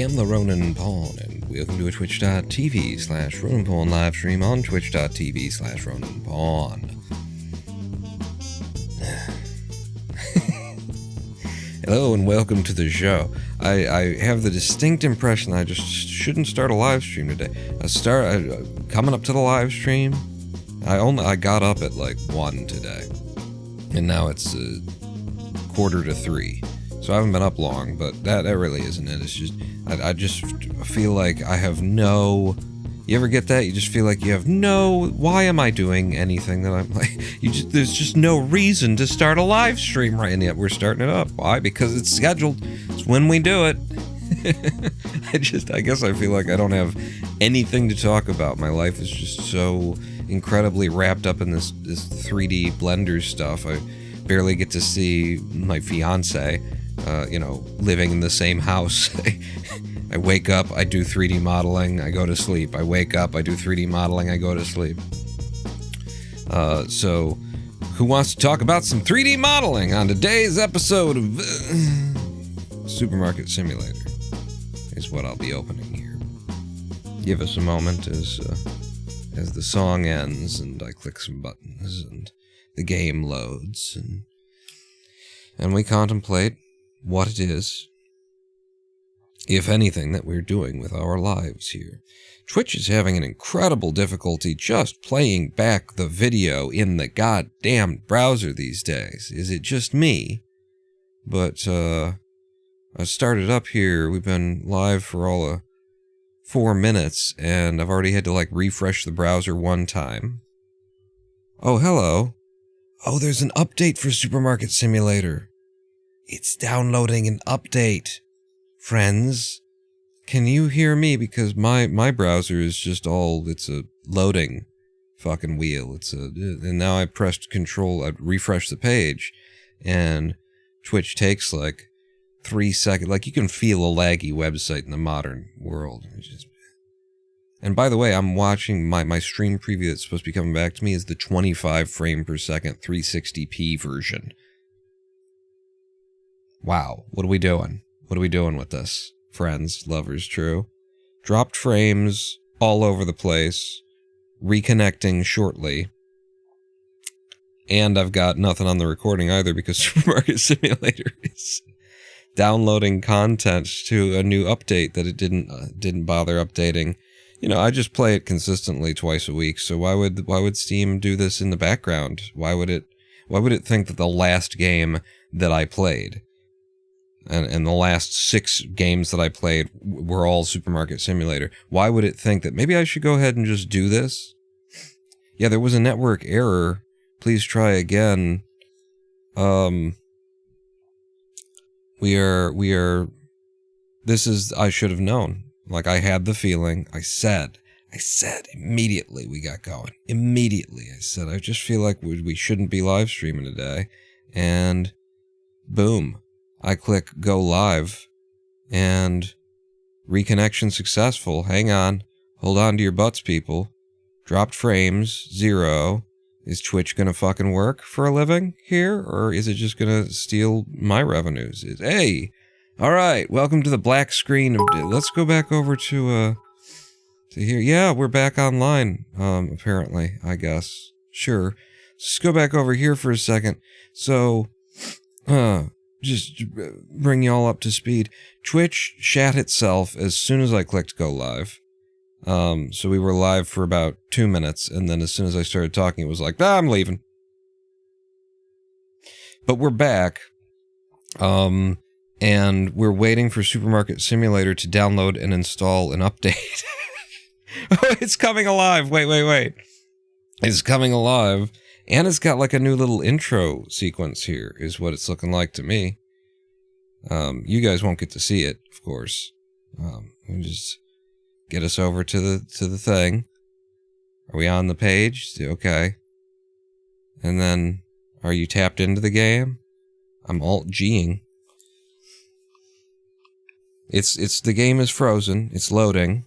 am the Ronan Pawn, and welcome to a twitch.tv/Ronan Pawn live stream on twitch.tv/Ronan Pawn. Hello and welcome to the show. I have the distinct impression I just shouldn't start a live stream today. Coming up to the live stream, I got up at like 1 today, and now it's 2:45. So I haven't been up long, but that really isn't it. It's just I just feel like I have no. You ever get that? You just feel like you have no. Why am I doing anything that I'm like? There's just no reason to start a live stream right, and yet we're starting it up. Why? Because it's scheduled. It's when we do it. I guess I feel like I don't have anything to talk about. My life is just so incredibly wrapped up in this 3D Blender stuff. I barely get to see my fiance. Living in the same house. I wake up, I do 3D modeling, I go to sleep. I wake up, I do 3D modeling, I go to sleep. So, who wants to talk about some 3D modeling on today's episode of Supermarket Simulator? Is what I'll be opening here. Give us a moment as the song ends and I click some buttons and the game loads and we contemplate what it is, if anything, that we're doing with our lives here. Twitch is having an incredible difficulty just playing back the video in the goddamn browser these days. Is it just me? But, I started up here, we've been live for all of 4 minutes, and I've already had to, refresh the browser one time. Oh, hello. Oh, there's an update for Supermarket Simulator. It's downloading an update. Friends, can you hear me? Because my browser is just it's a loading fucking wheel. And now I pressed control, I refreshed the page, and Twitch takes 3 seconds. You can feel a laggy website in the modern world. And by the way, I'm watching my stream preview that's supposed to be coming back to me is the 25 frame per second 360p version. Wow, what are we doing? What are we doing with this? Friends, lovers, true. Dropped frames all over the place. Reconnecting shortly. And I've got nothing on the recording either because Supermarket Simulator is downloading content to a new update that it didn't bother updating. I just play it consistently twice a week, so why would Steam do this in the background? Why would it think that the last game that I played and the last 6 games that I played were all Supermarket Simulator? Why would it think that maybe I should go ahead and just do this? Yeah, there was a network error. Please try again. I should have known. I had the feeling. I said immediately we got going. Immediately. I said, I just feel like we shouldn't be live streaming today. And boom. I click go live and reconnection successful. Hang on. Hold on to your butts, people. Dropped frames, 0. Is Twitch gonna fucking work for a living here? Or is it just gonna steal my revenues? Hey! Alright, welcome to the black screen of... Let's go back over to here. Yeah, we're back online, apparently, I guess. Sure. Just go back over here for a second. So, just bring y'all up to speed. Twitch shat itself as soon as I clicked go live. So we were live for about 2 minutes, and then as soon as I started talking, it was like, I'm leaving. But we're back. And we're waiting for Supermarket Simulator to download and install an update. Oh, it's coming alive. Wait. It's coming alive. And it's got a new little intro sequence here, is what it's looking like to me. You guys won't get to see it, of course. We'll just get us over to the thing. Are we on the page? Okay. And then, are you tapped into the game? I'm Alt-G'ing. The game is frozen. It's loading.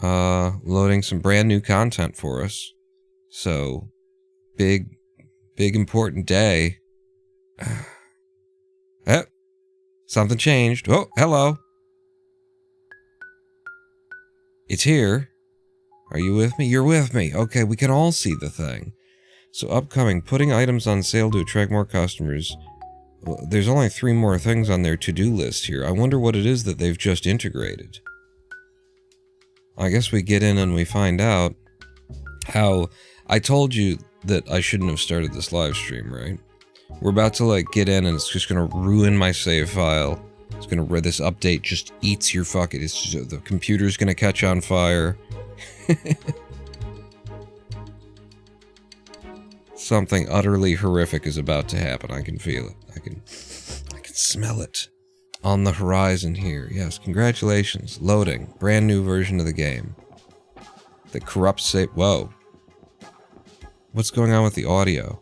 Loading some brand new content for us. So, big important day. Something changed. Oh, hello. It's here. Are you with me? You're with me. Okay, we can all see the thing. So upcoming, putting items on sale to attract more customers. Well, there's only 3 more things on their to-do list here. I wonder what it is that they've just integrated. I guess we get in and we find out how... I told you that I shouldn't have started this live stream, right? We're about to, like, get in and it's just gonna ruin my save file. It's gonna... This update just eats your fucking... It's just, the computer's gonna catch on fire. Something utterly horrific is about to happen. I can feel it. I can smell it. On the horizon here. Yes, congratulations. Loading. Brand new version of the game. The corrupt save... Whoa. What's going on with the audio?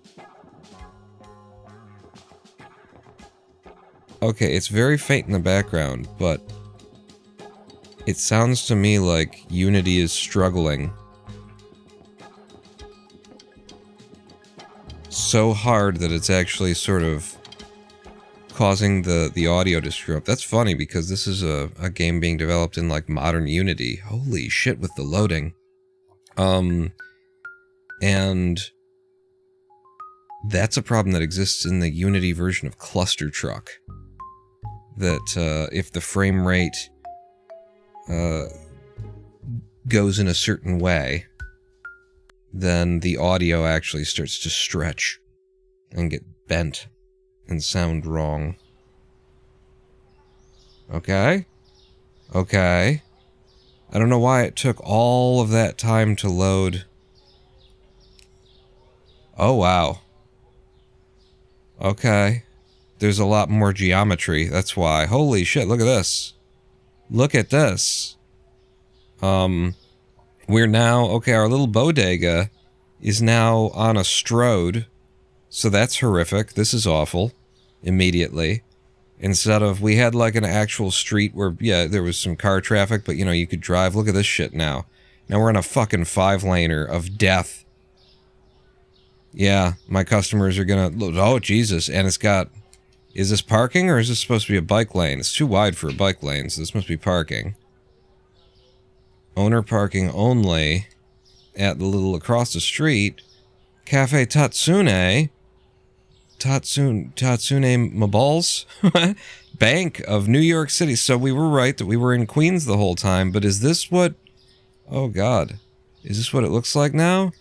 Okay, it's very faint in the background, but... It sounds to me like Unity is struggling so hard that it's actually sort of causing the audio to screw up. That's funny because this is a game being developed in like modern Unity. Holy shit with the loading. And that's a problem that exists in the Unity version of Cluster Truck. That if the frame rate goes in a certain way, then the audio actually starts to stretch and get bent and sound wrong. Okay? Okay. I don't know why it took all of that time to load. Oh, wow. Okay. There's a lot more geometry, that's why. Holy shit, look at this. Look at this. We're now... Okay, our little bodega is now on a STROAD. So that's horrific. This is awful. Immediately. Instead of... We had like an actual street where, yeah, there was some car traffic, but you know, you could drive. Look at this shit now. Now we're in a fucking 5-laner of death. Yeah, my customers are gonna... Oh, Jesus. And it's got... Is this parking or is this supposed to be a bike lane? It's too wide for a bike lane, so this must be parking. Owner parking only at the little across the street. Cafe Tatsune. Tatsune Maballs? Bank of New York City. So we were right that we were in Queens the whole time, but is this what... Oh, God. Is this what it looks like now?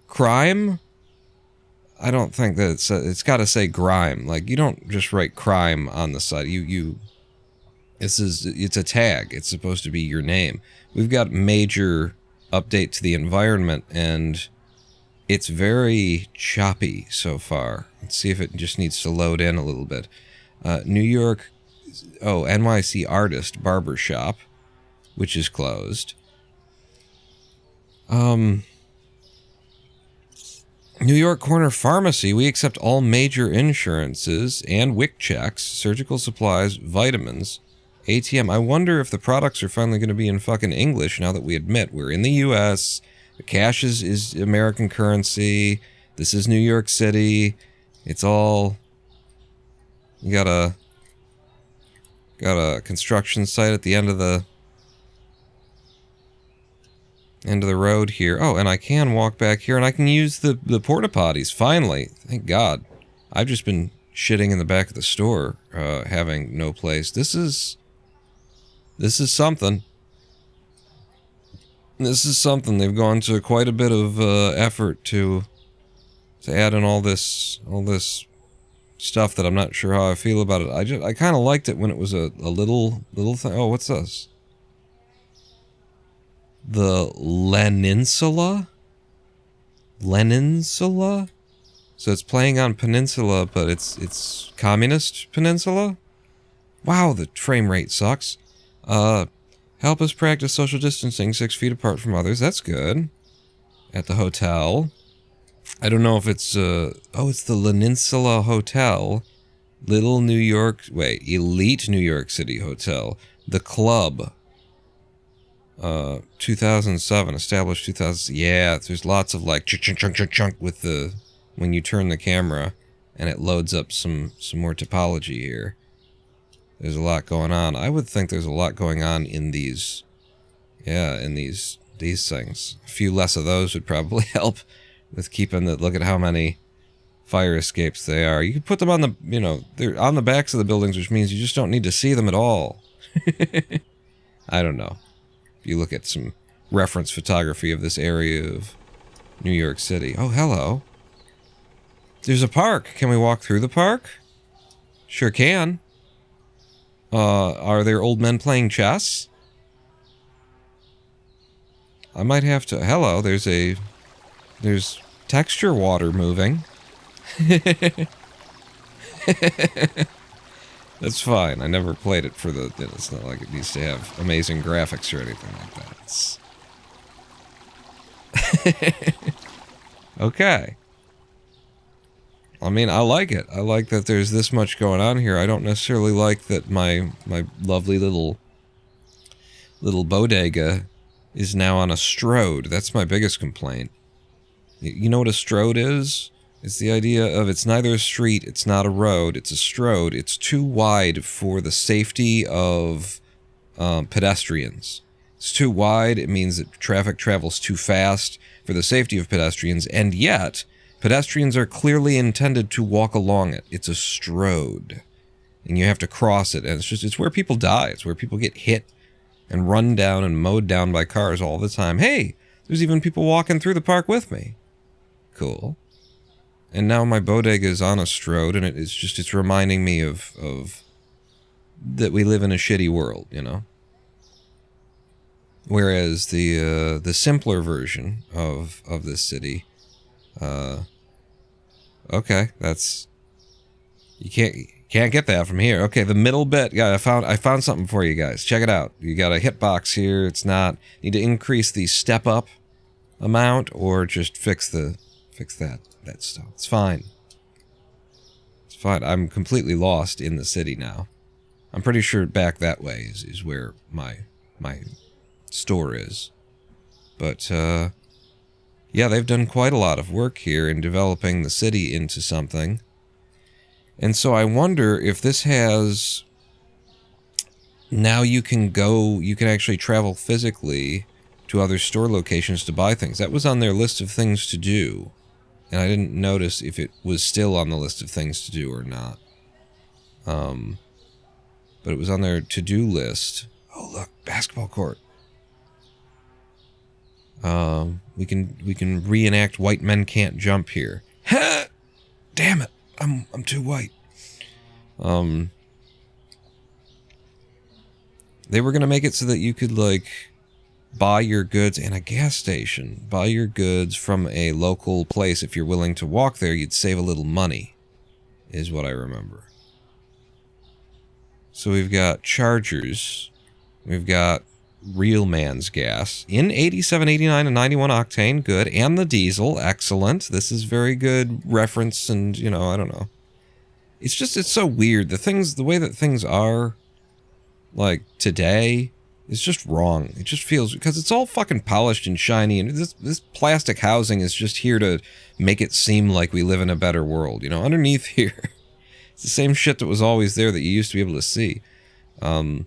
Crime? I don't think that it's got to say grime. Like, you don't just write crime on the side. It's a tag. It's supposed to be your name. We've got major update to the environment, and it's very choppy so far. Let's see if it just needs to load in a little bit. New York, NYC Artist Barbershop, which is closed. New York Corner Pharmacy, we accept all major insurances and WIC checks, surgical supplies, vitamins, ATM. I wonder if the products are finally going to be in fucking English now that we admit we're in the US, the cash is American currency, this is New York City, it's all... You got a construction site at the end of the road here. Oh, and I can walk back here, and I can use the porta potties, finally. Thank God. I've just been shitting in the back of the store, having no place. This is something. This is something. They've gone to quite a bit of effort to add in all this stuff that I'm not sure how I feel about it. I kind of liked it when it was a little thing. Oh, what's this? The Leninsula? Leninsula? So it's playing on Peninsula, but it's Communist Peninsula? Wow, the frame rate sucks. Help us practice social distancing 6 feet apart from others. That's good. At the hotel. I don't know if it's, it's the Leninsula Hotel. Little New York... Wait, Elite New York City Hotel. The Club. 2007, established 2000. Yeah, there's lots of like chunk with the when you turn the camera, and it loads up some more topology here. There's a lot going on. I would think there's a lot going on in these Yeah, in these things. A few less of those would probably help with keeping the... Look at how many fire escapes they are. You can put them on the... You know, they're on the backs of the buildings, which means you just don't need to see them at all. I don't know. If you look at some reference photography of this area of New York City. Oh, hello. There's a park. Can we walk through the park? Sure can. Are there old men playing chess? I might have to... Hello, there's texture water moving. That's fine. I never played it for the... It's not like it needs to have amazing graphics or anything like that. It's... Okay. I mean, I like it. I like that there's this much going on here. I don't necessarily like that my lovely little bodega is now on a STROAD. That's my biggest complaint. You know what a STROAD is? It's the idea of it's neither a street, it's not a road, it's a STROAD. It's too wide for the safety of pedestrians. It's too wide, it means that traffic travels too fast for the safety of pedestrians, and yet pedestrians are clearly intended to walk along it. It's a STROAD. And you have to cross it, and it's where people die. It's where people get hit and run down and mowed down by cars all the time. Hey, there's even people walking through the park with me. Cool. And now my bodega is on a STROAD, and it's reminding me of that we live in a shitty world, you know? Whereas the simpler version of this city, okay, that's... You can't get that from here. Okay, the middle bit, yeah, I found something for you guys. Check it out. You got a hitbox here. It's not... Need to increase the step-up amount, or just fix that stuff. It's fine. It's fine. I'm completely lost in the city now. I'm pretty sure back that way is where my store is. But, yeah, they've done quite a lot of work here in developing the city into something. And so I wonder if this has... Now you can actually travel physically to other store locations to buy things. That was on their list of things to do. And I didn't notice if it was still on the list of things to do or not. But it was on their to-do list. Oh, look, basketball court. We can reenact White Men Can't Jump here. Ha! Damn it, I'm too white. They were gonna make it so that you could, like, buy your goods in a gas station. Buy your goods from a local place. If you're willing to walk there, you'd save a little money, is what I remember. So we've got chargers. We've got real man's gas in 87, 89, and 91 octane. Good. And the diesel. Excellent. This is very good reference, and, you know, I don't know. It's so weird. The way that things are, like, today... It's just wrong. It just feels... Because it's all fucking polished and shiny, and this plastic housing is just here to make it seem like we live in a better world. You know, underneath here, it's the same shit that was always there that you used to be able to see. And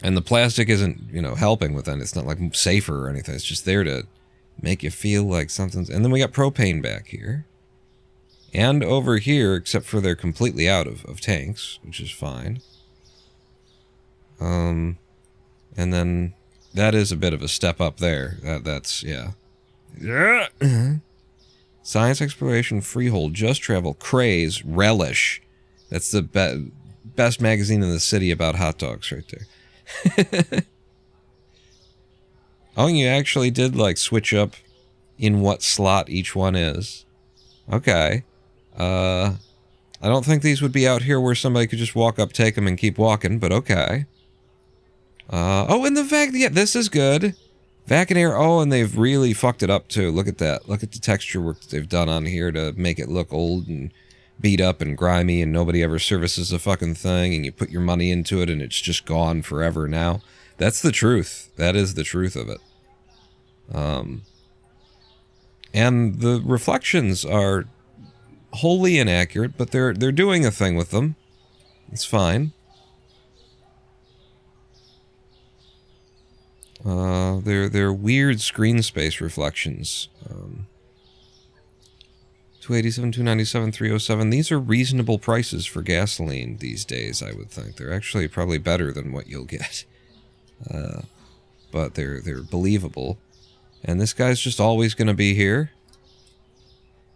the plastic isn't, you know, helping with that. It's not, like, safer or anything. It's just there to make you feel like something's... And then we got propane back here. And over here, except for they're completely out of tanks, which is fine. And then that is a bit of a step up there. That's, yeah. Science, exploration, freehold, just travel, craze, relish. That's the best magazine in the city about hot dogs right there. Oh, you actually did, like, switch up in what slot each one is. Okay. I don't think these would be out here where somebody could just walk up, take them, and keep walking, but okay. Oh, and the fact, yeah, this is good. Vac and air, oh, and they've really fucked it up, too. Look at that. Look at the texture work that they've done on here to make it look old and beat up and grimy, and nobody ever services the fucking thing, and you put your money into it, and it's just gone forever now. That's the truth. That is the truth of it. And the reflections are wholly inaccurate, but they're doing a thing with them. It's fine. They're weird screen space reflections. 287, 297, 307. These are reasonable prices for gasoline these days, I would think. They're actually probably better than what you'll get. But they're believable. And this guy's just always going to be here.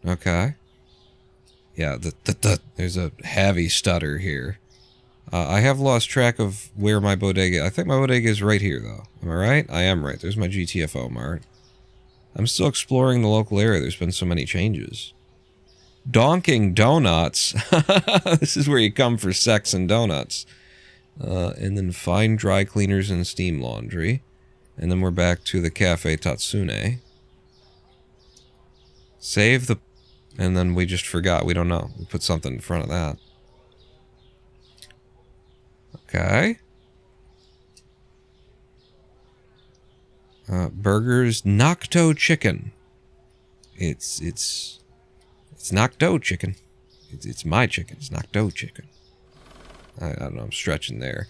Okay. Yeah, there's a heavy stutter here. I have lost track of where my bodega... I think my bodega is right here, though. Am I right? I am right. There's my GTFO mart. I'm still exploring the local area. There's been so many changes. Donking Donuts. This is where you come for sex and donuts. And then fine dry cleaners and steam laundry. And then we're back to the Cafe Tatsune. Save the... And then we just forgot. We don't know. We put something in front of that. Okay. Burgers, Nakto chicken. It's Nakto chicken. It's my chicken. It's Nakto chicken. I don't know. I'm stretching there.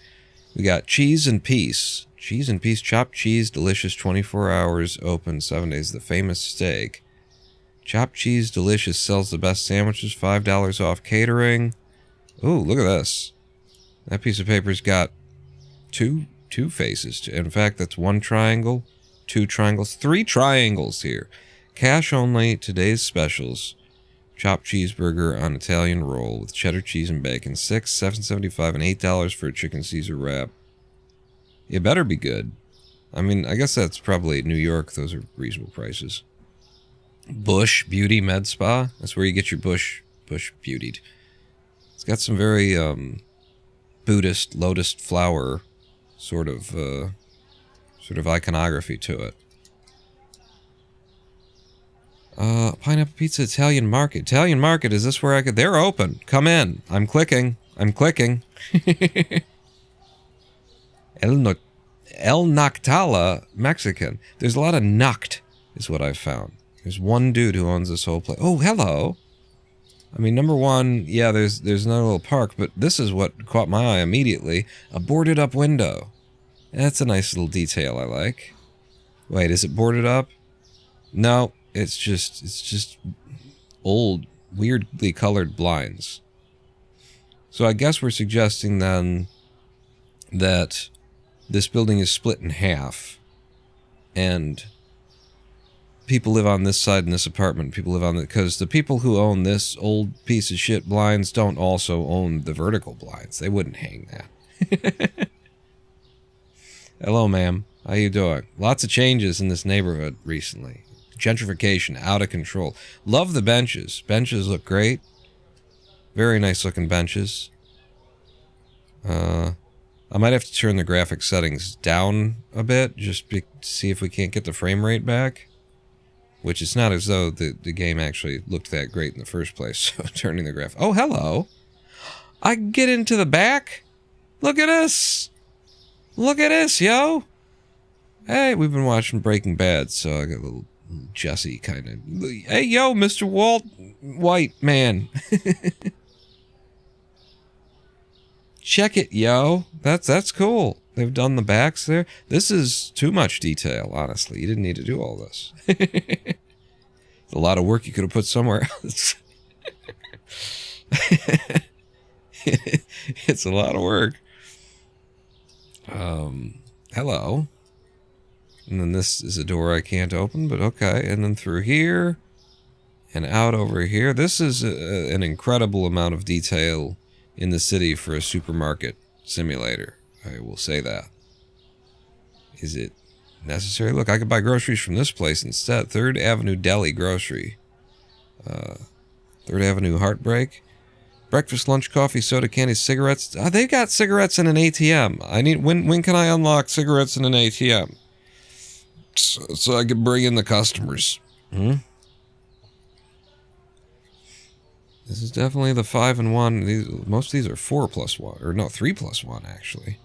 We got cheese and peace. Cheese and peace, chopped cheese, delicious, 24 hours, open 7 days. The famous steak. Chopped cheese, delicious, sells the best sandwiches, $5 off catering. Ooh, look at this. That piece of paper's got two faces. In fact, that's one triangle, two triangles, three triangles here. Cash only, today's specials. Chopped cheeseburger on Italian roll with cheddar cheese and bacon. $6, $7.75, and $8 for a chicken Caesar wrap. It better be good. I mean, I guess that's probably New York. Those are reasonable prices. Bush Beauty Med Spa. That's where you get your bush beautied. It's got some very Buddhist lotus flower sort of iconography to it. Pineapple Pizza Italian Market. Italian Market, is this where I could... They're open. Come in. I'm clicking. El Noctala, Mexican. There's a lot of Noct, is what I've found. There's one dude who owns this whole place. Oh, hello. I mean, number one, yeah, there's another little park, but this is what caught my eye immediately. A boarded up window. That's a nice little detail I like. Wait, is it boarded up? No, it's just old, weirdly colored blinds. So I guess we're suggesting then that this building is split in half, and people live on this side in this apartment. People live on the... Because the people who own this old piece of shit blinds don't also own the vertical blinds. They wouldn't hang that. Hello, ma'am. How you doing? Lots of changes in this neighborhood recently. Gentrification, out of control. Love the benches. Benches look great. Very nice looking benches. I might have to turn the graphic settings down a bit, just to see if we can't get the frame rate back. Which it's not as though the game actually looked that great in the first place, so turning the graph... Oh, hello! I can get into the back? Look at this! Look at this, yo! Hey, we've been watching Breaking Bad, so I got a little Jesse kind of... Hey, yo, Mr. Walt White man! Check it, yo! That's cool. They've done the backs there. This is too much detail, honestly. You didn't need to do all this. It's a lot of work you could have put somewhere else. It's a lot of work. Hello. And then this is a door I can't open, but okay. And then through here and out over here. This is an incredible amount of detail in the city for a supermarket simulator. I will say that. Is it necessary? Look, I could buy groceries from this place instead. 3rd Avenue Deli Grocery. 3rd Avenue Heartbreak. Breakfast, lunch, coffee, soda, candy, cigarettes. They got cigarettes in an ATM. I need... When can I unlock cigarettes in an ATM? So I can bring in the customers. This is definitely the 5-in-1. Most of these are 4+1. Or no, 3+1, actually.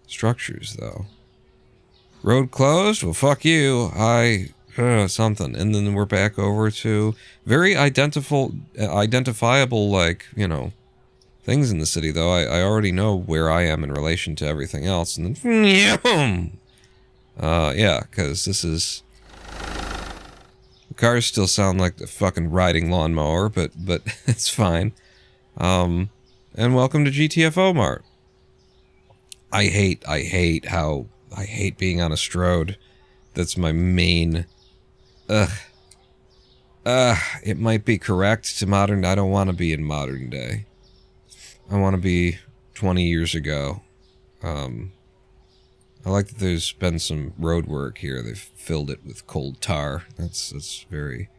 Structures, though. Road closed? Well, fuck you. Something. And then we're back over to very identifiable, like, you know, things in the city, though. I already know where I am in relation to everything else, and then yeah, because this is... The cars still sound like the fucking riding lawnmower, but it's fine. And welcome to GTFO Mart. I hate being on a STROAD. That's my main... it might be correct to modern... I don't want to be in modern day. I want to be 20 years ago. I like that there's been some road work here. They've filled it with cold tar. That's very...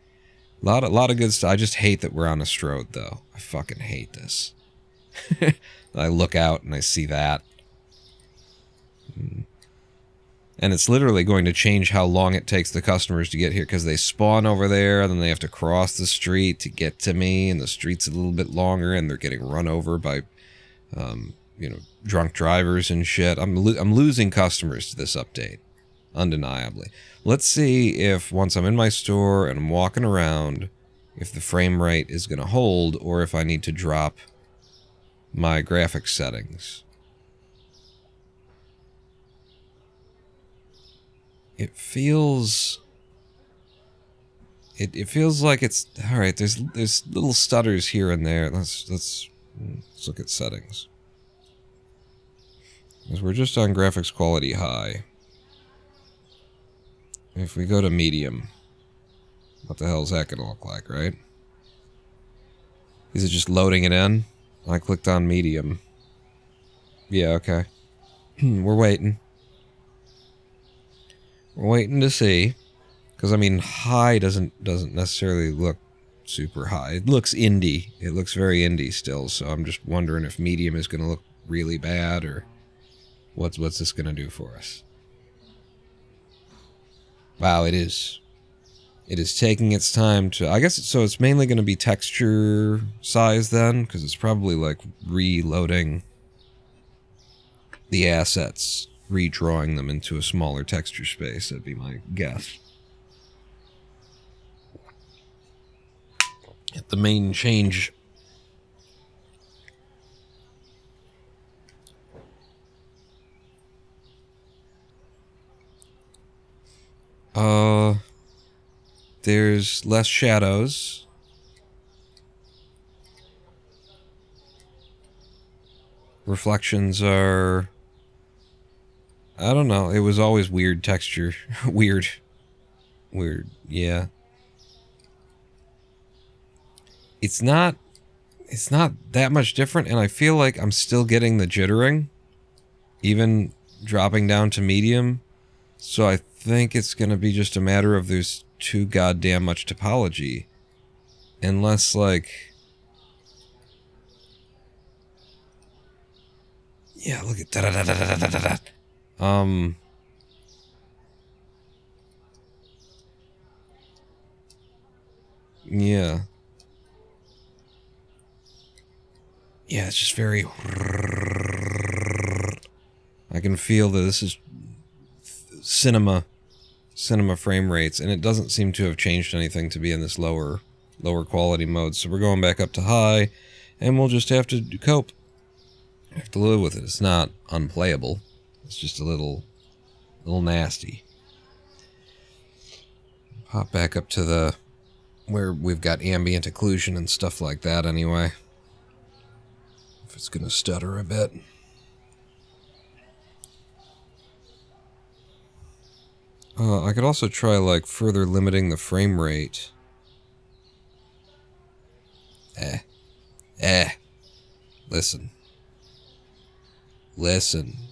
lot of good stuff. I just hate that we're on a STROAD, though. I fucking hate this. I look out and I see that. And it's literally going to change how long it takes the customers to get here, because they spawn over there, and then they have to cross the street to get to me, and the street's a little bit longer, and they're getting run over by, you know, drunk drivers and shit. I'm losing customers to this update, undeniably. Let's see if, once I'm in my store and I'm walking around, if the frame rate is going to hold, or if I need to drop my graphics settings. It feels... It feels like it's... Alright, there's little stutters here and there. Let's look at settings. Because we're just on graphics quality high. If we go to medium, what the hell is that gonna look like, right? Is it just loading it in? I clicked on medium. Yeah, okay. We're waiting. We're waiting to see. Because, I mean, high doesn't necessarily look super high. It looks indie. It looks very indie still, so I'm just wondering if medium is going to look really bad, or what's this going to do for us. Wow, it is. It is taking its time to... I guess, so it's mainly going to be texture size then, because it's probably like reloading the assets, redrawing them into a smaller texture space. That'd be my guess. The main change... There's less shadows. Reflections are... I don't know. It was always weird texture. Weird, yeah. It's not that much different, and I feel like I'm still getting the jittering, even dropping down to medium. So I think it's going to be just a matter of there's too goddamn much topology. Unless, like... Yeah, look at da-da-da-da-da-da-da-da. Yeah. Yeah, it's just very... I can feel that this is cinema frame rates, and it doesn't seem to have changed anything to be in this lower quality mode. So we're going back up to high, and we'll just have to cope. Have to live with it. It's not unplayable. It's just a little nasty. Pop back up to the where we've got ambient occlusion and stuff like that anyway. If it's gonna stutter a bit. I could also try, like, further limiting the frame rate. Listen.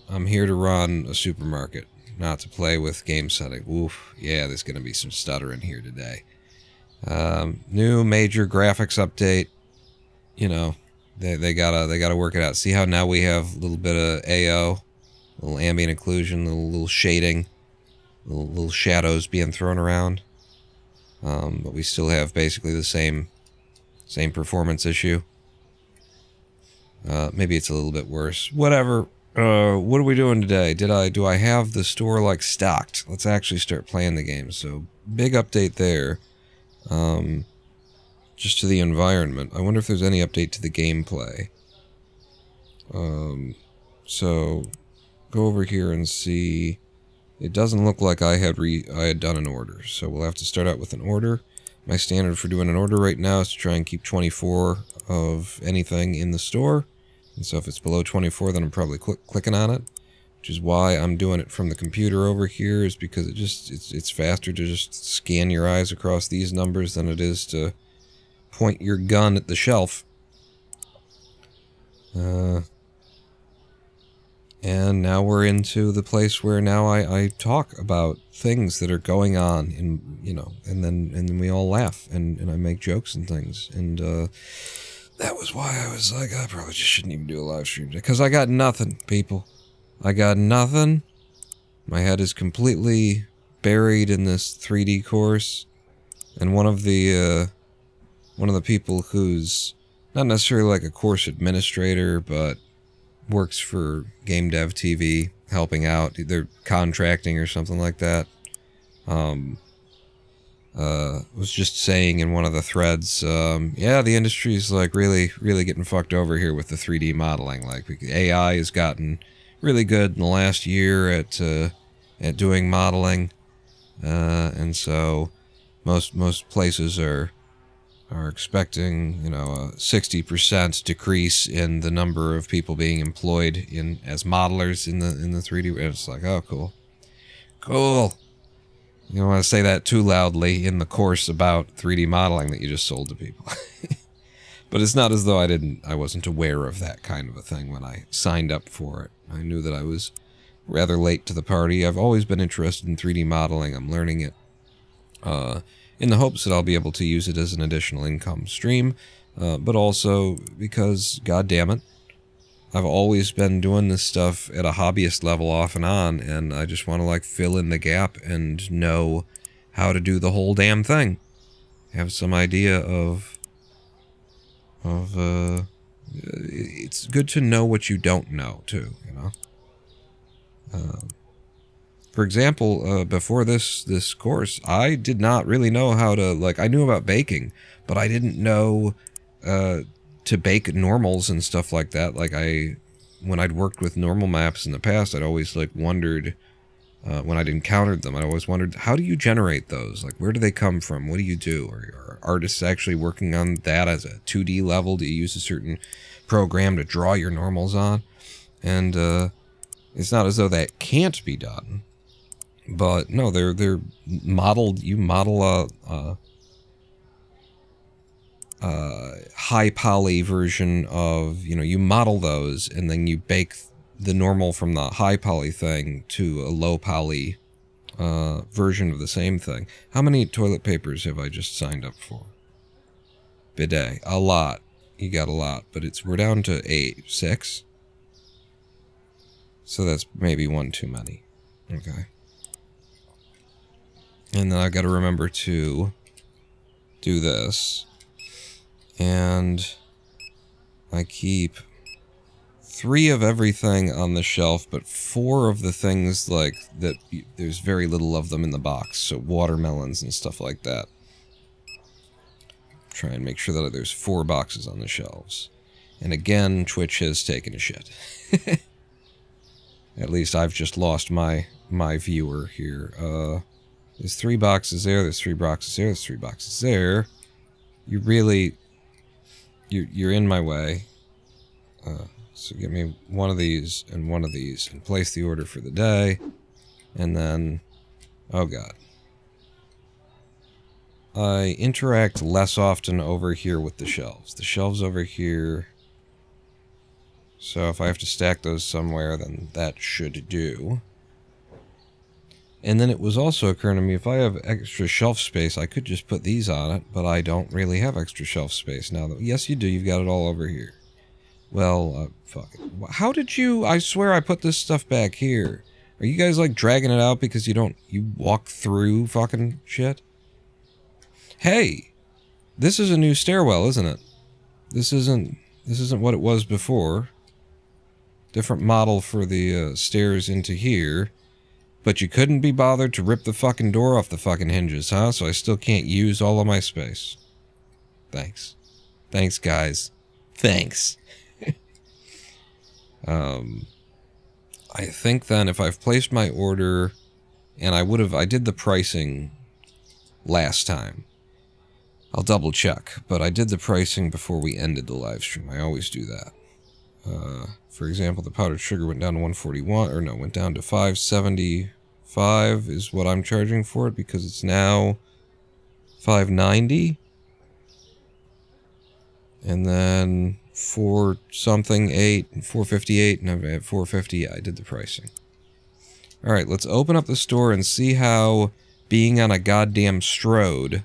I'm here to run a supermarket, not to play with game setting. Oof, yeah, there's gonna be some stuttering here today. New major graphics update. You know, they gotta work it out. See how now we have a little bit of AO, a little ambient occlusion, a little shading. Little shadows being thrown around, but we still have basically the same performance issue. Maybe it's a little bit worse. Whatever. What are we doing today? Do I have the store like stocked? Let's actually start playing the game. So big update there. Just to the environment. I wonder if there's any update to the gameplay. So go over here and see. It doesn't look like I had done an order, so we'll have to start out with an order. My standard for doing an order right now is to try and keep 24 of anything in the store. And so if it's below 24, then I'm probably clicking on it, which is why I'm doing it from the computer over here, is because it's faster to just scan your eyes across these numbers than it is to point your gun at the shelf. And now we're into the place where now I talk about things that are going on, in, you know, and then we all laugh and I make jokes and things. And that was why I was like, I probably just shouldn't even do a live stream today, because I got nothing, people. I got nothing. My head is completely buried in this 3D course, and one of the people who's not necessarily like a course administrator, but works for Game Dev TV, helping out, either contracting or something like that, was just saying in one of the threads, yeah, the industry's like really getting fucked over here with the 3D modeling. Like, AI has gotten really good in the last year at doing modeling, and so most places are expecting, you know, a 60% decrease in the number of people being employed as modelers in the 3D. It's like, oh, cool. You don't want to say that too loudly in the course about 3D modeling that you just sold to people. But it's not as though I wasn't aware of that kind of a thing when I signed up for it. I knew that I was rather late to the party. I've always been interested in 3D modeling. I'm learning it, in the hopes that I'll be able to use it as an additional income stream, but also because, god damn it, I've always been doing this stuff at a hobbyist level off and on, and I just want to, like, fill in the gap and know how to do the whole damn thing. Have some idea of it's good to know what you don't know, too, you know? For example, before this course, I did not really know how to, like, I knew about baking, but I didn't know to bake normals and stuff like that. Like, when I'd worked with normal maps in the past, I'd always, like, wondered, when I'd encountered them, I always wondered, how do you generate those? Like, where do they come from? What do you do? Are artists actually working on that as a 2D level? Do you use a certain program to draw your normals on? And it's not as though that can't be done. But no, they're modeled. You model a high poly version of, you know, you model those, and then you bake the normal from the high poly thing to a low poly version of the same thing. How many toilet papers have I just signed up for? Bidet, a lot. You got a lot, but we're down to 6. So that's maybe one too many. Okay. And then I've got to remember to do this. And I keep 3 of everything on the shelf, but 4 of the things, like, that there's very little of them in the box. So watermelons and stuff like that. Try and make sure that there's 4 boxes on the shelves. And again, Twitch has taken a shit. At least I've just lost my viewer here. There's 3 boxes there, there's 3 boxes there, there's 3 boxes there. You're in my way. So get me one of these, and place the order for the day. And then, oh god. I interact less often over here with the shelves. The shelves over here. So if I have to stack those somewhere, then that should do. And then it was also occurring to me, if I have extra shelf space, I could just put these on it, but I don't really have extra shelf space now. Yes, you do. You've got it all over here. Well, fuck it. How did you... I swear I put this stuff back here. Are you guys, like, dragging it out because you walk through fucking shit? Hey! This is a new stairwell, isn't it? This isn't what it was before. Different model for the stairs into here. But you couldn't be bothered to rip the fucking door off the fucking hinges, huh? So I still can't use all of my space. Thanks. Thanks, guys. Thanks. I think then if I've placed my order, and I did the pricing last time. I'll double check, but I did the pricing before we ended the live stream. I always do that. For example, the powdered sugar went down to 141, or no, went down to 575 is what I'm charging for it, because it's now 590. And then 458, and I'm at 450. I did the pricing. Alright, let's open up the store and see how being on a goddamn STROAD,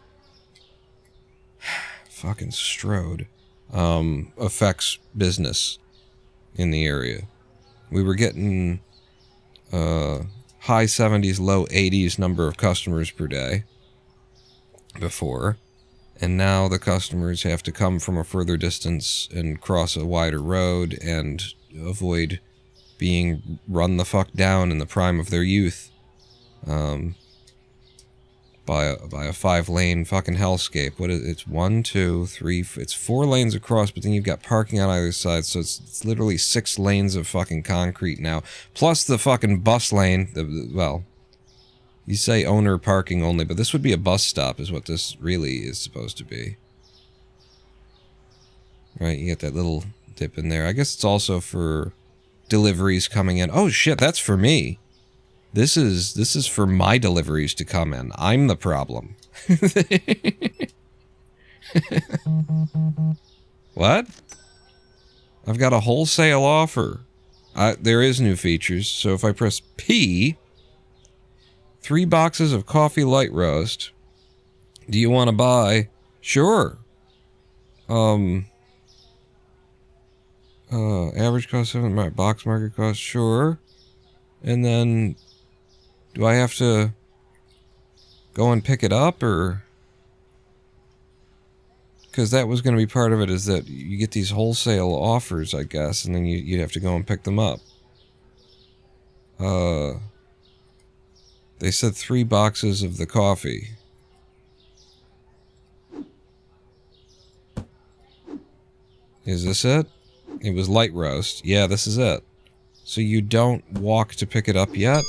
fucking STROAD, affects business in the area. We were getting high 70s, low 80s number of customers per day before, and now the customers have to come from a further distance and cross a wider road and avoid being run the fuck down in the prime of their youth by a 5-lane fucking hellscape. What is it? It's 1, 2, 3, it's 4 lanes across, but then you've got parking on either side, so it's literally 6 lanes of fucking concrete now, plus the fucking bus lane. Well, you say owner parking only, but this would be a bus stop is what this really is supposed to be. Right, you get that little dip in there. I guess it's also for deliveries coming in. Oh shit, that's for me. This is for my deliveries to come in. I'm the problem. What? I've got a wholesale offer. There is new features, so if I press P, 3 boxes of coffee light roast. Do you want to buy? Sure. Average cost 7, box market cost, sure. And then, do I have to go and pick it up, or? Because that was going to be part of it, is that you get these wholesale offers, I guess, and then you have to go and pick them up. They said 3 boxes of the coffee. Is this it? It was light roast. Yeah, this is it. So you don't walk to pick it up yet?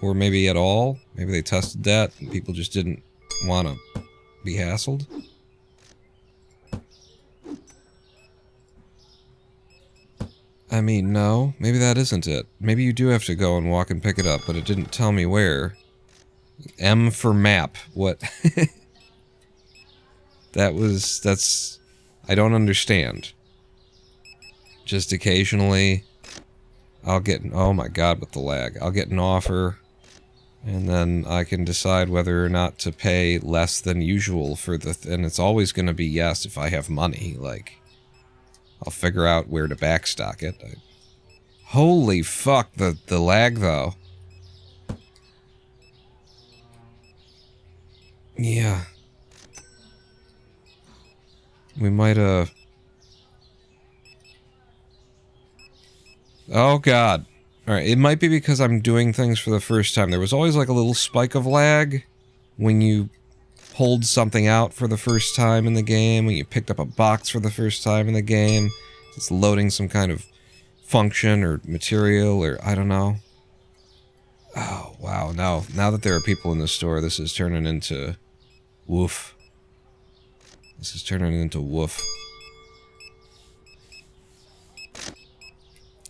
Or maybe at all? Maybe they tested that and people just didn't want to be hassled? I mean, no. Maybe that isn't it. Maybe you do have to go and walk and pick it up, but it didn't tell me where. M for map. What? That's... I don't understand. Just occasionally, I'll get... Oh my god, with the lag. I'll get an offer, and then I can decide whether or not to pay less than usual for the... and it's always going to be yes if I have money, like... I'll figure out where to backstock it. Holy fuck, the lag, though. Yeah. We might, Oh, God. Alright, it might be because I'm doing things for the first time. There was always, like, a little spike of lag when you pulled something out for the first time in the game, when you picked up a box for the first time in the game. It's loading some kind of function or material or I don't know. Oh, wow. Now that there are people in the store, this is turning into woof. This is turning into woof.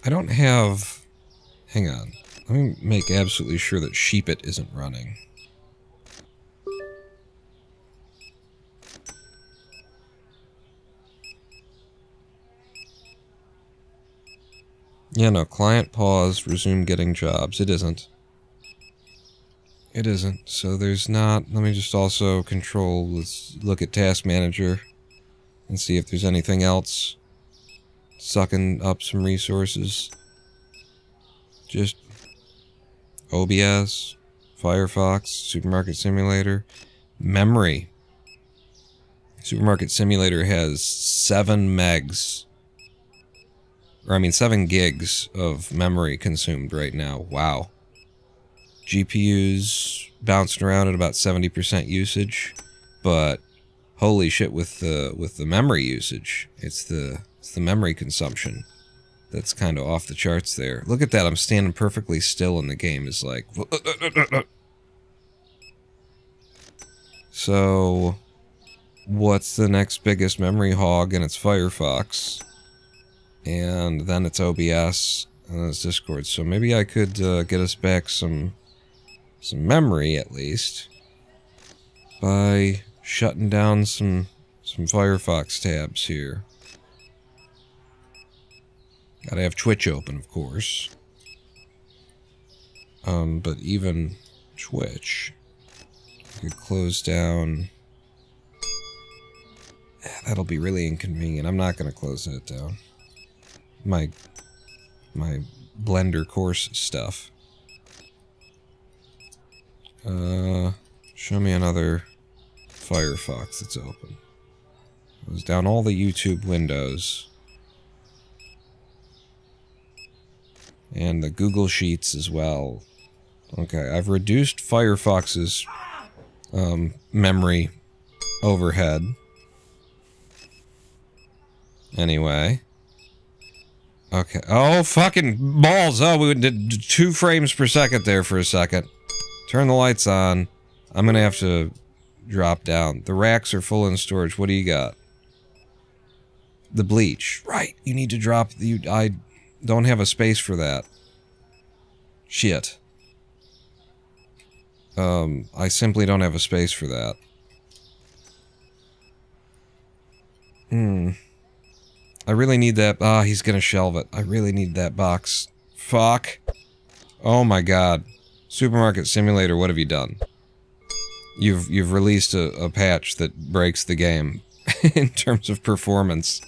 I don't have... Hang on. Let me make absolutely sure that Sheepit isn't running. Yeah, no, client pause, resume getting jobs. It isn't. It isn't. So there's not... Let me just also control... Let's look at Task Manager and see if there's anything else sucking up some resources. Just OBS, Firefox, Supermarket Simulator, memory. Supermarket Simulator has 7 megs. Or, I mean, 7 gigs of memory consumed right now. Wow. GPU's bouncing around at about 70% usage, but holy shit with the memory usage. It's the memory consumption that's kind of off the charts there. Look at that, I'm standing perfectly still and the game is like... So, what's the next biggest memory hog? And it's Firefox. And then it's OBS, and then it's Discord. So maybe I could get us back some memory, at least, by shutting down some Firefox tabs here. Gotta have Twitch open, of course. But even Twitch, I could close down. That'll be really inconvenient. I'm not gonna close it down. My Blender course stuff. Show me another Firefox that's open. Close down all the YouTube windows. And the Google Sheets as well. Okay, I've reduced Firefox's memory overhead. Anyway. Okay. Oh, fucking balls! Oh, we did 2 frames per second there for a second. Turn the lights on. I'm gonna have to drop down. The racks are full in storage. What do you got? The bleach. Right. You need to drop... I don't have a space for that. Shit. I simply don't have a space for that. I really need that. Ah, he's gonna shelve it. I really need that box. Fuck. Oh my god. Supermarket Simulator, what have you done? You've released a patch that breaks the game in terms of performance.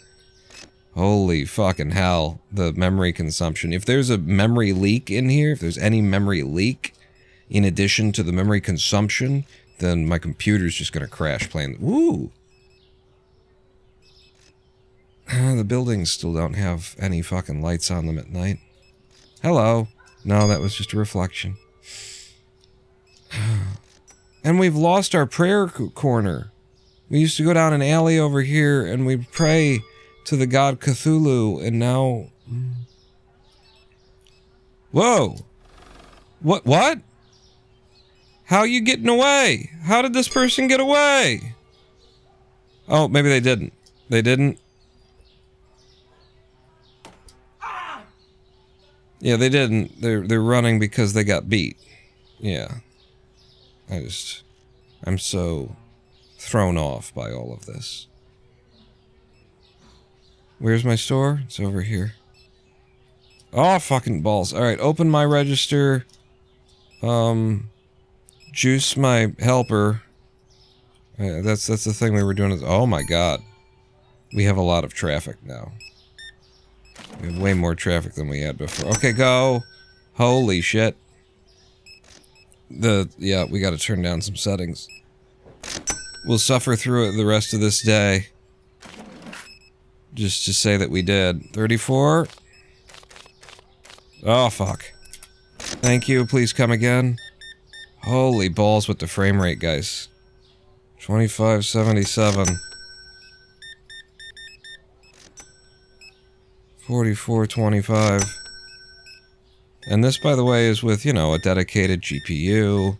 Holy fucking hell. The memory consumption. If there's a memory leak in here, if there's any memory leak in addition to the memory consumption, then my computer's just gonna crash playing. Woo! The buildings still don't have any fucking lights on them at night. Hello. No, that was just a reflection. And we've lost our prayer corner. We used to go down an alley over here and we'd pray to the god Cthulhu, and now... Whoa! What? How are you getting away? How did this person get away? Oh, maybe they didn't. They didn't? Yeah, they didn't. They're running because they got beat. Yeah. I'm so thrown off by all of this. Where's my store? It's over here. Oh, fucking balls. Alright, open my register. Juice my helper. That's the thing we were doing. Oh my god. We have a lot of traffic now. We have way more traffic than we had before. Okay, go! Holy shit. Yeah, we gotta turn down some settings. We'll suffer through it the rest of this day. Just to say that we did. 34? Oh, fuck. Thank you, please come again. Holy balls with the frame rate, guys. 2577. 4425. And this, by the way, is with, you know, a dedicated GPU.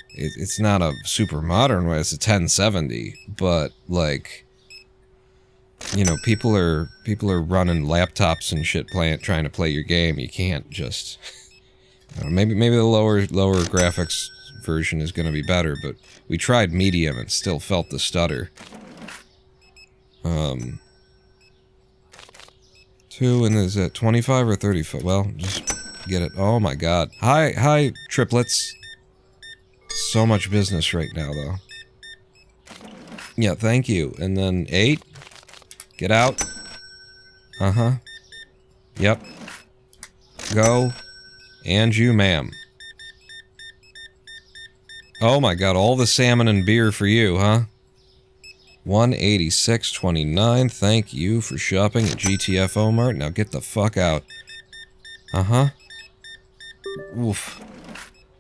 It's not a super modern one, it's a 1070, but, like... You know, people are running laptops and shit trying to play your game. You can't just... maybe the lower graphics version is going to be better, but we tried medium and still felt the stutter. 2, and is it 25 or 35? Well, just get it. Oh my god. Hi, triplets. So much business right now, though. Yeah, thank you. And then 8. Get out. Uh-huh. Yep. Go. And you, ma'am. Oh my god, all the salmon and beer for you, huh? 186.29. Thank you for shopping at GTFO Mart. Now get the fuck out. Uh-huh. Oof.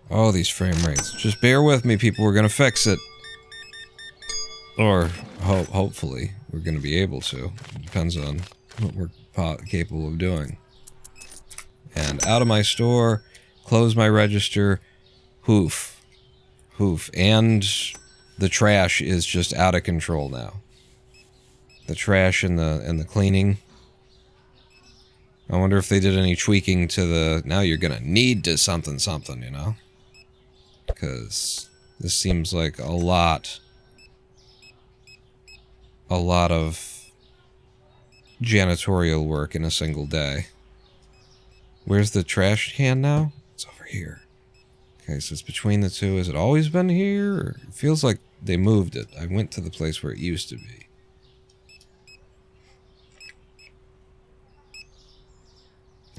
Oh, these frame rates. Just bear with me, people. We're gonna fix it. Or, hopefully, we're gonna be able to. It depends on what we're capable of doing. And out of my store, close my register, hoof. And the trash is just out of control now. The trash and the cleaning. I wonder if they did any tweaking to the, now you're gonna need to something, you know? Because this seems like a lot of janitorial work in a single day. Where's the trash can now? It's over here. Okay, so it's between the two. Has it always been here? Or it feels like they moved it. I went to the place where it used to be.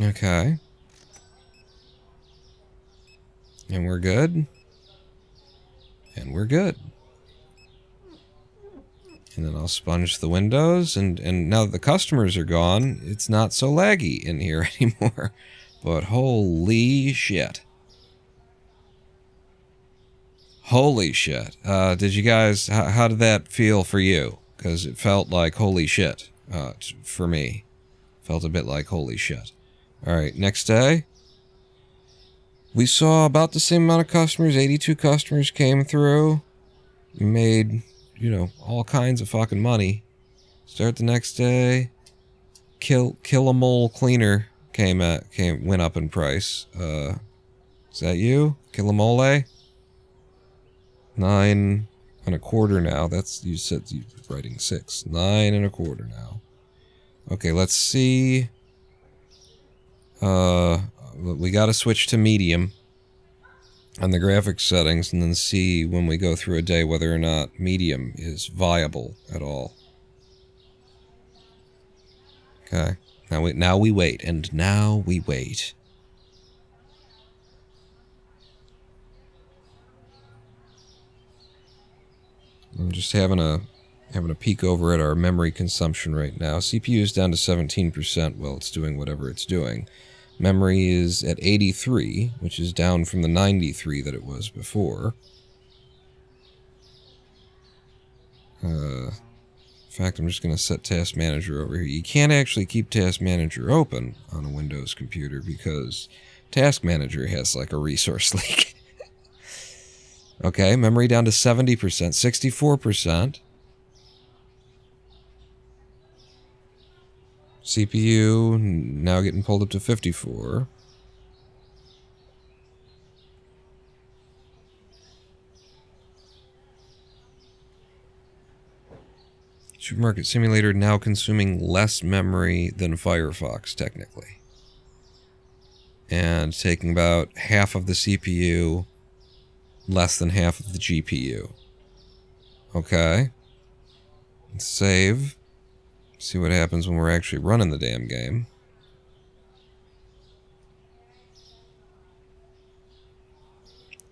Okay. And we're good. And we're good. And then I'll sponge the windows, and now that the customers are gone, it's not so laggy in here anymore. But holy shit. Holy shit. Did you guys, how did that feel for you? Because it felt like holy shit, for me. Felt a bit like holy shit. Alright, next day. We saw about the same amount of customers, 82 customers came through. Made, you know, all kinds of fucking money. Start the next day. Kill-a-mole cleaner went up in price. Is that you? Kill-a-mole? 9 1/4 now. That's, you said you were writing 6. 9 1/4 now. Okay, let's see. We gotta switch to medium on the graphics settings and then see when we go through a day whether or not medium is viable at all. Okay. Now we wait, and now we wait. I'm just having a peek over at our memory consumption right now. CPU is down to 17%. Well, it's doing whatever it's doing. Memory is at 83, which is down from the 93 that it was before. In fact, I'm just going to set Task Manager over here. You can't actually keep Task Manager open on a Windows computer because Task Manager has like a resource leak. Okay, memory down to 70%, 64%. CPU now getting pulled up to 54. Supermarket Simulator now consuming less memory than Firefox, technically. And taking about half of the CPU, less than half of the GPU. Okay. Let's save. See what happens when we're actually running the damn game.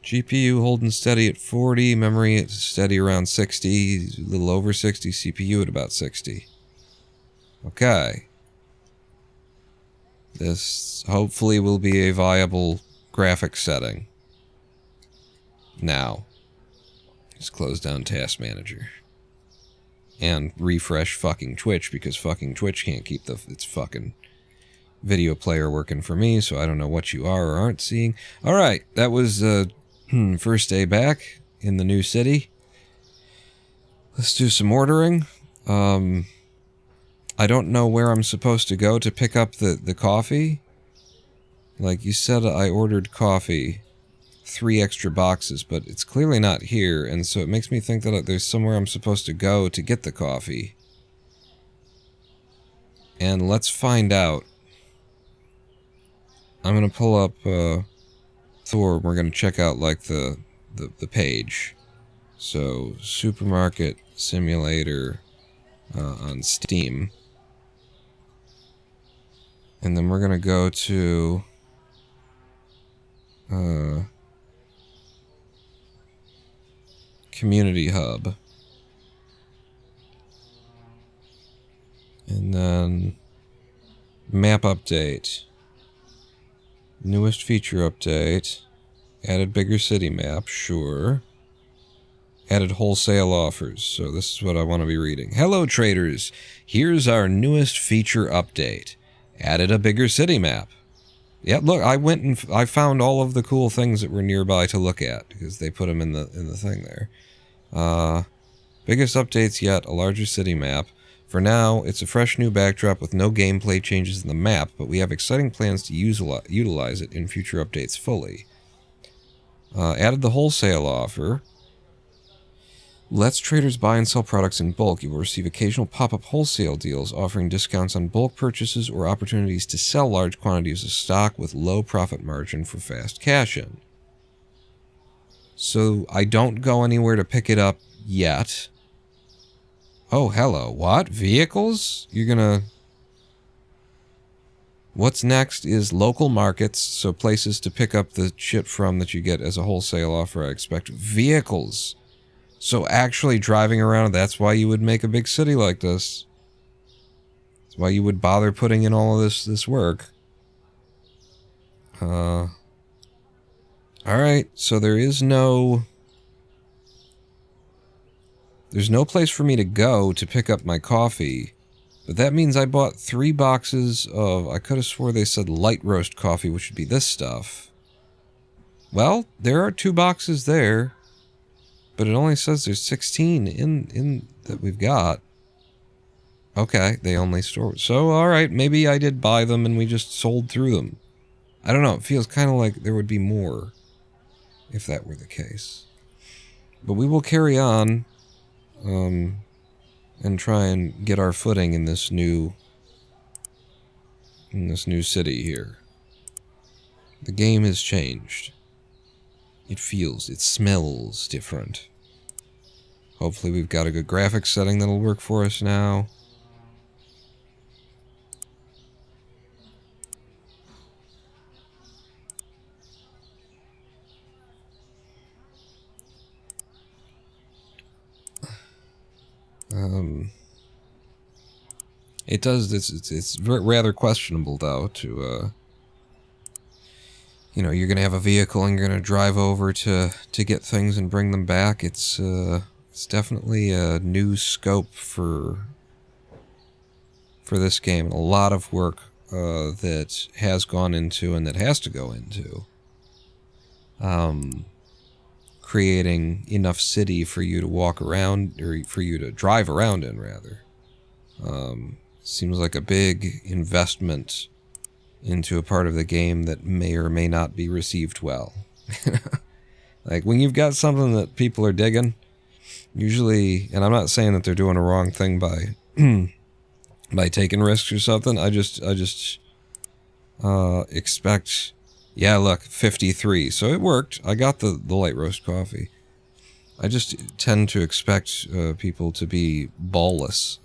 GPU holding steady at 40, memory at steady around 60, a little over 60, CPU at about 60. Okay. This hopefully will be a viable graphics setting. Now, just close down Task Manager. And refresh fucking Twitch, because fucking Twitch can't keep its fucking video player working for me, so I don't know what you are or aren't seeing. Alright, that was first day back in the new city. Let's do some ordering. I don't know where I'm supposed to go to pick up the coffee. Like you said, I ordered coffee. 3 extra boxes, but it's clearly not here, and so it makes me think that there's somewhere I'm supposed to go to get the coffee. And let's find out. I'm gonna pull up Thor. We're gonna check out like the page. So Supermarket Simulator on Steam, and then we're gonna go to Community Hub. And then map update. Newest feature update. Added bigger city map, sure. Added wholesale offers. So this is what I want to be reading. Hello traders, here's our newest feature update. Added a bigger city map. Yeah, look, I went and I found all of the cool things that were nearby to look at because they put them in the thing there. Biggest updates yet, a larger city map. For now, it's a fresh new backdrop with no gameplay changes in the map, but we have exciting plans to utilize it in future updates fully. Added the wholesale offer. Lets traders buy and sell products in bulk. You will receive occasional pop-up wholesale deals offering discounts on bulk purchases or opportunities to sell large quantities of stock with low profit margin for fast cash-in. So I don't go anywhere to pick it up yet. Oh, hello. What? Vehicles? You're gonna... What's next is local markets, so places to pick up the shit from that you get as a wholesale offer, I expect. Vehicles. So actually driving around, that's why you would make a big city like this. That's why you would bother putting in all of this work. Alright, so there's no place for me to go to pick up my coffee. But that means I bought 3 boxes of, I could have swore they said light roast coffee, which would be this stuff. Well, there are 2 boxes there. But it only says there's 16 in that we've got. Okay, they only store... So, alright, maybe I did buy them and we just sold through them. I don't know, it feels kind of like there would be more if that were the case. But we will carry on and try and get our footing in this new city here. The game has changed. It smells different. Hopefully we've got a good graphics setting that'll work for us now. It does, it's rather questionable though to, you know, you're gonna have a vehicle and you're gonna drive over to get things and bring them back. It's definitely a new scope for this game. A lot of work that has gone into and that has to go into creating enough city for you to walk around, or for you to drive around in, rather. Seems like a big investment into a part of the game that may or may not be received well. Like, when you've got something that people are digging, usually, and I'm not saying that they're doing a wrong thing by by taking risks or something, I just expect, yeah, look, 53, so it worked. I got the light roast coffee. I just tend to expect people to be ballless,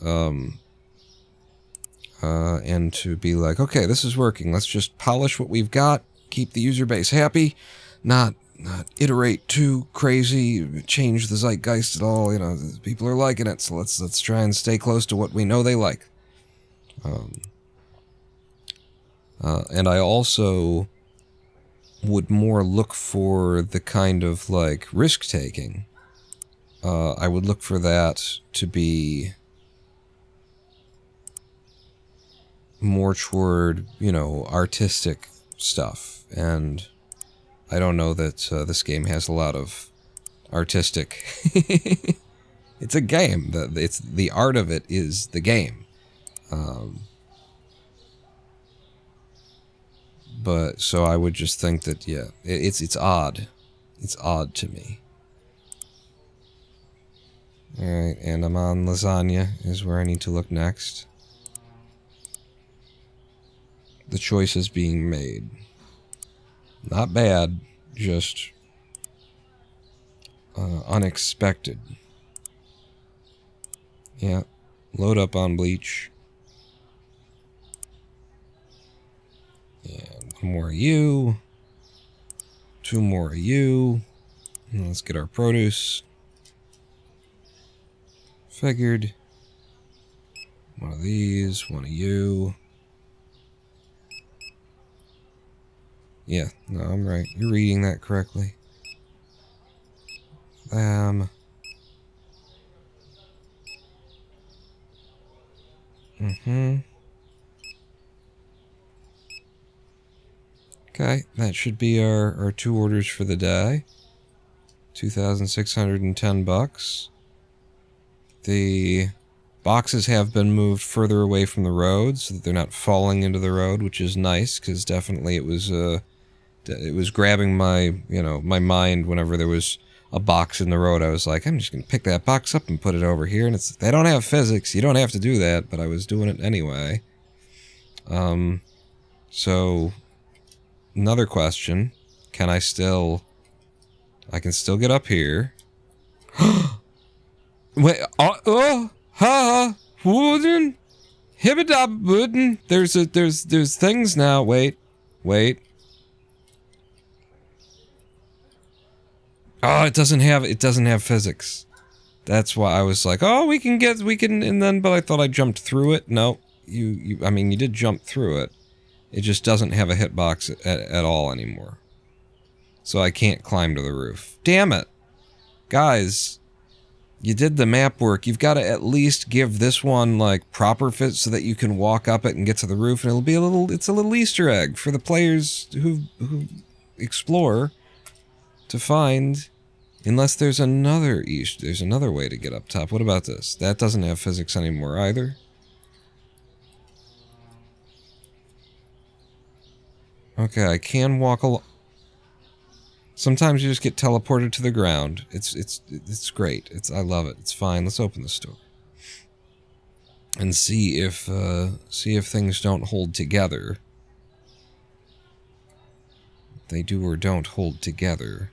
and to be like, okay, this is working. Let's just polish what we've got, keep the user base happy, not iterate too crazy, change the zeitgeist at all. You know, people are liking it, so let's try and stay close to what we know they like. And I also would more look for the kind of, like, risk-taking. I would look for that to be more toward, you know, artistic stuff. And I don't know that this game has a lot of artistic... It's a game. The art of it is the game. But, so I would just think that, yeah, it's odd. It's odd to me. Alright, and I'm on lasagna, is where I need to look next. The choice is being made. Not bad, just unexpected. Yeah, load up on bleach. And one more of you. 2 more of you. And let's get our produce. Figured. 1 of these, 1 of you. Yeah, no, I'm right. You're reading that correctly. Mm-hmm. Okay, that should be our 2 orders for the day. 2,610 bucks. The boxes have been moved further away from the road so that they're not falling into the road, which is nice, because definitely it was grabbing my, my mind whenever there was a box in the road. I was like, I'm just going to pick that box up and put it over here, and they don't have physics. You don't have to do that, but I was doing it anyway. So, another question. I can still get up here. Wait, wooden, hibbidop wooden. There's things now. Wait. Oh, it doesn't have physics. That's why I was like, oh, we can, and then, but I thought I jumped through it. No, you did jump through it. It just doesn't have a hitbox at all anymore. So I can't climb to the roof. Damn it. Guys, you did the map work. You've got to at least give this one, like, proper fit so that you can walk up it and get to the roof, and it's a little Easter egg for the players who explore to find, unless there's another way to get up top. What about this? That doesn't have physics anymore either. Okay, I can walk along. Sometimes you just get teleported to the ground. It's great. I love it. It's fine. Let's open the store and see if things don't hold together. They do or don't hold together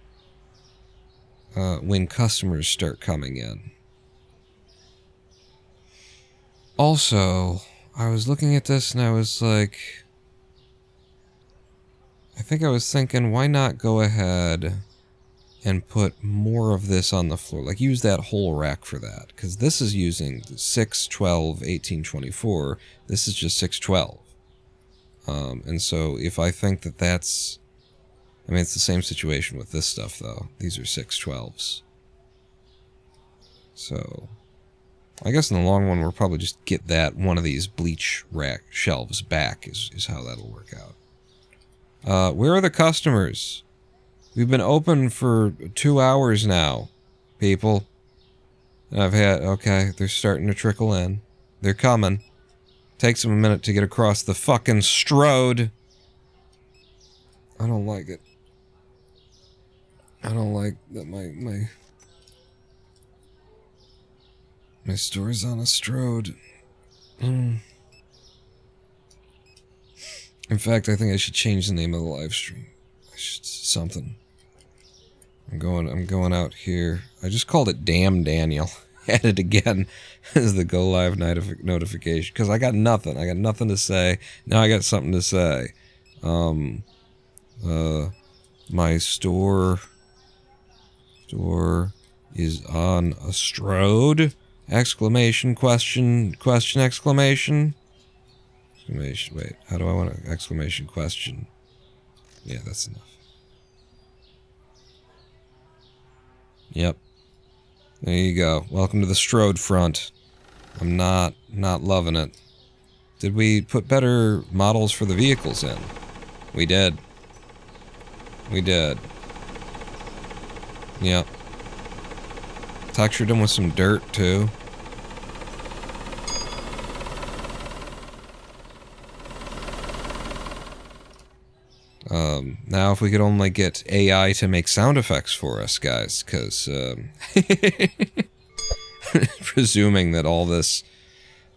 when customers start coming in. Also, I was looking at this and I was like, I think I was thinking, why not go ahead and put more of this on the floor? Like, use that whole rack for that. Because this is using 6, 12, 18, 24. This is just 6, 12. And so if I think that that's... I mean, it's the same situation with this stuff, though. These are 6, 12s. So... I guess in the long run, we'll probably just get one of these bleach rack shelves back is how that'll work out. Where are the customers? We've been open for 2 hours now, people. And okay, they're starting to trickle in. They're coming. Takes them a minute to get across the fucking STROAD. I don't like it. I don't like that my store's on a STROAD. In fact, I think I should change the name of the live stream. Something. I'm going out here. I just called it Damn Daniel. Add it again as the go live notification. Because I got nothing. I got nothing to say. Now I got something to say. My store is on a STROAD. Exclamation, question, exclamation. Exclamation, wait, how do I want an exclamation question? Yeah, that's enough. Yep. There you go. Welcome to the STROAD front. I'm not loving it. Did we put better models for the vehicles in? We did. We did. Yep. Textured them with some dirt, too. Now if we could only get AI to make sound effects for us, guys, because, presuming that all this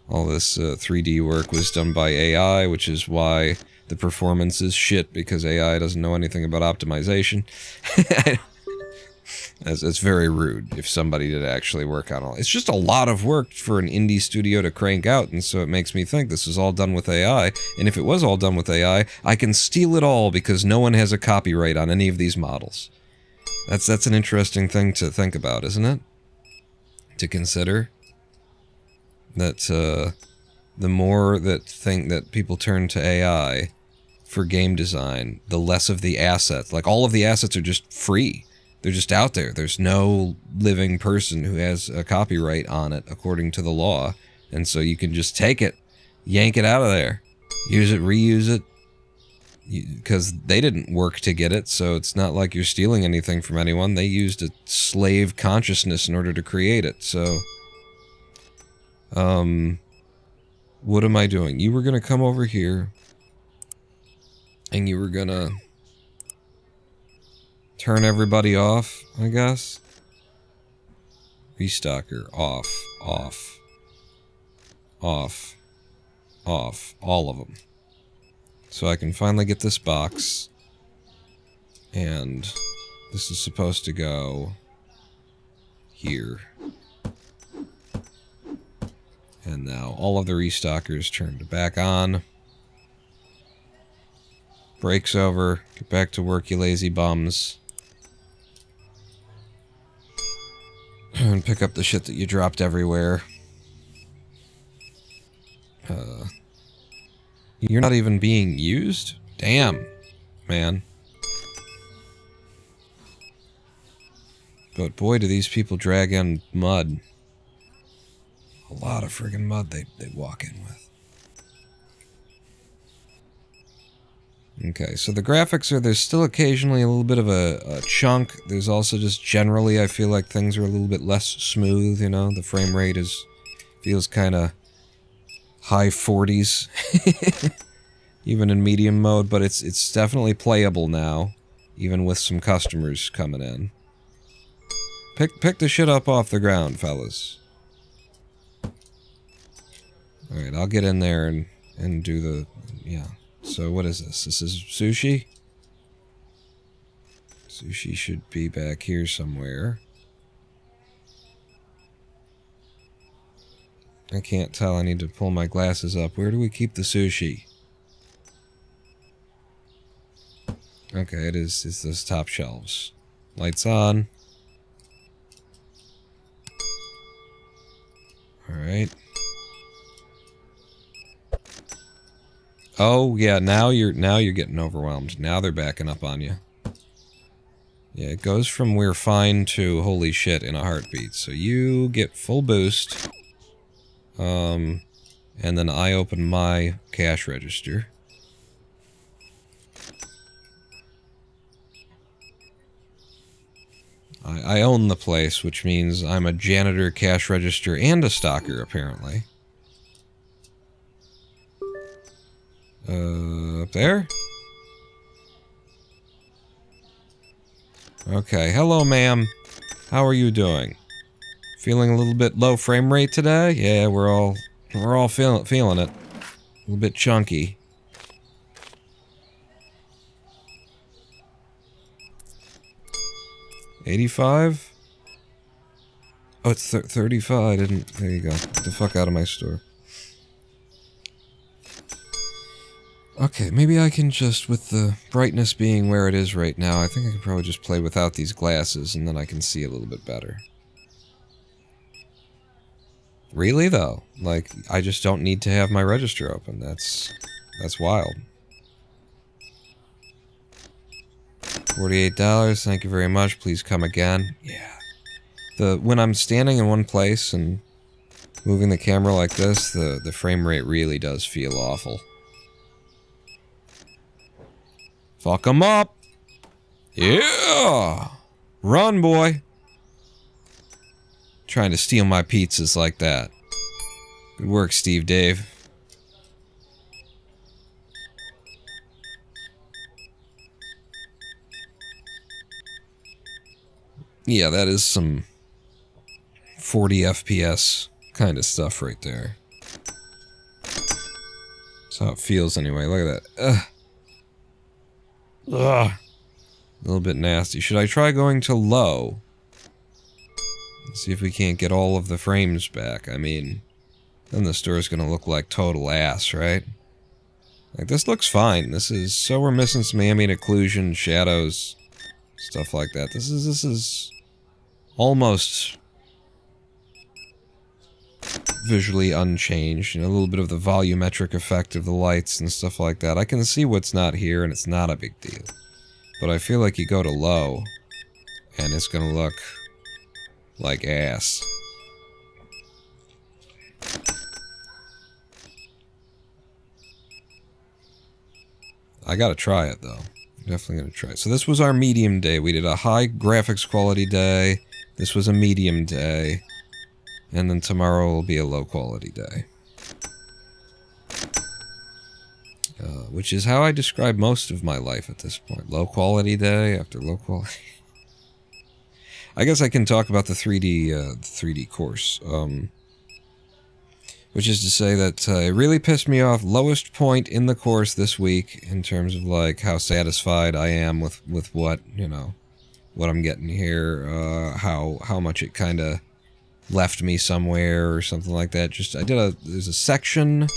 3D work was done by AI, which is why the performance is shit, because AI doesn't know anything about optimization. It's very rude if somebody did actually work on all. It's just a lot of work for an indie studio to crank out, and so it makes me think this is all done with AI. And if it was all done with AI, I can steal it all because no one has a copyright on any of these models. That's an interesting thing to think about, isn't it? To consider that the more that people turn to AI for game design, the less of the assets. Like, all of the assets are just free. They're just out there. There's no living person who has a copyright on it according to the law. And so you can just take it, yank it out of there, use it, reuse it. because they didn't work to get it, so it's not like you're stealing anything from anyone. They used a slave consciousness in order to create it, so... What am I doing? You were gonna come over here, and you were gonna turn everybody off, I guess? Restocker, off, off, off, off, all of them. So I can finally get this box, and this is supposed to go here. And now all of the restockers turned back on. Break's over. Get back to work, you lazy bums. And pick up the shit that you dropped everywhere. You're not even being used? Damn, man. But boy, do these people drag in mud. A lot of friggin' mud they walk in with. Okay, so the graphics are, there's still occasionally a little bit of a chunk. There's also just generally, I feel like things are a little bit less smooth, you know? The frame rate feels kind of high 40s. Even in medium mode, but it's definitely playable now. Even with some customers coming in. Pick the shit up off the ground, fellas. Alright, I'll get in there and do the... yeah. So what is this? This is sushi? Sushi should be back here somewhere. I can't tell. I need to pull my glasses up. Where do we keep the sushi? Okay, it's those top shelves. Lights on. Alright. Oh, yeah, now you're getting overwhelmed. Now they're backing up on you. Yeah, it goes from we're fine to holy shit in a heartbeat. So you get full boost. And then I open my cash register. I own the place, which means I'm a janitor, cash register, and a stocker, apparently. Up there? Okay, hello ma'am. How are you doing? Feeling a little bit low frame rate today? Yeah, we're all feeling it. A little bit chunky. $85? Oh, it's 35. I didn't... there you go. Get the fuck out of my store. Okay, maybe I can just, with the brightness being where it is right now, I think I could probably just play without these glasses, and then I can see a little bit better. Really, though? Like, I just don't need to have my register open. That's wild. $48, thank you very much, please come again. Yeah. When I'm standing in one place and moving the camera like this, the frame rate really does feel awful. Fuck 'em up! Yeah! Run, boy! Trying to steal my pizzas like that. Good work, Steve Dave. Yeah, that is some 40 FPS kind of stuff right there. That's how it feels anyway. Look at that. Ugh. Ugh. A little bit nasty. Should I try going to low? Let's see if we can't get all of the frames back. I mean, then the store's gonna look like total ass, right? Like, this looks fine. This is... so we're missing some ambient occlusion, shadows, stuff like that. This is almost visually unchanged. You know, a little bit of the volumetric effect of the lights and stuff like that. I can see what's not here, and it's not a big deal. But I feel like you go to low, and it's gonna look like ass. I gotta try it, though. Definitely gonna try it. So this was our medium day. We did a high graphics quality day. This was a medium day. And then tomorrow will be a low quality day. Which is how I describe most of my life at this point. Low quality day after low quality. I guess I can talk about the 3D course. Which is to say that it really pissed me off. Lowest point in the course this week in terms of like how satisfied I am with what, you know, what I'm getting here. How much it kind of left me somewhere or something like that. There's a section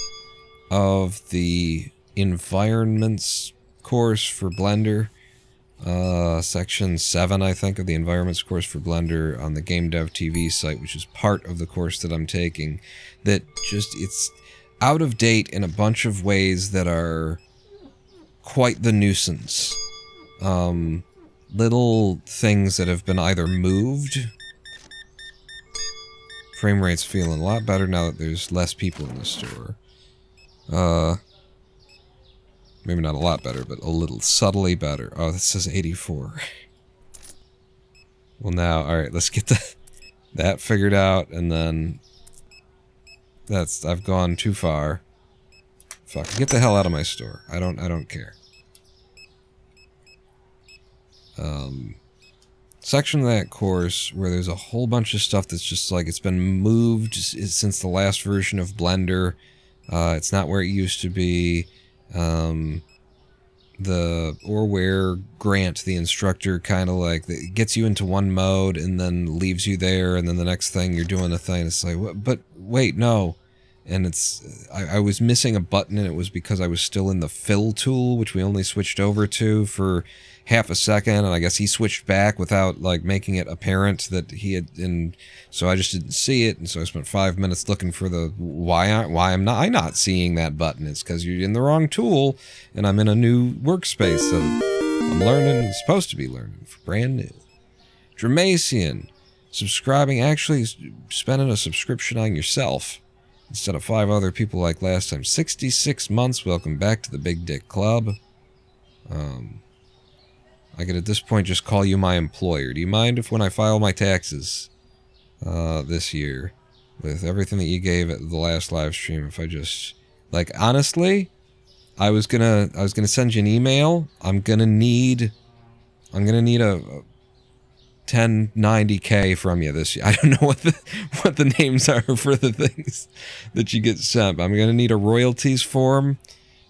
of the environments course for Blender. Section 7, I think, of the environments course for Blender on the Game Dev TV site, which is part of the course that I'm taking, that it's out of date in a bunch of ways that are quite the nuisance. Little things that have been either moved. Frame rate's feeling a lot better now that there's less people in the store. Maybe not a lot better, but a little subtly better. Oh, this says 84. Well, now, alright, let's get that figured out, and then... I've gone too far. Fuck, get the hell out of my store. I don't care. Section of that course where there's a whole bunch of stuff that's just like, it's been moved since the last version of Blender. It's not where it used to be. Where Grant, the instructor, kind of like gets you into one mode and then leaves you there, and then the next thing you're doing a thing. It's like, what? But wait, no. And I was missing a button, and it was because I was still in the fill tool, which we only switched over to for half a second, and I guess he switched back without like making it apparent that he had, and so I just didn't see it, and so I spent 5 minutes looking for the why am I not seeing that button. It's because you're in the wrong tool, and I'm in a new workspace that I'm learning, supposed to be learning, brand new. Dramacian, subscribing, actually spending a subscription on yourself instead of 5 other people like last time. 66 months, welcome back to the Big Dick Club. I could at this point just call you my employer. Do you mind if when I file my taxes this year, with everything that you gave at the last live stream, if I just, like, honestly, I was gonna send you an email. I'm gonna need a 1090K from you this year. I don't know what the names are for the things that you get sent. I'm gonna need a royalties form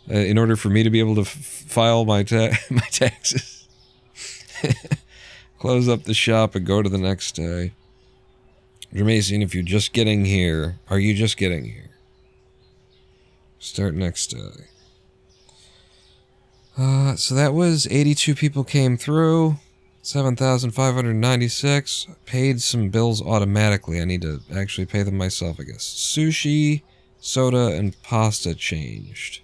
in order for me to be able to file my taxes. Close up the shop and go to the next day. Dramacian, if you're just getting here, are you just getting here? Start next day. So that was 82 people came through. 7,596. Paid some bills automatically. I need to actually pay them myself, I guess. Sushi, soda, and pasta changed.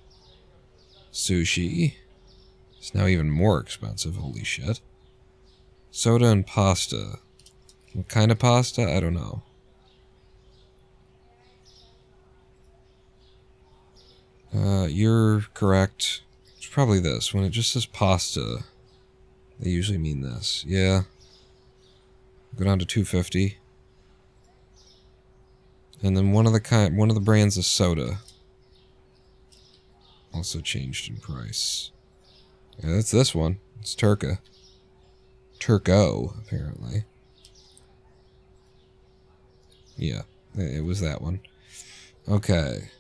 Sushi. It's now even more expensive, holy shit. Soda and pasta. What kind of pasta? I don't know. You're correct. It's probably this. When it just says pasta, they usually mean this. Yeah. Go down to 250. And then one of the brands of soda also changed in price. Yeah, that's this one. It's Turco, apparently. Yeah, it was that one. Okay.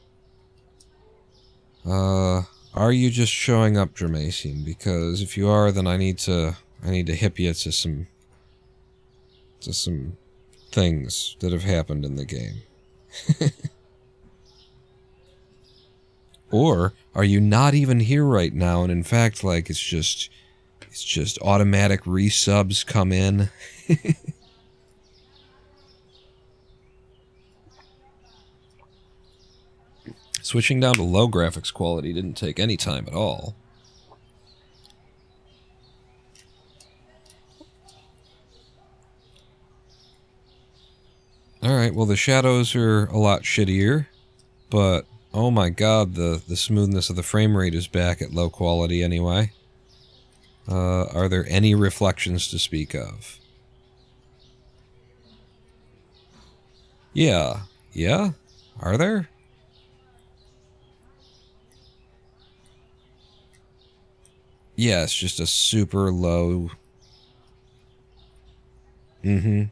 Are you just showing up, Dramacian? Because if you are, then I need to hip you to some things that have happened in the game. Or are you not even here right now, and in fact, like, it's just automatic resubs come in? Switching down to low graphics quality didn't take any time at all. Alright, well the shadows are a lot shittier, but Oh my god, the smoothness of the frame rate is back at low quality anyway. Are there any reflections to speak of? Yeah. Yeah? Are there? Yeah, it's just a super low... Mm-hmm.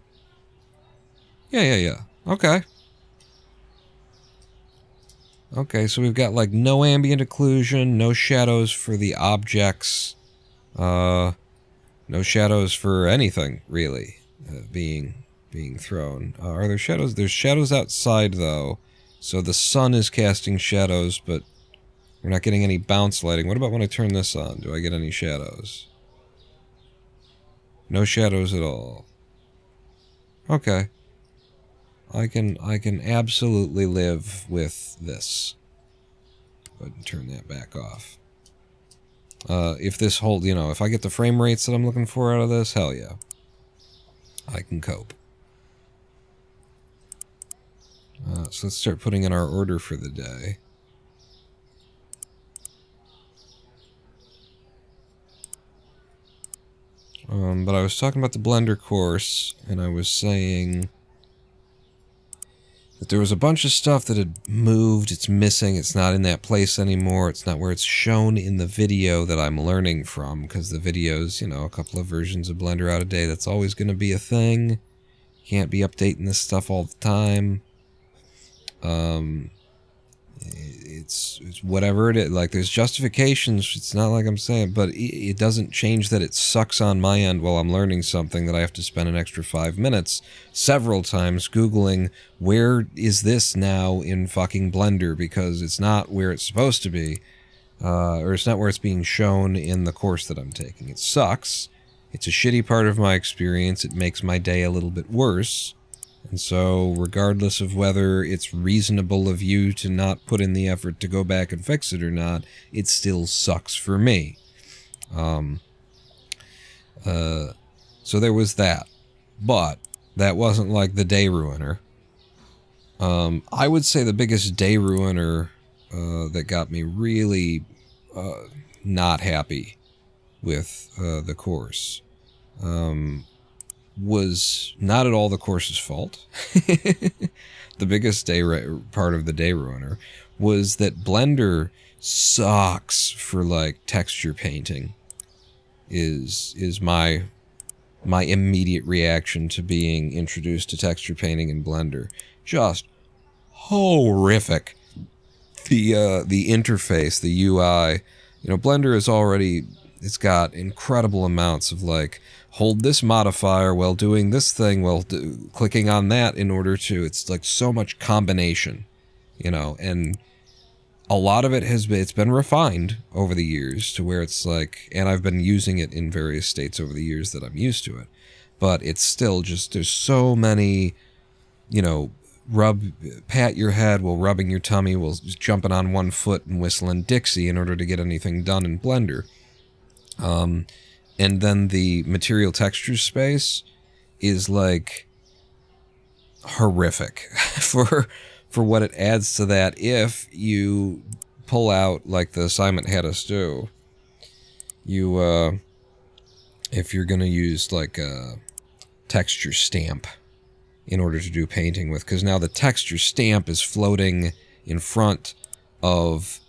Yeah. Okay. Okay, so we've got, like, no ambient occlusion, no shadows for the objects, no shadows for anything, really, being thrown. Are there shadows? There's shadows outside, though, so the sun is casting shadows, but we're not getting any bounce lighting. What about when I turn this on? Do I get any shadows? No shadows at all. Okay. I can absolutely live with this. Go ahead and turn that back off. If this hold, you know, if I get the frame rates that I'm looking for out of this, hell yeah. I can cope. So let's start putting in our order for the day. But I was talking about the Blender course, and I was saying that there was a bunch of stuff that had moved, it's missing, it's not in that place anymore, it's not where it's shown in the video that I'm learning from, because the video's, you know, a couple of versions of Blender out a day, that's always going to be a thing. Can't be updating this stuff all the time. It's whatever it is, like, there's justifications, it's not like I'm saying, but it doesn't change that it sucks on my end while I'm learning something that I have to spend an extra 5 minutes several times Googling, where is this now in fucking Blender, because it's not where it's supposed to be, or it's not where it's being shown in the course that I'm taking. It sucks. It's a shitty part of my experience. It makes my day a little bit worse. And so, regardless of whether it's reasonable of you to not put in the effort to go back and fix it or not, it still sucks for me. So there was that. But that wasn't like the day ruiner. I would say the biggest day ruiner that got me really not happy with the course was not at all the course's fault. The biggest part of the day ruiner was that Blender sucks for, like, texture painting. Is my immediate reaction to being introduced to texture painting in Blender. Just horrific. The interface, the UI, you know, Blender is already, it's got incredible amounts of, like, hold this modifier while doing this thing, while clicking on that in order to, it's like so much combination, you know, and a lot of it it's been refined over the years to where it's like, and I've been using it in various states over the years that I'm used to it, but it's still just, there's so many, you know, pat your head while rubbing your tummy while jumping on one foot and whistling Dixie in order to get anything done in Blender. And then the material texture space is, like, horrific for what it adds to that if you pull out, like the assignment had us do. You, if you're going to use, like, a texture stamp in order to do painting with, because now the texture stamp is floating in front of...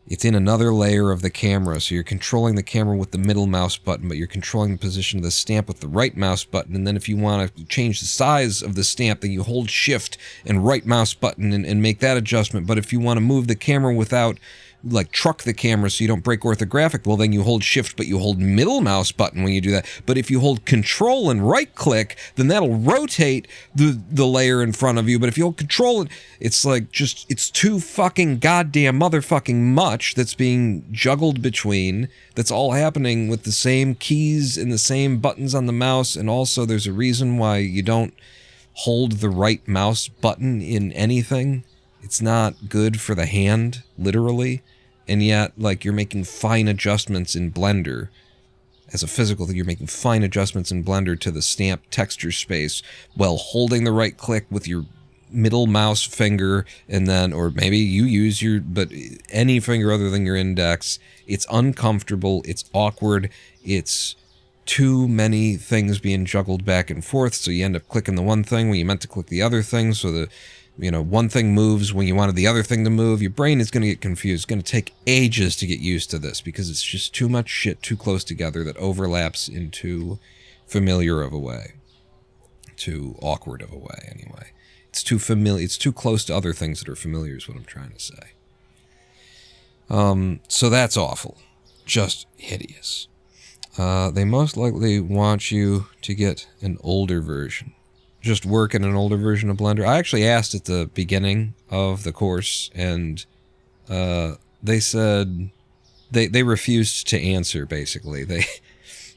It's in another layer of the camera, so you're controlling the camera with the middle mouse button, but you're controlling the position of the stamp with the right mouse button, and then if you want to change the size of the stamp, then you hold shift and right mouse button and make that adjustment, but if you want to move the camera without, like, truck the camera so you don't break orthographic, well, then you hold shift, but you hold middle mouse button when you do that. But if you hold control and right click, then that'll rotate the layer in front of you. But if you hold control, it's like, just, it's too fucking goddamn motherfucking much that's being juggled between, that's all happening with the same keys and the same buttons on the mouse. And also there's a reason why you don't hold the right mouse button in anything. It's not good for the hand, literally. And yet, like, you're making fine adjustments in Blender. As a physical thing, you're making fine adjustments in Blender to the stamp texture space while holding the right click with your middle mouse finger, and then, or maybe you use but any finger other than your index. It's uncomfortable, it's awkward, it's too many things being juggled back and forth, so you end up clicking the one thing when you meant to click the other thing, so the one thing moves when you wanted the other thing to move. Your brain is going to get confused. It's going to take ages to get used to this because it's just too much shit too close together that overlaps in too familiar of a way. Too awkward of a way, anyway. It's too familiar. It's too close to other things that are familiar is what I'm trying to say. So that's awful. Just hideous. They most likely want you to get an older version. Just work in an older version of Blender. I actually asked at the beginning of the course, and they said they refused to answer, basically.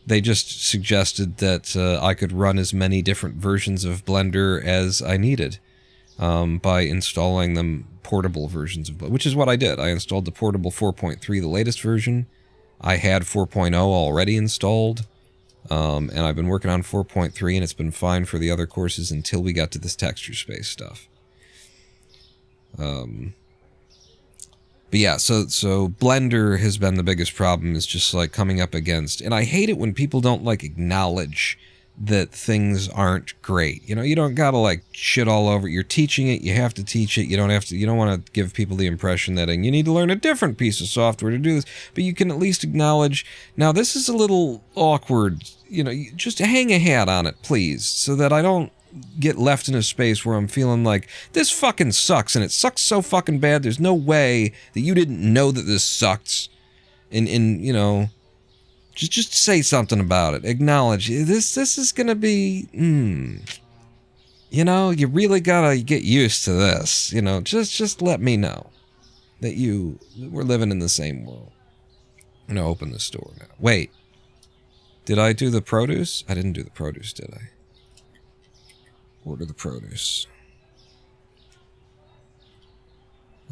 They just suggested that I could run as many different versions of Blender as I needed by installing them portable versions of Blender, which is what I did. I installed the portable 4.3, the latest version. I had 4.0 already installed. And I've been working on 4.3, and it's been fine for the other courses until we got to this texture space stuff. But yeah, so Blender has been the biggest problem, is just like coming up against, and I hate it when people don't like acknowledge that things aren't great. You don't gotta like shit all over it. You're teaching it, you have to teach it. You don't want to give people the impression that you need to learn a different piece of software to do this, but you can at least acknowledge, now this is a little awkward, just hang a hat on it, please, so that I don't get left in a space where I'm feeling like, this fucking sucks, and it sucks so fucking bad, there's no way that you didn't know that this sucks, and just say something about it. Acknowledge this is gonna be, you really gotta get used to this. Just let me know that we're living in the same world. I'm gonna open the store now. Wait, did I do the produce? I didn't do the produce, did I? Order the produce.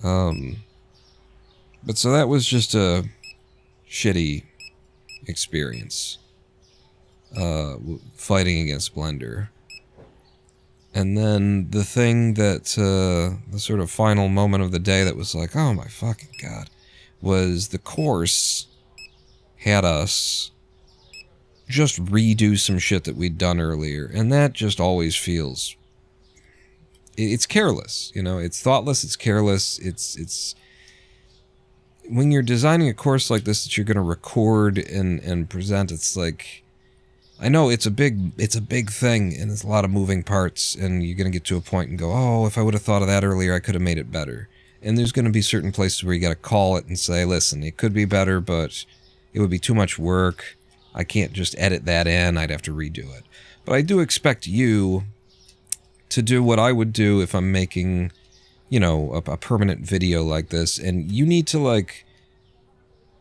But so that was just a shitty experience fighting against Blender. And then the thing that the sort of final moment of the day that was like, oh my fucking god, was the course had us just redo some shit that we'd done earlier, and that just always feels, it's careless, it's thoughtless, it's careless, it's when you're designing a course like this that you're going to record and present, it's like, I know it's a big thing, and there's a lot of moving parts, and you're going to get to a point and go, oh, if I would have thought of that earlier, I could have made it better. And there's going to be certain places where you got to call it and say, listen, it could be better, but it would be too much work. I can't just edit that in, I'd have to redo it. But I do expect you to do what I would do if I'm making, a permanent video like this, and you need to like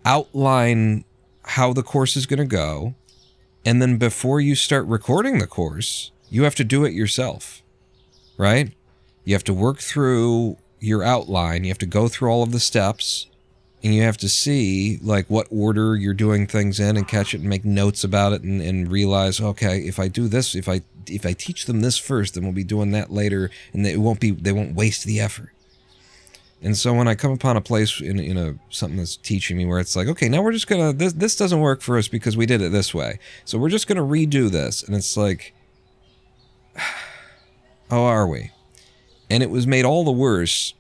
outline how the course is going to go, and then before you start recording the course, you have to do it yourself, right? You have to work through your outline, you have to go through all of the steps, and you have to see like what order you're doing things in and catch it and make notes about it and realize, okay, if I do this, if I teach them this first, then we'll be doing that later, and they won't waste the effort. And so when I come upon a place in something that's teaching me where it's like, okay, now we're just gonna, this doesn't work for us because we did it this way, so we're just gonna redo this, and it's like, oh, are we? And it was made all the worse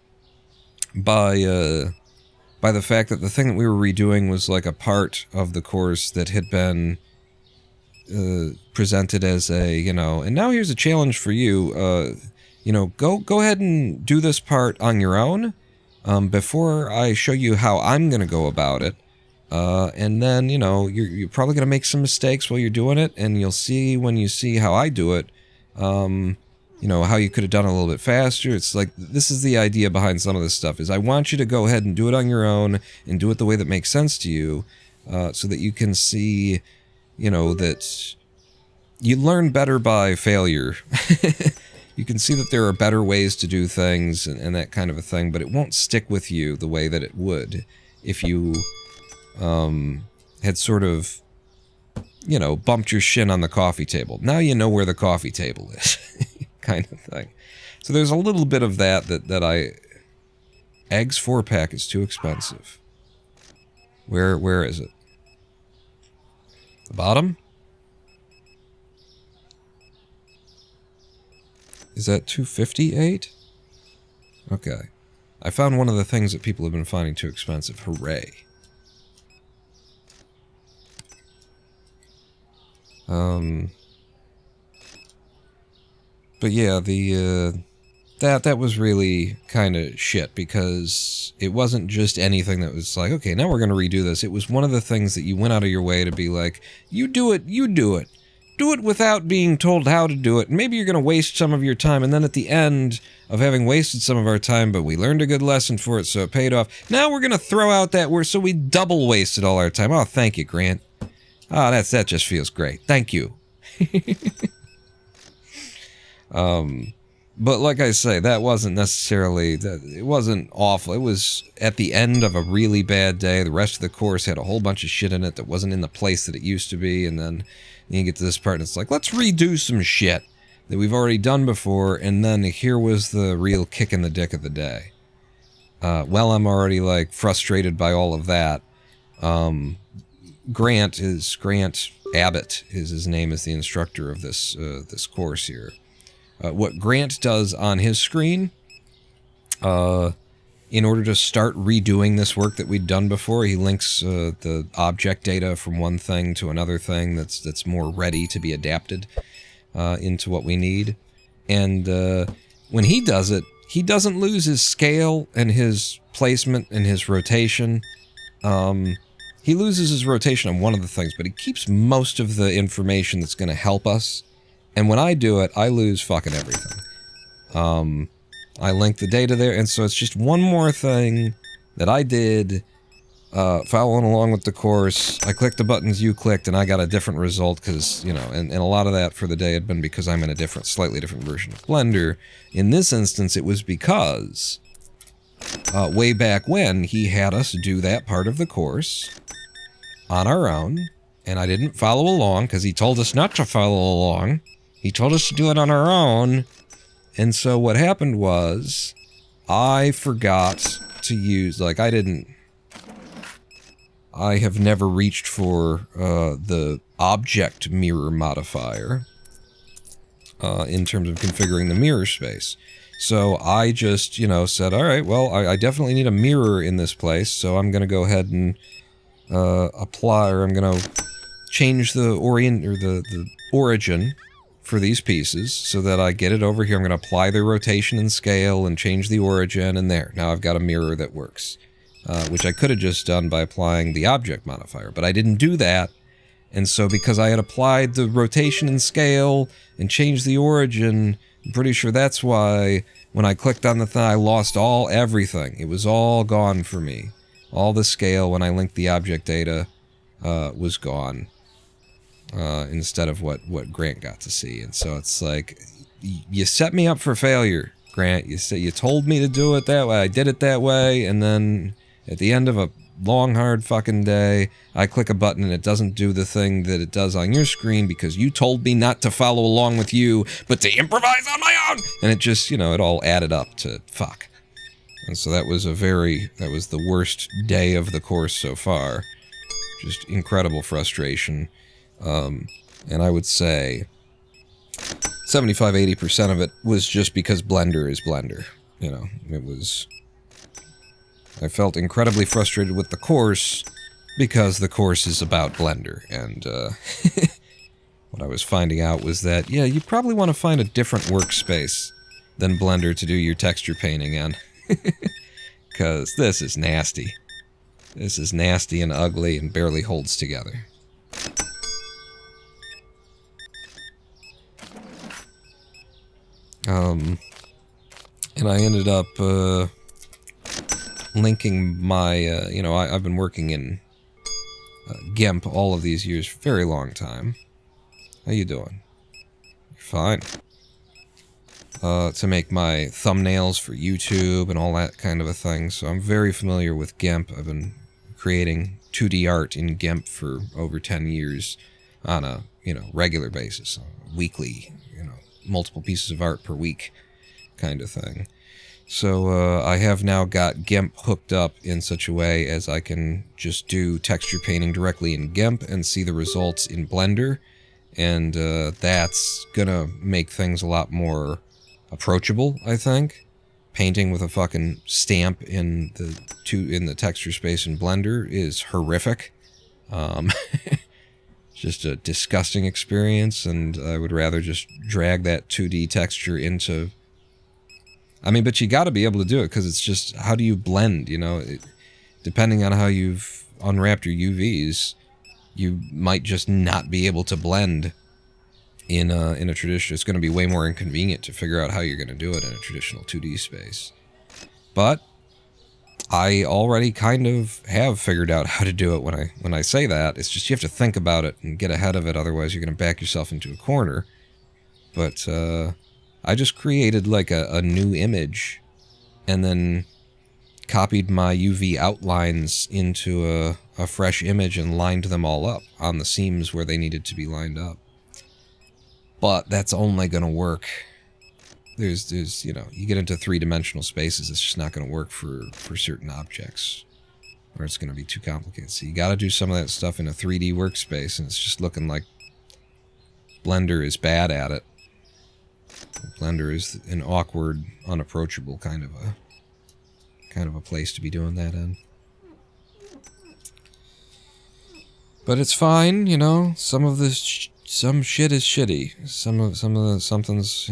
by the fact that the thing that we were redoing was like a part of the course that had been presented as a, and now here's a challenge for you, go ahead and do this part on your own before I show you how I'm going to go about it. And then, you're probably going to make some mistakes while you're doing it, and you'll see when you see how I do it, how you could have done it a little bit faster. It's like, this is the idea behind some of this stuff, is I want you to go ahead and do it on your own and do it the way that makes sense to you, so that you can see, that you learn better by failure. You can see that there are better ways to do things and that kind of a thing, but it won't stick with you the way that it would if you had sort of, bumped your shin on the coffee table. Now you know where the coffee table is, kind of thing. So there's a little bit of that I... Eggs 4-pack is too expensive. Where is it? The bottom? Is that 258? Okay. I found one of the things that people have been finding too expensive. Hooray. But yeah, that was really kind of shit, because it wasn't just anything that was like, okay, now we're going to redo this. It was one of the things that you went out of your way to be like, you do it. Do it without being told how to do it. Maybe you're going to waste some of your time, and then at the end of having wasted some of our time, but we learned a good lesson for it, so it paid off. Now we're going to throw out that word, so we double wasted all our time. Oh, thank you, Grant. Oh, that just feels great. Thank you. But like I say, that wasn't necessarily, it wasn't awful. It was at the end of a really bad day. The rest of the course had a whole bunch of shit in it that wasn't in the place that it used to be, and then you get to this part and it's like, let's redo some shit that we've already done before, and then here was the real kick in the dick of the day. Well, I'm already, like, frustrated by all of that. Grant Abbott is his name, is the instructor of this this course here. What Grant does on his screen, in order to start redoing this work that we'd done before, he links the object data from one thing to another thing that's more ready to be adapted into what we need. And when he does it, he doesn't lose his scale and his placement and his rotation. He loses his rotation on one of the things, but he keeps most of the information that's going to help us. And when I do it, I lose fucking everything. I link the data there, and so it's just one more thing that I did, following along with the course. I clicked the buttons you clicked, and I got a different result, because, you know, and a lot of that for the day had been because I'm in a slightly different version of Blender. In this instance, it was because, way back when, he had us do that part of the course on our own, and I didn't follow along, because he told us not to follow along. He told us to do it on our own, and so what happened was, I forgot to use, like, I have never reached for the object mirror modifier in terms of configuring the mirror space. So I just, you know, said, all right, well, I definitely need a mirror in this place, so I'm going to go ahead and apply, or I'm going to change the origin for these pieces so that I get it over here. I'm going to apply the rotation and scale and change the origin, and there. Now I've got a mirror that works, which I could have just done by applying the object modifier, but I didn't do that. And so because I had applied the rotation and scale and changed the origin, I'm pretty sure that's why when I clicked on the thing, I lost everything. It was all gone for me. All the scale when I linked the object data was gone. Instead of what Grant got to see. And so it's like, you set me up for failure, Grant. You told me to do it that way, I did it that way, and then at the end of a long, hard fucking day, I click a button and it doesn't do the thing that it does on your screen because you told me not to follow along with you, but to improvise on my own! And it just, you know, it all added up to fuck. And so that was the worst day of the course so far. Just incredible frustration. And I would say 75–80% of it was just because Blender is Blender. You know, I felt incredibly frustrated with the course because the course is about Blender. And, what I was finding out was that, yeah, you probably want to find a different workspace than Blender to do your texture painting in. Because this is nasty. This is nasty and ugly and barely holds together. And I ended up, linking my, you know, I've been working in GIMP all of these years, very long time. How you doing? You're fine. To make my thumbnails for YouTube and all that kind of a thing, so I'm very familiar with GIMP. I've been creating 2D art in GIMP for over 10 years on a, you know, regular basis, weekly, you know, multiple pieces of art per week kind of thing. So I have now got GIMP hooked up in such a way as I can just do texture painting directly in GIMP and see the results in Blender. And that's gonna make things a lot more approachable, I think. Painting with a fucking stamp in the texture space in Blender is horrific. Just a disgusting experience, and I would rather just drag that 2D texture into... I mean, but you gotta be able to do it, because it's just, how do you blend, you know? Depending on how you've unwrapped your UVs, you might just not be able to blend in a traditional... It's going to be way more inconvenient to figure out how you're going to do it in a traditional 2D space. But I already kind of have figured out how to do it when I say that. It's just you have to think about it and get ahead of it, otherwise you're going to back yourself into a corner. But I just created like a new image and then copied my UV outlines into a fresh image and lined them all up on the seams where they needed to be lined up. But that's only going to work. There's, you know, you get into three-dimensional spaces, it's just not going to work for certain objects. Or it's going to be too complicated. So you got to do some of that stuff in a 3D workspace, and it's just looking like Blender is bad at it. Blender is an awkward, unapproachable kind of a place to be doing that in. But it's fine, you know. Some of this, some shit is shitty. Something's.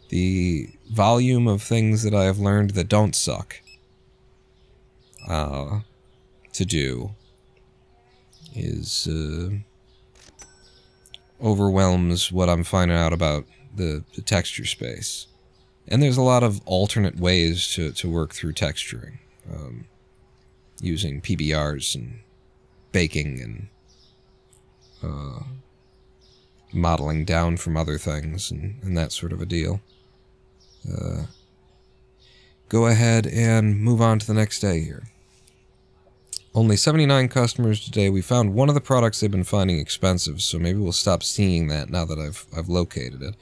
The volume of things that I have learned that don't suck to do is overwhelms what I'm finding out about the texture space. And there's a lot of alternate ways to work through texturing, using PBRs and baking and modeling down from other things and that sort of a deal. Go ahead and move on to the next day here. Only 79 customers today. We found one of the products they've been finding expensive, so maybe we'll stop seeing that now that I've located it.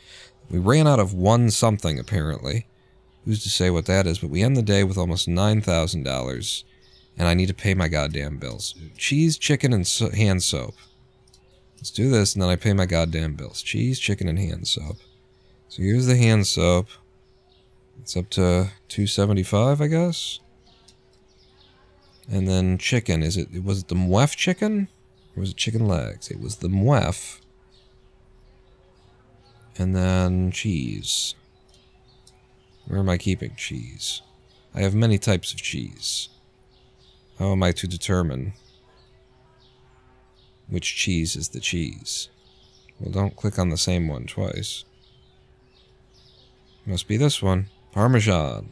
We ran out of one something, apparently. Who's to say what that is, but we end the day with almost $9,000, and I need to pay my goddamn bills. Cheese, chicken, and hand soap. Let's do this, and then I pay my goddamn bills. Cheese, chicken, and hand soap. So here's the hand soap. It's up to $275, I guess. And then chicken. Was it the mwef chicken? Or was it chicken legs? It was the mwef. And then cheese. Where am I keeping cheese? I have many types of cheese. How am I to determine which cheese is the cheese? Well, don't click on the same one twice. Must be this one. Parmesan.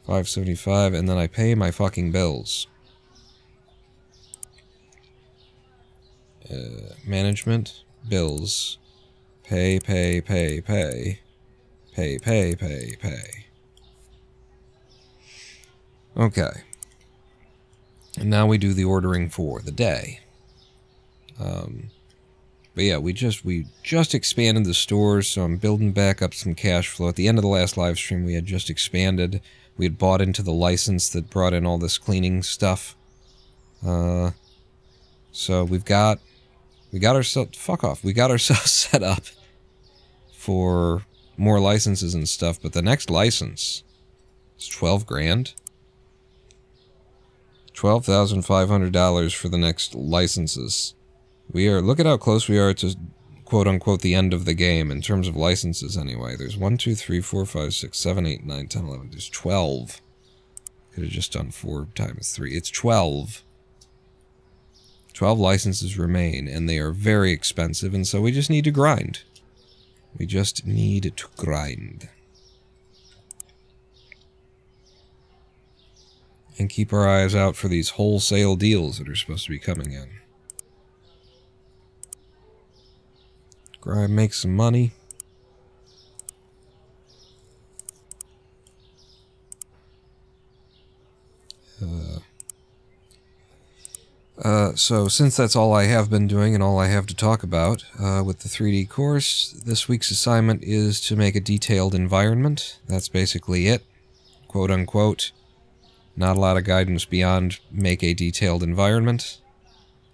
$5.75, and then I pay my fucking bills. Management, bills, pay. Okay. And now we do the ordering for the day. But yeah, we just expanded the stores, so I'm building back up some cash flow. At the end of the last live stream, we had just expanded. We had bought into the license that brought in all this cleaning stuff. So we got ourselves, we got ourselves set up for more licenses and stuff, but the next license is 12 grand. $12,500 for the next licenses. Look at how close we are to quote-unquote the end of the game, in terms of licenses anyway. There's 1, 2, 3, 4, 5, 6, 7, 8, 9, 10, 11. There's 12. Could have just done 4 times 3. It's 12. 12 licenses remain, and they are very expensive, and so we just need to grind. We just need to grind. And keep our eyes out for these wholesale deals that are supposed to be coming in. Grind, make some money. So since that's all I have been doing and all I have to talk about with the 3D course, this week's assignment is to make a detailed environment. That's basically it, quote unquote. Not a lot of guidance beyond make a detailed environment.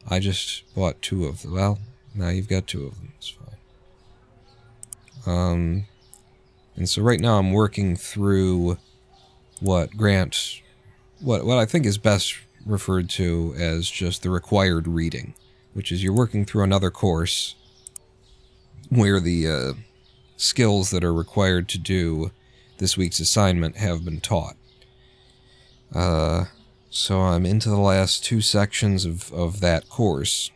I just bought 2 of them. Well, now you've got 2 of them. It's fine. And so right now I'm working through what I think is best referred to as just the required reading, which is you're working through another course where the skills that are required to do this week's assignment have been taught. So I'm into the last 2 sections of that course.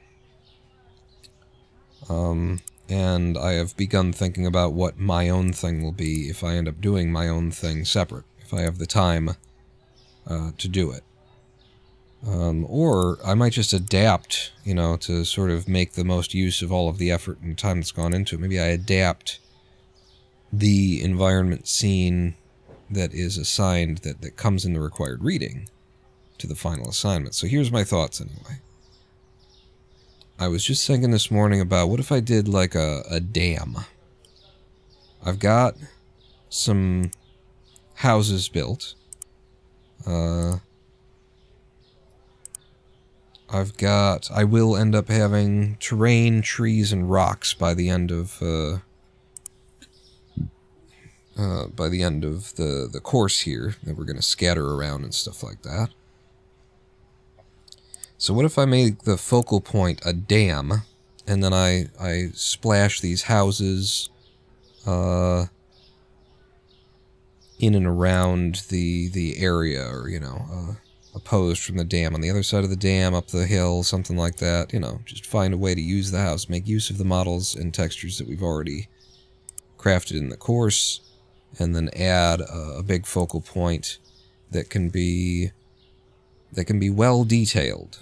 And I have begun thinking about what my own thing will be if I end up doing my own thing separate, if I have the time to do it. Or I might just adapt, to sort of make the most use of all of the effort and time that's gone into it. Maybe I adapt the environment scene that is assigned, that comes in the required reading, to the final assignment. So here's my thoughts anyway. I was just thinking this morning about what if I did like a dam. I've got some houses built. I will end up having terrain, trees, and rocks by the end of the course here that we're going to scatter around and stuff like that. So what if I make the focal point a dam, and then I splash these houses in and around the area, or opposed from the dam, on the other side of the dam, up the hill, something like that. Just find a way to use the house, make use of the models and textures that we've already crafted in the course, and then add a big focal point that can be well detailed.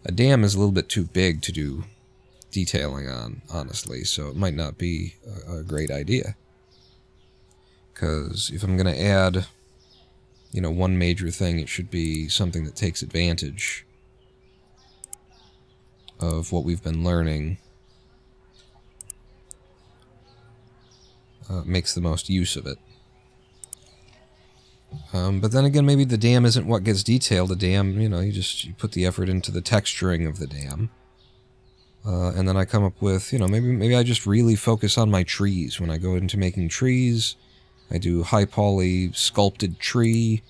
A dam is a little bit too big to do detailing on, honestly, so it might not be a great idea. Because if I'm going to add one major thing, it should be something that takes advantage of what we've been learning, makes the most use of it. But then again, maybe the dam isn't what gets detailed. The dam, you put the effort into the texturing of the dam. And then I come up with, maybe I just really focus on my trees. When I go into making trees, I do high poly sculpted tree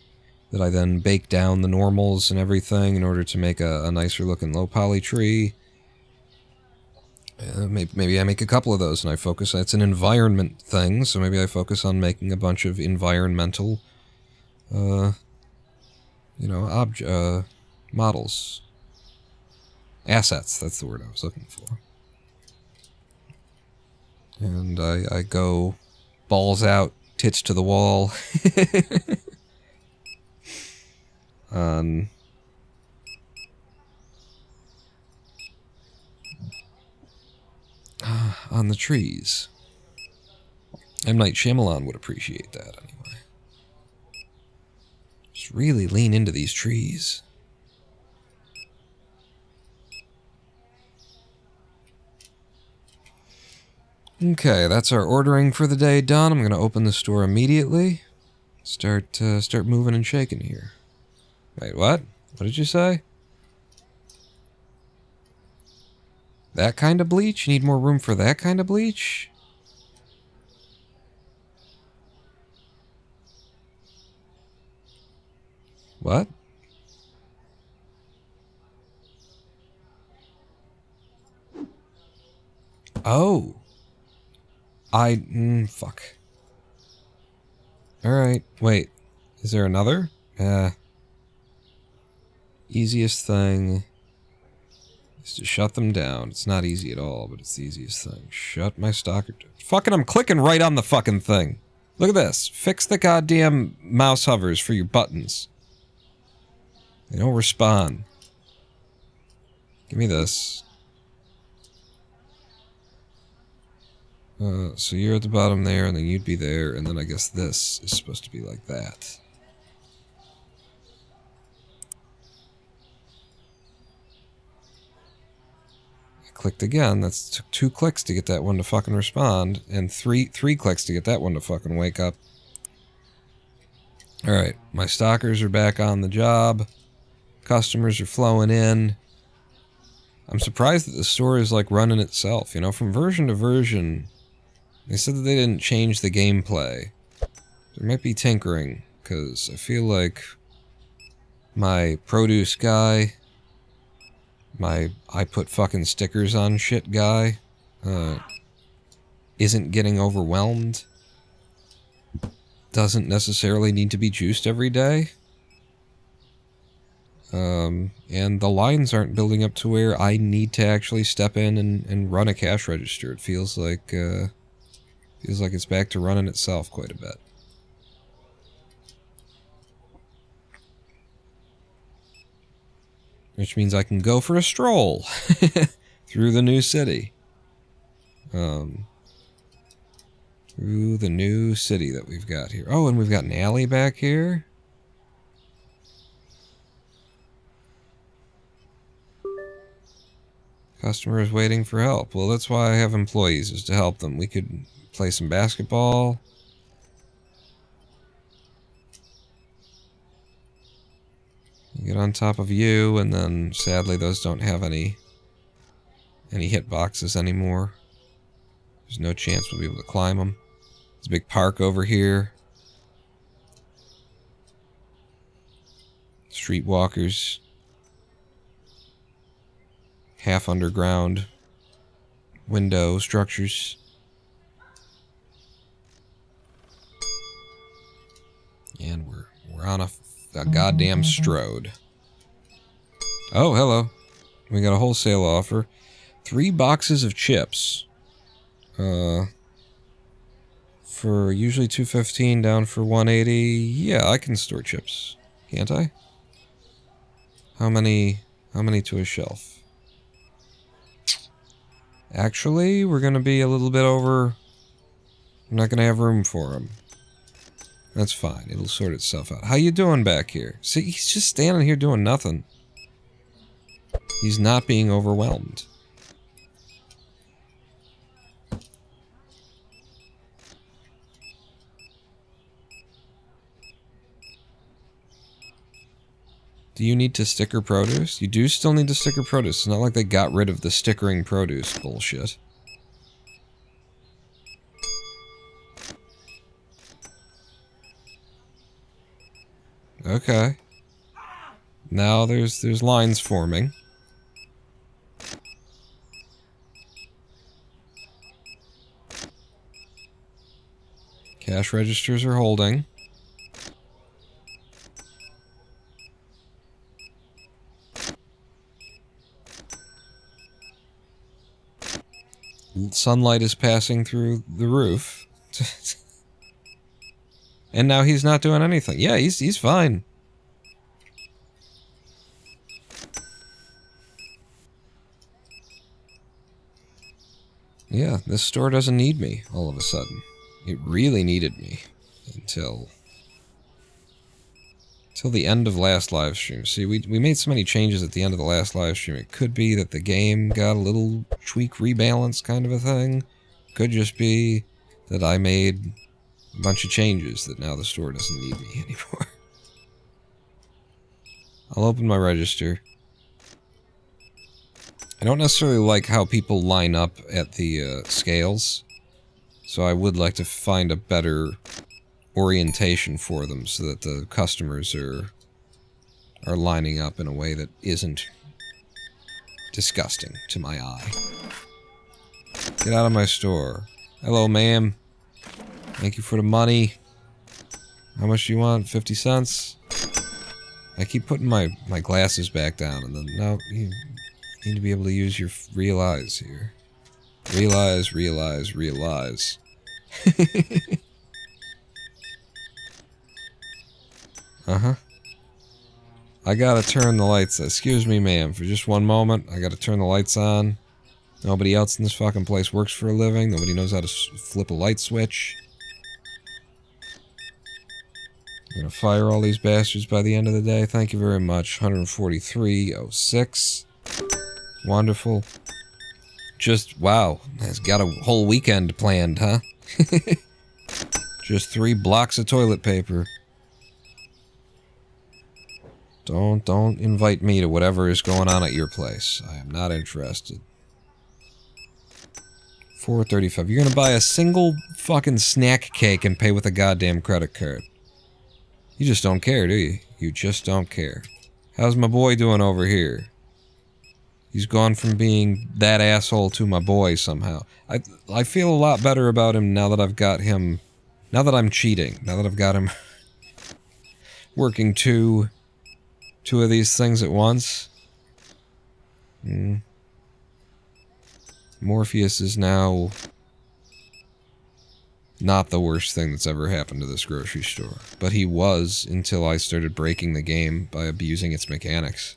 that I then bake down the normals and everything in order to make a nicer looking low poly tree. Maybe I make a couple of those and I focus. It's an environment thing, so maybe I focus on making a bunch of environmental, models. Assets, that's the word I was looking for. And I go balls out, tits to the wall. On the trees. M. Night Shyamalan would appreciate that anyway. Just really lean into these trees. Okay, that's our ordering for the day done. I'm going to open the store immediately. Start moving and shaking here. Wait, what? What did you say? That kind of bleach? You need more room for that kind of bleach? What? Oh. Fuck. Alright, wait. Is there another? Easiest thing is to shut them down. It's not easy at all, but it's the easiest thing. Shut my stalker... Fucking, I'm clicking right on the fucking thing. Look at this. Fix the goddamn mouse hovers for your buttons. They don't respond. Give me this. So you're at the bottom there, and then you'd be there, and then I guess this is supposed to be like that. clicked again. That's took 2 clicks to get that one to fucking respond, and three clicks to get that one to fucking wake up. Alright, my stalkers are back on the job. Customers are flowing in. I'm surprised that the store is like running itself. You know, from version to version, they said that they didn't change the gameplay. There might be tinkering, because I feel like my produce guy, my I put fucking stickers on shit guy, isn't getting overwhelmed. Doesn't necessarily need to be juiced every day. And the lines aren't building up to where I need to actually step in and run a cash register. It feels like it's back to running itself quite a bit. Which means I can go for a stroll through the new city. Through the new city that we've got here. Oh, and we've got an alley back here. Customer is waiting for help. Well, that's why I have employees, is to help them. We could play some basketball. Get on top of you, and then sadly those don't have any hitboxes anymore. There's no chance we'll be able to climb them. There's a big park over here. Streetwalkers. Half underground window structures. And we're on a goddamn STROAD. Oh, hello. We got a wholesale offer. 3 boxes of chips. For usually $2.15, down for $1.80. Yeah, I can store chips. Can't I? How many to a shelf? Actually, we're gonna be a little bit over. I'm not gonna have room for them. That's fine. It'll sort itself out. How you doing back here? See, he's just standing here doing nothing. He's not being overwhelmed. Do you need to sticker produce? You do still need to sticker produce. It's not like they got rid of the stickering produce bullshit. Okay. Now there's lines forming. Cash registers are holding. Sunlight is passing through the roof. And now he's not doing anything. Yeah, he's fine. Yeah, this store doesn't need me all of a sudden. It really needed me until the end of last live stream. See, we made so many changes at the end of the last live stream. It could be that the game got a little tweak rebalance kind of a thing. Could just be that I made a bunch of changes that now the store doesn't need me anymore. I'll open my register. I don't necessarily like how people line up at the scales, so I would like to find a better orientation for them so that the customers are lining up in a way that isn't disgusting to my eye. Get out of my store. Hello, ma'am. Thank you for the money. How much do you want? 50 cents? I keep putting my glasses back down, and then, no, you need to be able to use your real eyes here. Realize. Uh-huh. I gotta turn the lights. Excuse me, ma'am, for just one moment. I gotta turn the lights on. Nobody else in this fucking place works for a living. Nobody knows how to flip a light switch. I'm gonna fire all these bastards by the end of the day. Thank you very much. 143.06. Wonderful. just, wow, has got a whole weekend planned, huh? Just 3 blocks of toilet paper. Don't invite me to whatever is going on at your place. I am not interested. $4.35. You're gonna buy a single fucking snack cake and pay with a goddamn credit card. You just don't care, do you? You just don't care. How's my boy doing over here? He's gone from being that asshole to my boy somehow. I feel a lot better about him now that I've got him... Now that I'm cheating. Now that I've got him working two of these things at once. Morpheus is now not the worst thing that's ever happened to this grocery store. But he was until I started breaking the game by abusing its mechanics.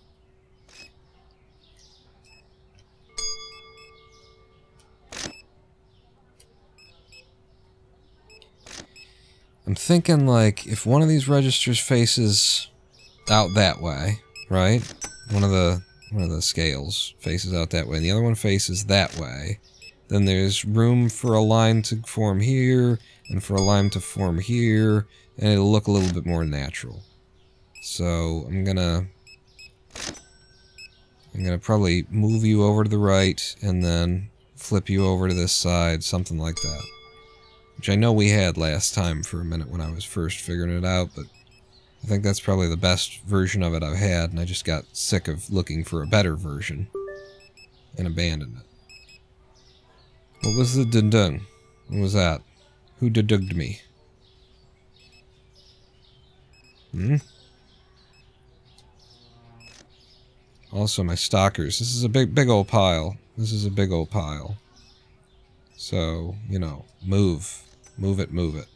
I'm thinking, like, if one of these registers faces out that way, right? One of the scales faces out that way, and the other one faces that way, then there's room for a line to form here, and for a line to form here, and it'll look a little bit more natural. So, I'm gonna probably move you over to the right, and then flip you over to this side, something like that. Which I know we had last time for a minute when I was first figuring it out, but I think that's probably the best version of it I've had, and I just got sick of looking for a better version and abandoned it. What was the dun-dun? What was that? Who dugged me? Also, my stalkers. This is a big old pile. This is a big old pile. So, you know, move. Move it, move it.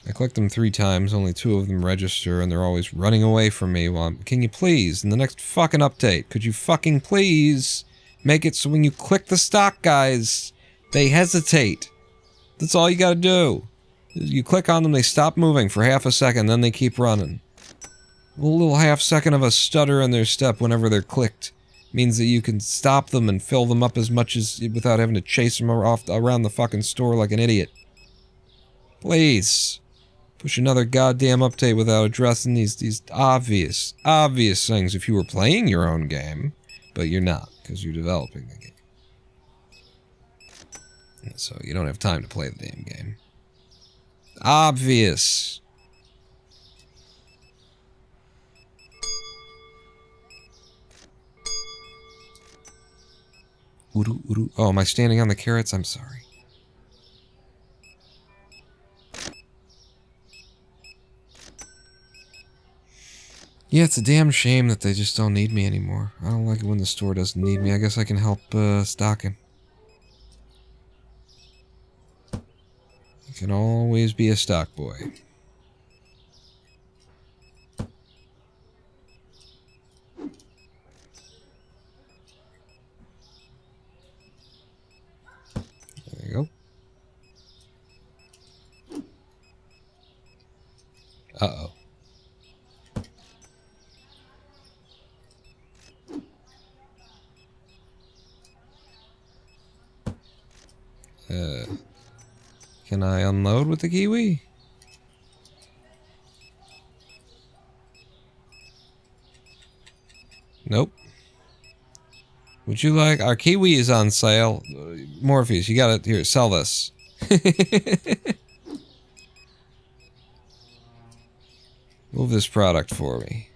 I clicked them 3 times, only 2 of them register, and they're always running away from me while can you please, in the next fucking update, could you fucking please make it so when you click the stock guys, they hesitate. That's all you gotta do. You click on them, they stop moving for half a second, then they keep running. A little half second of a stutter in their step whenever they're clicked means that you can stop them and fill them up as much as without having to chase them off around the fucking store like an idiot. Please. Push another goddamn update without addressing these obvious things if you were playing your own game, but you're not, because you're developing the game. And so you don't have time to play the damn game. Obvious. Oh, am I standing on the carrots? I'm sorry. Yeah, it's a damn shame that they just don't need me anymore. I don't like it when the store doesn't need me. I guess I can help stocking. You can always be a stock boy. There you go. Uh-oh. Can I unload with the kiwi? Nope. Would you like... Our kiwi is on sale. Morpheus, you gotta... Here, sell this. Move this product for me.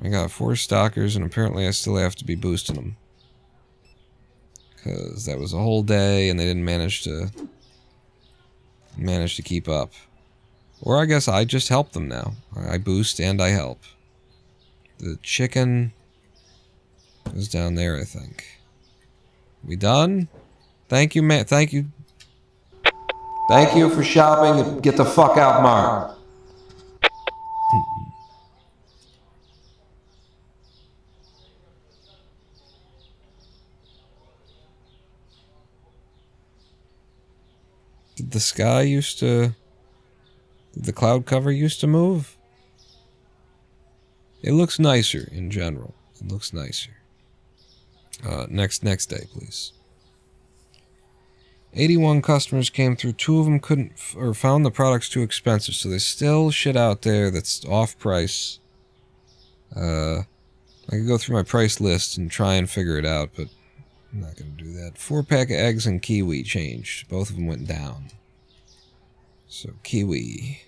I got 4 stalkers, and apparently I still have to be boosting them. Because that was a whole day, and they didn't manage to keep up. Or I guess I just help them now. I boost and I help. The chicken is down there, I think. We done? Thank you, man. Thank you. Thank you for shopping, and get the fuck out, Mark. Did the sky used to... Did the cloud cover used to move? It looks nicer in general. It looks nicer. Next day, please. 81 customers came through. 2 of them couldn't or found the products too expensive. So there's still shit out there that's off price. I could go through my price list and try and figure it out, but I'm not going to do that. 4-pack of eggs and kiwi changed. Both of them went down. So kiwi.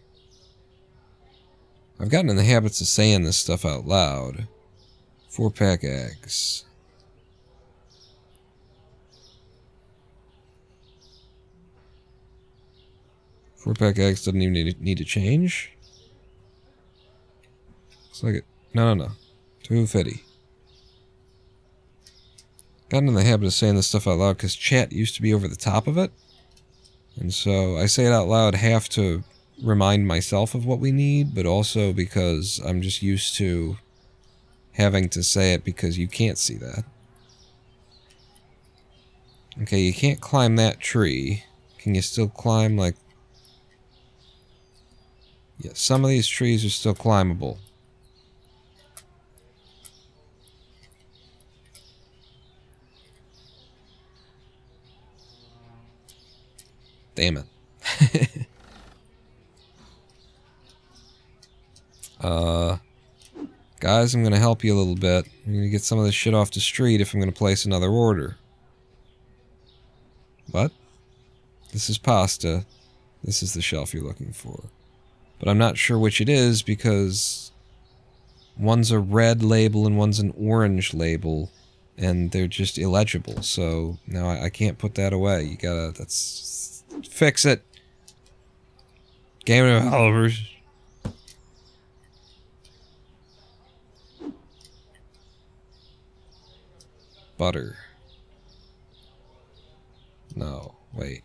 I've gotten in the habits of saying this stuff out loud. 4-pack eggs. Four-pack eggs doesn't even need to change. Looks like it. No. $2.50. Gotten in the habit of saying this stuff out loud because chat used to be over the top of it. And so I say it out loud half to remind myself of what we need, but also because I'm just used to having to say it because you can't see that. Okay, you can't climb that tree. Can you still climb, like... Yeah, some of these trees are still climbable. Damn it. Guys, I'm going to help you a little bit. I'm going to get some of this shit off the street if I'm going to place another order. What? This is pasta. This is the shelf you're looking for. But I'm not sure which it is because one's a red label and one's an orange label, and they're just illegible. So now I can't put that away. You gotta, that's, fix it. Game developers. Butter. No, wait.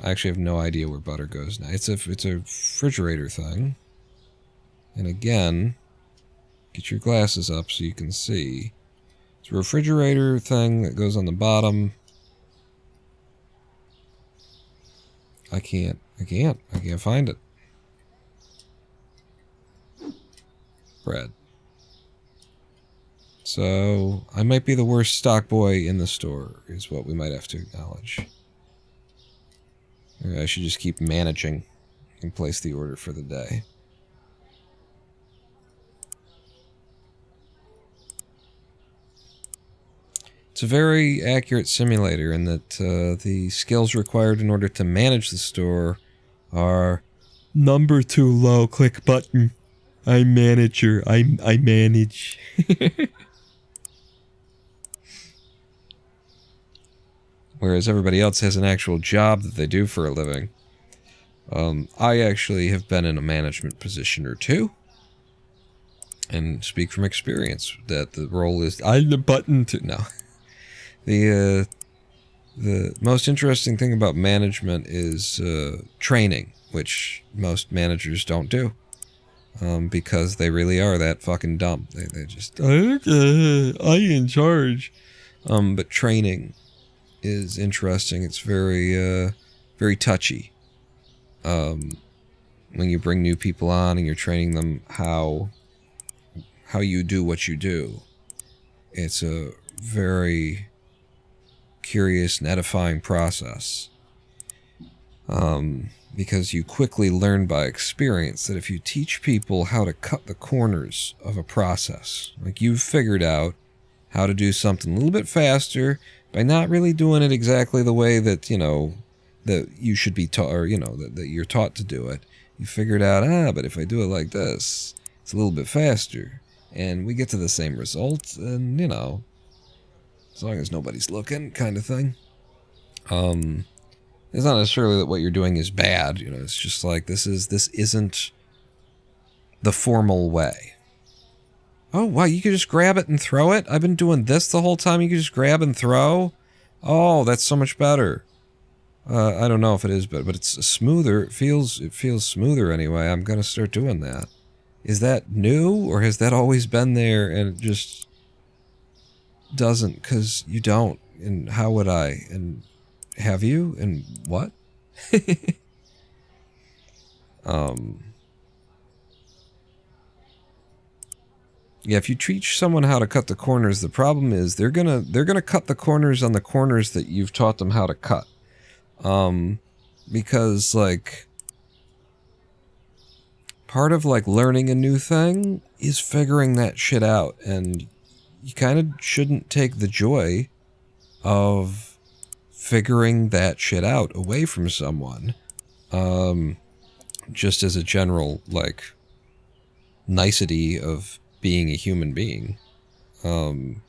I actually have no idea where butter goes now. It's a refrigerator thing. And again, get your glasses up so you can see. It's a refrigerator thing that goes on the bottom. I can't find it. Bread. So, I might be the worst stock boy in the store, is what we might have to acknowledge. I should just keep managing and place the order for the day. It's a very accurate simulator in that the skills required in order to manage the store are number too low, click button. I'm manager, I manage. Whereas everybody else has an actual job that they do for a living. I actually have been in a management position or two. And speak from experience that the role is... I'm the button to... No. The most interesting thing about management is training, which most managers don't do. Because they really are that fucking dumb. They just... I in charge. But training is interesting. It's very, very touchy. When you bring new people on and you're training them how you do what you do. It's a very curious and edifying process. Because you quickly learn by experience that if you teach people how to cut the corners of a process, like you've figured out how to do something a little bit faster by not really doing it exactly the way that, you know, that you should be taught, or, you know, that you're taught to do it. You figured out, but if I do it like this, it's a little bit faster. And we get to the same result, and, you know, as long as nobody's looking, kind of thing. It's not necessarily that what you're doing is bad, you know, it's just like, this isn't the formal way. Oh, wow, you could just grab it and throw it? I've been doing this the whole time, you could just grab and throw? Oh, that's so much better. I don't know if it is better, but it's smoother. It feels smoother anyway. I'm gonna start doing that. Is that new, or has that always been there and it just doesn't? Because you don't. And how would I? And have you? And what? Yeah, if you teach someone how to cut the corners, the problem is they're gonna cut the corners on the corners that you've taught them how to cut. Because like part of like learning a new thing is figuring that shit out, and you kind of shouldn't take the joy of figuring that shit out away from someone. Just as a general like nicety of being a human being. Don't,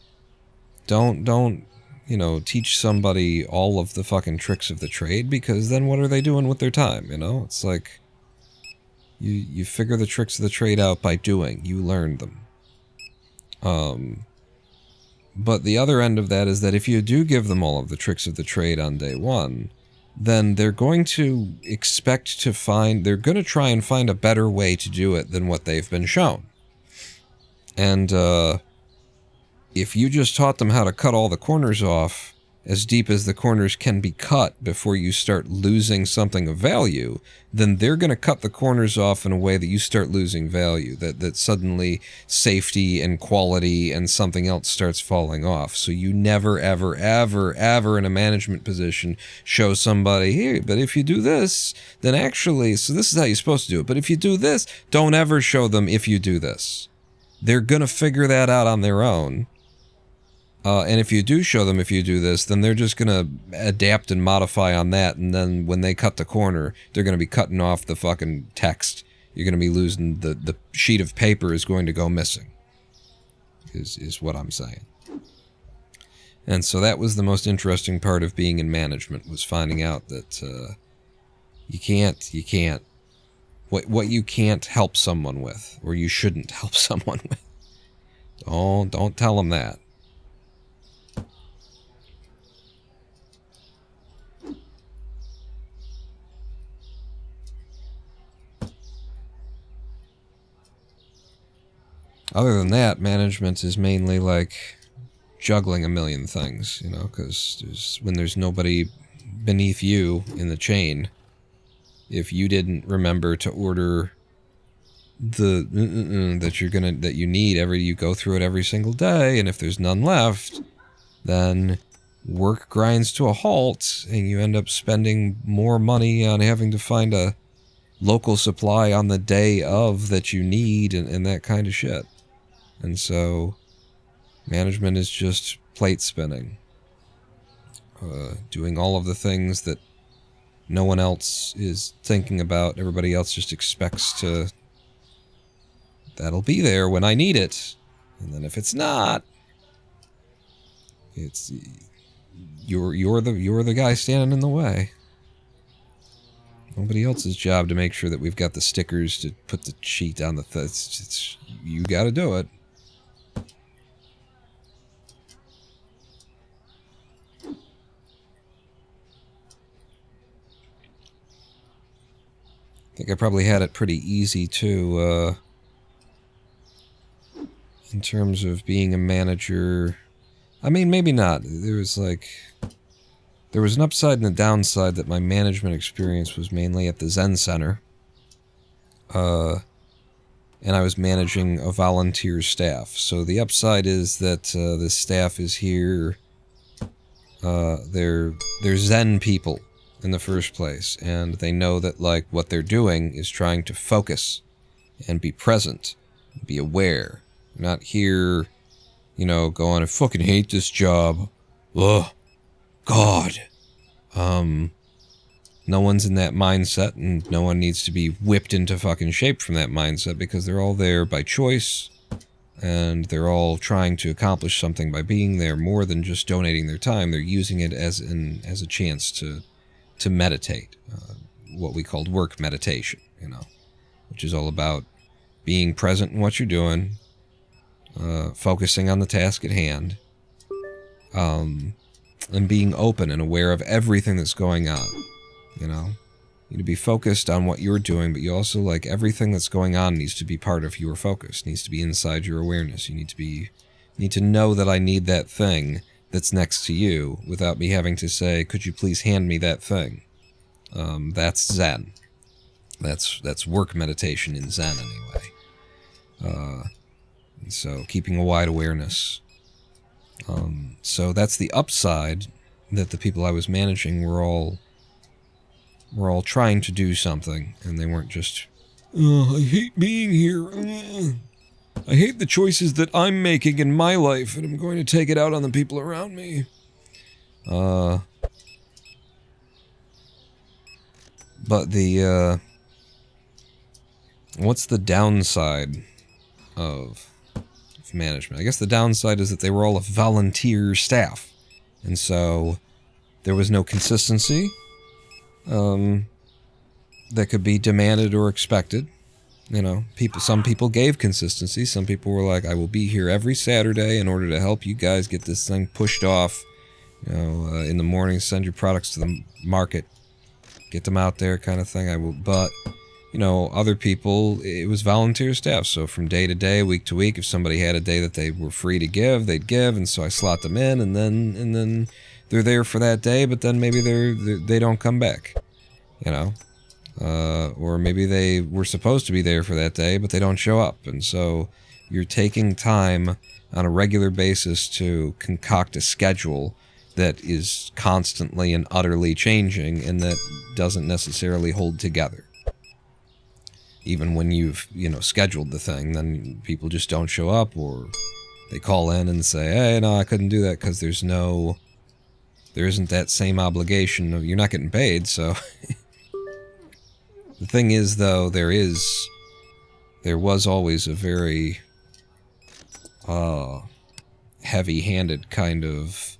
you know, teach somebody all of the fucking tricks of the trade, because then what are they doing with their time, you know? It's like, you figure the tricks of the trade out by doing. You learn them. But the other end of that is that if you do give them all of the tricks of the trade on day one, then they're going to expect to find, they're going to try and find a better way to do it than what they've been shown. And if you just taught them how to cut all the corners off as deep as the corners can be cut before you start losing something of value, then they're going to cut the corners off in a way that you start losing value, that suddenly safety and quality and something else starts falling off. So you never, ever, ever, ever in a management position show somebody, here, but if you do this, then actually, so this is how you're supposed to do it. But if you do this, don't ever show them if you do this. They're going to figure that out on their own. And if you do show them if you do this, then they're just going to adapt and modify on that. And then when they cut the corner, they're going to be cutting off the fucking text. You're going to be losing, the sheet of paper is going to go missing, is what I'm saying. And so that was the most interesting part of being in management, was finding out that you can't. What you can't help someone with, or you shouldn't help someone with. Don't tell them that. Other than that, management is mainly like juggling a million things, you know, because when there's nobody beneath you in the chain, if you didn't remember to order the that you need you go through it every single day, and if there's none left, then work grinds to a halt, and you end up spending more money on having to find a local supply on the day of that you need, and that kind of shit. And so management is just plate spinning, doing all of the things that no one else is thinking about. Everybody else just expects to, that'll be there when I need it. And then if it's not, it's you're the guy standing in the way. Nobody else's job to make sure that we've got the stickers to put the sheet on the you got to do it. I think I probably had it pretty easy, too, in terms of being a manager. I mean, maybe not. There was an upside and a downside that my management experience was mainly at the Zen Center. And I was managing a volunteer staff. So the upside is that the staff is here. They're Zen people in the first place, and they know that like what they're doing is trying to focus and be present, be aware. They're not here, you know, going, I fucking hate this job. Ugh, God. No one's in that mindset, and no one needs to be whipped into fucking shape from that mindset, because they're all there by choice, and they're all trying to accomplish something by being there more than just donating their time. They're using it as a chance to meditate, what we called work meditation, you know, which is all about being present in what you're doing, focusing on the task at hand, and being open and aware of everything that's going on, you know. You need to be focused on what you're doing, but you also, like, everything that's going on needs to be part of your focus, needs to be inside your awareness. You need to know that I need that thing that's next to you without me having to say, could you please hand me that thing? That's Zen. That's work meditation in Zen, anyway. So keeping a wide awareness. So that's the upside, that the people I was managing were all trying to do something, and they weren't just, oh, I hate being here. I hate the choices that I'm making in my life, and I'm going to take it out on the people around me. But what's the downside of management? I guess the downside is that they were all a volunteer staff, and so there was no consistency that could be demanded or expected. You know, some people gave consistency. Some people were like, I will be here every Saturday in order to help you guys get this thing pushed off. You know, in the morning, send your products to the market, get them out there, kind of thing. But you know, other people, it was volunteer staff. So from day to day, week to week, if somebody had a day that they were free to give, they'd give, and so I slot them in, and then they're there for that day, but then maybe they don't come back. You know. Or maybe they were supposed to be there for that day, but they don't show up. And so you're taking time on a regular basis to concoct a schedule that is constantly and utterly changing, and that doesn't necessarily hold together. Even when you've, you know, scheduled the thing, then people just don't show up, or they call in and say, hey, no, I couldn't do that because there isn't that same obligation of, you're not getting paid, so... The thing is, though, there was always a very heavy-handed kind of...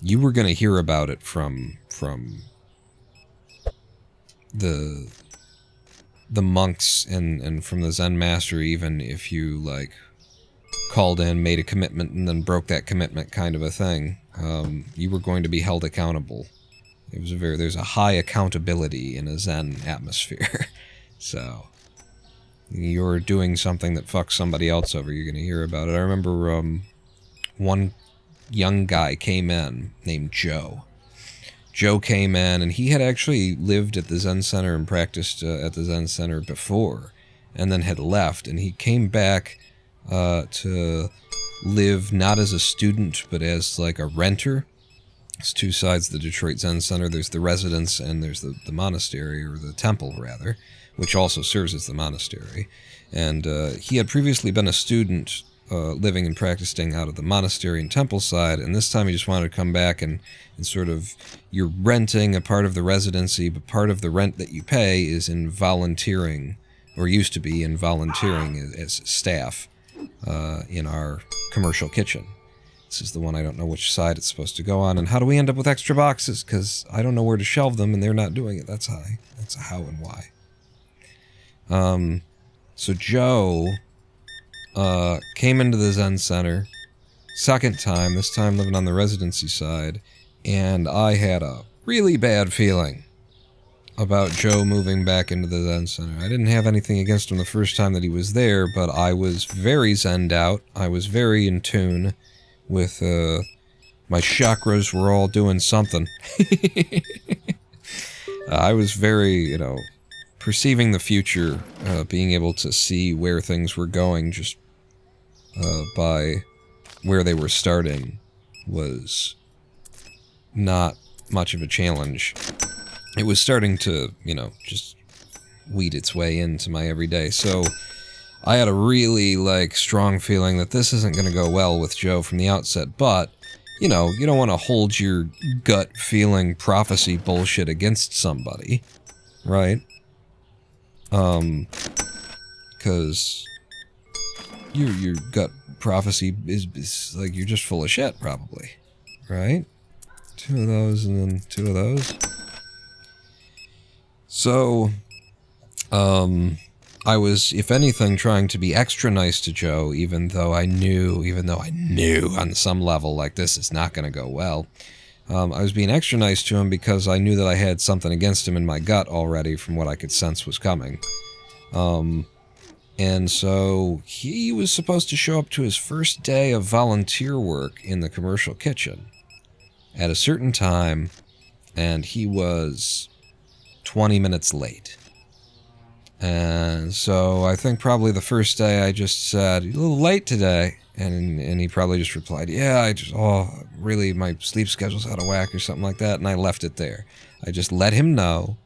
You were going to hear about it from the monks and from the Zen master, even if you, like, called in, made a commitment, and then broke that commitment, kind of a thing. You were going to be held accountable. There's a high accountability in a Zen atmosphere. So, you're doing something that fucks somebody else over, you're going to hear about it. I remember one young guy came in named Joe. Joe came in, and he had actually lived at the Zen Center and practiced at the Zen Center before, and then had left, and he came back to live not as a student, but as like a renter. There's two sides of the Detroit Zen Center. There's the residence, and there's the monastery, or the temple, rather, which also serves as the monastery. And he had previously been a student living and practicing out of the monastery and temple side, and this time he just wanted to come back and sort of, you're renting a part of the residency, but part of the rent that you pay is in volunteering, or used to be in volunteering as staff in our commercial kitchen. This is the one I don't know which side it's supposed to go on, and how do we end up with extra boxes? Because I don't know where to shelve them, and they're not doing it. That's a how and why. So Joe came into the Zen Center, second time, this time living on the residency side, and I had a really bad feeling about Joe moving back into the Zen Center. I didn't have anything against him the first time that he was there, but I was very Zen'd out. I was very in tune with, my chakras were all doing something. I was very, perceiving the future, being able to see where things were going just by where they were starting was not much of a challenge. It was starting to, just weed its way into my everyday. So I had a really, strong feeling that this isn't going to go well with Joe from the outset, but, you don't want to hold your gut feeling prophecy bullshit against somebody, right? Because your gut prophecy is like, you're just full of shit, probably, right? 2 of those and then 2 of those. So, I was, if anything, trying to be extra nice to Joe, even though I knew on some level, this is not going to go well. I was being extra nice to him because I knew that I had something against him in my gut already from what I could sense was coming. And so he was supposed to show up to his first day of volunteer work in the commercial kitchen at a certain time, and he was 20 minutes late. And so I think probably the first day I just said, "You're a little late today." And he probably just replied, "Yeah, really, my sleep schedule's out of whack," or something like that. And I left it there. I just let him know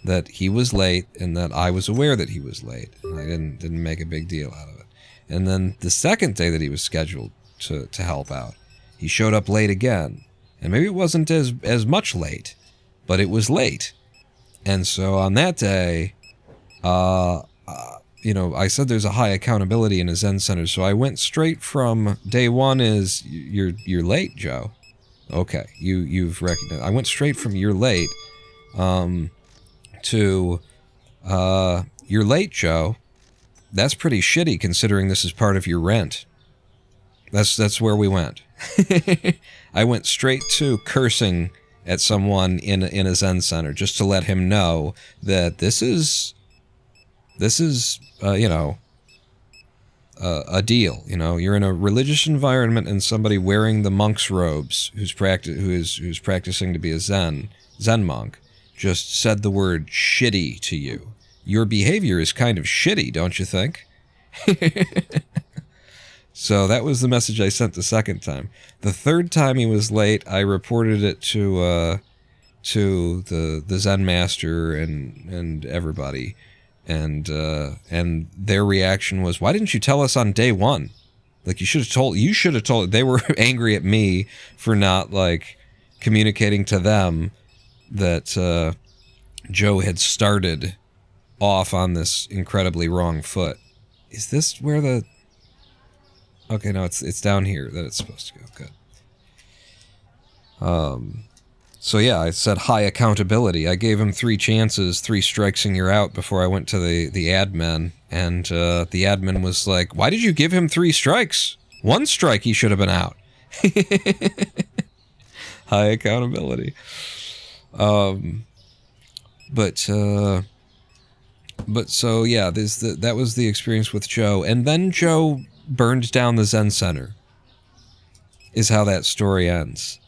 that he was late and that I was aware that he was late. And I didn't make a big deal out of it. And then the second day that he was scheduled to help out, he showed up late again. And maybe it wasn't as much late, but it was late. And so on that day, I said there's a high accountability in a Zen center, so I went straight from day one is you're late, Joe. Okay, you've recognized. I went straight from you're late, to you're late, Joe. That's pretty shitty considering this is part of your rent. That's where we went. I went straight to cursing at someone in a Zen center just to let him know that this is a deal. You're in a religious environment and somebody wearing the monk's robes who's practicing to be a Zen monk just said the word shitty to you. Your behavior is kind of shitty, don't you think? So that was the message I sent the second time. The third time he was late, I reported it to the Zen master and everybody. And their reaction was, "Why didn't you tell us on day one? Like, you should have told." They were angry at me for not, communicating to them that Joe had started off on this incredibly wrong foot. Is this where the... Okay, no, it's down here that it's supposed to go. Good. So yeah, I said high accountability. I gave him 3 chances, 3 strikes and you're out before I went to the admin. And the admin was like, "Why did you give him 3 strikes? 1 strike he should have been out." High accountability. But so yeah, that was the experience with Joe. And then Joe burned down the Zen center, is how that story ends.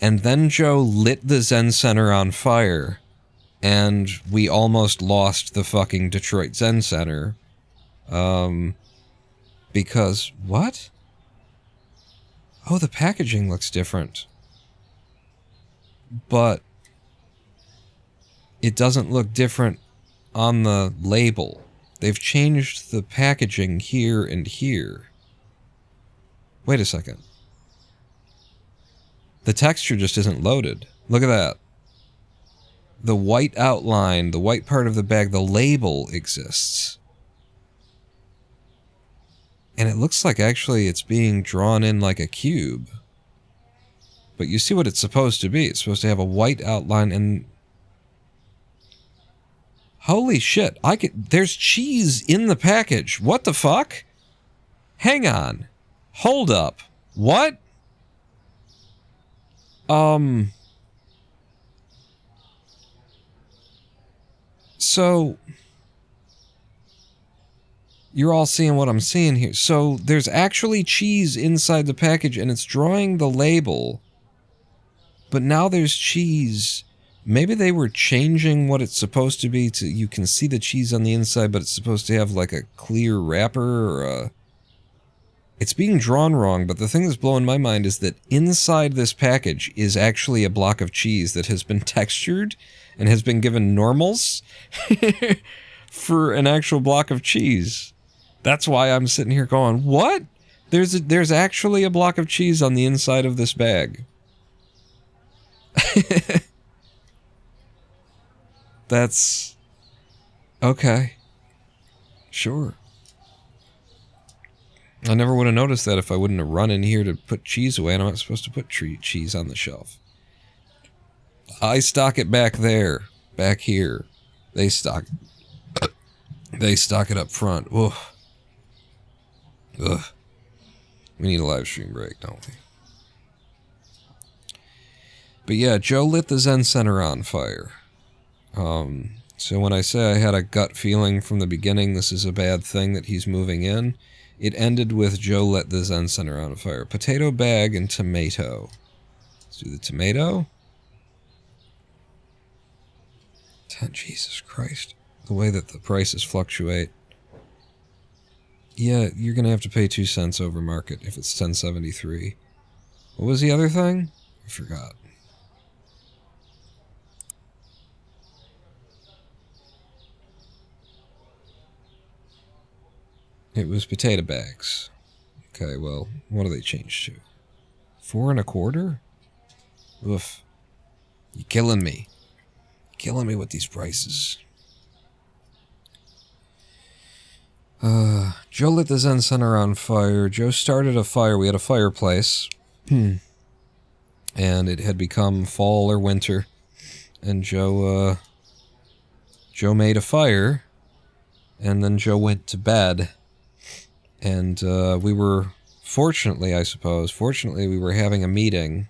And then Joe lit the Zen center on fire, and we almost lost the fucking Detroit Zen Center. Because, what? Oh, the packaging looks different. But it doesn't look different on the label. They've changed the packaging here and here. Wait a second. The texture just isn't loaded. Look at that. The white outline, the white part of the bag, the label exists. And it looks like actually it's being drawn in like a cube. But you see what it's supposed to be. It's supposed to have a white outline and... Holy shit, there's cheese in the package. What the fuck? Hang on. Hold up. What? So... You're all seeing what I'm seeing here. So there's actually cheese inside the package and it's drawing the label. But now there's cheese... Maybe they were changing what it's supposed to be to... You can see the cheese on the inside, but it's supposed to have like a clear wrapper or a... It's being drawn wrong, but the thing that's blowing my mind is that inside this package is actually a block of cheese that has been textured and has been given normals for an actual block of cheese. That's why I'm sitting here going, what? There's actually a block of cheese on the inside of this bag. That's... Okay. Sure. I never would have noticed that if I wouldn't have run in here to put cheese away, and I'm not supposed to put cheese on the shelf. I stock it back there. Back here. They stock it up front. Ugh. Ugh. We need a live stream break, don't we? But yeah, Joe lit the Zen Center on fire. So when I say I had a gut feeling from the beginning this is a bad thing that he's moving in, it ended with Joe lit the Zen Center on fire. Potato bag and tomato. Let's do the tomato. Jesus Christ. The way that the prices fluctuate. Yeah, you're gonna have to pay 2 cents over market if it's 1073. What was the other thing? I forgot. It was potato bags. Okay, well, what do they change to? 4 1/4? Oof. You're killing me. Killing me with these prices. Joe lit the Zen Center on fire. Joe started a fire. We had a fireplace. And it had become fall or winter. And Joe made a fire. And then Joe went to bed. And we were, fortunately, we were having a meeting.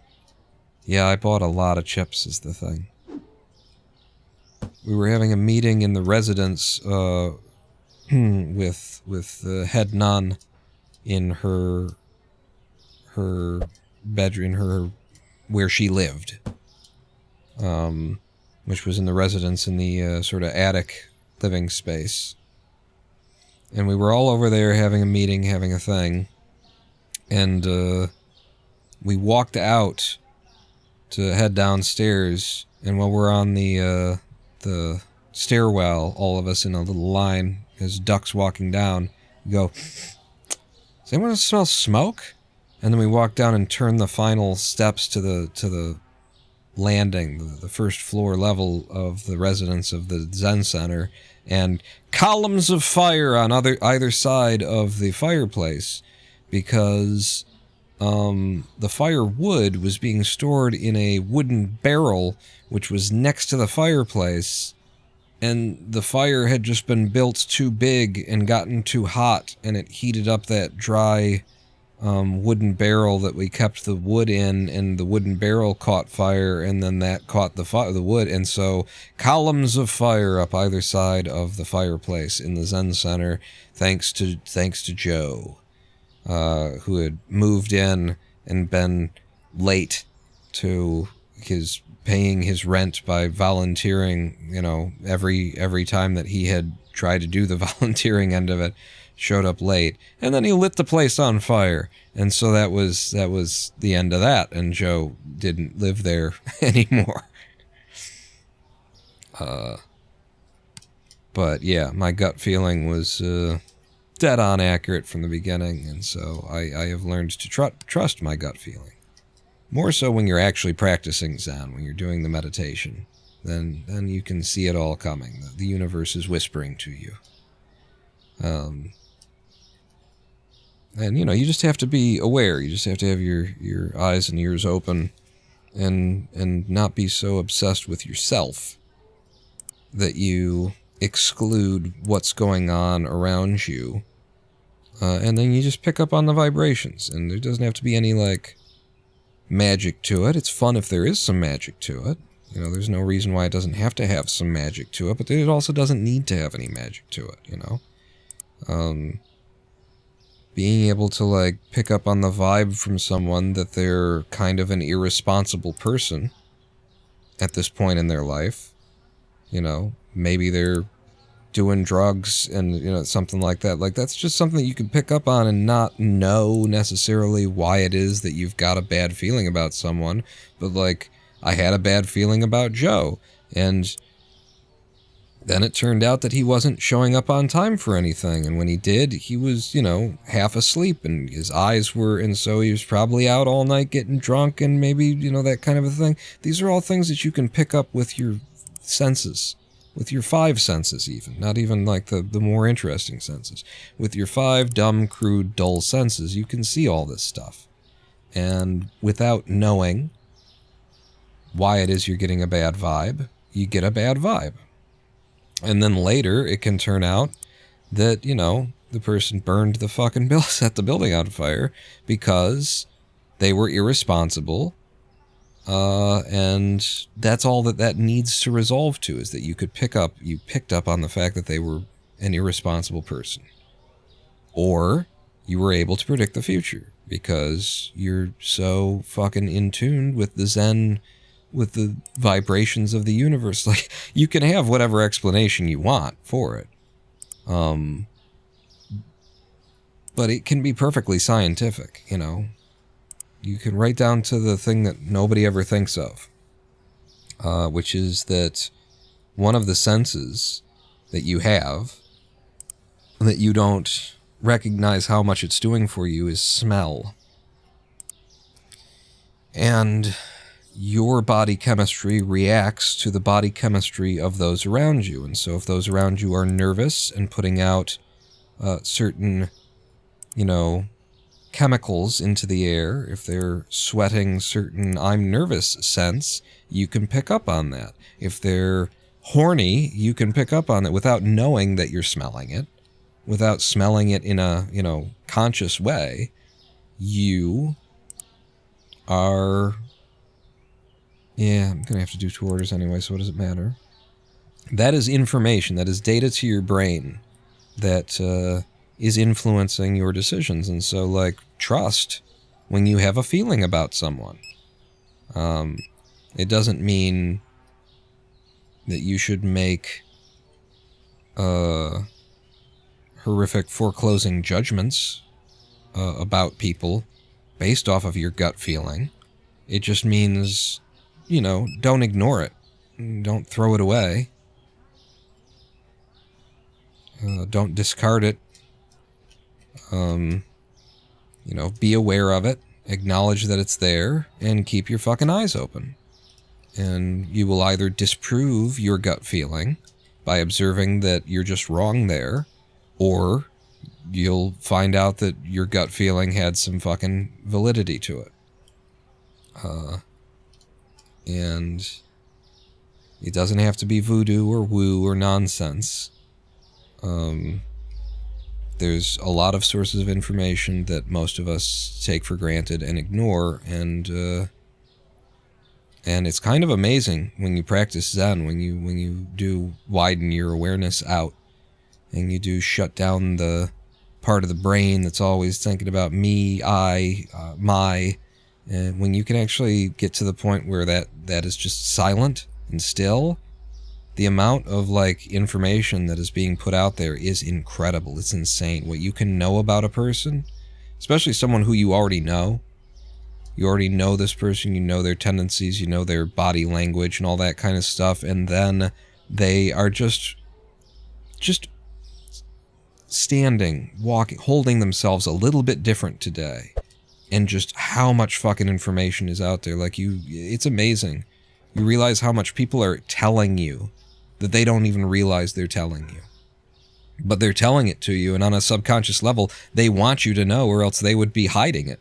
Yeah, I bought a lot of chips is the thing. We were having a meeting in the residence with the head nun in her bedroom, where she lived, which was in the residence in the sort of attic living space. And we were all over there having a meeting, having a thing, and we walked out to head downstairs, and while we're on the stairwell, all of us in a little line, as ducks walking down, we go, does anyone smell smoke? And then we walk down and turn the final steps to the landing, the first floor level of the residence of the Zen Center, and columns of fire on either side of the fireplace, because the firewood was being stored in a wooden barrel which was next to the fireplace, and the fire had just been built too big and gotten too hot, and it heated up that dry wooden barrel that we kept the wood in, and the wooden barrel caught fire, and then that caught the wood, and so columns of fire up either side of the fireplace in the Zen Center, thanks to Joe, who had moved in and been late to paying his rent by volunteering, every time that he had tried to do the volunteering end of it, showed up late, and then he lit the place on fire, and so that was the end of that, and Joe didn't live there anymore. But yeah, my gut feeling was dead on accurate from the beginning, and so I have learned to trust my gut feeling. More so when you're actually practicing Zen, when you're doing the meditation, then you can see it all coming. The universe is whispering to you. And, you just have to be aware. You just have to have your eyes and ears open and not be so obsessed with yourself that you exclude what's going on around you. And then you just pick up on the vibrations. And there doesn't have to be any, magic to it. It's fun if there is some magic to it. There's no reason why it doesn't have to have some magic to it, but it also doesn't need to have any magic to it, being able to, pick up on the vibe from someone that they're kind of an irresponsible person at this point in their life. Maybe they're doing drugs and, something like that. That's just something that you can pick up on and not know necessarily why it is that you've got a bad feeling about someone. But, I had a bad feeling about Joe, and then it turned out that he wasn't showing up on time for anything, and when he did, he was, half asleep, and his eyes were, and so he was probably out all night getting drunk, and maybe, that kind of a thing. These are all things that you can pick up with your senses. With your 5 senses, even. Not even, the more interesting senses. With your 5 dumb, crude, dull senses, you can see all this stuff. And without knowing why it is you're getting a bad vibe, you get a bad vibe. And then later, it can turn out that, the person burned the fucking set the building on fire because they were irresponsible. And that's all that needs to resolve to, is that you picked up on the fact that they were an irresponsible person. Or you were able to predict the future because you're so fucking in tune with the Zen with the vibrations of the universe. Like, you can have whatever explanation you want for it. But it can be perfectly scientific, you know. You can write down to the thing that nobody ever thinks of, which is that one of the senses that you have that you don't recognize how much it's doing for you is smell. And your body chemistry reacts to the body chemistry of those around you. And so if those around you are nervous and putting out certain, you know, chemicals into the air, if they're sweating certain I'm nervous scents, you can pick up on that. If they're horny, you can pick up on it without knowing that you're smelling it, without smelling it in a, you know, conscious way. You are... Yeah, I'm going to have to do 2 orders anyway, so what does it matter? That is information, that is data to your brain that is influencing your decisions. And so, like, trust when you have a feeling about someone. It doesn't mean that you should make horrific foreclosing judgments about people based off of your gut feeling. It just means, you know, don't ignore it. Don't throw it away. Don't discard it. You know, be aware of it. Acknowledge that it's there. And keep your fucking eyes open. And you will either disprove your gut feeling by observing that you're just wrong there, or you'll find out that your gut feeling had some fucking validity to it. And it doesn't have to be voodoo or woo or nonsense. There's a lot of sources of information that most of us take for granted and ignore, and it's kind of amazing when you practice Zen, when you do widen your awareness out, and you do shut down the part of the brain that's always thinking about me, I, my, and when you can actually get to the point where that is just silent and still, the amount of, like, information that is being put out there is incredible. It's insane. What you can know about a person, especially someone who you already know. You already know this person, you know their tendencies, you know their body language and all that kind of stuff, and then they are just standing, walking, holding themselves a little bit different today. And just how much fucking information is out there. Like, it's amazing. You realize how much people are telling you that they don't even realize they're telling you. But they're telling it to you, and on a subconscious level, they want you to know, or else they would be hiding it.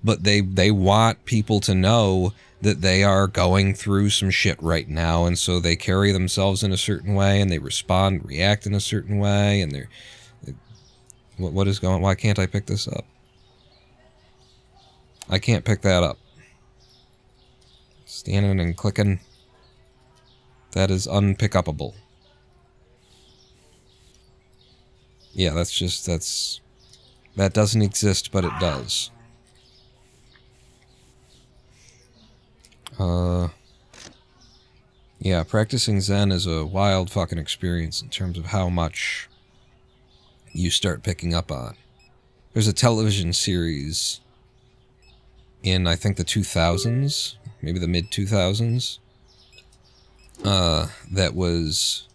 But they want people to know that they are going through some shit right now, and so they carry themselves in a certain way, and they react in a certain way, and they're... What is going... Why can't I pick this up? I can't pick that up. Standing and clicking. That is unpickupable. Yeah, that doesn't exist, but it does. Yeah, practicing Zen is a wild fucking experience in terms of how much you start picking up on. There's a television series in, I think, the 2000s, maybe the mid-2000s, that was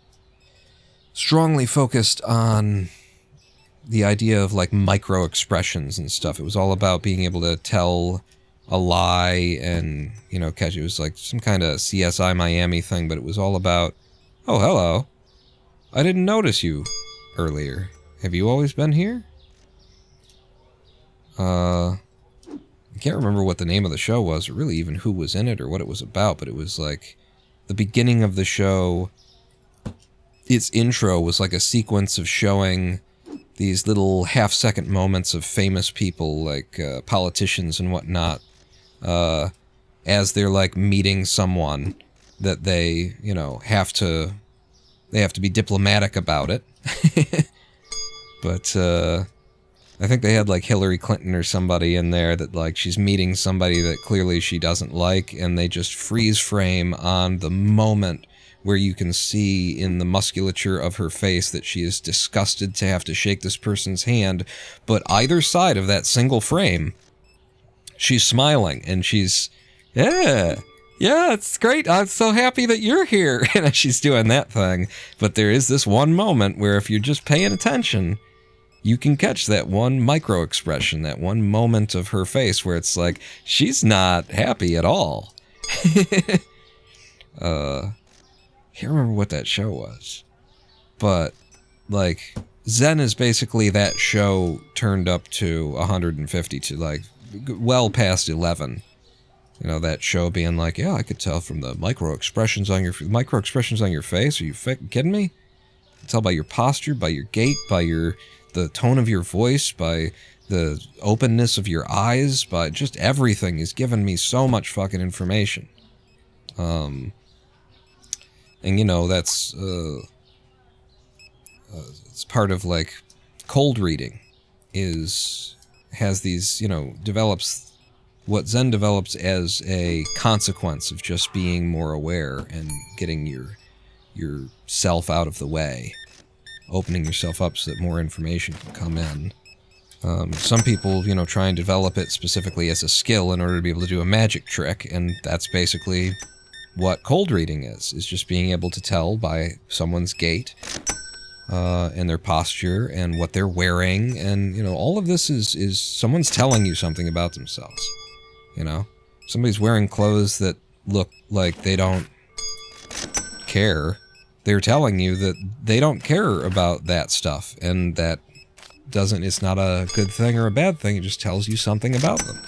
strongly focused on the idea of, like, micro-expressions and stuff. It was all about being able to tell a lie and, you know, catch it. It was like some kind of CSI Miami thing, but it was all about, oh, hello, I didn't notice you earlier. Have you always been here? I can't remember what the name of the show was, or really even who was in it or what it was about, but it was like the beginning of the show. Its intro was like a sequence of showing these little half-second moments of famous people, like politicians and whatnot, as they're, like, meeting someone that they, you know, have to be diplomatic about it. But I think they had like Hillary Clinton or somebody in there that like she's meeting somebody that clearly she doesn't like, and they just freeze frame on the moment where you can see in the musculature of her face that she is disgusted to have to shake this person's hand, but either side of that single frame, she's smiling, and she's, yeah, it's great, I'm so happy that you're here, and she's doing that thing. But there is this one moment where if you're just paying attention, you can catch that one micro expression, that one moment of her face where it's like, she's not happy at all. Can't remember what that show was. But, like, Zen is basically that show turned up to 150 to, like, well past 11. You know, that show being like, yeah, I could tell from the micro expressions on your face. Are you kidding me? I can tell by your posture, by your gait, by the tone of your voice, by the openness of your eyes, by just everything is giving me so much fucking information. And you know, that's it's part of like cold reading has these, you know, develops what Zen develops as a consequence of just being more aware and getting yourself out of the way, opening yourself up so that more information can come in. Some people, you know, try and develop it specifically as a skill in order to be able to do a magic trick, and that's basically what cold reading is just being able to tell by someone's gait and their posture and what they're wearing, and, you know, all of this is someone's telling you something about themselves, you know? Somebody's wearing clothes that look like they don't care. They're telling you that they don't care about that stuff, and that it's not a good thing or a bad thing, it just tells you something about them.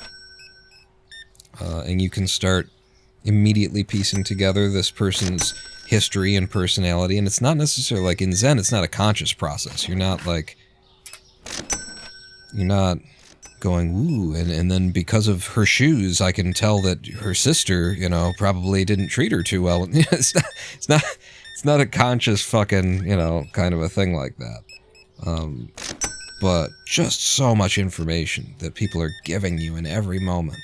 And you can start immediately piecing together this person's history and personality, and it's not necessarily, like in Zen, it's not a conscious process. You're not going, ooh, and then because of her shoes, I can tell that her sister, you know, probably didn't treat her too well. It's not a conscious fucking, you know, kind of a thing like that. But just so much information that people are giving you in every moment.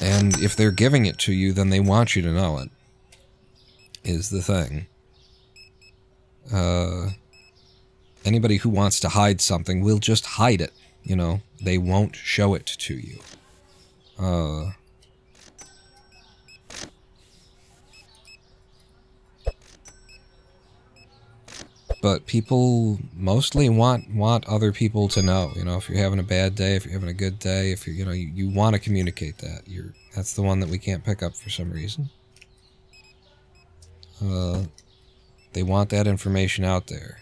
And if they're giving it to you, then they want you to know it, is the thing. Anybody who wants to hide something will just hide it, you know? They won't show it to you. But people mostly want other people to know, you know, if you're having a bad day, if you're having a good day, if you're, you know, you want to communicate that. That's the one that we can't pick up for some reason. They want that information out there.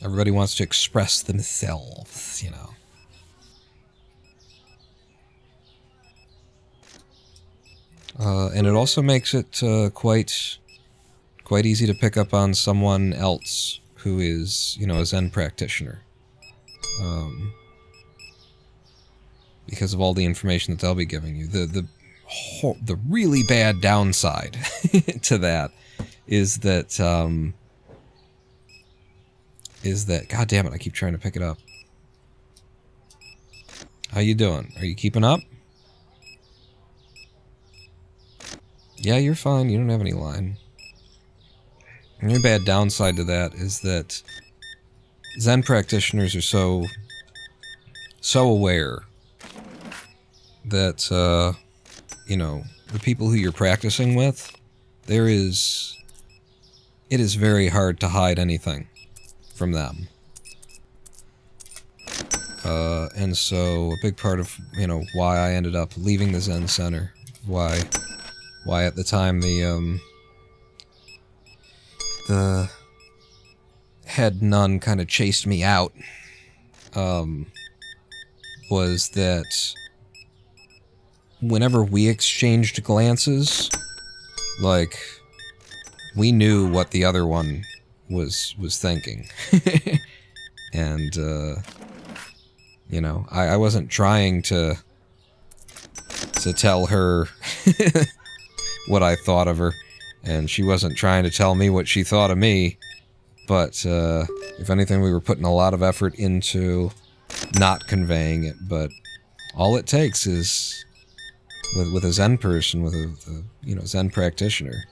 Everybody wants to express themselves, you know. And it also makes it quite easy to pick up on someone else who is, you know, a Zen practitioner. Because of all the information that they'll be giving you. The really bad downside to that is that, God damn it, I keep trying to pick it up. How you doing? Are you keeping up? Yeah, you're fine. You don't have any line. And your bad downside to that is that Zen practitioners are so aware that, you know, the people who you're practicing with, it is very hard to hide anything from them. And so a big part of, you know, why I ended up leaving the Zen Center, why at the time the head nun kind of chased me out, was that whenever we exchanged glances, like, we knew what the other one was thinking. And, you know, I wasn't trying to tell her what I thought of her, and she wasn't trying to tell me what she thought of me. But if anything, we were putting a lot of effort into not conveying it. But all it takes is, with a Zen person, with a Zen practitioner,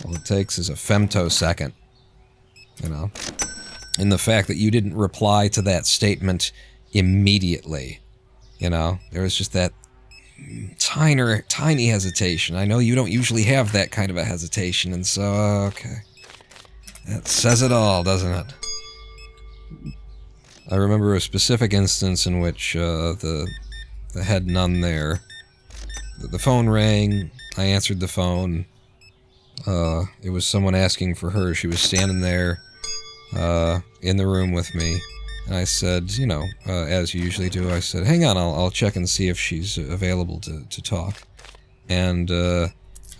all it takes is a femtosecond, and the fact that you didn't reply to that statement immediately, there was just that tiny hesitation. I know you don't usually have that kind of a hesitation, and so, okay. That says it all, doesn't it? I remember a specific instance in which the head nun there, the phone rang, I answered the phone. It was someone asking for her. She was standing there in the room with me, and I said, as you usually do, I said, hang on, I'll check and see if she's available to talk. And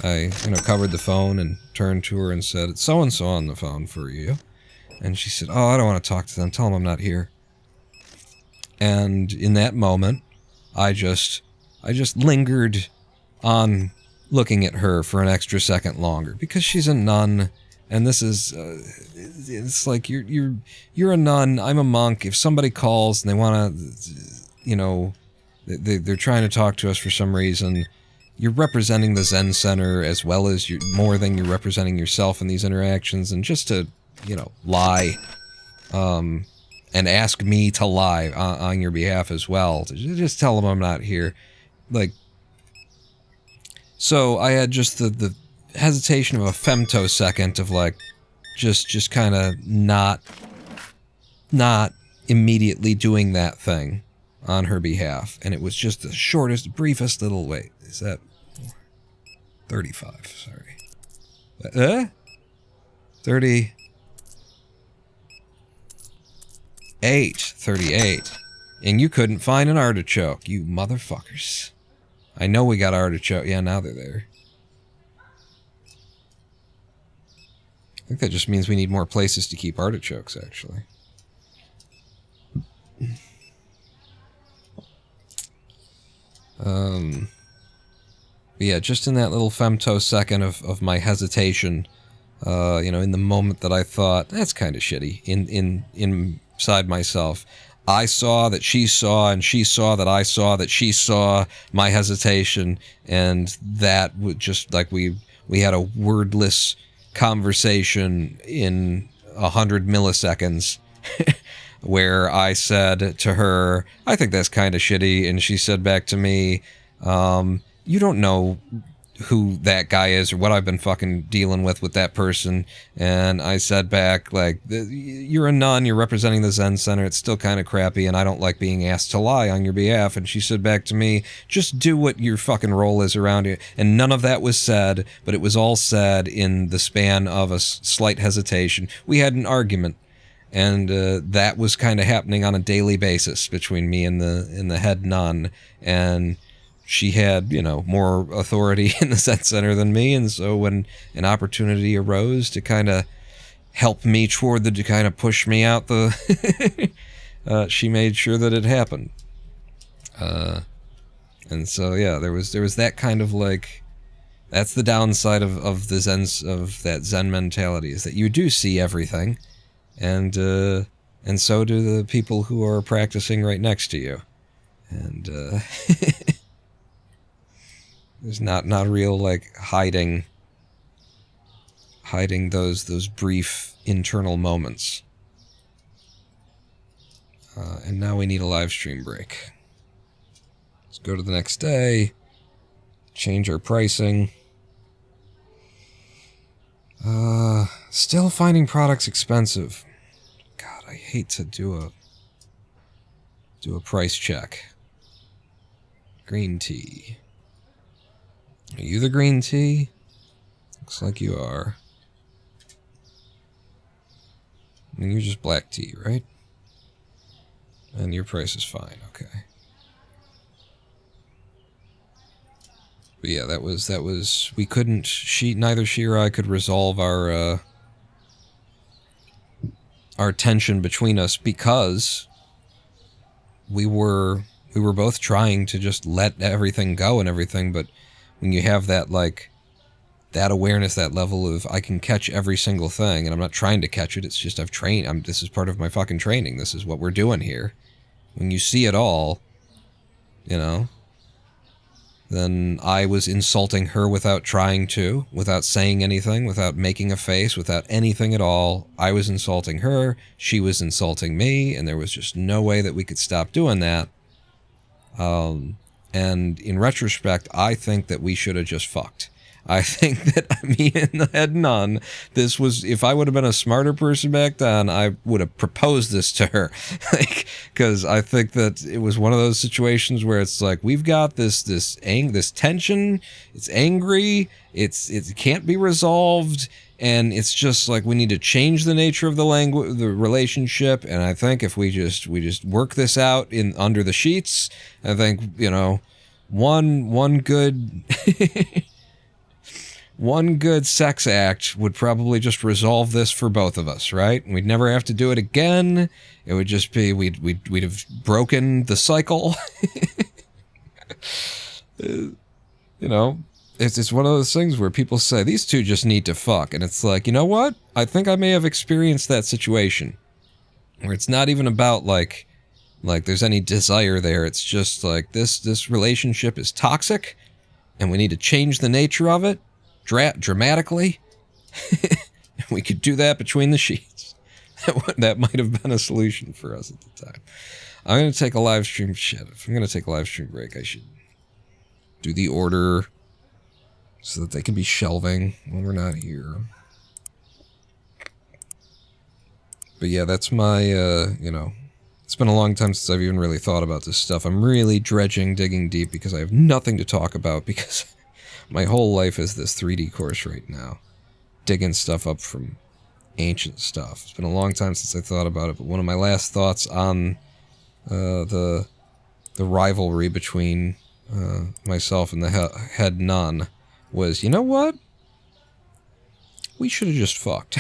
I covered the phone and turned to her and said, it's so-and-so on the phone for you. And she said, oh, I don't want to talk to them. Tell them I'm not here. And in that moment, I just lingered on looking at her for an extra second longer, because she's a nun, and this is, it's like, you're a nun, I'm a monk. If somebody calls and they want to, they're trying to talk to us for some reason, you're representing the Zen Center as well as more than you're representing yourself in these interactions, and just to, lie, and ask me to lie on your behalf as well. Just tell them I'm not here. Like, so I had just the hesitation of a femtosecond of like, just kind of not immediately doing that thing on her behalf. And it was just the shortest, briefest little, wait, is that 35, sorry. 38. And you couldn't find an artichoke, you motherfuckers. I know we got artichoke. Yeah, now they're there. I think that just means we need more places to keep artichokes, actually. But yeah, just in that little femtosecond of my hesitation, in the moment that I thought, that's kind of shitty, inside myself, I saw that she saw, and she saw that I saw that she saw my hesitation, and that would just, like, we had a wordless conversation in 100 milliseconds, where I said to her, I think that's kind of shitty, and she said back to me, you don't know who that guy is or what I've been fucking dealing with that person. And I said back, like, you're a nun, you're representing the Zen Center, it's still kind of crappy, and I don't like being asked to lie on your behalf. And she said back to me, just do what your fucking role is around you. And none of that was said, but it was all said in the span of a slight hesitation. We had an argument, and that was kind of happening on a daily basis between me and the head nun. And she had, more authority in the Zen Center than me, and so when an opportunity arose to kind of help me toward to kind of push me out she made sure that it happened. And so, yeah, there was that kind of, like, that's the downside of the Zen, of that Zen mentality, is that you do see everything, and so do the people who are practicing right next to you. And, there's not real, like, hiding those brief internal moments. And now we need a live stream break. Let's go to the next day, change our pricing. Still finding products expensive. God, I hate to do a price check. Green tea. Are you the green tea? Looks like you are. And you're just black tea, right? And your price is fine, okay. But yeah, that was, we couldn't, neither she or I could resolve our tension between us, because we were both trying to just let everything go and everything, but when you have that, like, that awareness, that level of I can catch every single thing, and I'm not trying to catch it. It's just I've trained. This is part of my fucking training. This is what we're doing here. When you see it all, you know, then I was insulting her without trying to, without saying anything, without making a face, without anything at all. I was insulting her, she was insulting me, and there was just no way that we could stop doing that. And in retrospect, I think that we should have just fucked. I think that me and the head nun, this was, if I would have been a smarter person back then, I would have proposed this to her. Like, because I think that it was one of those situations where it's like, we've got this tension, it's angry, it can't be resolved, and it's just like we need to change the nature of the relationship. And I think if we just work this out under the sheets, I think, you know, one good one good sex act would probably just resolve this for both of us, right? We'd never have to do it again. It would just be, we'd have broken the cycle. You know, it's one of those things where people say, these two just need to fuck. And it's like, you know what? I think I may have experienced that situation. Where it's not even about like there's any desire there. It's just like, this relationship is toxic, and we need to change the nature of it. Dramatically. We could do that between the sheets. That might have been a solution for us at the time. I'm going to take a live stream. Shit, if I'm going to take a live stream break, I should do the order so that they can be shelving when we're not here. But yeah, that's my, you know, it's been a long time since I've even really thought about this stuff. I'm really digging deep because I have nothing to talk about, because my whole life is this 3D course right now. Digging stuff up from ancient stuff. It's been a long time since I thought about it, but one of my last thoughts on the rivalry between myself and the head nun was, you know what? We should have just fucked.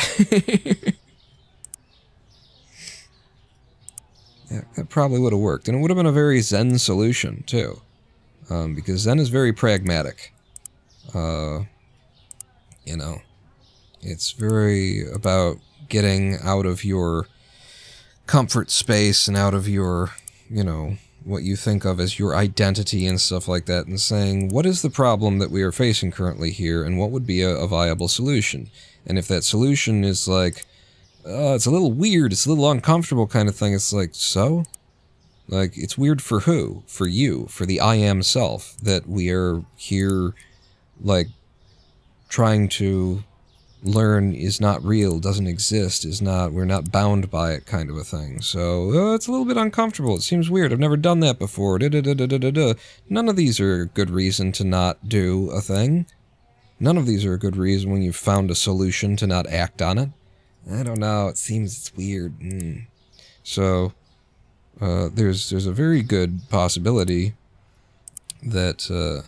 Yeah, that probably would have worked. And it would have been a very Zen solution, too. Because Zen is very pragmatic. You know, it's very about getting out of your comfort space and out of your, you know, what you think of as your identity and stuff like that, and saying, what is the problem that we are facing currently here, and what would be a viable solution? And if that solution is like, it's a little weird, it's a little uncomfortable kind of thing, it's like, so? Like, it's weird for who? For you, for the I am self, that we are here, like, trying to learn is not real, doesn't exist, we're not bound by it kind of a thing. So, it's a little bit uncomfortable, it seems weird, I've never done that before, None of these are a good reason to not do a thing. None of these are a good reason when you've found a solution to not act on it. I don't know, it seems it's weird. So, there's a very good possibility that,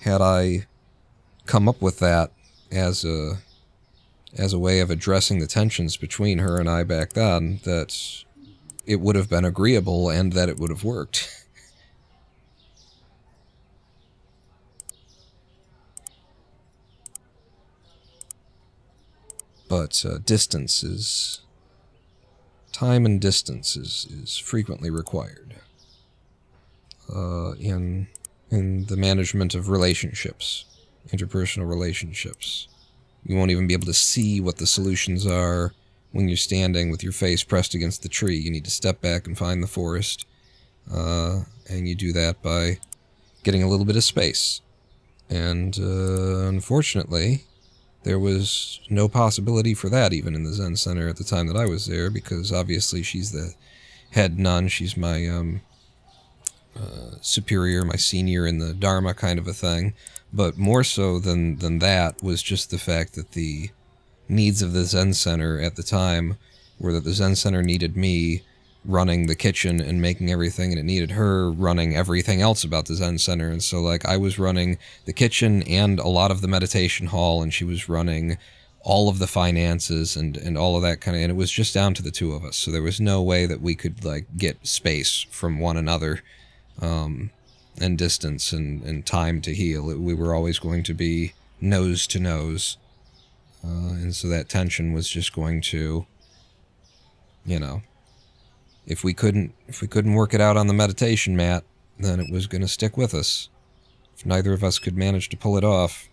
had I come up with that as a way of addressing the tensions between her and I back then, that it would have been agreeable and that it would have worked. But time and distance is frequently required in the management of relationships, interpersonal relationships. You won't even be able to see what the solutions are when you're standing with your face pressed against the tree. You need to step back and find the forest, and you do that by getting a little bit of space. And unfortunately, there was no possibility for that even in the Zen Center at the time that I was there, because obviously she's the head nun, she's my superior, my senior in the Dharma kind of a thing. But more so than that was just the fact that the needs of the Zen Center at the time were that the Zen Center needed me running the kitchen and making everything, and it needed her running everything else about the Zen Center. And so, like, I was running the kitchen and a lot of the meditation hall, and she was running all of the finances and all of that kind of, and it was just down to the two of us. So there was no way that we could, like, get space from one another, and distance and time to heal. We were always going to be nose to nose. And so that tension was just going to, you know, if we couldn't work it out on the meditation mat, then it was going to stick with us. If neither of us could manage to pull it off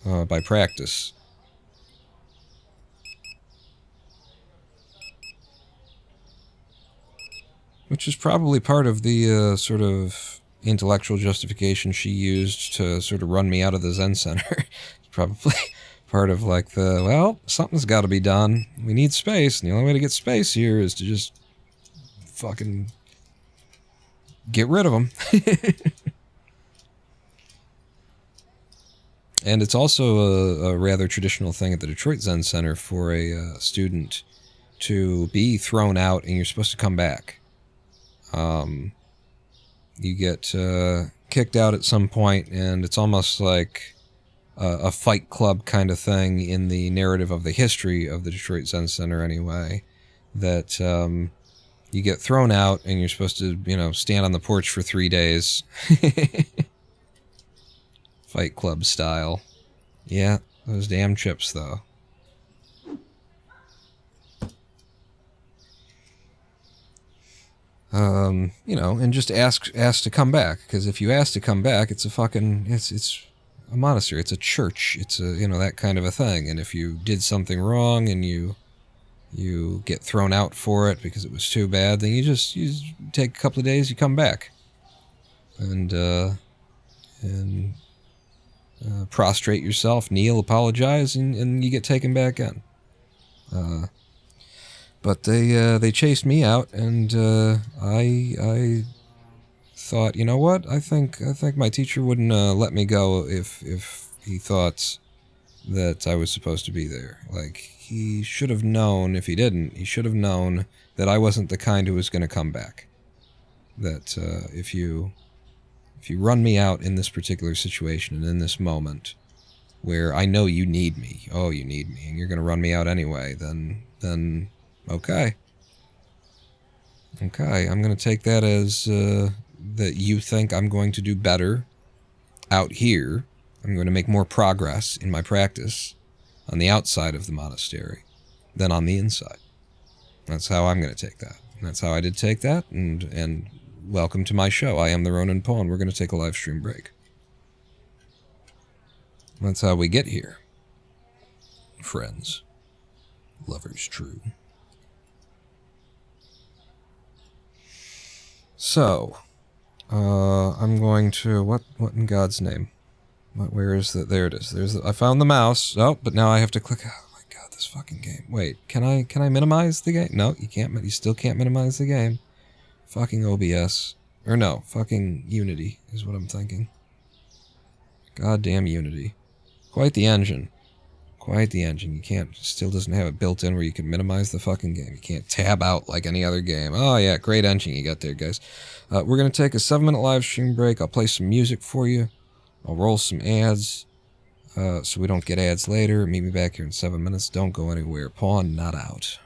by practice. Which is probably part of the sort of intellectual justification she used to sort of run me out of the Zen Center. Probably part of like the, well, something's got to be done. We need space, and the only way to get space here is to just fucking get rid of them. And it's also a rather traditional thing at the Detroit Zen Center for a student to be thrown out, and you're supposed to come back. You get kicked out at some point, and it's almost like a Fight Club kind of thing in the narrative of the history of the Detroit Zen Center anyway, that you get thrown out and you're supposed to, you know, stand on the porch for 3 days. Fight Club style. Yeah, those damn chips, though. You know, and just ask to come back, because if you ask to come back, it's a fucking, it's a monastery, it's a church, it's a, you know, that kind of a thing. And if you did something wrong and you get thrown out for it because it was too bad, then you just take a couple of days, you come back, and prostrate yourself, kneel, apologize, and you get taken back in. But they chased me out, and I thought, you know what? I think my teacher wouldn't let me go if he thought that I was supposed to be there. Like, he should have known. If he didn't, he should have known that I wasn't the kind who was going to come back. That if you run me out in this particular situation and in this moment, where I know you need me, you need me, and you're going to run me out anyway, then. Okay, I'm going to take that as that you think I'm going to do better out here. I'm going to make more progress in my practice on the outside of the monastery than on the inside. That's how I'm going to take that. And that's how I did take that, and welcome to my show. I am the Ronin Pawn. We're going to take a live stream break. That's how we get here. Friends. Lovers true. So, I'm going to, what in God's name? Where is that? There it is. I found the mouse. Oh, but now I have to click. Oh my God, this fucking game. Wait, can I minimize the game? No, you can't. You still can't minimize the game. Fucking OBS. Or no, fucking Unity is what I'm thinking. Goddamn Unity. Quite the engine. Quite the engine. You can't, still doesn't have it built in where you can minimize the fucking game. You can't tab out like any other game. Oh yeah, great engine you got there, guys. We're going to take a 7-minute live stream break. I'll play some music for you. I'll roll some ads so we don't get ads later. Meet me back here in 7 minutes. Don't go anywhere. Pawn not out.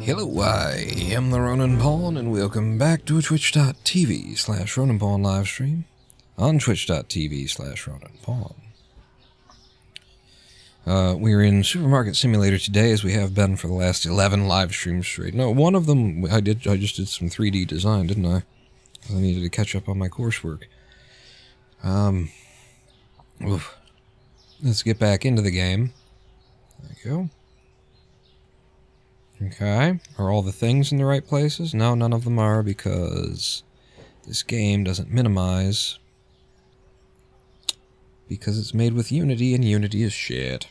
Hello, I am the Ronan Pawn, and welcome back to a twitch.tv/Ronan Pawn livestream on twitch.tv/Ronan Pawn. We're in Supermarket Simulator today, as we have been for the last 11 live streams straight. No, one of them, I just did some 3D design, didn't I? I needed to catch up on my coursework. Let's get back into the game. There you go. Okay, are all the things in the right places? No, none of them are, because this game doesn't minimize. Because it's made with Unity, and Unity is shit.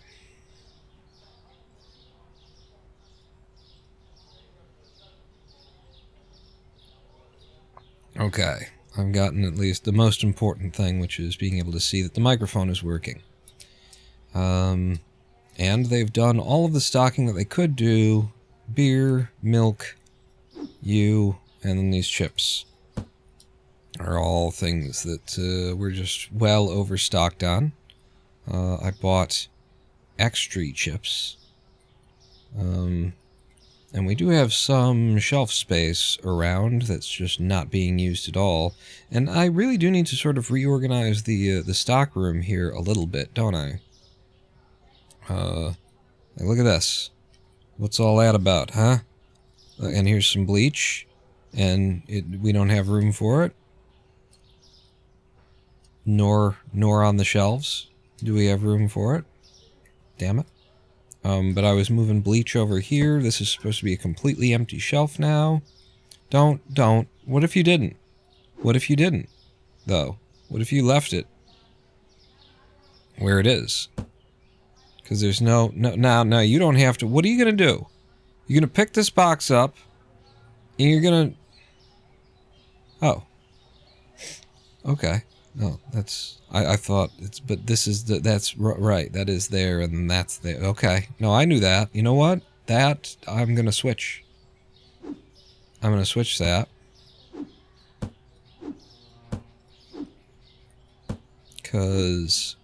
Okay, I've gotten at least the most important thing, which is being able to see that the microphone is working. And they've done all of the stocking that they could do. Beer, milk, and then these chips are all things that we're just well overstocked on. I bought extra chips. And we do have some shelf space around that's just not being used at all. And I really do need to sort of reorganize the stock room here a little bit, don't I? Look at this. What's all that about, huh? And here's some bleach, and we don't have room for it. Nor on the shelves do we have room for it. Damn it. But I was moving bleach over here. This is supposed to be a completely empty shelf now. Don't. What if you didn't? What if you didn't, though? What if you left it where it is? Because there's no, you don't have to. What are you going to do? You're going to pick this box up, and you're going to... Oh. Okay. No, that's... I thought it's... But this is... That's right. That is there, and that's there. Okay. No, I knew that. You know what? That, I'm going to switch. I'm going to switch that. Because...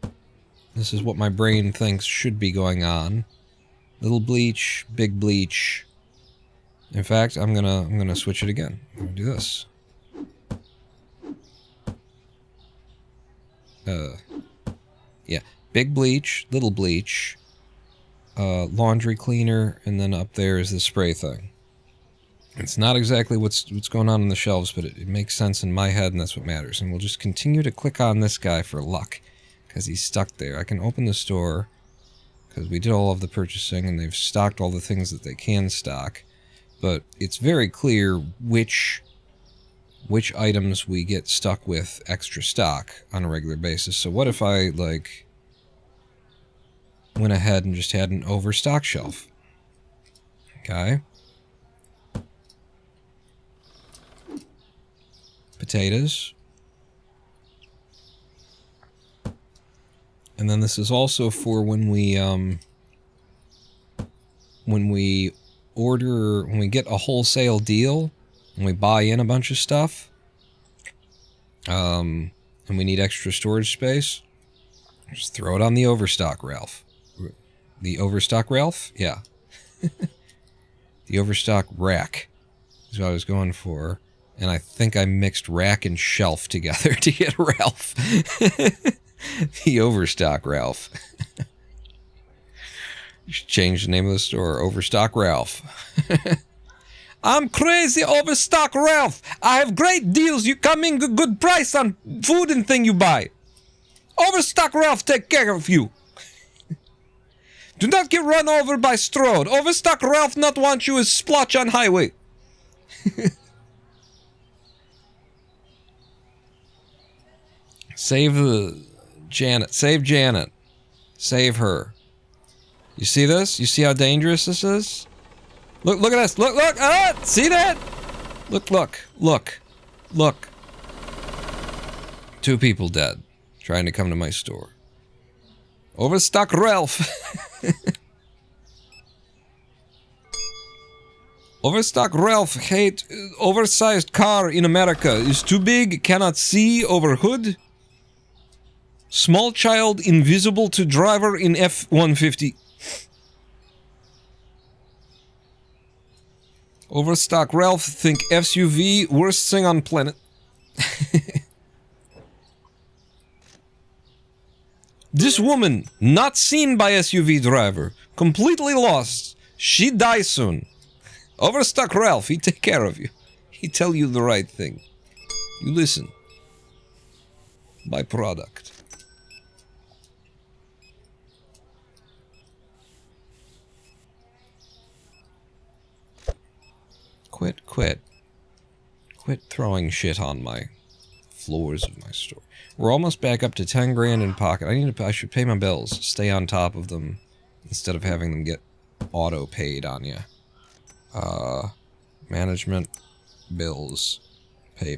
this is what my brain thinks should be going on. Little bleach, big bleach. In fact, I'm gonna switch it again. I'm gonna do this. Yeah, big bleach, little bleach, laundry cleaner, and then up there is the spray thing. It's not exactly what's going on the shelves, but it makes sense in my head, and that's what matters. And we'll just continue to click on this guy for luck, because he's stuck there. I can open the store, because we did all of the purchasing, and they've stocked all the things that they can stock. But it's very clear which items we get stuck with extra stock on a regular basis. So what if I, like, went ahead and just had an overstock shelf? Okay. Potatoes. And then this is also for when we get a wholesale deal, and we buy in a bunch of stuff, and we need extra storage space, just throw it on the overstock Ralph. The overstock Ralph? Yeah. The overstock rack is what I was going for, and I think I mixed rack and shelf together to get Ralph. The Overstock Ralph. You should change the name of the store. Overstock Ralph. I'm crazy Overstock Ralph. I have great deals. You come in good price on food and thing you buy. Overstock Ralph take care of you. Do not get run over by STROAD. Overstock Ralph not want you as splotch on highway. Save Janet. Save Janet. Save her. You see this? You see how dangerous this is? Look at this. Look. Ah! See that? Look. 2 people dead trying to come to my store. Overstock Ralph. Overstock Ralph hate oversized car in America. Is too big, cannot see over hood. Small child invisible to driver in F-150. Overstock Ralph think SUV worst thing on planet. This woman, not seen by SUV driver, completely lost. She die soon. Overstock Ralph, he take care of you. He tell you the right thing. You listen. Buy product. Quit throwing shit on my floors of my store. We're almost back up to 10 grand in pocket. I should pay my bills. Stay on top of them instead of having them get auto-paid on you. Management, bills, pay.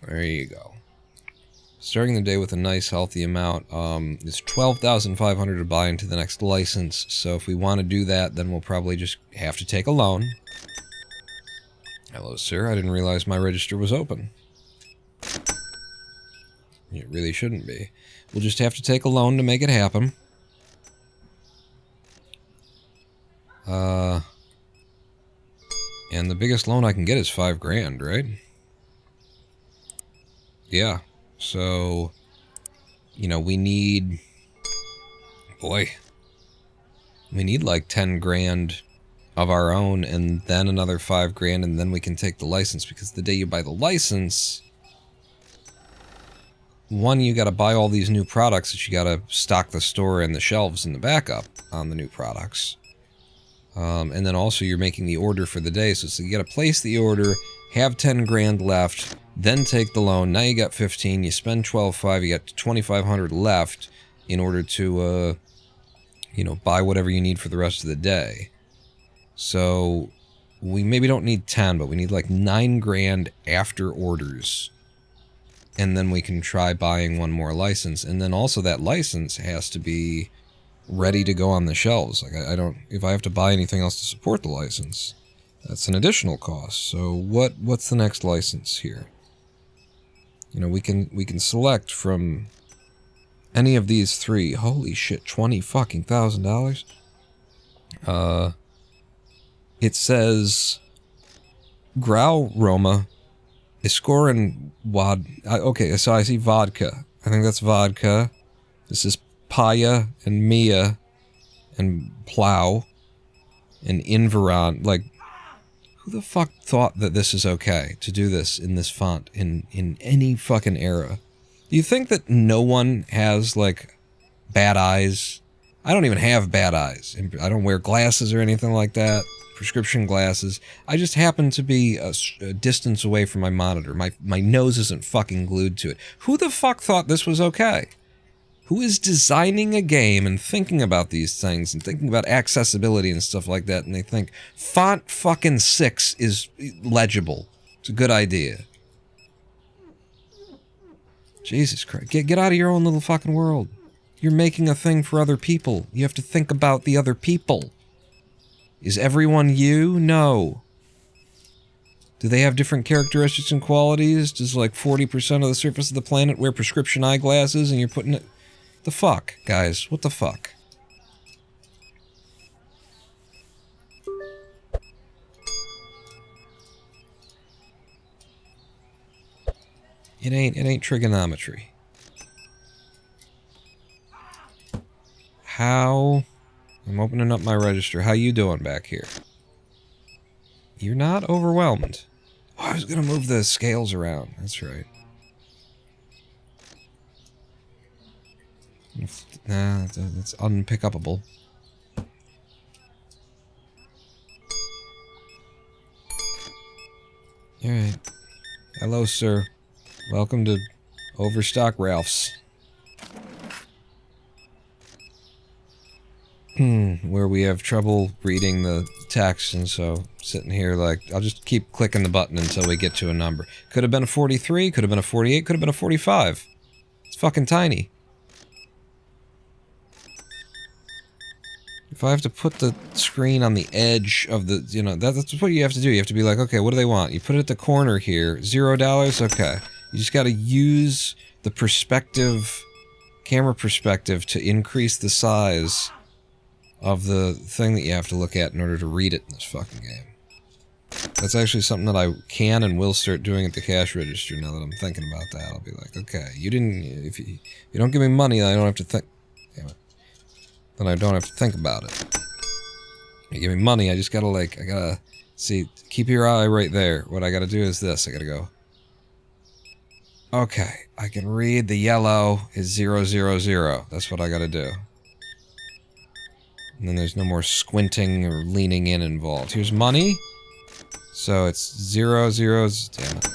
There you go. Starting the day with a nice healthy amount. It's 12,500 to buy into the next license. So if we want to do that, then we'll probably just have to take a loan. Hello, sir. I didn't realize my register was open. It really shouldn't be. We'll just have to take a loan to make it happen. And the biggest loan I can get is 5 grand, right? Yeah. So, you know, we need... Boy. We need like 10 grand of our own, and then another 5 grand, and then we can take the license, because the day you buy the license... One, you gotta buy all these new products that you gotta stock the store and the shelves and the backup on the new products. And then also you're making the order for the day, so you gotta place the order, have 10 grand left, then take the loan. Now you got 15, you spend 12.5, you got 2,500 left in order to, you know, buy whatever you need for the rest of the day. So we maybe don't need 10, but we need like 9 grand after orders. And then we can try buying one more license. And then also that license has to be ready to go on the shelves. Like I don't, if I have to buy anything else to support the license, that's an additional cost. So what's the next license here? You know, we can select from any of these 3. Holy shit, $20,000. It says Grau Roma, Iskorin Wad. Okay, so I see vodka. I think that's vodka. This is Paya and Mia and Plow and Inveron. Like, who the fuck thought that this is okay to do this in this font in any fucking era? Do you think that no one has, like, bad eyes? I don't even have bad eyes. I don't wear glasses or anything like that. Prescription glasses. I just happen to be a distance away from my monitor. My nose isn't fucking glued to it. Who the fuck thought this was okay? Who is designing a game and thinking about these things and thinking about accessibility and stuff like that, and they think font fucking 6 is legible? It's a good idea. Jesus Christ. Get out of your own little fucking world. You're making a thing for other people. You have to think about the other people. Is everyone you? No. Do they have different characteristics and qualities? Does like 40% of the surface of the planet wear prescription eyeglasses and you're putting it... The fuck, guys? What the fuck? It ain't trigonometry. How... I'm opening up my register. How you doing back here? You're not overwhelmed. Oh, I was gonna move the scales around. That's right. Nah, that's unpickupable. Alright. Hello, sir. Welcome to Overstock Ralph's. Where we have trouble reading the text, and so sitting here like, I'll just keep clicking the button until we get to a number. Could have been a 43, could have been a 48, could have been a 45. It's fucking tiny. If I have to put the screen on the edge of the, you know, that's what you have to do. You have to be like, okay, what do they want? You put it at the corner here. $0? Okay. You just gotta use the perspective, camera perspective to increase the size of the thing that you have to look at in order to read it in this fucking game. That's actually something that I can and will start doing at the cash register now that I'm thinking about that. I'll be like, okay, if you don't give me money, then I don't have to think. Damn it. Then I don't have to think about it. You give me money, I just gotta I gotta see, keep your eye right there. What I gotta do is this, I gotta go. Okay, I can read the yellow is 000. That's what I gotta do. And then there's no more squinting or leaning in involved. Here's money. So it's 0 zeros. Damn it.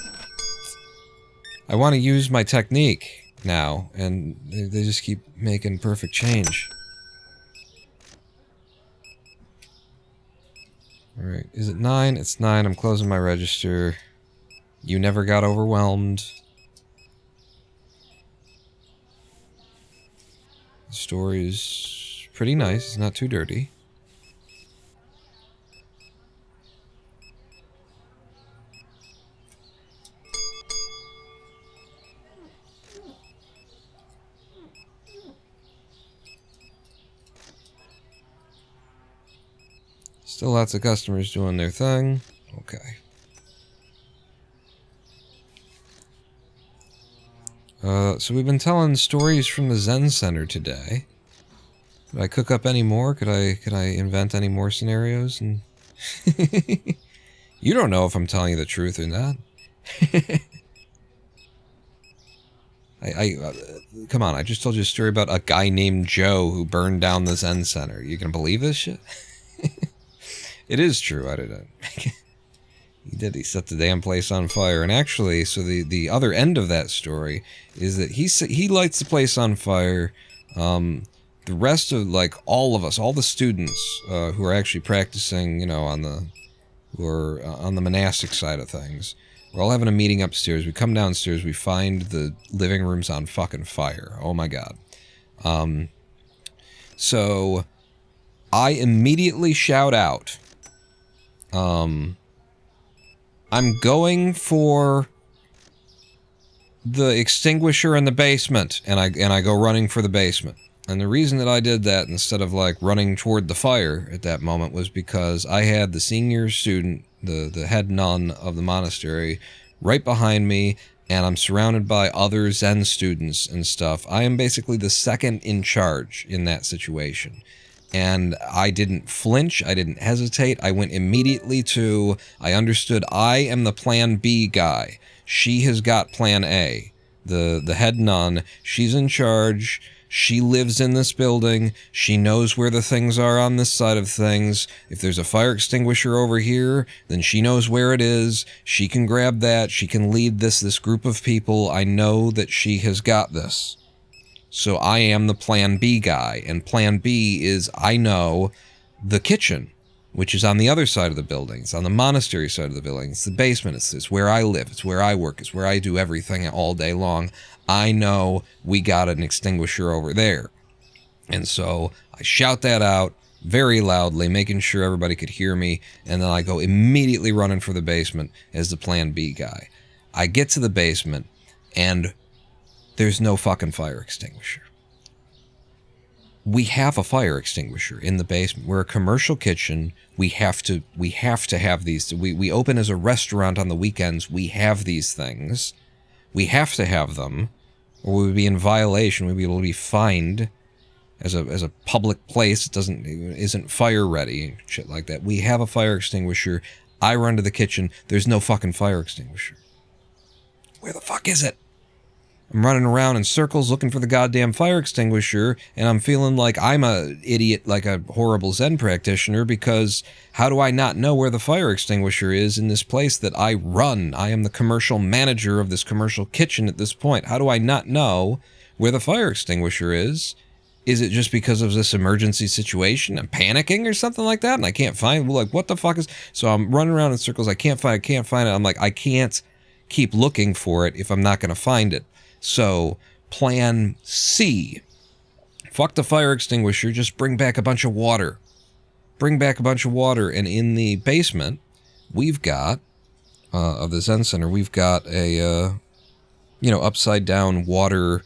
I want to use my technique now, and they just keep making perfect change. Alright, is it 9? It's 9. I'm closing my register. You never got overwhelmed. The store is pretty nice. It's not too dirty. Still lots of customers doing their thing. Okay. So we've been telling stories from the Zen Center today. Could I cook up any more? Could I invent any more scenarios? And you don't know if I'm telling you the truth or not. Come on, I just told you a story about a guy named Joe who burned down the Zen Center. You gonna believe this shit? It is true. I didn't. He did. He set the damn place on fire. And actually, so the other end of that story is that he lights the place on fire. The rest of, like, all of us, all the students who are actually practicing, you know, on the monastic side of things, we're all having a meeting upstairs. We come downstairs. We find the living room's on fucking fire. Oh my god. So I immediately shout out. I'm going for the extinguisher in the basement, and I go running for the basement. And the reason that I did that instead of like running toward the fire at that moment was because I had the senior student, the head nun of the monastery, right behind me, and I'm surrounded by other Zen students and stuff. I am basically the second in charge in that situation. And I didn't flinch, I didn't hesitate, I went immediately to, I understood I am the plan B guy. She has got plan A. The head nun, she's in charge, she lives in this building, she knows where the things are on this side of things. If there's a fire extinguisher over here, then she knows where it is, she can grab that, she can lead this group of people, I know that she has got this. So I am the plan B guy, and plan B is I know the kitchen, which is on the other side of the building. It's on the monastery side of the building. It's the basement. It's where I live. It's where I work. It's where I do everything all day long. I know we got an extinguisher over there. And so I shout that out very loudly, making sure everybody could hear me, and then I go immediately running for the basement as the plan B guy. I get to the basement, and there's no fucking fire extinguisher. We have a fire extinguisher in the basement. We're a commercial kitchen. We have to have these. We open as a restaurant on the weekends. We have these things. We have to have them, or we would be in violation. We'd be able to be fined as a public place. It isn't fire ready and shit like that. We have a fire extinguisher. I run to the kitchen. There's no fucking fire extinguisher. Where the fuck is it? I'm running around in circles looking for the goddamn fire extinguisher, and I'm feeling like I'm a idiot, like a horrible Zen practitioner, because how do I not know where the fire extinguisher is in this place that I run? I am the commercial manager of this commercial kitchen at this point. How do I not know where the fire extinguisher is? Is it just because of this emergency situation? I'm panicking or something like that, and I can't find, like, what the fuck is... So I'm running around in circles, I can't find it. I'm like, I can't keep looking for it if I'm not going to find it. So, plan C. Fuck the fire extinguisher, just bring back a bunch of water. Bring back a bunch of water, and in the basement, we've got, of the Zen Center, we've got a, upside down water,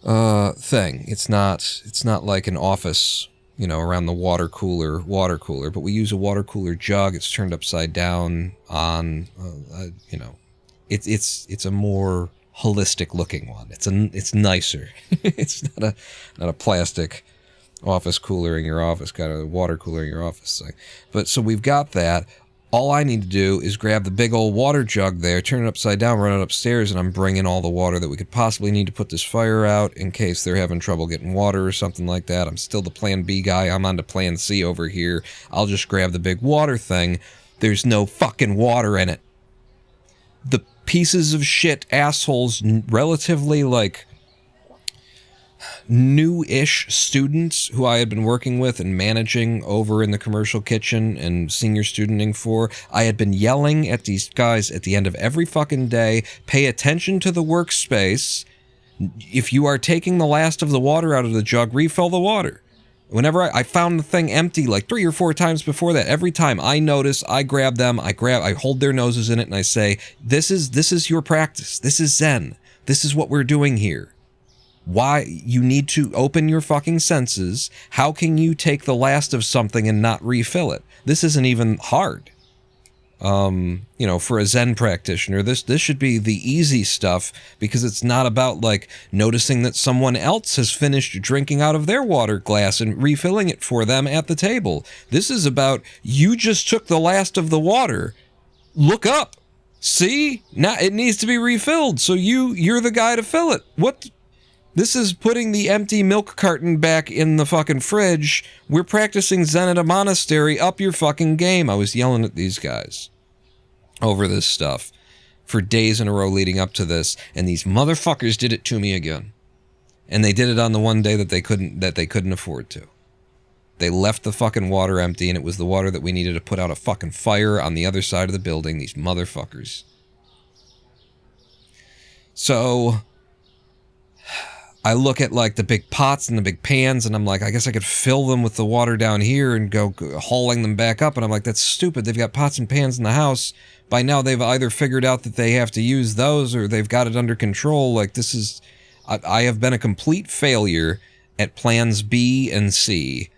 thing. It's not like an office, you know, around the water cooler, but we use a water cooler jug. It's turned upside down on, you know, it's a more holistic looking one. It's nicer. It's not a plastic office cooler in your office, kind of water cooler in your office thing. But so we've got that. All I need to do is grab the big old water jug there, turn it upside down, run it upstairs, and I'm bringing all the water that we could possibly need to put this fire out in case they're having trouble getting water or something like that. I'm still the plan B guy. I'm on to plan C over here. I'll just grab the big water thing. There's no fucking water in it. The pieces of shit assholes, relatively, like, new-ish students who I had been working with and managing over in the commercial kitchen and senior studenting for, I had been yelling at these guys at the end of every fucking day, pay attention to the workspace. If you are taking the last of the water out of the jug, refill the water. Whenever I found the thing empty like 3 or 4 times before that, every time I notice, I grab them, I hold their noses in it and I say, this is your practice. This is Zen. This is what we're doing here. Why you need to open your fucking senses. How can you take the last of something and not refill it? This isn't even hard. You know, for a Zen practitioner, this should be the easy stuff because it's not about like noticing that someone else has finished drinking out of their water glass and refilling it for them at the table. This is about you just took the last of the water. Look up. See? Now it needs to be refilled. So you're the guy to fill it. What? This is putting the empty milk carton back in the fucking fridge. We're practicing Zen at a monastery. Up your fucking game. I was yelling at these guys over this stuff for days in a row leading up to this, and these motherfuckers did it to me again. And they did it on the one day that they couldn't afford to. They left the fucking water empty, and it was the water that we needed to put out a fucking fire on the other side of the building. These motherfuckers. So I look at like the big pots and the big pans and I'm like, I guess I could fill them with the water down here and go hauling them back up. And I'm like, that's stupid. They've got pots and pans in the house. By now they've either figured out that they have to use those or they've got it under control. Like this is, I have been a complete failure at plans B and C.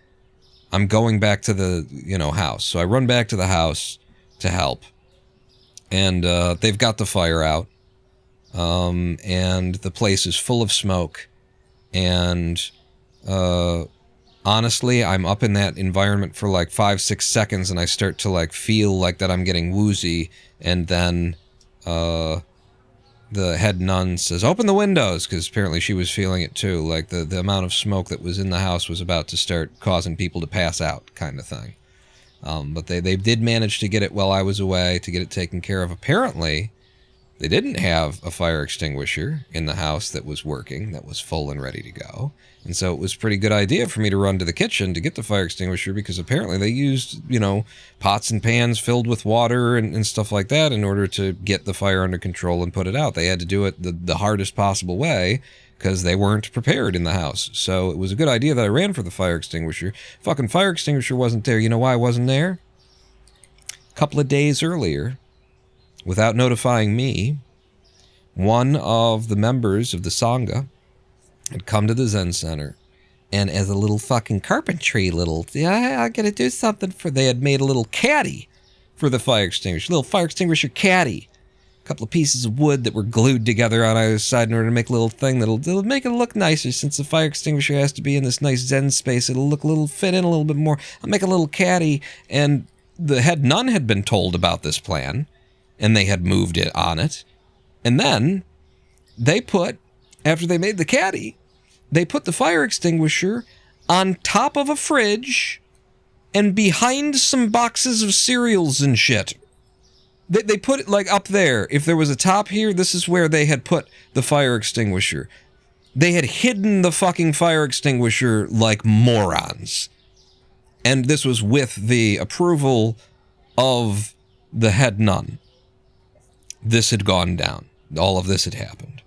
I'm going back to the, you know, house. So I run back to the house to help. And they've got the fire out. And the place is full of smoke. And honestly, I'm up in that environment for like 5-6 seconds and I start to like feel like that I'm getting woozy. And then the head nun says, open the windows, because apparently she was feeling it too. Like the amount of smoke that was in the house was about to start causing people to pass out kind of thing. But they did manage to get it while I was away, to get it taken care of. Apparently, they didn't have a fire extinguisher in the house that was working, that was full and ready to go. And so it was a pretty good idea for me to run to the kitchen to get the fire extinguisher, because apparently they used, you know, pots and pans filled with water and stuff like that in order to get the fire under control and put it out. They had to do it the hardest possible way because they weren't prepared in the house. So it was a good idea that I ran for the fire extinguisher. Fucking fire extinguisher wasn't there. You know why it wasn't there? A couple of days earlier, without notifying me, one of the members of the Sangha had come to the Zen Center, and as a little fucking carpentry I gotta do something they had made a little caddy for the fire extinguisher, little fire extinguisher caddy. A couple of pieces of wood that were glued together on either side in order to make a little thing that'll make it look nicer. Since the fire extinguisher has to be in this nice Zen space, it'll look fit in a little bit more. I'll make a little caddy, and the head nun had been told about this plan, and they had moved it on it. And then they put, after they made the caddy, they put the fire extinguisher on top of a fridge and behind some boxes of cereals and shit. They put it like up there. If there was a top here, this is where they had put the fire extinguisher. They had hidden the fucking fire extinguisher like morons. And this was with the approval of the head nun. This had gone down. All of this had happened.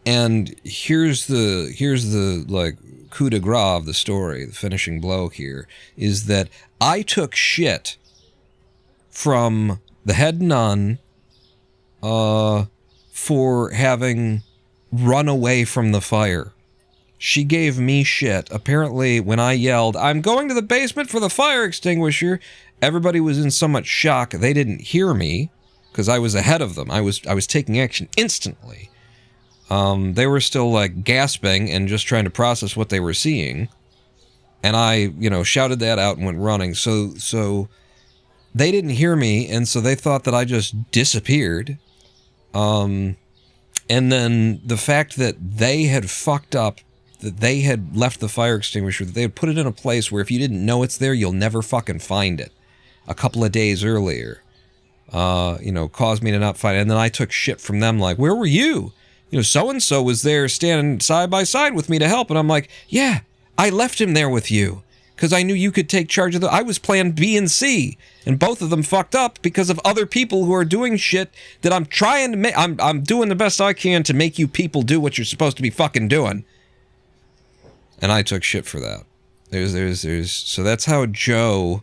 And here's the like coup de grace of the story, the finishing blow here, is that I took shit from the head nun for having run away from the fire she gave me shit. Apparently, when I yelled, "I'm going to the basement for the fire extinguisher," everybody was in so much shock they didn't hear me, because I was ahead of them. I was taking action instantly. They were still, like, gasping and just trying to process what they were seeing. And I, shouted that out and went running. So they didn't hear me, and so they thought that I just disappeared. And then the fact that they had fucked up, that they had left the fire extinguisher, that they had put it in a place where if you didn't know it's there, you'll never fucking find it. A couple of days earlier, caused me to not find it. And then I took shit from them, like, where were you? So-and-so was there standing side by side with me to help. And I'm like, yeah, I left him there with you because I knew you could take charge of I was plan B and C, and both of them fucked up because of other people who are doing shit that I'm trying to make. I'm doing the best I can to make you people do what you're supposed to be fucking doing. And I took shit for that. So that's how Joe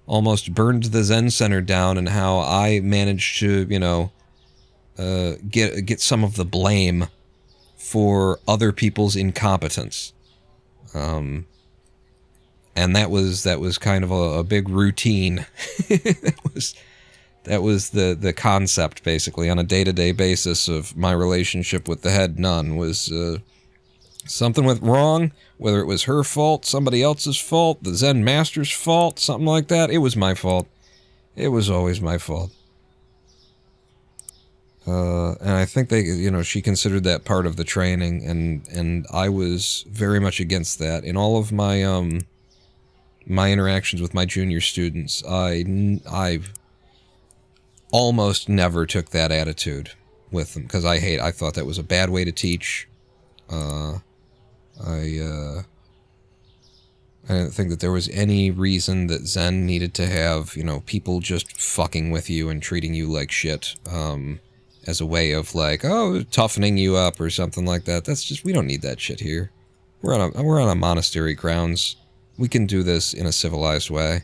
almost burned the Zen Center down, and how I managed to, get some of the blame for other people's incompetence. And that was kind of a big routine. that was the concept, basically, on a day-to-day basis of my relationship with the head nun. Was something went wrong, whether it was her fault, somebody else's fault, the Zen master's fault, something like that, it was my fault. It was always my fault. And I think she considered that part of the training, and I was very much against that. In all of my, my interactions with my junior students, I almost never took that attitude with them, because I thought that was a bad way to teach. I didn't think that there was any reason that Zen needed to have, people just fucking with you and treating you like shit, as a way of, like, toughening you up or something like that. That's just, we don't need that shit here. We're on a monastery grounds. We can do this in a civilized way.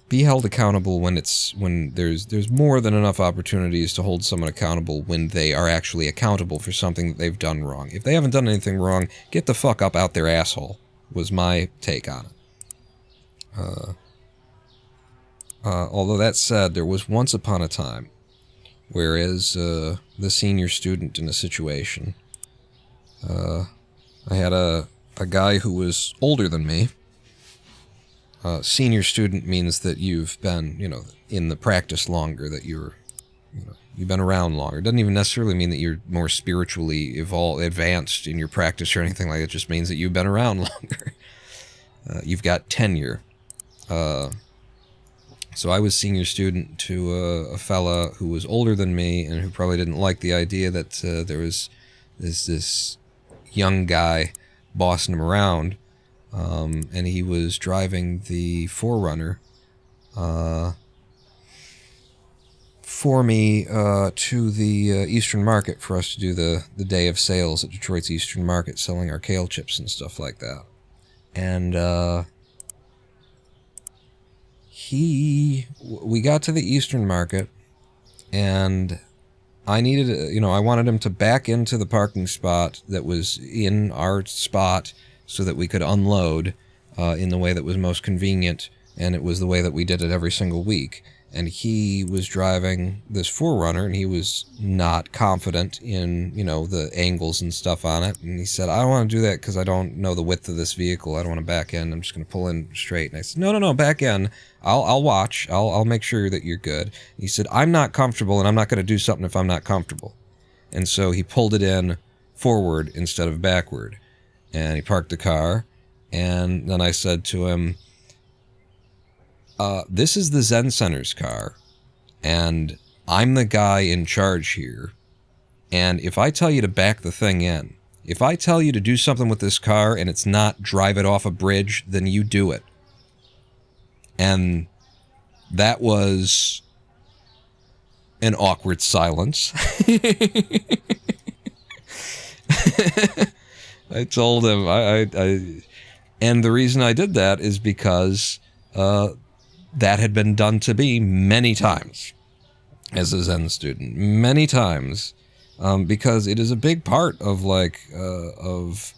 Be held accountable when there's more than enough opportunities to hold someone accountable when they are actually accountable for something that they've done wrong. If they haven't done anything wrong, get the fuck up out their asshole, was my take on it. Although that said, there was once upon a time, whereas the senior student in a situation, I had a guy who was older than me. Senior student means that you've been, in the practice longer, that you've been around longer. It doesn't even necessarily mean that you're more spiritually advanced in your practice or anything like that. It just means that you've been around longer. You've got tenure. So I was senior student to a fella who was older than me, and who probably didn't like the idea that there was this young guy bossing him around. And he was driving the Forerunner for me to the Eastern Market for us to do the day of sales at Detroit's Eastern Market, selling our kale chips and stuff like that. And we got to the Eastern Market, and I needed, I wanted him to back into the parking spot that was in our spot, so that we could unload in the way that was most convenient, and it was the way that we did it every single week. And he was driving this Forerunner, and he was not confident in, the angles and stuff on it. And he said, I don't want to do that because I don't know the width of this vehicle. I don't want to back in. I'm just going to pull in straight. And I said, no, back in. I'll watch. I'll make sure that you're good. And he said, I'm not comfortable, and I'm not going to do something if I'm not comfortable. And so he pulled it in forward instead of backward. And he parked the car, and then I said to him, this is the Zen Center's car, and I'm the guy in charge here, and if I tell you to back the thing in, if I tell you to do something with this car and it's not drive it off a bridge, then you do it. And that was an awkward silence. I told him, and the reason I did that is because that had been done to me many times as a Zen student. Many times because it is a big part of like of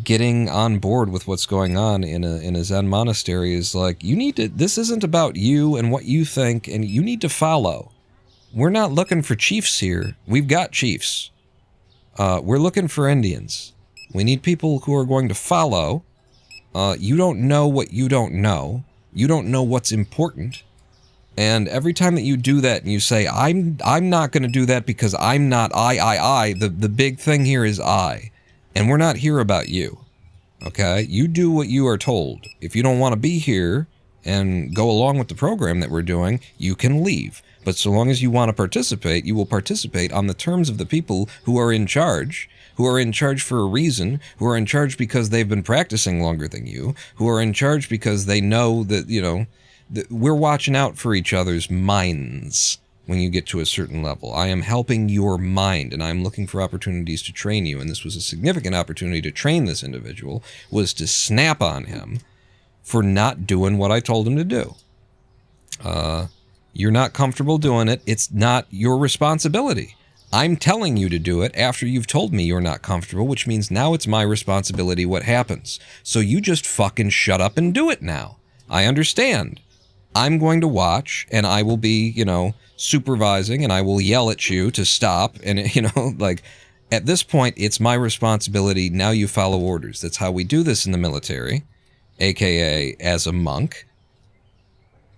getting on board with what's going on in a Zen monastery. Is like, you need to. This isn't about you and what you think, and you need to follow. We're not looking for chiefs here. We've got chiefs. We're looking for Indians. We need people who are going to follow. You don't know what you don't know. You don't know what's important. And every time that you do that and you say, I'm not going to do that because I'm not I, the big thing here is I. And we're not here about you. Okay? You do what you are told. If you don't want to be here and go along with the program that we're doing, you can leave. But so long as you want to participate, you will participate on the terms of the people who are in charge for a reason, who are in charge because they've been practicing longer than you, who are in charge because they know that, you know, that we're watching out for each other's minds when you get to a certain level. I am helping your mind, and I'm looking for opportunities to train you, and this was a significant opportunity to train this individual, was to snap on him for not doing what I told him to do. You're not comfortable doing it. It's not your responsibility. I'm telling you to do it after you've told me you're not comfortable, which means now it's my responsibility what happens. So you just fucking shut up and do it now. I understand. I'm going to watch, and I will be, you know, supervising, and I will yell at you to stop. And, you know, like, at this point, it's my responsibility. Now you follow orders. That's how we do this in the military, aka as a monk.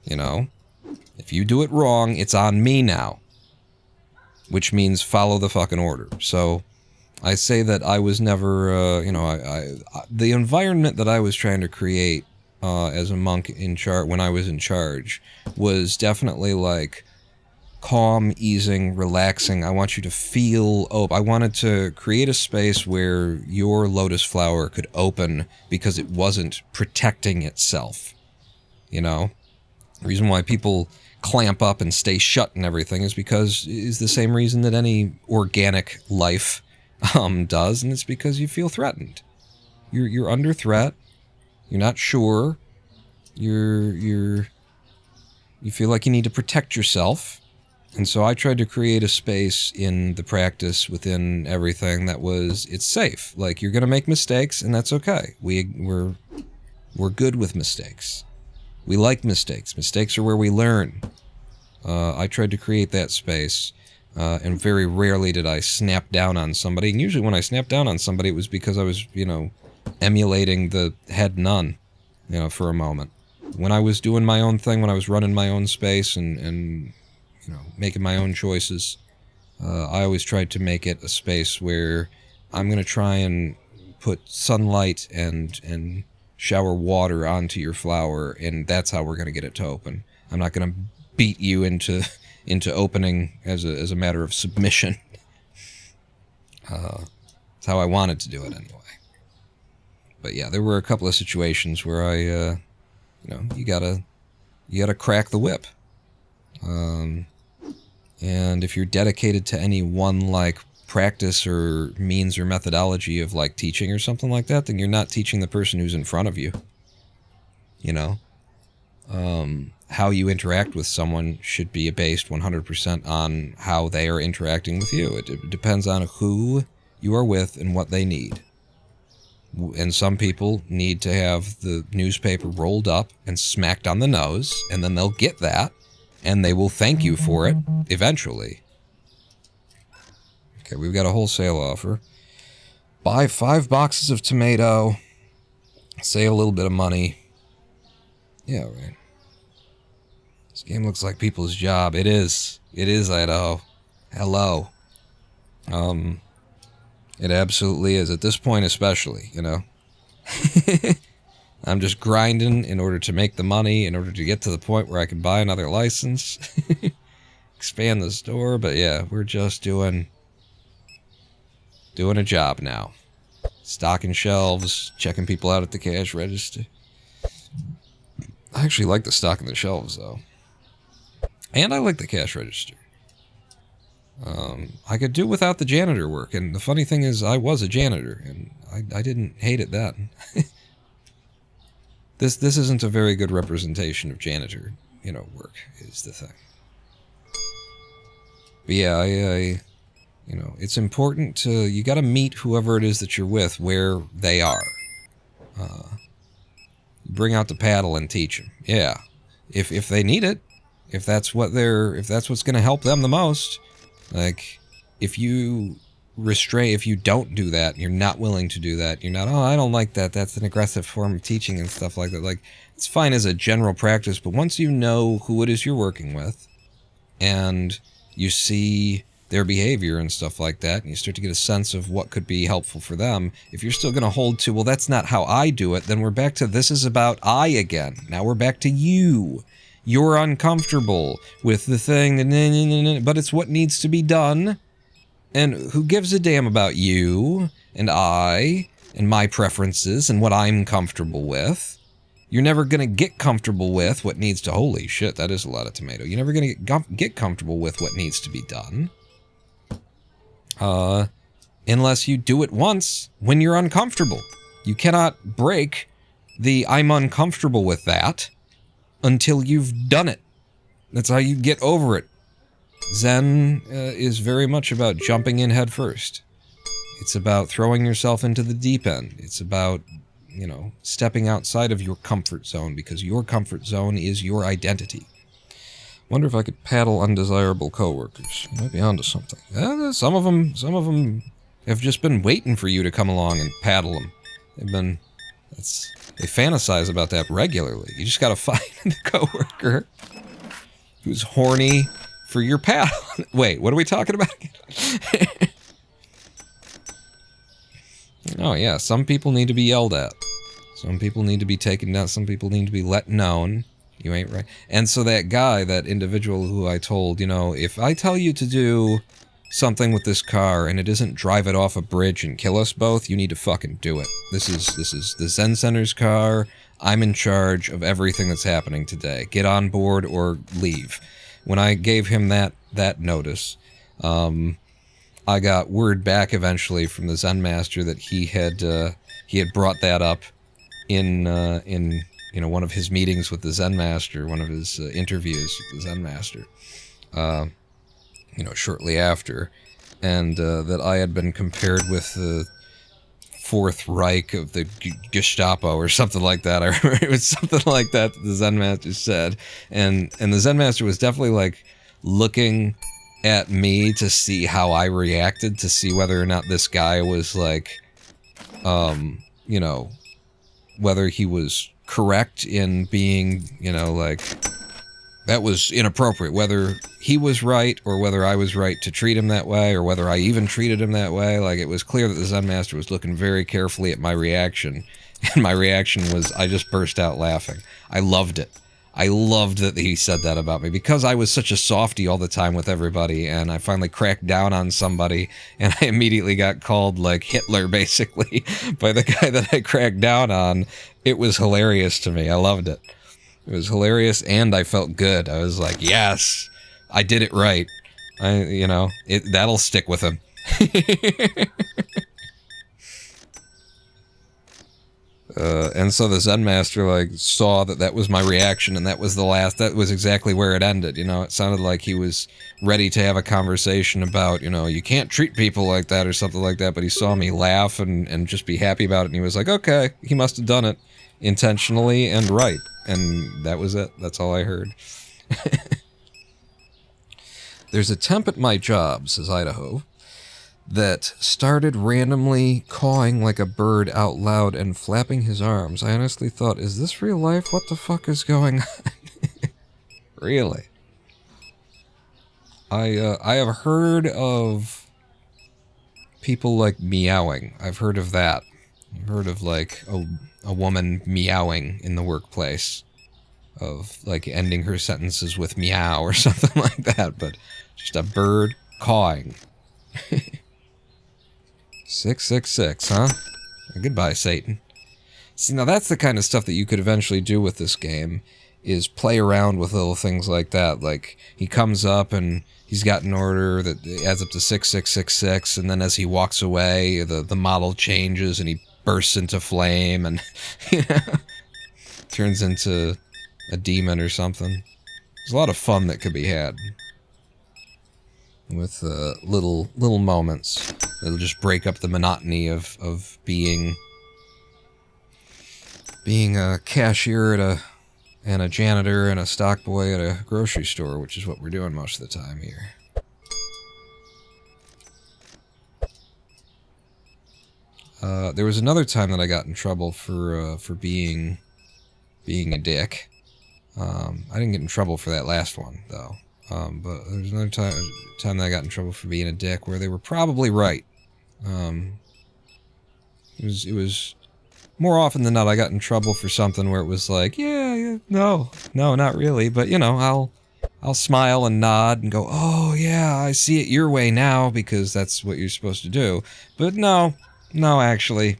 You know, if you do it wrong, it's on me now. Which means follow the fucking order. So I say that I was never, you know, the environment that I was trying to create as a monk in charge, when I was in charge, was definitely like calm, easing, relaxing. I want you to feel open. I wanted to create a space where your lotus flower could open because it wasn't protecting itself. You know, the reason why people clamp up and stay shut and everything is the same reason that any organic life does, and it's because you feel threatened. You're under threat. You're not sure. You feel like you need to protect yourself. And so I tried to create a space in the practice within everything that was, it's safe. Like, you're going to make mistakes, and that's okay. We're good with mistakes. We like mistakes. Mistakes are where we learn. I tried to create that space, and very rarely did I snap down on somebody. And usually when I snapped down on somebody, it was because I was, you know, emulating the head nun, you know, for a moment. When I was doing my own thing, when I was running my own space and you know, making my own choices, I always tried to make it a space where I'm going to try and put sunlight and shower water onto your flower, and that's how we're going to get it to open. I'm not going to beat you into opening as a matter of submission. That's how I wanted to do it anyway. But yeah, there were a couple of situations where I, you know, you gotta crack the whip. And if you're dedicated to any one like practice or means or methodology of like teaching or something like that, then you're not teaching the person who's in front of you. You know, how you interact with someone should be based 100% on how they are interacting with you. It depends on who you are with and what they need. And some people need to have the newspaper rolled up and smacked on the nose, and then they'll get that, and they will thank you for it eventually. Okay, we've got a wholesale offer. Buy 5 boxes of tomato, save a little bit of money. Yeah, right. This game looks like people's job. It is. It is, Idaho. Hello. It absolutely is. At this point especially, you know. I'm just grinding in order to make the money, in order to get to the point where I can buy another license. Expand the store, but yeah, we're just doing a job now. Stocking shelves, checking people out at the cash register. I actually like the stocking the shelves, though. And I like the cash register. I could do without the janitor work, and the funny thing is I was a janitor, and I didn't hate it then. This isn't a very good representation of janitor, you know, work, is the thing. But yeah, You know, it's important to, you gotta meet whoever it is that you're with where they are. Bring out the paddle and teach them. Yeah. If they need it, if that's what's gonna help them the most, like, if you don't do that, you're not willing to do that, you're not, oh, I don't like that, that's an aggressive form of teaching and stuff like that, like, it's fine as a general practice, but once you know who it is you're working with, and you see their behavior and stuff like that, and you start to get a sense of what could be helpful for them, if you're still going to hold to, well, that's not how I do it, then we're back to, this is about I again. Now we're back to you. You're uncomfortable with the thing, but it's what needs to be done. And who gives a damn about you, and I, and my preferences, and what I'm comfortable with? You're never going to get comfortable with what needs to... Holy shit, that is a lot of tomato. You're never going to get comfortable with what needs to be done. Unless you do it once when you're uncomfortable. You cannot break the I'm uncomfortable with that until you've done it. That's how you get over it. Zen is very much about jumping in head first. It's about throwing yourself into the deep end. It's about, you know, stepping outside of your comfort zone, because your comfort zone is your identity. Wonder if I could paddle undesirable coworkers. I might be onto something. Some of them have just been waiting for you to come along and paddle them. They fantasize about that regularly. You just gotta find the coworker who's horny for your paddle. Wait, what are we talking about again? Oh yeah, some people need to be yelled at. Some people need to be taken down. Some people need to be let known. You ain't right. And so that guy, that individual who I told, you know, if I tell you to do something with this car and it isn't drive it off a bridge and kill us both, you need to fucking do it. This is the Zen Center's car. I'm in charge of everything that's happening today. Get on board or leave. When I gave him that notice, I got word back eventually from the Zen Master that he had brought that up in you know, one of his meetings with the Zen Master, one of his interviews with the Zen Master, you know, shortly after, and that I had been compared with the Fourth Reich of the Gestapo or something like that. I remember it was something like that the Zen Master said, and the Zen Master was definitely like looking at me to see how I reacted, to see whether or not this guy was like, you know, whether he was correct in being, you know, like, that was inappropriate, whether he was right or whether I was right to treat him that way, or whether I even treated him that way. Like, it was clear that the Zen Master was looking very carefully at my reaction, and my reaction was, I just burst out laughing. I loved it. I loved that he said that about me, because I was such a softie all the time with everybody, and I finally cracked down on somebody, and I immediately got called, like, Hitler, basically, by the guy that I cracked down on. It was hilarious to me. I loved it. It was hilarious, and I felt good. I was like, yes, I did it right. You know, that'll stick with him. And so the Zen Master, like, saw that was my reaction, and that was exactly where it ended, you know? It sounded like he was ready to have a conversation about, you know, you can't treat people like that or something like that, but he saw me laugh and just be happy about it, and he was like, okay, he must have done it intentionally and right, and that was it. That's all I heard. There's a temp at my job, says Idaho, that started randomly cawing like a bird out loud and flapping his arms. I honestly thought, is this real life? What the fuck is going on? Really? I have heard of people, like, meowing. I've heard of that. I've heard of, like, a woman meowing in the workplace. Of, like, ending her sentences with meow or something like that. But just a bird cawing. 666, huh? Goodbye, Satan. See, now that's the kind of stuff that you could eventually do with this game, is play around with little things like that. Like, he comes up and he's got an order that adds up to 6666, and then as he walks away, the model changes and he bursts into flame and, you know, turns into a demon or something. There's a lot of fun that could be had. with little moments that'll just break up the monotony of being a cashier and a janitor and a stock boy at a grocery store, which is what we're doing most of the time here. There was another time that I got in trouble for being a dick. I didn't get in trouble for that last one though. But there was another time that I got in trouble for being a dick where they were probably right. It was more often than not I got in trouble for something where it was like, yeah, no, not really, but you know, I'll smile and nod and go, oh yeah, I see it your way now because that's what you're supposed to do. But no, actually,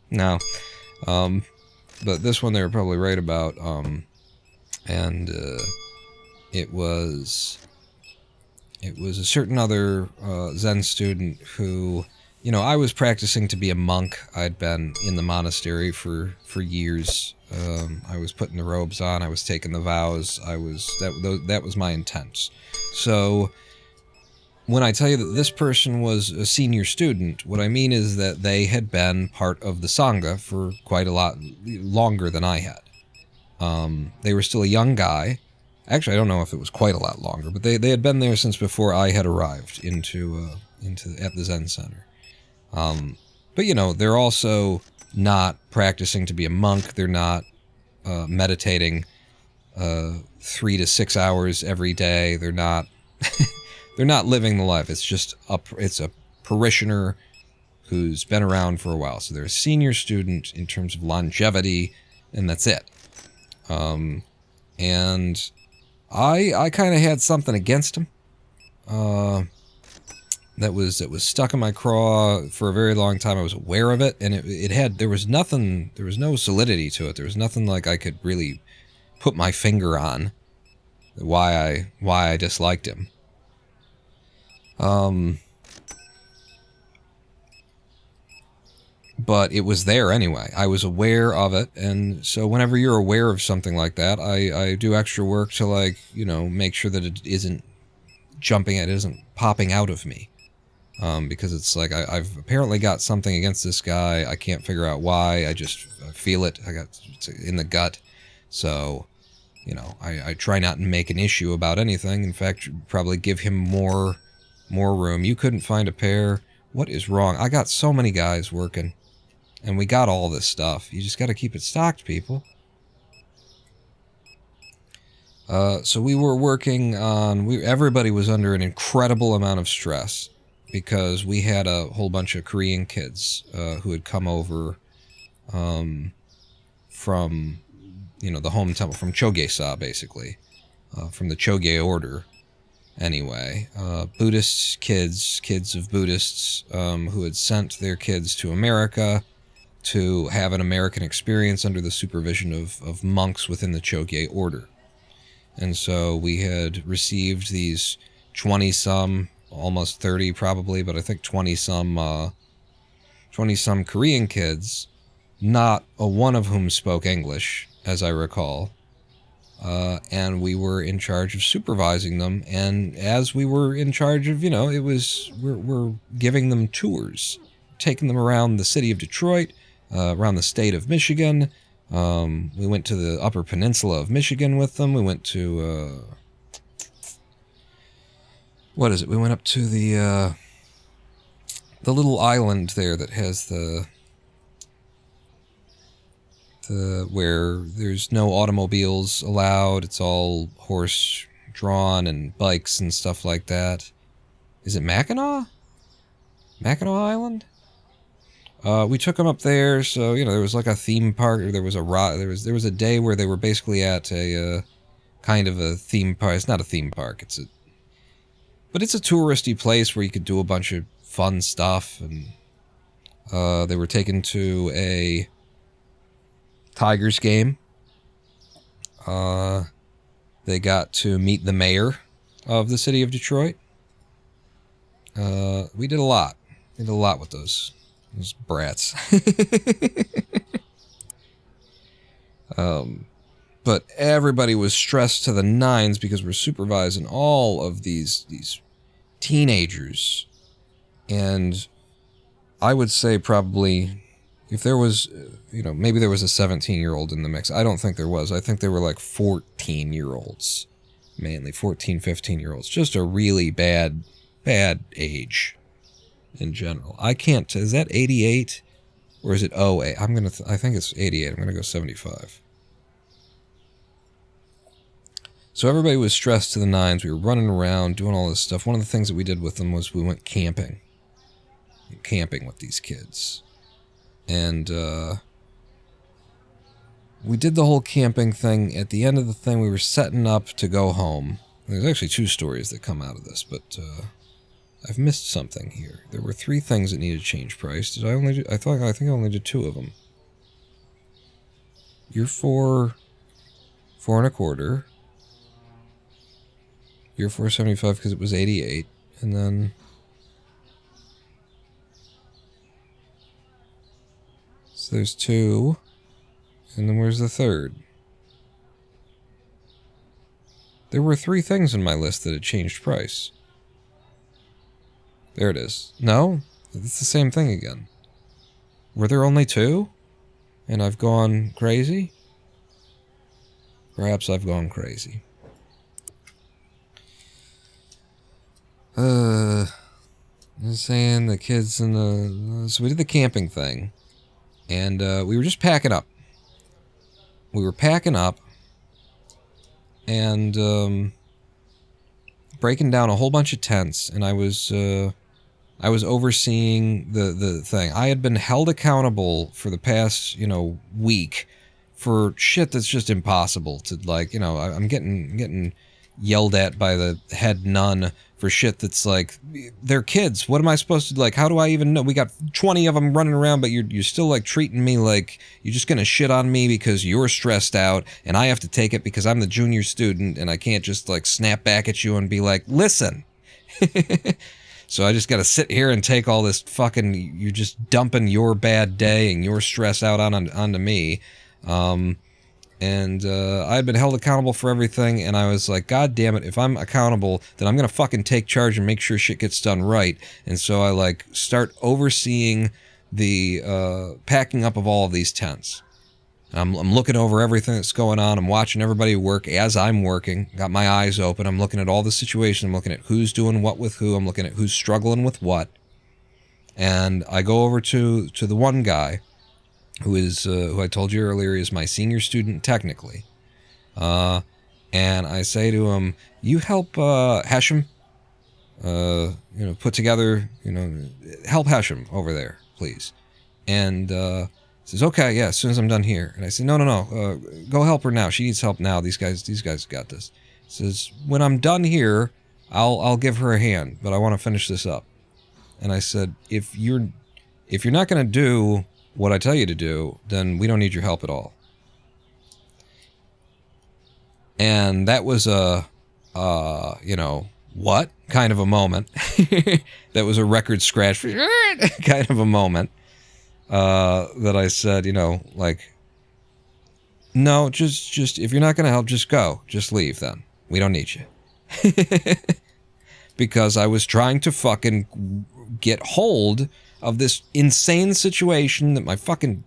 no. But this one they were probably right about, and it was a certain other Zen student who, you know, I was practicing to be a monk. I'd been in the monastery for years. I was putting the robes on. I was taking the vows. That was my intent. So when I tell you that this person was a senior student, what I mean is that they had been part of the Sangha for quite a lot longer than I had. They were still a young guy. Actually, I don't know if it was quite a lot longer, but they had been there since before I had arrived at the Zen Center. But you know, they're also not practicing to be a monk. They're not meditating 3 to 6 hours every day. They're not they're not living the life. It's just it's a parishioner who's been around for a while. So they're a senior student in terms of longevity, and that's it. And I kind of had something against him. That was stuck in my craw for a very long time. I was aware of it, and there was no solidity to it. There was nothing like I could really put my finger on why I disliked him. But it was there anyway. I was aware of it, and so whenever you're aware of something like that, I do extra work to, like, you know, make sure that it isn't popping out of me. Because it's like, I've apparently got something against this guy. I can't figure out why. I just feel it. It's in the gut. So, you know, I try not to make an issue about anything. In fact, probably give him more room. You couldn't find a pair. What is wrong? I got so many guys working, and we got all this stuff. You just got to keep it stocked, people. So we were working on... everybody was under an incredible amount of stress, because we had a whole bunch of Korean kids who had come over from, you know, the home temple, from Choge-sa, basically, from the Choge order, anyway. Buddhist kids of Buddhists who had sent their kids to America to have an American experience under the supervision of monks within the Choge order. And so we had received these 20-some, almost 30 probably, but I think 20-some Korean kids, not a one of whom spoke English, as I recall. And we were in charge of supervising them, and as we were in charge of, you know, we're giving them tours, taking them around the city of Detroit, around the state of Michigan. We went to the Upper Peninsula of Michigan with them. We went to, what is it? We went up to the little island there that has where there's no automobiles allowed. It's all horse-drawn and bikes and stuff like that. Is it Mackinac? Mackinac Island? We took them up there, so, you know, there was like a theme park, or there was a day where they were basically at a kind of a theme park. It's not a theme park, but it's a touristy place where you could do a bunch of fun stuff, and they were taken to a Tigers game. They got to meet the mayor of the city of Detroit. We did a lot. We did a lot with those brats. But everybody was stressed to the nines because we're supervising all of these teenagers. And I would say probably, if there was, maybe there was a 17-year-old in the mix. I don't think there was. I think they were like 14-year-olds. Mainly 14, 15-year-olds. Just a really bad age in general. I can't, is that 88? Or is it 08? I think it's 88. I'm going to go 75. So everybody was stressed to the nines. We were running around, doing all this stuff. One of the things that we did with them was we went camping. Camping with these kids. And we did the whole camping thing. At the end of the thing, we were setting up to go home. There's actually 2 stories that come out of this, but I've missed something here. There were 3 things that needed change price. Did I only do, I think I only did 2 of them. You're 4 1/4. You're 475 because it was 88, and then so there's 2, and then where's the 3rd? There were 3 things in my list that had changed price. There it is. No? It's the same thing again. Were there only 2? And I've gone crazy? Perhaps I've gone crazy. I was saying the kids in the... So we did the camping thing. And we were just packing up. We were packing up. And breaking down a whole bunch of tents. And I was overseeing the thing. I had been held accountable for the past, week for shit that's just impossible to, like, I'm getting yelled at by the head nun for shit that's like, they're kids. What am I supposed to, like, how do I even know? We got 20 of them running around, but you're still, like, treating me like you're just gonna shit on me because you're stressed out, and I have to take it because I'm the junior student, and I can't just, like, snap back at you and be like, listen. So I just got to sit here and take all this fucking, you're just dumping your bad day and your stress out onto me. I had been held accountable for everything, and I was like, God damn it, if I'm accountable, then I'm going to fucking take charge and make sure shit gets done right. And so I, like, start overseeing the packing up of all of these tents. I'm looking over everything that's going on. I'm watching everybody work as I'm working. Got my eyes open. I'm looking at all the situation. I'm looking at who's doing what with who. I'm looking at who's struggling with what. And I go over to the one guy who I told you earlier is my senior student technically. And I say to him, you help Hashem, put together, help Hashem over there, please. And says, okay, yeah, as soon as I'm done here. And I said, no, go help her now. She needs help now. These guys got this. Says, when I'm done here, I'll give her a hand, but I want to finish this up. And I said, if you're not going to do what I tell you to do, then we don't need your help at all. And that was a what kind of a moment. That was a record scratch kind of a moment. That I said, like, no, just if you're not going to help, just go. Just leave then. We don't need you. Because I was trying to fucking get hold of this insane situation that my fucking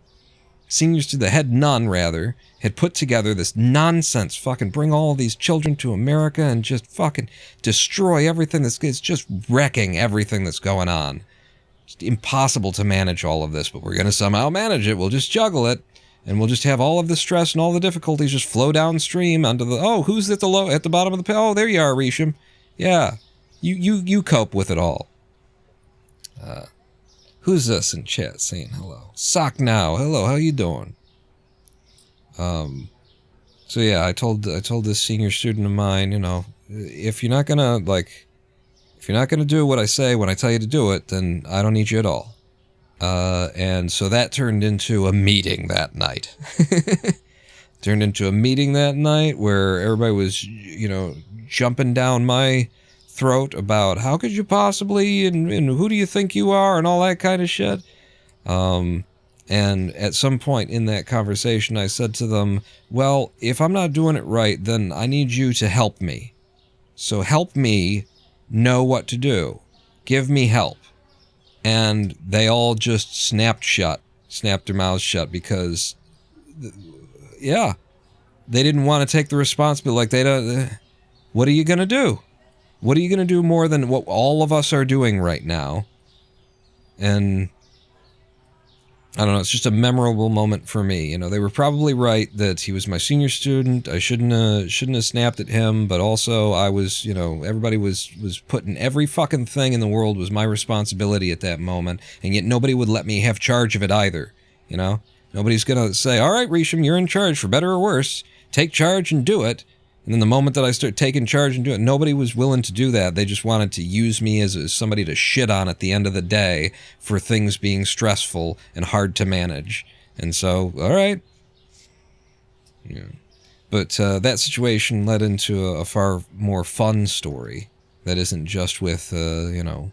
seniors to the head nun, rather, had put together, this nonsense, fucking bring all these children to America and just fucking destroy everything it's just wrecking everything that's going on. It's impossible to manage all of this, but we're going to somehow manage it. We'll just juggle it, and we'll just have all of the stress and all the difficulties just flow downstream onto the, who's at the bottom of the pit? Oh, there you are, Risham. Yeah, you cope with it all. Who's this in chat saying hello? Sock now. Hello, how you doing? So yeah, I told this senior student of mine, if you're not gonna do what I say when I tell you to do it, then I don't need you at all. And so that turned into a meeting that night. Turned into a meeting that night where everybody was, jumping down my throat about how could you possibly, and who do you think you are, and all that kind of shit. And at some point in that conversation, I said to them, well, if I'm not doing it right, then I need you to help me. So help me know what to do. Give me help. And they all just snapped their mouths shut because, yeah, they didn't want to take the responsibility. Like, they don't, what are you going to do? What are you going to do more than what all of us are doing right now? And I don't know, it's just a memorable moment for me. You know, they were probably right that he was my senior student. I shouldn't have snapped at him, but also I was, you know, everybody was putting every fucking thing in the world was my responsibility at that moment, and yet nobody would let me have charge of it either, you know? Nobody's gonna say, all right, Risham, you're in charge, for better or worse. Take charge and do it. And then the moment that I start taking charge and doing it, nobody was willing to do that. They just wanted to use me as somebody to shit on at the end of the day for things being stressful and hard to manage. And so, all right. Yeah. But that situation led into a far more fun story that isn't just with, you know,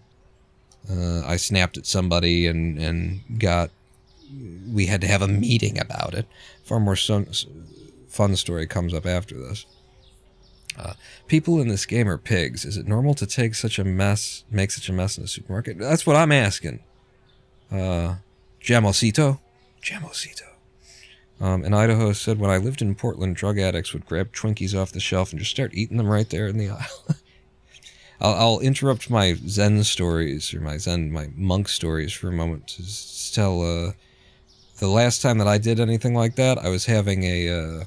I snapped at somebody and we had to have a meeting about it. Far more fun story comes up after this. People in this game are pigs. Is it normal to make such a mess in a supermarket? That's what I'm asking. Jamosito? In Idaho said, when I lived in Portland, drug addicts would grab Twinkies off the shelf and just start eating them right there in the aisle. I'll interrupt my Zen stories, or my monk stories for a moment to tell, the last time that I did anything like that, I was having an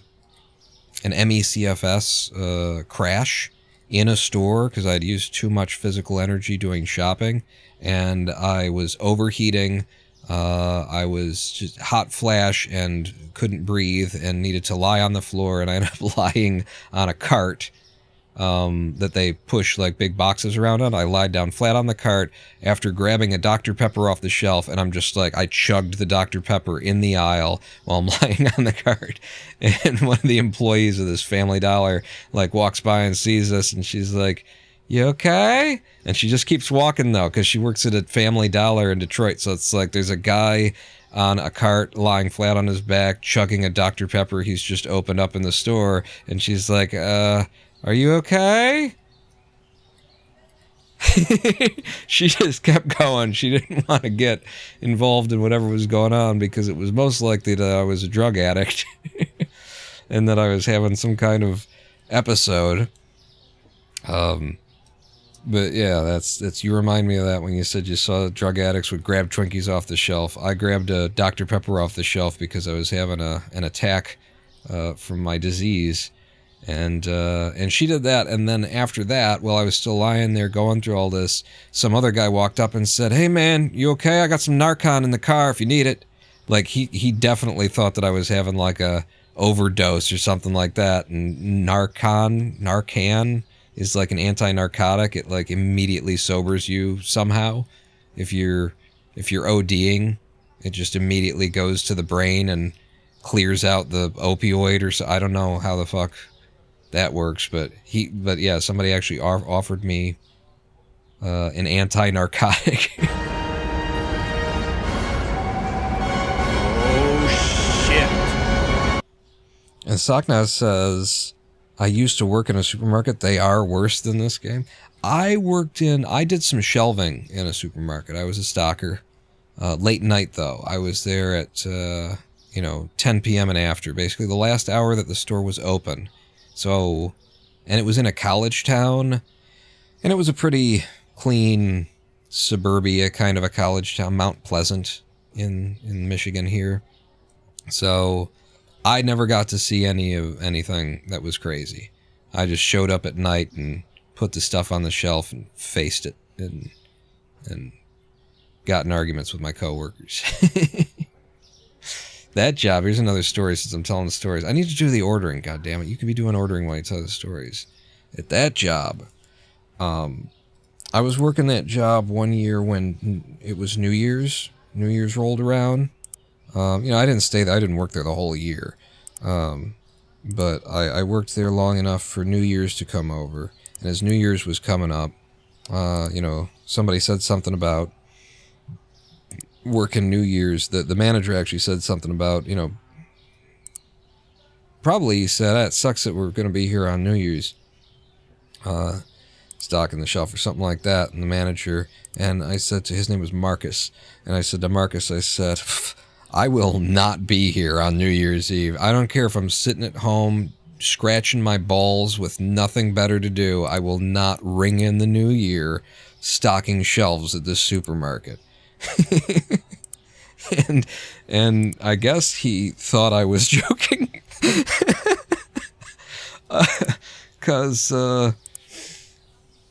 MECFS crash in a store because I'd used too much physical energy doing shopping, and I was overheating. I was just hot flash and couldn't breathe and needed to lie on the floor, and I ended up lying on a cart that they push like big boxes around on. I lied down flat on the cart after grabbing a Dr. Pepper off the shelf, and I'm just like, I chugged the Dr. Pepper in the aisle while I'm lying on the cart. And one of the employees of this Family Dollar like walks by and sees this, and she's like, you okay? And she just keeps walking though, because she works at a Family Dollar in Detroit. So it's like there's a guy on a cart lying flat on his back chugging a Dr. Pepper he's just opened up in the store, and she's like, are you okay? She just kept going. She didn't want to get involved in whatever was going on because it was most likely that I was a drug addict and that I was having some kind of episode. But yeah, that's you remind me of that when you said you saw drug addicts would grab Twinkies off the shelf. I grabbed a Dr. Pepper off the shelf because I was having an attack from my disease. And she did that, and then after that, while I was still lying there going through all this, some other guy walked up and said, hey man, you okay? I got some Narcan in the car if you need it. Like, he definitely thought that I was having like a overdose or something like that, and Narcan is like an anti-narcotic. It like immediately sobers you somehow. If you're ODing, it just immediately goes to the brain and clears out the opioid, or so. I don't know how the fuck that works, but yeah, somebody actually offered me an anti-narcotic. Oh shit. And Sakna says, I used to work in a supermarket. They are worse than this game. I did some shelving in a supermarket. I was a stocker. Late night though. I was there at 10 p.m. and after, basically the last hour that the store was open. So, and it was in a college town, and it was a pretty clean suburbia kind of a college town, Mount Pleasant in Michigan here. So I never got to see anything that was crazy. I just showed up at night and put the stuff on the shelf and faced it and got in arguments with my coworkers. That job, here's another story since I'm telling the stories. I need to do the ordering, goddammit. You could be doing ordering while you tell the stories. At that job, I was working that job one year when it was New Year's. New Year's rolled around. I didn't stay there. I didn't work there the whole year. But I worked there long enough for New Year's to come over. And as New Year's was coming up, somebody said something about working New Year's. The manager actually said something about, probably he said, it sucks that we're going to be here on New Year's. stocking the shelf or something like that. And the manager, and I said to his name was Marcus, and I said to Marcus, I said, I will not be here on New Year's Eve. I don't care if I'm sitting at home scratching my balls with nothing better to do. I will not ring in the new year stocking shelves at this supermarket. and I guess he thought I was joking. Because the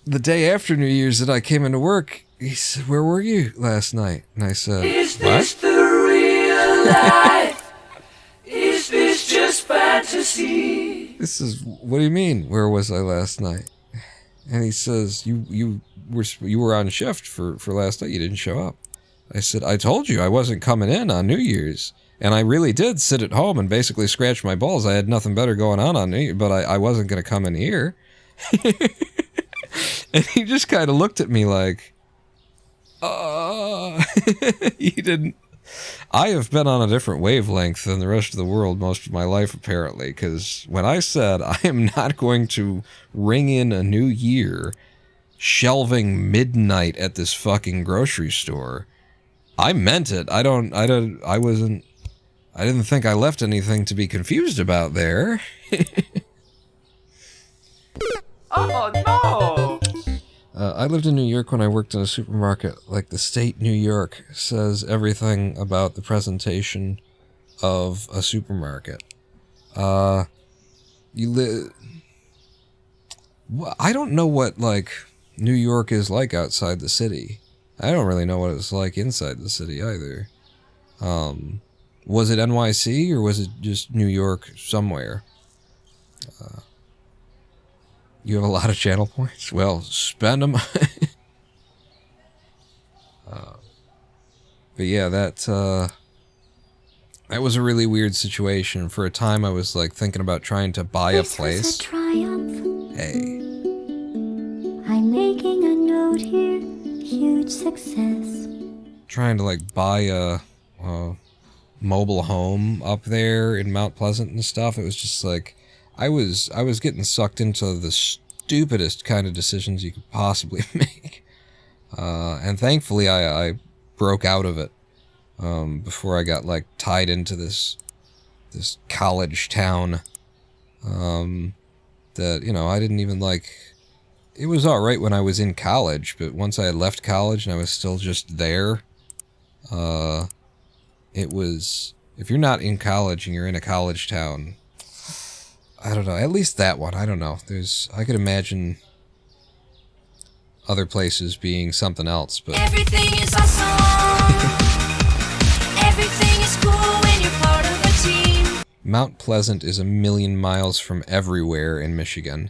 day after New Year's that I came into work, he said, "Where were you last night?" And I said, "Is this the real life? Is this just fantasy?" This is, what do you mean, where was I last night? And he says, you were on shift for last night, you didn't show up. I said, I told you I wasn't coming in on New Year's. And I really did sit at home and basically scratch my balls. I had nothing better going on New Year's, but I wasn't going to come in here. And he just kind of looked at me like, he didn't. I have been on a different wavelength than the rest of the world most of my life, apparently, because when I said I am not going to ring in a new year shelving midnight at this fucking grocery store, I meant it. I didn't think I left anything to be confused about there. Oh no! I lived in New York when I worked in a supermarket. Like, the state New York says everything about the presentation of a supermarket. I don't know what, like, New York is like outside the city. I don't really know what it's like inside the city either. Was it NYC or was it just New York somewhere? You have a lot of channel points? Well, spend them. But yeah, that was a really weird situation. For a time, I was like thinking about trying to buy a place. Was a triumph. Hey. I'm making a note here. Huge success. Trying to like buy a mobile home up there in Mount Pleasant and stuff. It was just like, I was getting sucked into the stupidest kind of decisions you could possibly make. And thankfully I broke out of it before I got like tied into this college town that, you know, I didn't even like. It was all right when I was in college, but once I had left college and I was still just there, it was, if you're not in college and you're in a college town, I don't know, at least that one, I don't know. I could imagine other places being something else, but Everything is awesome. Everything is cool when you're part of a team. Mount Pleasant is 1,000,000 miles from everywhere in Michigan.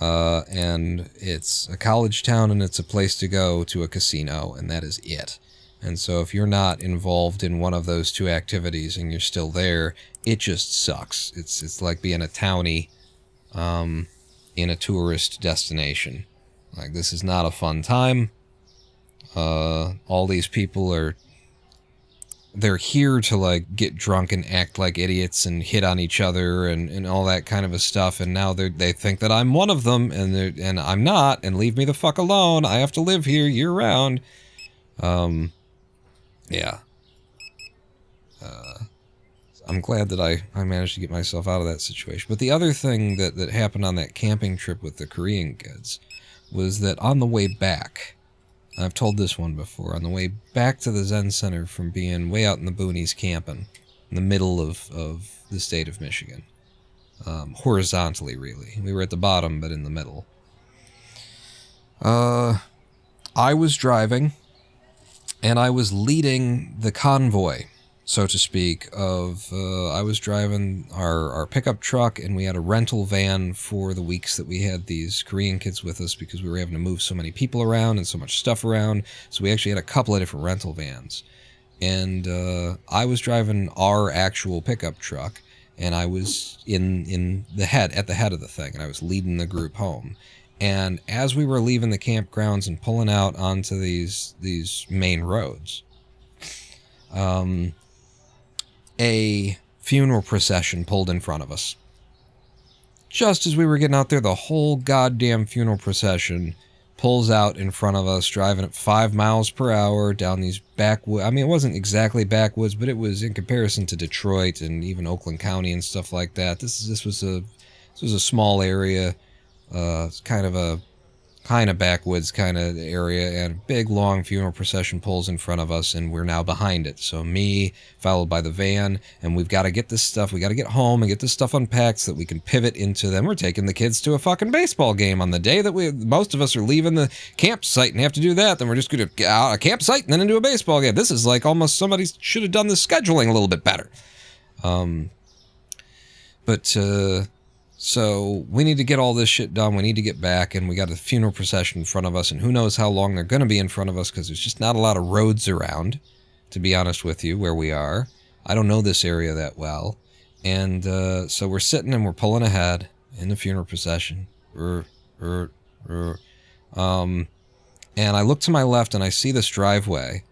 And it's a college town and it's a place to go to a casino, and that is it. And so if you're not involved in one of those two activities and you're still there, it just sucks. It's like being a townie in a tourist destination. Like, this is not a fun time. All these people they're here to like get drunk and act like idiots and hit on each other and all that kind of a stuff, and now they think that I'm one of them, and I'm not, and leave me the fuck alone. I have to live here year round. Yeah. I'm glad that I managed to get myself out of that situation. But the other thing that happened on that camping trip with the Korean kids was that on the way back, I've told this one before, on the way back to the Zen Center from being way out in the boonies camping, in the middle of the state of Michigan, horizontally really. We were at the bottom, but in the middle. I was driving, and I was leading the convoy, so to speak, I was driving our pickup truck, and we had a rental van for the weeks that we had these Korean kids with us because we were having to move so many people around and so much stuff around. So we actually had a couple of different rental vans. And I was driving our actual pickup truck, and I was at the head of the thing, and I was leading the group home. And as we were leaving the campgrounds and pulling out onto these main roads, a funeral procession pulled in front of us. Just as we were getting out there, the whole goddamn funeral procession pulls out in front of us, driving at 5 miles per hour down these backwoods. I mean, it wasn't exactly backwoods, but it was in comparison to Detroit and even Oakland County and stuff like that. This was a small area, kind of backwoods kind of area, and a big long funeral procession pulls in front of us, and we're now behind it. So me, followed by the van, and we've got to get this stuff, we got to get home and get this stuff unpacked so that we can pivot into them. We're taking the kids to a fucking baseball game on the day that most of us are leaving the campsite and have to do that. Then we're just going to get out a campsite and then into a baseball game. This is like almost somebody should have done the scheduling a little bit better. So we need to get all this shit done. We need to get back, and we got a funeral procession in front of us, and who knows how long they're going to be in front of us, because there's just not a lot of roads around, to be honest with you, where we are. I don't know this area that well. And so we're sitting and we're pulling ahead in the funeral procession. And I look to my left and I see this driveway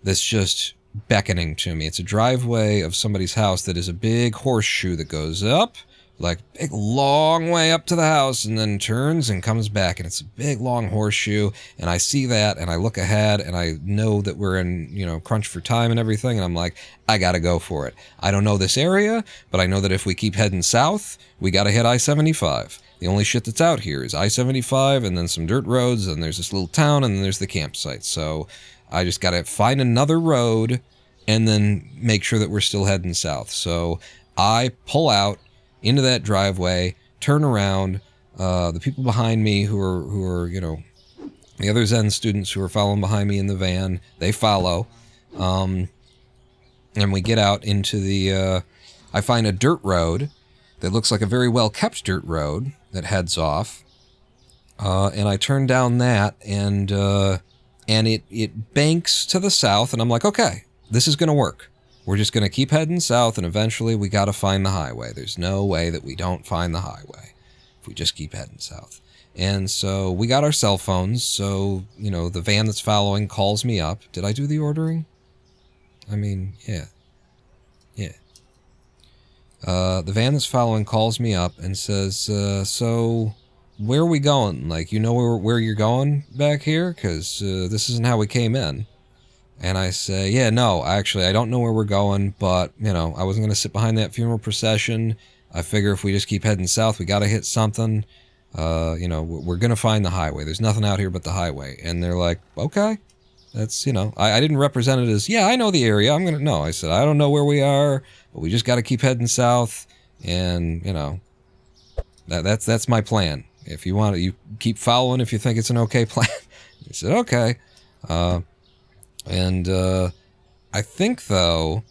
that's just beckoning to me. It's a driveway of somebody's house that is a big horseshoe that goes up, like big long way up to the house, and then turns and comes back, and it's a big long horseshoe. And I see that, and I look ahead, and I know that we're in, crunch for time and everything, and I'm like, I gotta go for it. I don't know this area, but I know that if we keep heading south, we gotta hit I-75. The only shit that's out here is I-75, and then some dirt roads, and there's this little town, and then there's the campsite. So I just gotta find another road, and then make sure that we're still heading south. So I pull out into that driveway, turn around. The people behind me who are the other Zen students who are following behind me in the van, they follow. And we get out into the, I find a dirt road that looks like a very well-kept dirt road that heads off. And I turn down that, and it banks to the south, and I'm like, okay, this is going to work. We're just going to keep heading south, and eventually we got to find the highway. There's no way that we don't find the highway if we just keep heading south. And so we got our cell phones, so, the van that's following calls me up. Did I do the ordering? I mean, yeah. The van that's following calls me up and says, so where are we going? Like, where you're going back here? Because this isn't how we came in. And I say, yeah, no, actually, I don't know where we're going, but, I wasn't going to sit behind that funeral procession. I figure if we just keep heading south, we got to hit something. We're going to find the highway. There's nothing out here but the highway. And they're like, okay, that's, I didn't represent it as, yeah, I know the area. No, I said, I don't know where we are, but we just got to keep heading south. And, that's my plan. If you want to, you keep following if you think it's an okay plan. He said, okay. And I think, though,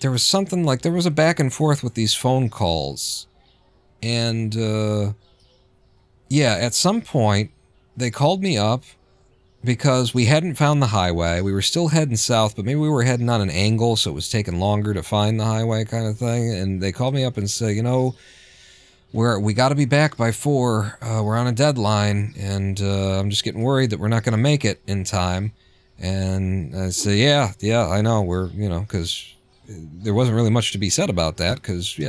there was something like, there was a back and forth with these phone calls. And, at some point, they called me up because we hadn't found the highway. We were still heading south, but maybe we were heading on an angle, so it was taking longer to find the highway kind of thing. And they called me up and said, we got to be back by 4. We're on a deadline, and I'm just getting worried that we're not going to make it in time. And I said, yeah, I know, because there wasn't really much to be said about that, because,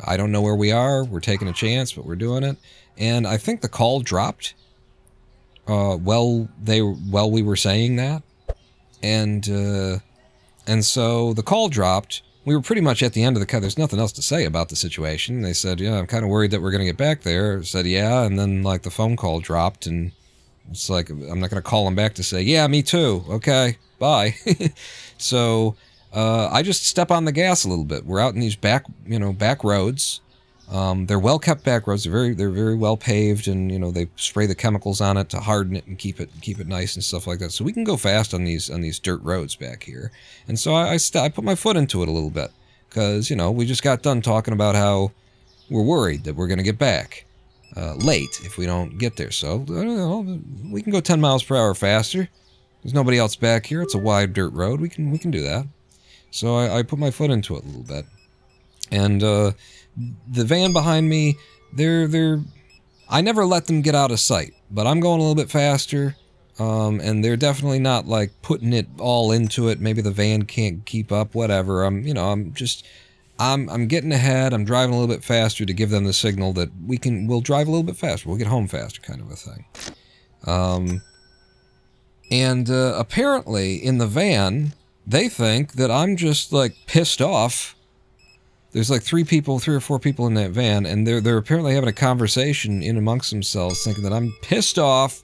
I don't know where we are, we're taking a chance, but we're doing it. And I think the call dropped while we were saying that. And so the call dropped. We were pretty much at the end of the cut. There's nothing else to say about the situation. They said, I'm kind of worried that we're going to get back there. I said, yeah, and then, the phone call dropped, and it's like, I'm not going to call him back to say, yeah, me too. Okay, bye. So I just step on the gas a little bit. We're out in these back roads. They're well-kept back roads. They're very well paved, and they spray the chemicals on it to harden it and keep it nice and stuff like that. So we can go fast on these dirt roads back here. And so I put my foot into it a little bit because we just got done talking about how we're worried that we're going to get back late if we don't get there. So we can go 10 miles per hour faster. There's nobody else back here. It's a wide dirt road. We can do that. So I put my foot into it a little bit, and the van behind me, I never let them get out of sight, but I'm going a little bit faster, and they're definitely not putting it all into it. Maybe the van can't keep up, whatever. I'm getting ahead. I'm driving a little bit faster to give them the signal that we'll drive a little bit faster. We'll get home faster, kind of a thing. And apparently, in the van, they think that I'm just, like, pissed off. There's, like, 3 or 4 people in that van, and they're apparently having a conversation in amongst themselves, thinking that I'm pissed off,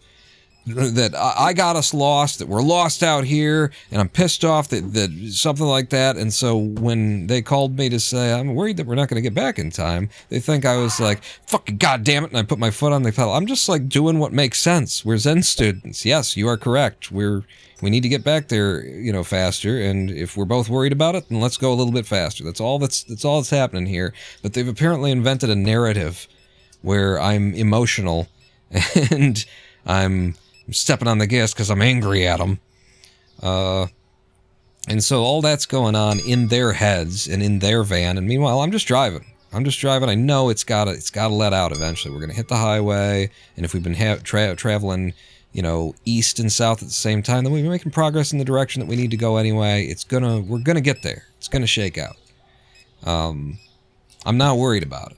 that I got us lost, that we're lost out here, and I'm pissed off that something like that. And so when they called me to say, I'm worried that we're not going to get back in time, they think I was like, fucking goddamn it, and I put my foot on the pedal. I'm just like doing what makes sense. We're Zen students. Yes, you are correct. We need to get back there, you know, faster, and if we're both worried about it, then let's go a little bit faster. That's all that's happening here. But they've apparently invented a narrative where I'm emotional and I'm stepping on the gas because I'm angry at them. And so all that's going on in their heads and in their van. And meanwhile, I'm just driving. I know it's gotta let out eventually. We're gonna hit the highway, and if we've been traveling, you know, east and south at the same time, then we've been making progress in the direction that we need to go anyway. We're gonna get there. It's gonna shake out. I'm not worried about it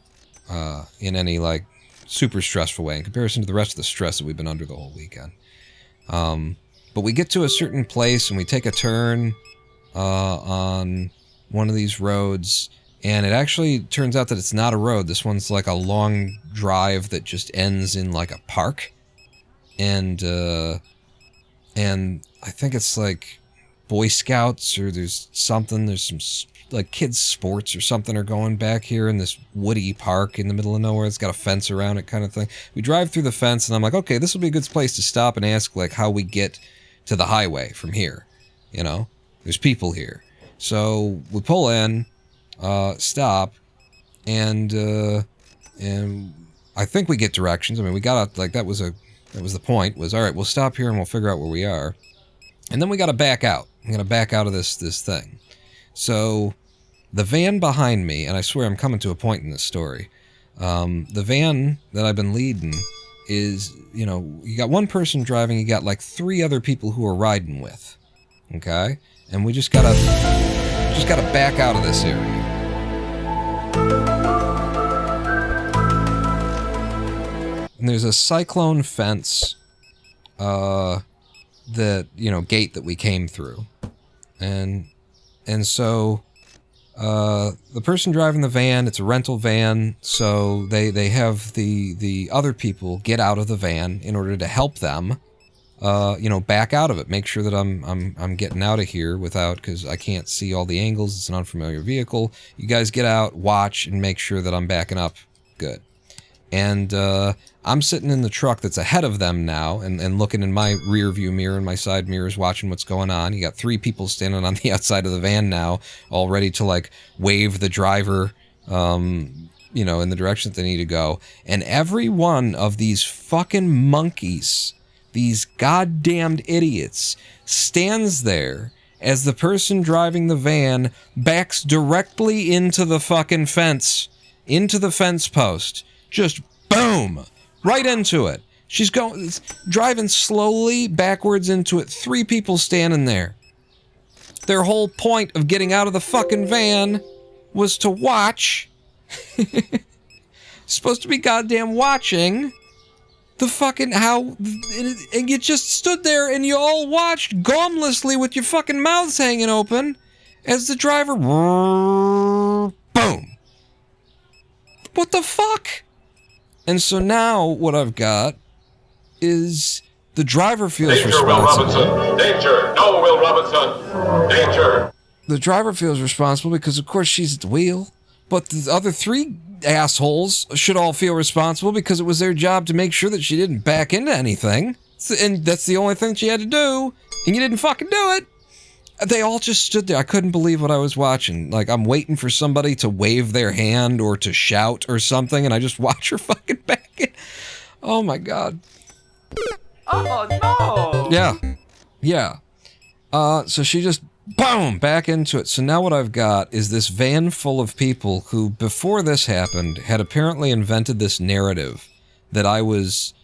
in any like super stressful way in comparison to the rest of the stress that we've been under the whole weekend. But we get to a certain place and we take a turn on one of these roads, and it actually turns out that it's not a road. This one's like a long drive that just ends in like a park, and I think it's like Boy Scouts, or there's some like kids sports or something are going back here in this woody park in the middle of nowhere. It's got a fence around it kind of thing. We drive through the fence, and I'm like, okay, this will be a good place to stop and ask like how we get to the highway from here. You know, there's people here. So we pull in, stop, and I think we get directions. I mean, we got out, like, that was the point, was, all right, we'll stop here and we'll figure out where we are. And then we got to back out. We got to back out of this thing. So the van behind me, and I swear I'm coming to a point in this story, the van that I've been leading is, you know, you got one person driving, you got like 3 other people who are riding with, okay? And we just gotta back out of this area. And there's a cyclone fence, that, you know, gate that we came through. And so, the person driving the van, it's a rental van, so they have the other people get out of the van in order to help them, you know, back out of it. Make sure that I'm getting out of here without, because I can't see all the angles. It's an unfamiliar vehicle. You guys get out, watch, and make sure that I'm backing up good. And I'm sitting in the truck that's ahead of them now, and looking in my rear view mirror and my side mirrors, watching what's going on. You got 3 people standing on the outside of the van now, all ready to like wave the driver, you know, in the direction that they need to go. And every one of these fucking monkeys, these goddamned idiots, stands there as the person driving the van backs directly into the fucking fence, into the fence post. Just boom, right into it. She's driving slowly backwards into it. 3 people standing there. Their whole point of getting out of the fucking van was to watch. Supposed to be goddamn watching the fucking and you just stood there and you all watched gomlessly with your fucking mouths hanging open as the driver boom. What the fuck? And so now what I've got is the driver feels Danger, responsible. Will Robinson! Danger! No, Will Robinson! Danger! The driver feels responsible because, of course, she's at the wheel. But the other 3 assholes should all feel responsible because it was their job to make sure that she didn't back into anything. And that's the only thing she had to do. And you didn't fucking do it. They all just stood there. I couldn't believe what I was watching. Like, I'm waiting for somebody to wave their hand or to shout or something, and I just watch her fucking back in. Oh, my God. Oh, no! Yeah. So she just, boom, back into it. So now what I've got is this van full of people who, before this happened, had apparently invented this narrative that I was,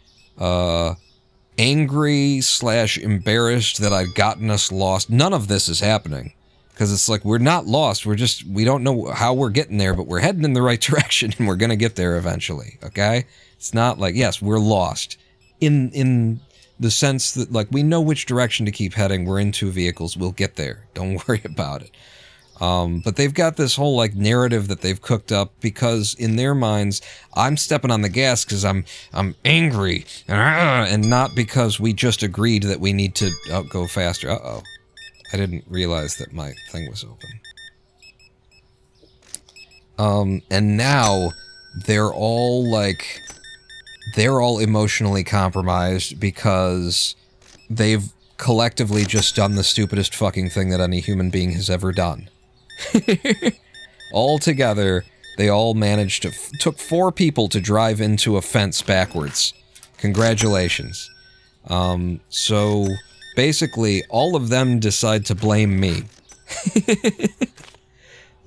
angry / embarrassed that I'd gotten us lost. None of this is happening. Because it's like, we're not lost. We don't know how we're getting there, but we're heading in the right direction and we're going to get there eventually. Okay? It's not like, yes, we're lost. In the sense that, like, we know which direction to keep heading. We're in 2 vehicles. We'll get there. Don't worry about it. But they've got this whole, like, narrative that they've cooked up because in their minds, I'm stepping on the gas because I'm angry, and not because we just agreed that we need to go faster. Uh-oh. I didn't realize that my thing was open. And now they're all emotionally compromised because they've collectively just done the stupidest fucking thing that any human being has ever done. All together, they all managed to... took 4 people to drive into a fence backwards. Congratulations. So, basically, all of them decide to blame me.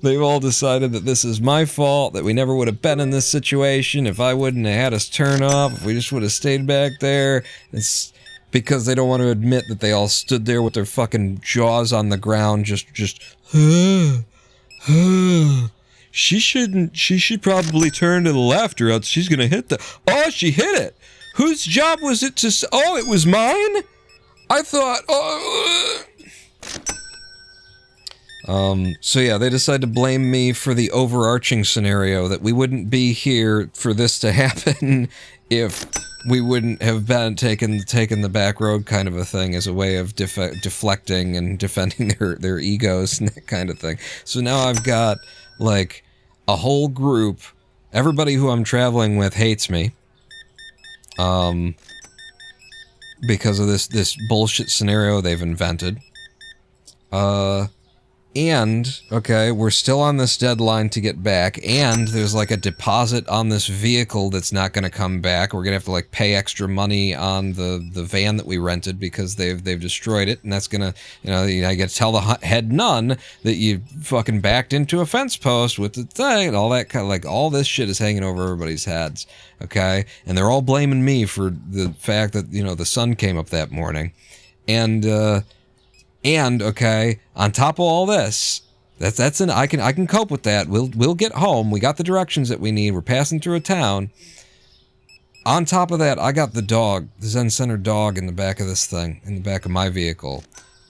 They've all decided that this is my fault, that we never would have been in this situation if I wouldn't have had us turn off, if we just would have stayed back there. It's because they don't want to admit that they all stood there with their fucking jaws on the ground, just she should probably turn to the left or else she's gonna hit the... Oh, she hit it! Whose job was it to... Oh, it was mine? I thought... So yeah, they decided to blame me for the overarching scenario that we wouldn't be here for this to happen if we wouldn't have been taken the back road, kind of a thing, as a way of deflecting and defending their egos and that kind of thing. So now I've got, like, a whole group. Everybody who I'm traveling with hates me. Because of this bullshit scenario they've invented. And, okay, we're still on this deadline to get back, and there's, like, a deposit on this vehicle that's not gonna come back. We're gonna have to, like, pay extra money on the van that we rented because they've destroyed it, and that's gonna, I gotta tell the head nun that you fucking backed into a fence post with the thing, and all that kind of, like, all this shit is hanging over everybody's heads, okay? And they're all blaming me for the fact that, the sun came up that morning. And okay, on top of all this, I can cope with that. We'll get home. We got the directions that we need. We're passing through a town. On top of that, I got the Zen Center dog in the back of this thing, in the back of my vehicle.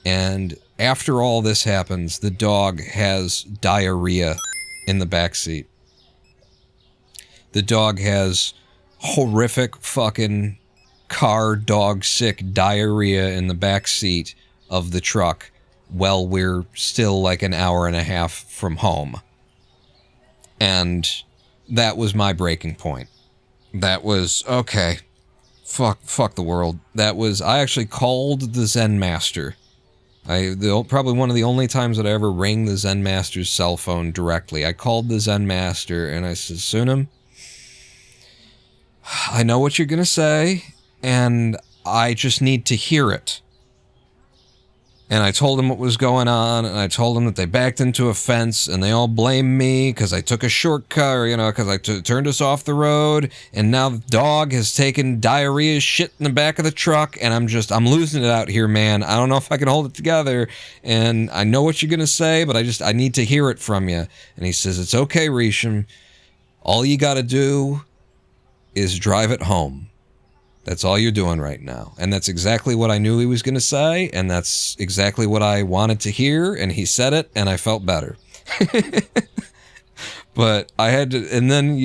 And after all this happens, the dog has diarrhea in the back seat. The dog has horrific fucking car dog sick diarrhea in the back seat of the truck while we're still like an hour and a half from home. And that was my breaking point. That was, okay, fuck the world. I actually called the Zen Master. Probably one of the only times that I ever rang the Zen Master's cell phone directly. I called the Zen Master and I said, Sunam, I know what you're gonna say, and I just need to hear it. And I told him what was going on, and I told him that they backed into a fence, and they all blamed me because I took a shortcut, or, because I turned us off the road, and now the dog has taken diarrhea shit in the back of the truck, and I'm losing it out here, man. I don't know if I can hold it together, and I know what you're going to say, but I need to hear it from you. And he says, it's okay, Risham. All you got to do is drive it home. That's all you're doing right now. And that's exactly what I knew he was going to say, and that's exactly what I wanted to hear, and he said it, and I felt better. But I had to, and then,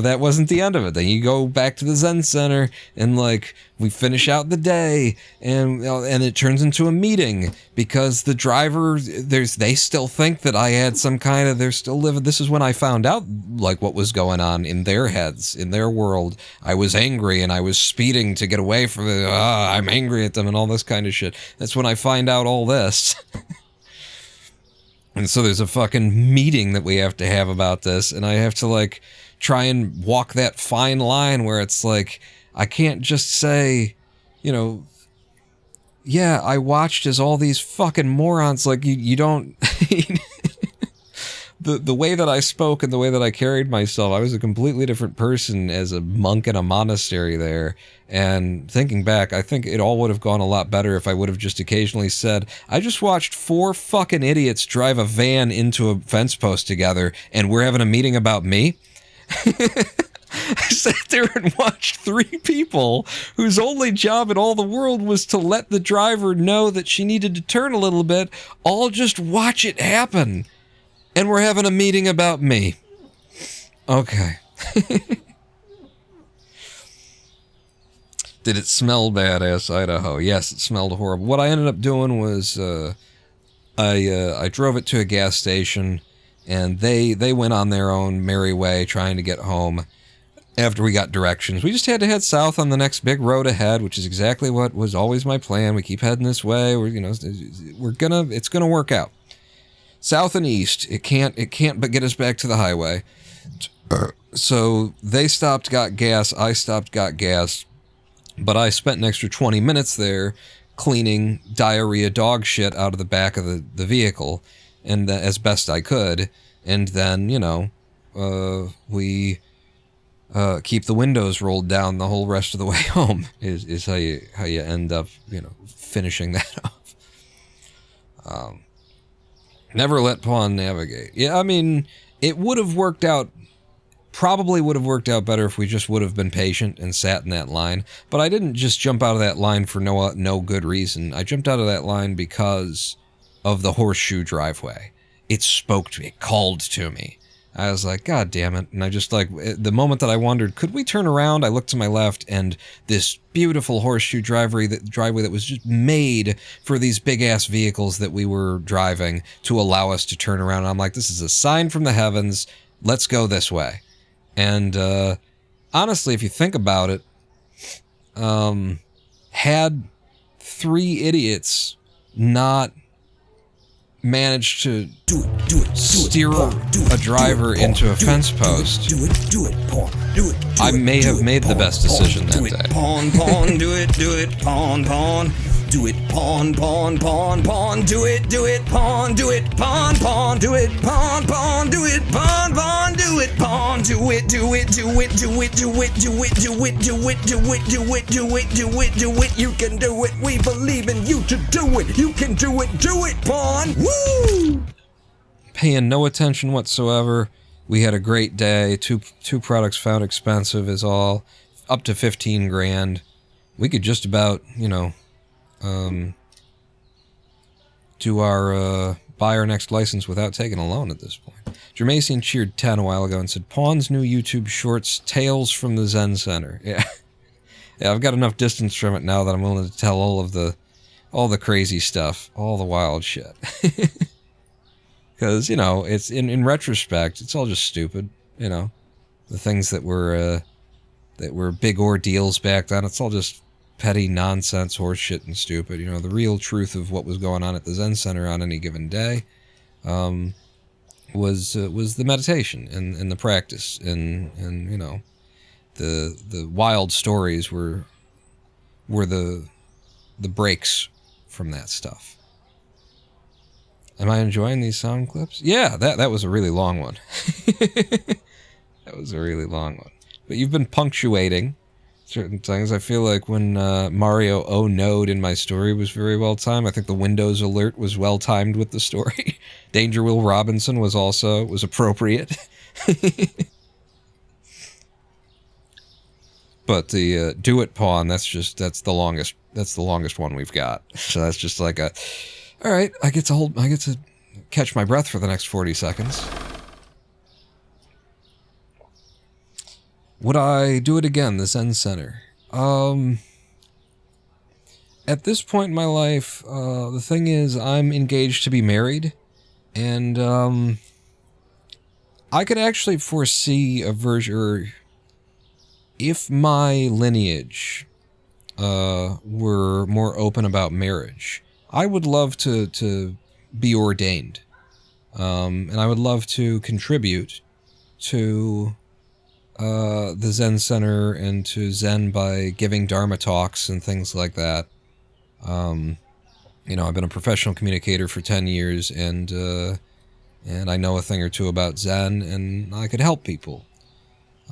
that wasn't the end of it. Then you go back to the Zen Center, and, like, we finish out the day, and it turns into a meeting, because the driver, they still think that I had some kind of, they're still living, this is when I found out, like, what was going on in their heads, in their world. I was angry, and I was speeding to get away from it, I'm angry at them, and all this kind of shit. That's when I find out all this. And so there's a fucking meeting that we have to have about this, and I have to, like, try and walk that fine line where it's like, I can't just say, yeah, I watched as all these fucking morons, like, you don't... The way that I spoke and the way that I carried myself, I was a completely different person as a monk in a monastery there. And thinking back, I think it all would have gone a lot better if I would have just occasionally said, I just watched 4 fucking idiots drive a van into a fence post together, and we're having a meeting about me. I sat there and watched 3 people whose only job in all the world was to let the driver know that she needed to turn a little bit, all just watch it happen. And we're having a meeting about me. Okay. Did it smell badass, Idaho? Yes, it smelled horrible. What I ended up doing was I drove it to a gas station, and they went on their own merry way trying to get home. After we got directions, we just had to head south on the next big road ahead, which is exactly what was always my plan. We keep heading this way. It's gonna work out. South and east, it can't but get us back to the highway. So they stopped, got gas. I stopped, got gas. But I spent an extra 20 minutes there cleaning diarrhea dog shit out of the back of the vehicle, and as best I could. And then, we keep the windows rolled down the whole rest of the way home is how you end up, finishing that off. Never let pawn navigate. Yeah, I mean, it would have worked out. Probably would have worked out better if we just would have been patient and sat in that line. But I didn't just jump out of that line for no good reason. I jumped out of that line because of the horseshoe driveway. It spoke to me. It called to me. I was like, God damn it. And I just the moment that I wondered, could we turn around? I looked to my left, and this beautiful horseshoe driveway that was just made for these big ass vehicles that we were driving to allow us to turn around. And I'm like, this is a sign from the heavens. Let's go this way. And honestly, if you think about it, had 3 idiots not managed to steer a driver into a fence post, I may have made the best decision that day. Pawn, pawn, do it, pawn, pawn. Do it, pawn, pawn, pawn, pawn, do it, pawn, pawn, pawn, do it, pawn, pawn, do it, pawn, pawn, do it, pawn, do it, do it, do it, do it, do it, do it, do it, do it, do it, do it, do it, do it, do it, you can do it, we believe in you to do it, you can do it, pawn, woo! Paying no attention whatsoever. We had a great day. Two products found expensive is all, up to 15 grand. We could just about, do our buy our next license without taking a loan at this point. Jermacian cheered 10 a while ago and said, Pawn's new YouTube shorts, Tales from the Zen Center. Yeah. Yeah, I've got enough distance from it now that I'm willing to tell all the crazy stuff, all the wild shit. Because, it's in retrospect, it's all just stupid, The things that were big ordeals back then, it's all just petty nonsense, horseshit, and stupid. The real truth of what was going on at the Zen Center on any given day was the meditation and the practice, and the wild stories were the breaks from that stuff. Am I enjoying these sound clips? Yeah, that was a really long one. That was a really long one. But you've been punctuating certain things. I feel like when Mario Oh Node in my story was very well timed. I think the Windows alert was well timed with the story. Danger Will Robinson was appropriate. But the Do It Pawn, that's the longest one we've got. So that's just like all right, I get to catch my breath for the next 40 seconds. Would I do it again, the Zen Center? At this point in my life, the thing is, I'm engaged to be married, and I could actually foresee a version, if my lineage were more open about marriage, I would love to be ordained, and I would love to contribute to the Zen Center and to Zen by giving Dharma talks and things like that. I've been a professional communicator for 10 years, and I know a thing or two about Zen, and I could help people.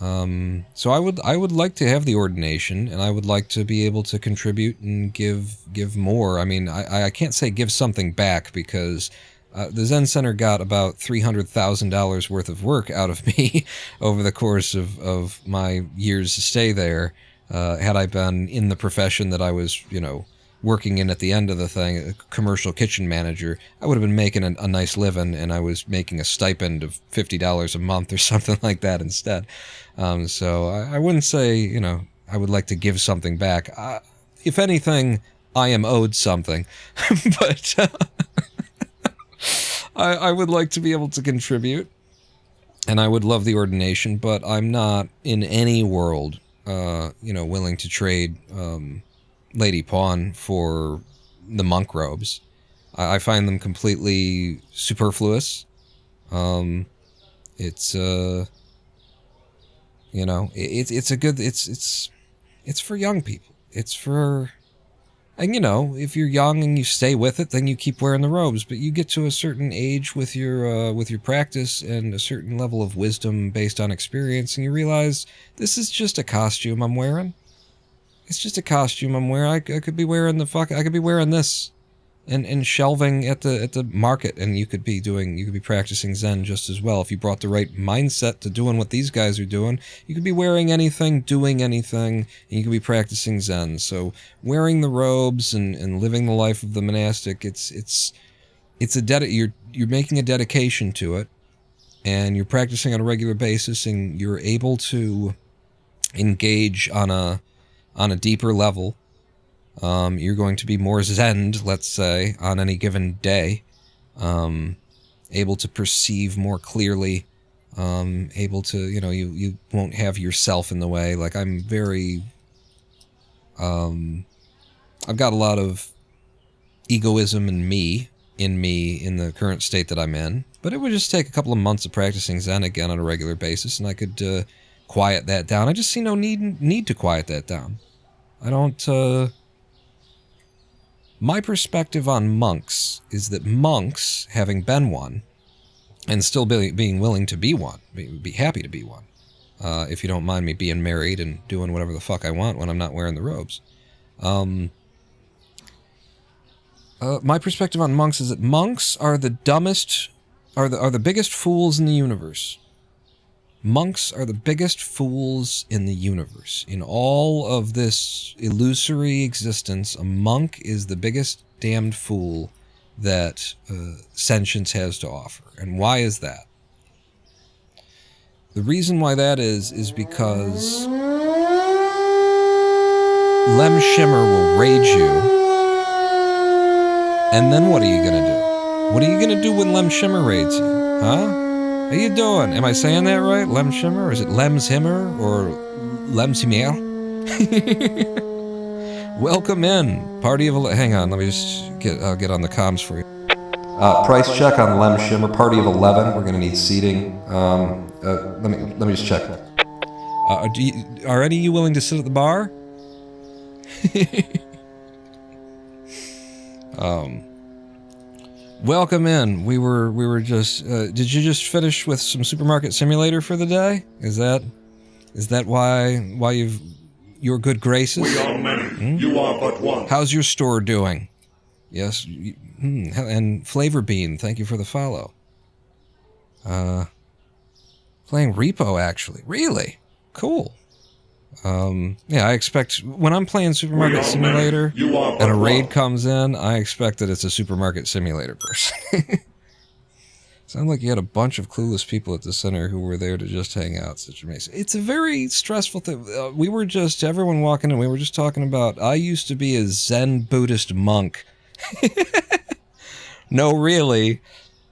So I would like to have the ordination, and I would like to be able to contribute and give more. I mean, I can't say give something back, because The Zen Center got about $300,000 worth of work out of me over the course of my years to stay there. Had I been in the profession that I was, working in at the end of the thing, a commercial kitchen manager, I would have been making a nice living, and I was making a stipend of $50 a month or something like that instead. So I wouldn't say, I would like to give something back. If anything, I am owed something, but I would like to be able to contribute, and I would love the ordination, but I'm not in any world, willing to trade Lady Pawn for the monk robes. I find them completely superfluous. It's for young people. It's for, and if you're young and you stay with it, then you keep wearing the robes. But you get to a certain age with your practice and a certain level of wisdom based on experience, and you realize this is just a costume I'm wearing. It's just a costume I'm wearing. I could be wearing I could be wearing this, and shelving at the market, and you could be practicing Zen just as well. If you brought the right mindset to doing what these guys are doing, you could be wearing anything, doing anything, and you could be practicing Zen. So wearing the robes and living the life of the monastic, you're making a dedication to it, and you're practicing on a regular basis, and you're able to engage on a deeper level. You're going to be more zened, let's say, on any given day, able to perceive more clearly, able to, you won't have yourself in the way. Like, I'm very, I've got a lot of egoism in me in the current state that I'm in, but it would just take a couple of months of practicing Zen again on a regular basis, and I could quiet that down. I just see no need to quiet that down. I don't, my perspective on monks is that monks, having been one, and still being willing to be one, be happy to be one, if you don't mind me being married and doing whatever the fuck I want when I'm not wearing the robes. My perspective on monks is that monks are the dumbest, are the biggest fools in the universe. Monks are the biggest fools in the universe. In all of this illusory existence, a monk is the biggest damned fool that sentience has to offer. And why is that? The reason why that is because Lem Shimmer will rage you, and then what are you gonna do? What are you gonna do when Lem Shimmer raids you? Huh? How you doing? Am I saying that right? Lem Shimmer? Or is it Lem's Himmer? Or Lem's Himmer? Welcome in. Party of... Hang on, let me just I'll get on the comms for you. Price check on Lem Shimmer. Party of 11. We're going to need seating. Let me just check. Are any of you willing to sit at the bar? Welcome in. We were just. Did you just finish with some Supermarket Simulator for the day? Is that why your good graces? We are many. You are but one. How's your store doing? Yes. And Flavor Bean, thank you for the follow. Playing Repo, actually. Really? Cool. Yeah, I expect when I'm playing Supermarket Simulator and a raid comes in, I expect that it's a Supermarket Simulator person. Sounds like you had a bunch of clueless people at the center who were there to just hang out. Such amazing. It's a very stressful thing. Everyone walking in, we were just talking about, I used to be a Zen Buddhist monk. No, really.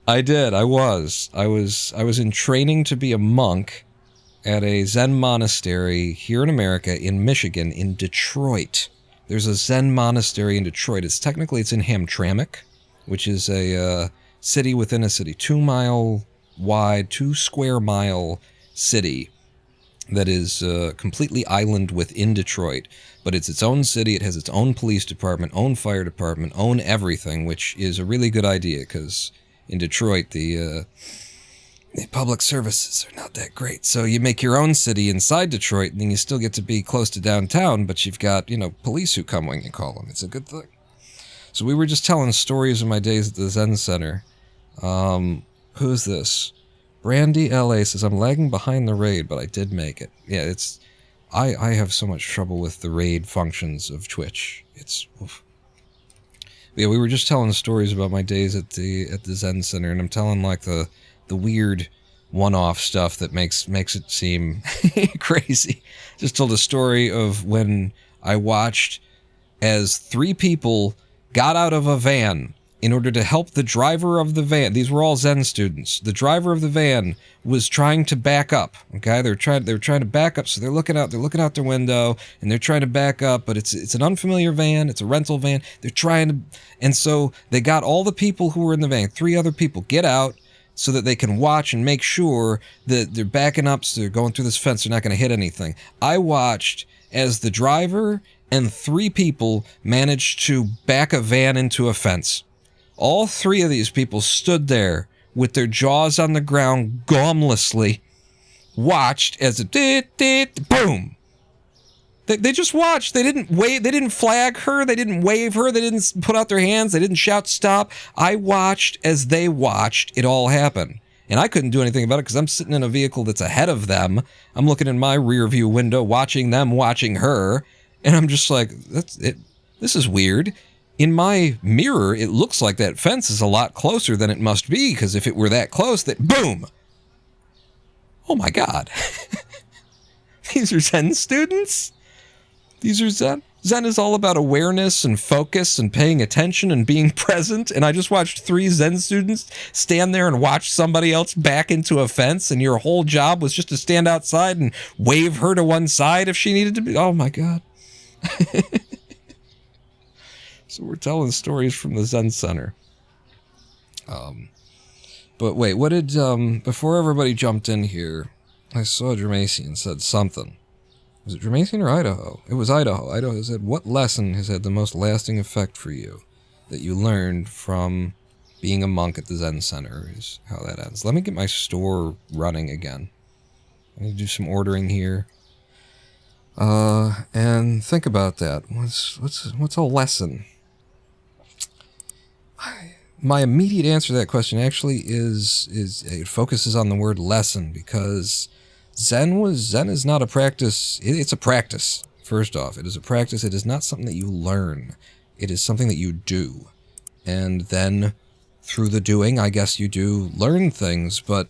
I did. I was in training to be a monk at a Zen monastery here in America, in Michigan, in Detroit. There's a Zen monastery in Detroit. It's in Hamtramck, which is a city within a city, 2 mile wide, 2 square mile city that is completely island within Detroit. But it's its own city. It has its own police department, own fire department, own everything, which is a really good idea because in Detroit, the public services are not that great. So you make your own city inside Detroit, and then you still get to be close to downtown, but you've got, police who come when you call them. It's a good thing. So we were just telling stories of my days at the Zen Center. Who's this? Brandy LA says, I'm lagging behind the raid, but I did make it. Yeah, it's... I have so much trouble with the raid functions of Twitch. It's... Oof. Yeah, we were just telling stories about my days at the Zen Center, and I'm telling, like, the weird one-off stuff that makes it seem crazy. Just told a story of when I watched as 3 people got out of a van in order to help the driver of the van. These were all Zen students. The driver of the van was trying to back up. Okay, they're trying to back up, so they're looking out their window and they're trying to back up, but it's an unfamiliar van, it's a rental van. They're trying to, and so they got all the people who were in the van, 3 other people, get out so that they can watch and make sure that they're backing up, so they're going through this fence, they're not going to hit anything. I watched as the driver and 3 people managed to back a van into a fence. All 3 of these people stood there with their jaws on the ground, gomlessly watched as it boom. They just watched. They didn't wave. They didn't flag her. They didn't wave her. They didn't put out their hands. They didn't shout stop. I watched as they watched it all happen. And I couldn't do anything about it because I'm sitting in a vehicle that's ahead of them. I'm looking in my rear view window, watching them, watching her. And I'm just like, that's it. This is weird. In my mirror, it looks like that fence is a lot closer than it must be, because if it were that close, that boom! Oh my god. These are Zen students? These are Zen? Zen is all about awareness and focus and paying attention and being present, and I just watched 3 Zen students stand there and watch somebody else back into a fence, and your whole job was just to stand outside and wave her to one side if she needed to be. Oh my god. So we're telling stories from the Zen Center. But wait, what did, before everybody jumped in here, I saw Dramatian said something. Was it Dramatian or Idaho? It was Idaho. Idaho said, what lesson has had the most lasting effect for you that you learned from being a monk at the Zen Center, is how that ends. Let me get my store running again. I need to do some ordering here. And think about that. What's a lesson? My immediate answer to that question actually is it focuses on the word lesson, because Zen is not a practice. It's a practice. First off, it is a practice. It is not something that you learn. It is something that you do. And then through the doing, I guess you do learn things, but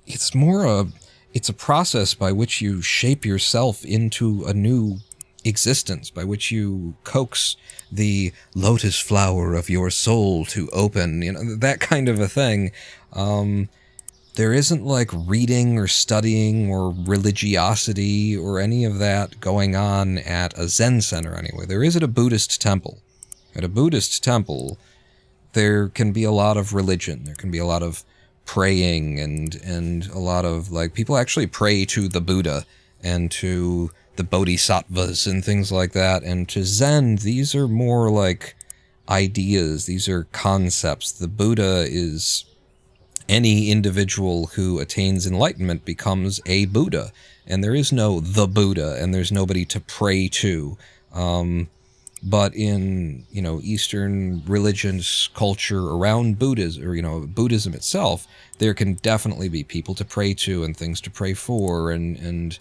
it's a process by which you shape yourself into a new existence, by which you coax the lotus flower of your soul to open, that kind of a thing. There isn't like reading or studying or religiosity or any of that going on at a Zen center anyway. There is at a Buddhist temple. At a Buddhist temple, there can be a lot of religion. There can be a lot of praying and a lot of, like, people actually pray to the Buddha and to the bodhisattvas and things like that. And to Zen, these are more like ideas. These are concepts. The Buddha is any individual who attains enlightenment becomes a Buddha. And there is no the Buddha, and there's nobody to pray to. But in, Eastern religions, culture around Buddhism, or, Buddhism itself, there can definitely be people to pray to and things to pray for and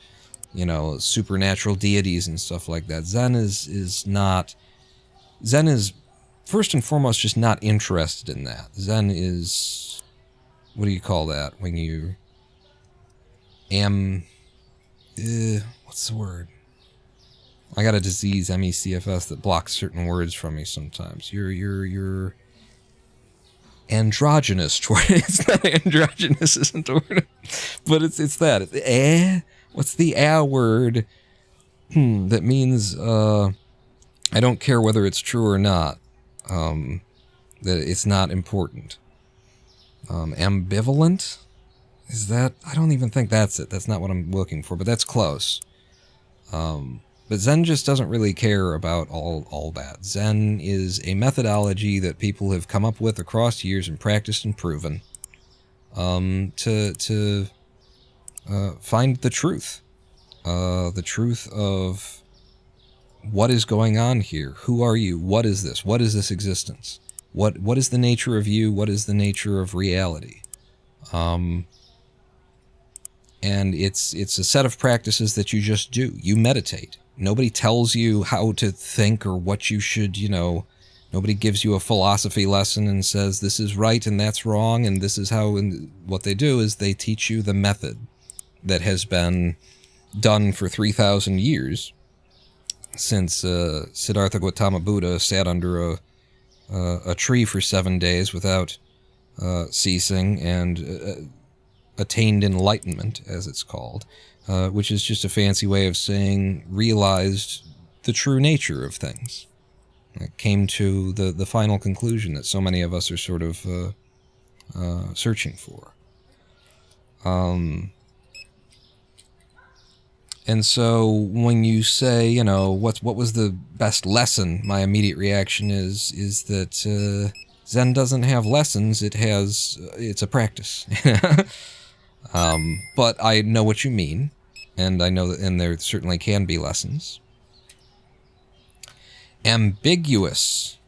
supernatural deities and stuff like that. Zen is first and foremost just not interested in that. Zen is, what do you call that? When you what's the word? I got a disease, MECFS, that blocks certain words from me sometimes. You're androgynous toward it. It's not androgynous, isn't the word, but it's that. What's the word? That means I don't care whether it's true or not. That it's not important. Ambivalent? Is that? I don't even think that's it. That's not what I'm looking for, but that's close. But Zen just doesn't really care about all that. Zen is a methodology that people have come up with across years and practiced and proven to find the truth of what is going on here. Who are you? What is this? What is this existence? What is the nature of you? What is the nature of reality? And it's a set of practices that you just do. You meditate. Nobody tells you how to think or what you should, nobody gives you a philosophy lesson and says this is right and that's wrong and this is how. And what they do is they teach you the method that has been done for 3,000 years since Siddhartha Gautama Buddha sat under a tree for 7 days without ceasing and attained enlightenment, as it's called, which is just a fancy way of saying realized the true nature of things. It came to the final conclusion that so many of us are sort of searching for. And so when you say, what was the best lesson, my immediate reaction is that Zen doesn't have lessons, it's a practice. But I know what you mean, and I know that, and there certainly can be lessons. Ambiguous.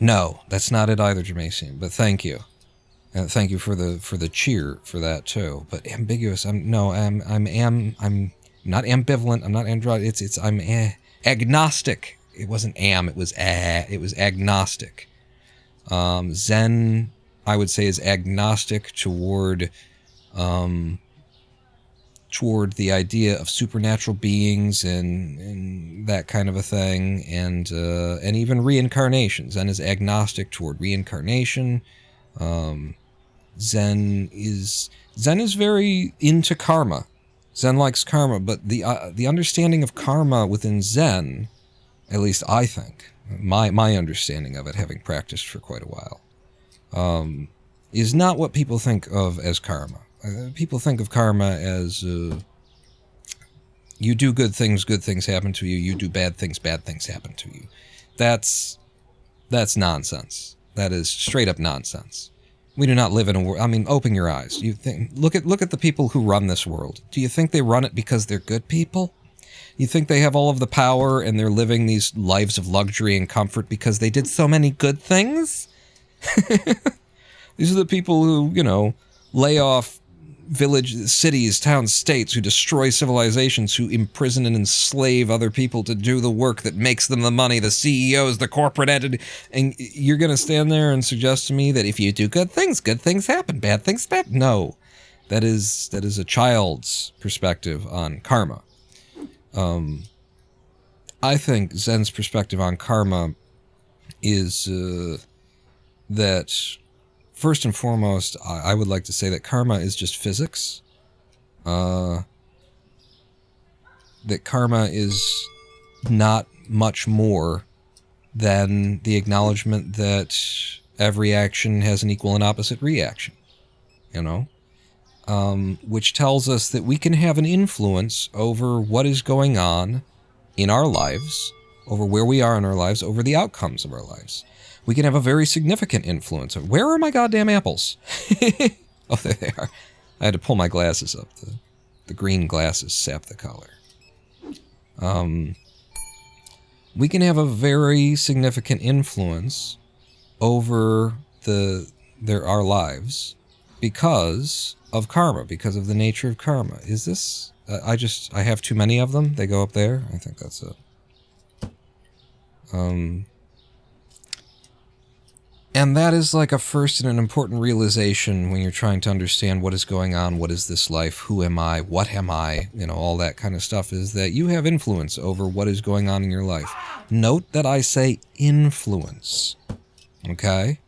No, that's not it either, Jermaine, but thank you. Thank you for the cheer for that too. But ambiguous, I'm not ambivalent, I'm not android, I'm agnostic. It wasn't it was agnostic. Zen, I would say, is agnostic toward the idea of supernatural beings and that kind of a thing, and even reincarnation. Zen is agnostic toward reincarnation. Zen is very into karma. Zen likes karma, but the understanding of karma within Zen, at least I think, my understanding of it, having practiced for quite a while, is not what people think of as karma. People think of karma as you do good things happen to you. You do bad things happen to you. That's nonsense. That is straight up nonsense. We do not live in a world. I mean, open your eyes. Look at the people who run this world. Do you think they run it because they're good people? You think they have all of the power and they're living these lives of luxury and comfort because they did so many good things? These are the people who, lay off cities, towns, states, who destroy civilizations, who imprison and enslave other people to do the work that makes them the money, the CEOs, the corporate entity. And you're going to stand there and suggest to me that if you do good things happen, bad things happen. No, that is a child's perspective on karma. I think Zen's perspective on karma is that, first and foremost, I would like to say that karma is just physics. That karma is not much more than the acknowledgement that every action has an equal and opposite reaction. Which tells us that we can have an influence over what is going on in our lives, over where we are in our lives, over the outcomes of our lives. We can have a very significant influence. Where are my goddamn apples? Oh, there they are. I had to pull my glasses up. The green glasses sap the color. We can have a very significant influence over our lives because of karma, because of the nature of karma. Is this... I have too many of them. They go up there. I think that's it. And that is like a first and an important realization when you're trying to understand what is going on, what is this life, who am I, what am I, all that kind of stuff, is that you have influence over what is going on in your life. Note that I say influence, okay?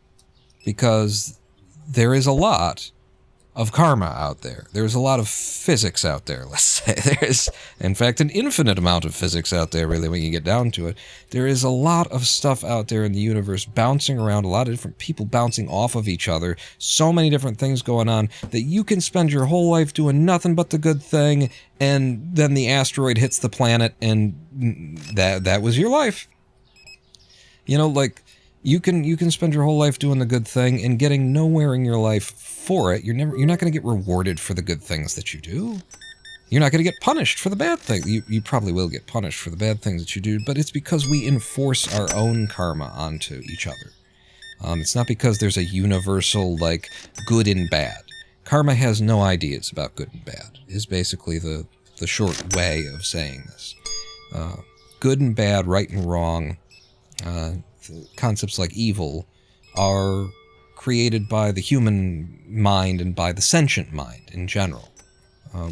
Because there is a lot of karma out there. There's a lot of physics out there, let's say. There's, in fact, an infinite amount of physics out there, really, when you get down to it. There is a lot of stuff out there in the universe bouncing around, a lot of different people bouncing off of each other, so many different things going on that you can spend your whole life doing nothing but the good thing, and then the asteroid hits the planet, and that was your life. You can spend your whole life doing the good thing and getting nowhere in your life for it. You're not going to get rewarded for the good things that you do. You're not going to get punished for the bad things. You probably will get punished for the bad things that you do, but it's because we enforce our own karma onto each other. It's not because there's a universal, like, good and bad. Karma has no ideas about good and bad, is basically the short way of saying this. Good and bad, right and wrong, concepts like evil are created by the human mind and by the sentient mind in general.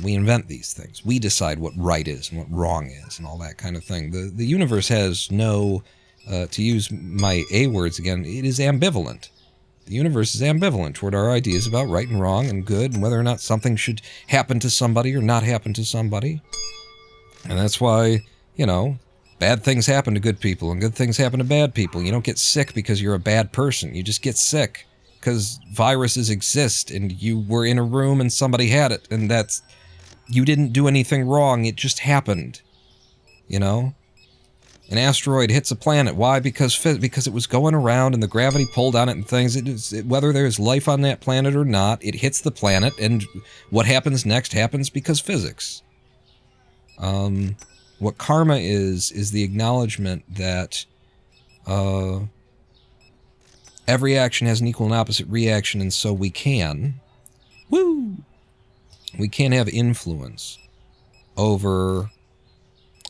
We invent these things. We decide what right is and what wrong is and all that kind of thing. The universe has no, to use my A words again, it is ambivalent. The universe is ambivalent toward our ideas about right and wrong and good and whether or not something should happen to somebody or not happen to somebody. And that's why, you know, bad things happen to good people and good things happen to bad people. You don't get sick because you're a bad person. You just get sick because viruses exist and you were in a room and somebody had it, and that's, you didn't do anything wrong, it just happened. You know? An asteroid hits a planet. Why? Because it was going around and the gravity pulled on it and things. Whether there's life on that planet or not, it hits the planet, and what happens next happens because physics. What karma is the acknowledgement that every action has an equal and opposite reaction, and so we can have influence over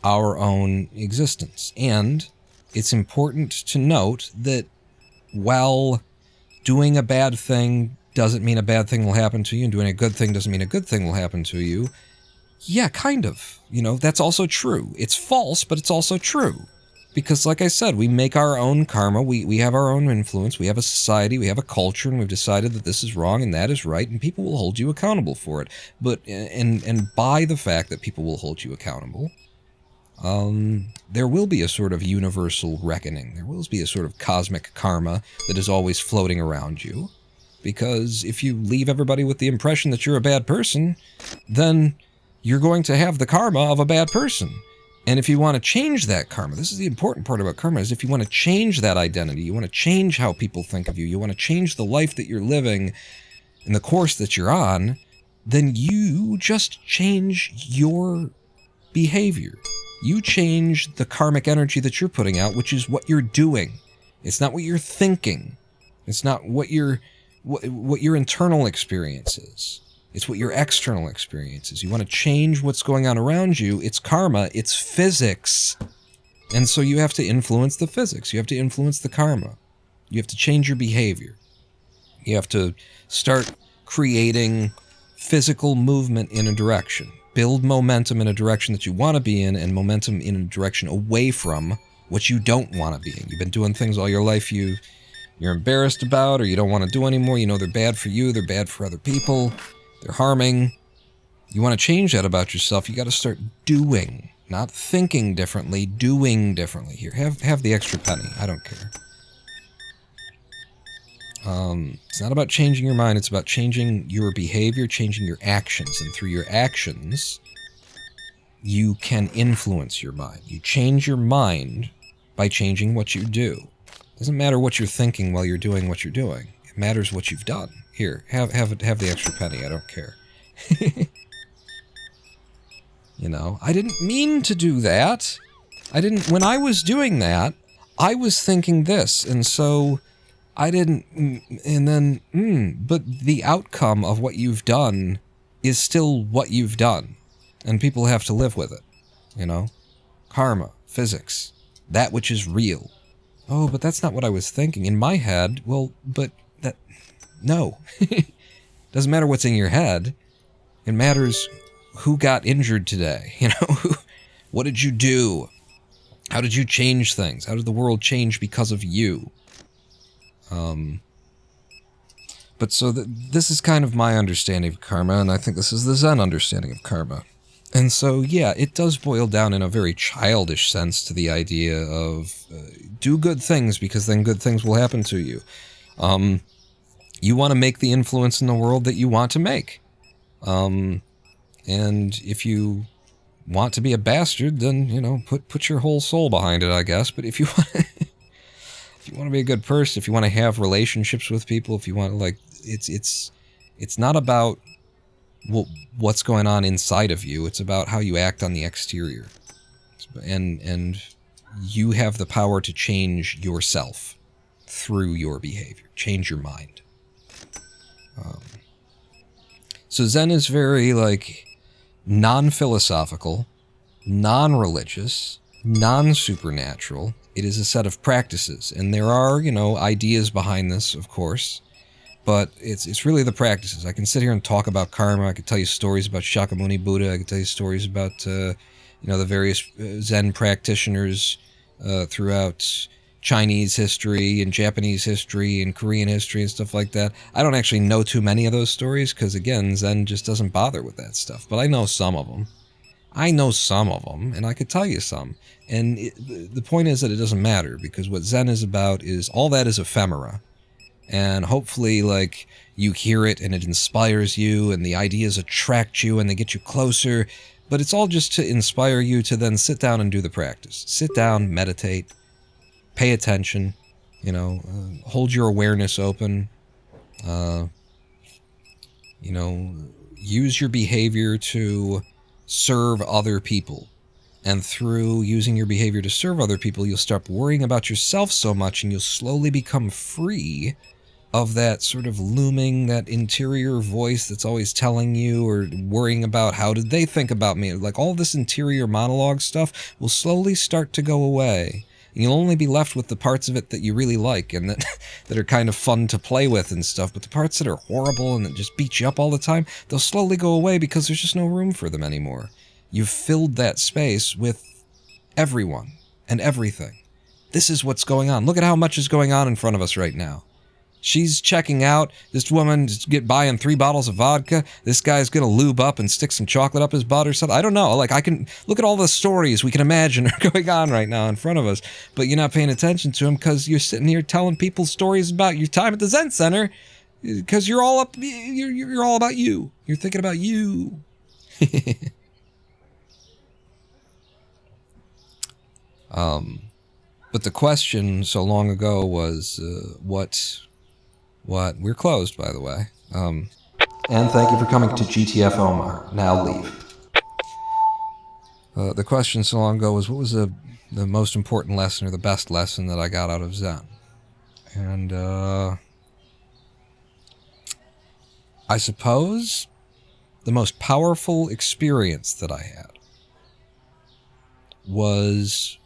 our own existence. And it's important to note that while doing a bad thing doesn't mean a bad thing will happen to you, and doing a good thing doesn't mean a good thing will happen to you, yeah, kind of. You know, that's also true. It's false, but it's also true. Because, like I said, we make our own karma, we have our own influence, we have a society, we have a culture, and we've decided that this is wrong and that is right, and people will hold you accountable for it. But, and by the fact that people will hold you accountable, there will be a sort of universal reckoning. There will be a sort of cosmic karma that is always floating around you. Because if you leave everybody with the impression that you're a bad person, then you're going to have the karma of a bad person. And if you want to change that karma, this is the important part about karma, is if you want to change that identity, you want to change how people think of you, you want to change the life that you're living and the course that you're on, then you just change your behavior. You change the karmic energy that you're putting out, which is what you're doing. It's not what you're thinking. It's not what your internal experience is. It's what your external experience is. You want to change what's going on around you. It's karma. It's physics. And so you have to influence the physics. You have to influence the karma. You have to change your behavior. You have to start creating physical movement in a direction. Build momentum in a direction that you want to be in, and momentum in a direction away from what you don't want to be in. You've been doing things all your life you're embarrassed about, or you don't want to do anymore. You know they're bad for you. They're bad for other people. They're harming. You want to change that about yourself, you got to start doing. Not thinking differently, doing differently. Here, have the extra penny. I don't care. It's not about changing your mind, it's about changing your behavior, changing your actions. And through your actions, you can influence your mind. You change your mind by changing what you do. It doesn't matter what you're thinking while you're doing what you're doing. It matters what you've done. Here, have the extra penny, I don't care. You know, I didn't mean to do that. When I was doing that, I was thinking this, and so I didn't, and then, but the outcome of what you've done is still what you've done, and people have to live with it, you know? Karma, physics, that which is real. Oh, but that's not what I was thinking. In my head, well, but that, no. Doesn't matter what's in your head. It matters who got injured today, you know? What did you do? How did you change things? How did the world change because of you? But so this is kind of my understanding of karma, and I think this is the Zen understanding of karma. And so, yeah, it does boil down in a very childish sense to the idea of do good things because then good things will happen to you. You want to make the influence in the world that you want to make. And if you want to be a bastard, then, you know, put your whole soul behind it, I guess. But if you want if you want to be a good person, if you want to have relationships with people, if you want to, like, it's not about what's going on inside of you. It's about how you act on the exterior. And you have the power to change yourself. through your behavior. Change your mind. So Zen is very, like, non-philosophical, non-religious, non-supernatural. It is a set of practices. And there are, you know, ideas behind this, of course. But it's really the practices. I can sit here and talk about karma. I could tell you stories about Shakyamuni Buddha. I could tell you stories about, you know, the various Zen practitioners throughout Chinese history and Japanese history and Korean history and stuff like that. I don't actually know too many of those stories because, again, Zen just doesn't bother with that stuff. But I know some of them. And I could tell you some. And the point is that it doesn't matter, because what Zen is about is all that is ephemera. And hopefully, like, you hear it and it inspires you and the ideas attract you and they get you closer. But it's all just to inspire you to then sit down and do the practice. Sit down, meditate, pay attention, you know, hold your awareness open, you know, use your behavior to serve other people. And through using your behavior to serve other people, you'll stop worrying about yourself so much and you'll slowly become free of that sort of looming, that interior voice that's always telling you or worrying about how did they think about me. Like, all this interior monologue stuff will slowly start to go away. And you'll only be left with the parts of it that you really like and that, that are kind of fun to play with and stuff. But the parts that are horrible and that just beat you up all the time, they'll slowly go away because there's just no room for them anymore. You've filled that space with everyone and everything. This is what's going on. Look at how much is going on in front of us right now. She's checking out. This woman's buying 3 bottles of vodka. This guy's going to lube up and stick some chocolate up his butt or something. I don't know. Like, I can look at all the stories we can imagine are going on right now in front of us, but you're not paying attention to them because you're sitting here telling people stories about your time at the Zen Center because you're all up. You're all about you. You're thinking about you. But the question so long ago was, what? We're closed, by the way. And thank you for coming to GTF Omar. Now leave. The question so long ago was, what was the most important lesson or the best lesson that I got out of Zen? And, I suppose the most powerful experience that I had was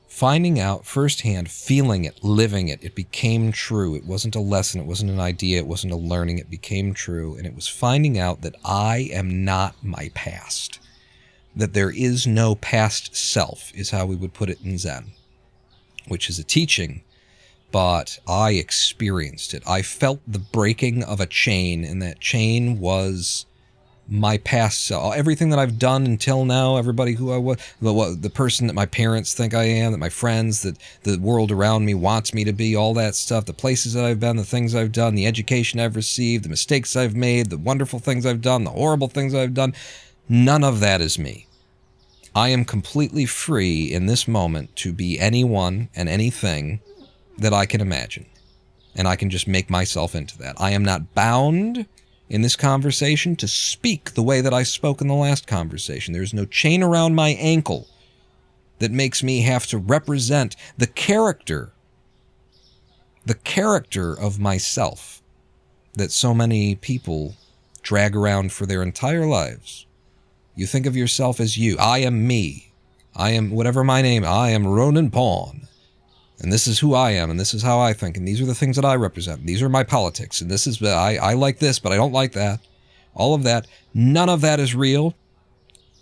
finding out firsthand, feeling it, living it. It became true. It wasn't a lesson. It wasn't an idea. It wasn't a learning. It became true. And it was finding out that I am not my past. That there is no past self, is how we would put it in Zen, which is a teaching, but I experienced it. I felt the breaking of a chain, and that chain was my past self. Everything that I've done until now, everybody who I was, the person that my parents think I am, that my friends, that the world around me wants me to be, all that stuff, the places that I've been, the things I've done, the education I've received, the mistakes I've made, the wonderful things I've done, the horrible things I've done, none of that is me. I am completely free in this moment to be anyone and anything that I can imagine. And I can just make myself into that. I am not bound in this conversation to speak the way that I spoke in the last conversation. There's no chain around my ankle that makes me have to represent the character of myself that so many people drag around for their entire lives. You think of yourself as you. I am me. I am whatever my name. I am Ronan Pawn. And this is who I am, and this is how I think, and these are the things that I represent. These are my politics, and this is, I like this, but I don't like that. All of that. None of that is real.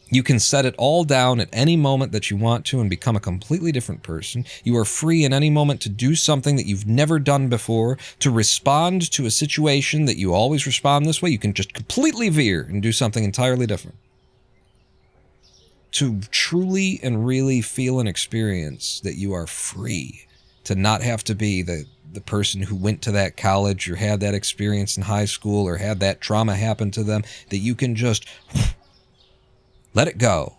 You can set it all down at any moment that you want to and become a completely different person. You are free in any moment to do something that you've never done before, to respond to a situation that you always respond this way. You can just completely veer and do something entirely different. To truly and really feel and experience that you are free, to not have to be the person who went to that college or had that experience in high school or had that trauma happen to them, that you can just let it go.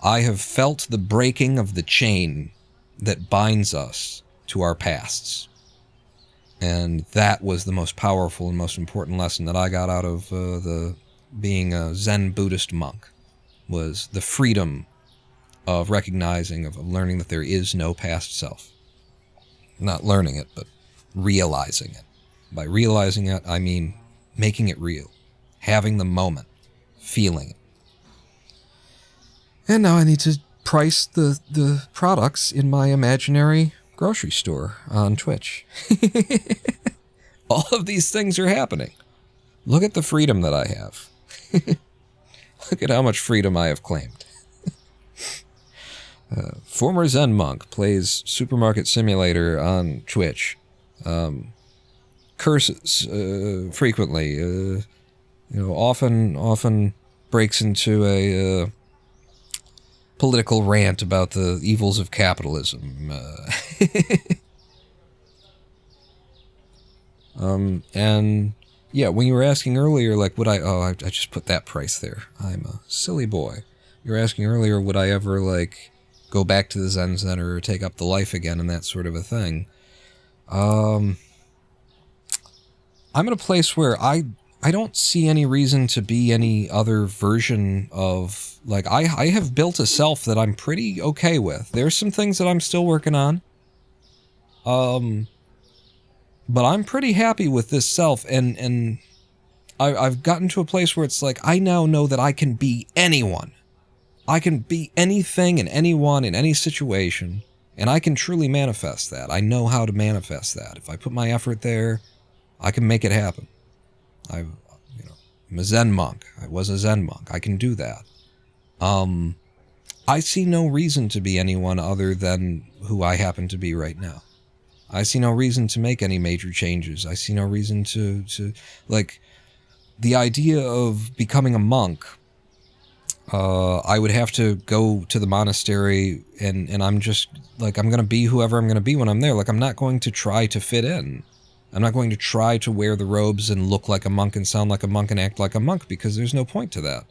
I have felt the breaking of the chain that binds us to our pasts. And that was the most powerful and most important lesson that I got out of being a Zen Buddhist monk. Was the freedom of recognizing, of learning that there is no past self. Not learning it, but realizing it. By realizing it, I mean making it real. Having the moment. Feeling it. And now I need to price the products in my imaginary grocery store on Twitch. All of these things are happening. Look at the freedom that I have. Look at how much freedom I have claimed. Former Zen monk plays Supermarket Simulator on Twitch. Curses frequently. Often breaks into a political rant about the evils of capitalism. And yeah, when you were asking earlier, like, would I just put that price there. I'm a silly boy. You were asking earlier, would I ever, like, go back to the Zen Center or take up the life again and that sort of a thing. I'm in a place where I don't see any reason to be any other version of, like, I have built a self that I'm pretty okay with. There's some things that I'm still working on. But I'm pretty happy with this self, and I've gotten to a place where it's like, I now know that I can be anyone. I can be anything and anyone in any situation, and I can truly manifest that. I know how to manifest that. If I put my effort there, I can make it happen. I'm a Zen monk. I was a Zen monk. I can do that. I see no reason to be anyone other than who I happen to be right now. I see no reason to make any major changes. I see no reason to like, the idea of becoming a monk, I would have to go to the monastery and I'm just, like, I'm going to be whoever I'm going to be when I'm there. Like, I'm not going to try to fit in. I'm not going to try to wear the robes and look like a monk and sound like a monk and act like a monk, because there's no point to that.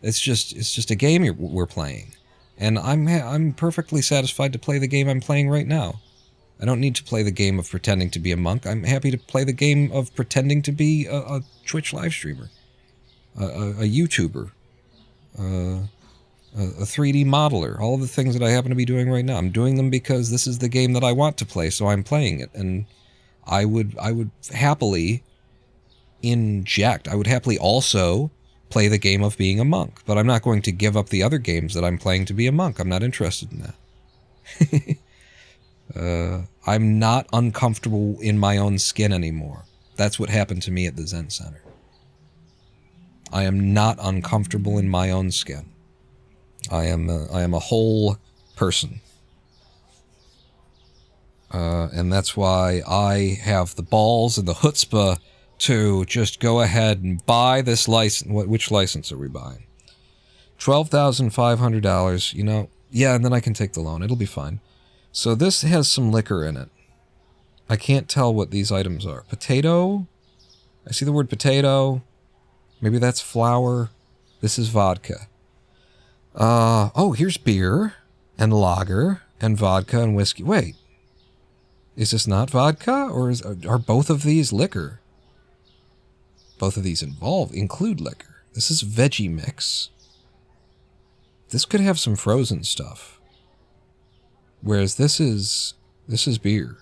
It's just a game we're playing. And I'm perfectly satisfied to play the game I'm playing right now. I don't need to play the game of pretending to be a monk. I'm happy to play the game of pretending to be a Twitch live streamer, a YouTuber, a 3D modeler, all the things that I happen to be doing right now. I'm doing them because this is the game that I want to play, so I'm playing it. And I would happily I would happily also play the game of being a monk, but I'm not going to give up the other games that I'm playing to be a monk. I'm not interested in that. I'm not uncomfortable in my own skin anymore. That's what happened to me at the Zen Center. I am not uncomfortable in my own skin. I am a whole person. And that's why I have the balls and the chutzpah to just go ahead and buy this license. Which license are we buying? $12,500, yeah, and then I can take the loan. It'll be fine. So this has some liquor in it. I can't tell what these items are. Potato? I see the word potato. Maybe that's flour. This is vodka. Oh, here's beer and lager and vodka and whiskey. Wait. Is this not vodka, or are both of these liquor? Both of these include liquor. This is veggie mix. This could have some frozen stuff. Whereas this is beer.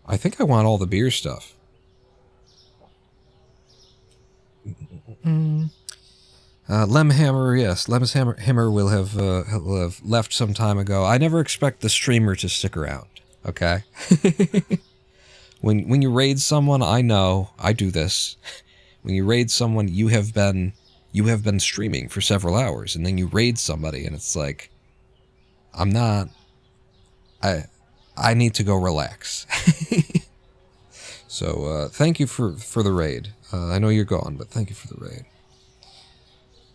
I think I want all the beer stuff. Lemhammer, yes. Lemhammer will have left some time ago. I never expect the streamer to stick around. Okay? When you raid someone, I know, I do this. When you raid someone, you have been streaming for several hours, and then you raid somebody, and it's like, I need to go relax. So, thank you for the raid. I know you're gone, but thank you for the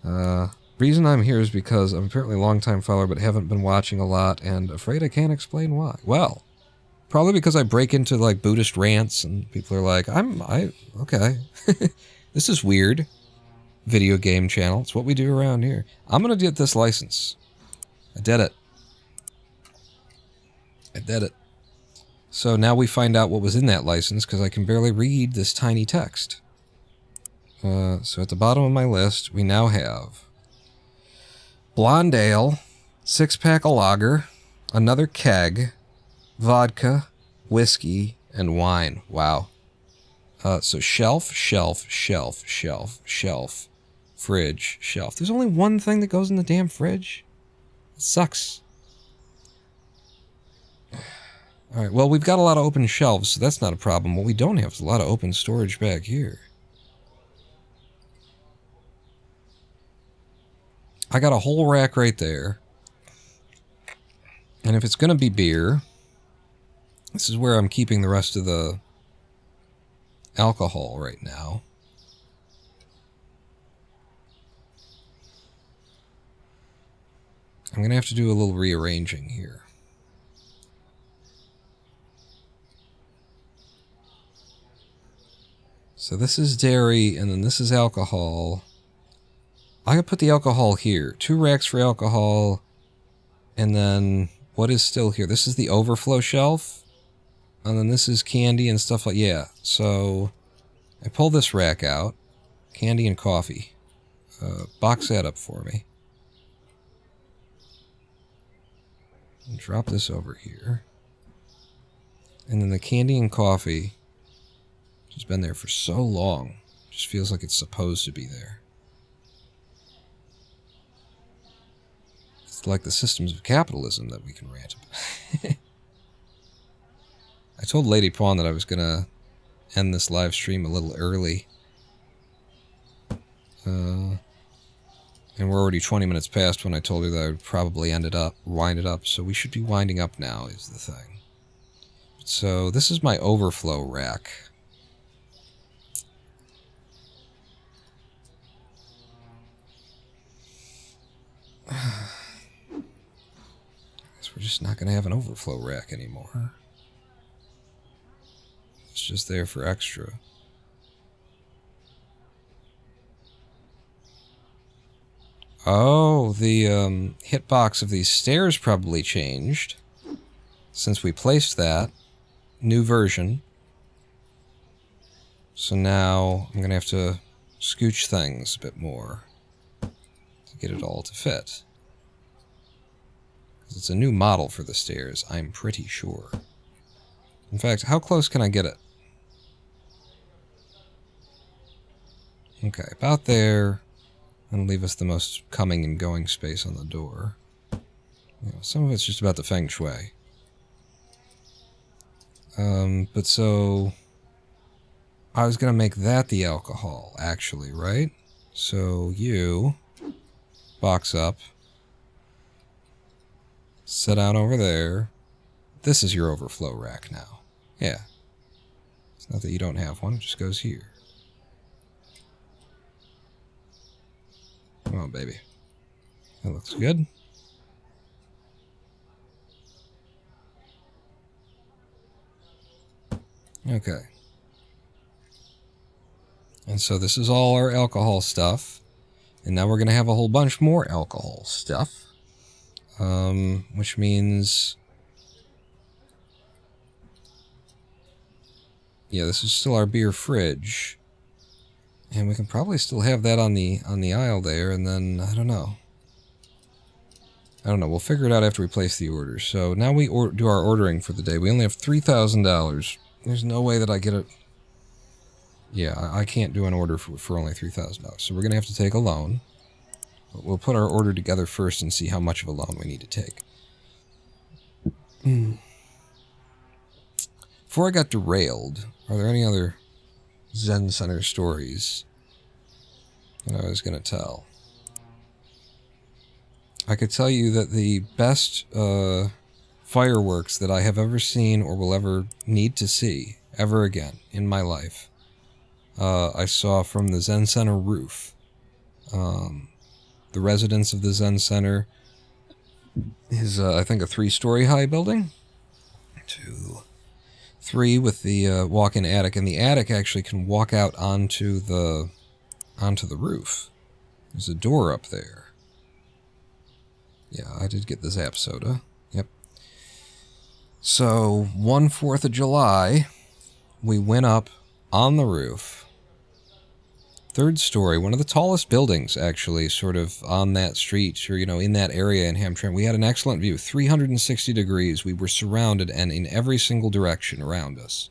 raid. Reason I'm here is because I'm apparently a long-time follower, but haven't been watching a lot, and afraid I can't explain why. Well, probably because I break into, like, Buddhist rants, and people are like, okay. This is weird. Video game channel. It's what we do around here. I'm gonna get this license. I did it. So now we find out what was in that license, because I can barely read this tiny text. So at the bottom of my list, we now have blonde ale, 6-pack of lager, another keg, vodka, whiskey, and wine. Wow. So shelf, shelf, shelf, shelf, shelf, fridge, shelf. There's only one thing that goes in the damn fridge? It sucks. Alright, well, we've got a lot of open shelves, so that's not a problem. What we don't have is a lot of open storage back here. I got a whole rack right there. And if it's going to be beer, this is where I'm keeping the rest of the alcohol right now. I'm going to have to do a little rearranging here. So this is dairy, and then this is alcohol. I could put the alcohol here. 2 racks for alcohol, and then what is still here? This is the overflow shelf, and then this is candy and stuff like... Yeah, so I pull this rack out. Candy and coffee. Box that up for me. And drop this over here. And then the candy and coffee... It's been there for so long. Just feels like it's supposed to be there. It's like the systems of capitalism that we can rant about. I told Lady Pawn that I was going to end this live stream a little early. And we're already 20 minutes past when I told her that I would probably wind it up. So we should be winding up now is the thing. So this is my overflow rack. Guess we're just not going to have an overflow rack anymore. It's just there for extra. Oh, the hitbox of these stairs probably changed since we placed that. New version. So now I'm going to have to scooch things a bit more to get it all to fit. It's a new model for the stairs, I'm pretty sure. In fact, how close can I get it? Okay, about there. And leave us the most coming and going space on the door. You know, some of it's just about the feng shui. But so... I was going to make that the alcohol, actually, right? So you... box up. Sit down over there. This is your overflow rack now. Yeah. It's not that you don't have one, it just goes here. Come on, baby. That looks good. Okay. And so this is all our alcohol stuff. And now we're going to have a whole bunch more alcohol stuff. Which means... yeah, this is still our beer fridge. And we can probably still have that on the aisle there, and then, I don't know. We'll figure it out after we place the order. So now we do our ordering for the day. We only have $3,000. There's no way that I get it. Yeah, I can't do an order for only $3,000. So we're going to have to take a loan. But we'll put our order together first and see how much of a loan we need to take. Before I got derailed, are there any other Zen Center stories that I was going to tell? I could tell you that the best fireworks that I have ever seen or will ever need to see ever again in my life, I saw from the Zen Center roof. The residence of the Zen Center is, I think, a 3-story high building. 2, 3 with the walk-in attic, and the attic actually can walk out onto the roof. There's a door up there. Yeah, I did get the Zap soda. Yep. So, one 4th of July, we went up on the roof, third story, one of the tallest buildings, actually, sort of on that street, or, in that area in Hamtramck. We had an excellent view, 360 degrees. We were surrounded, and in every single direction around us,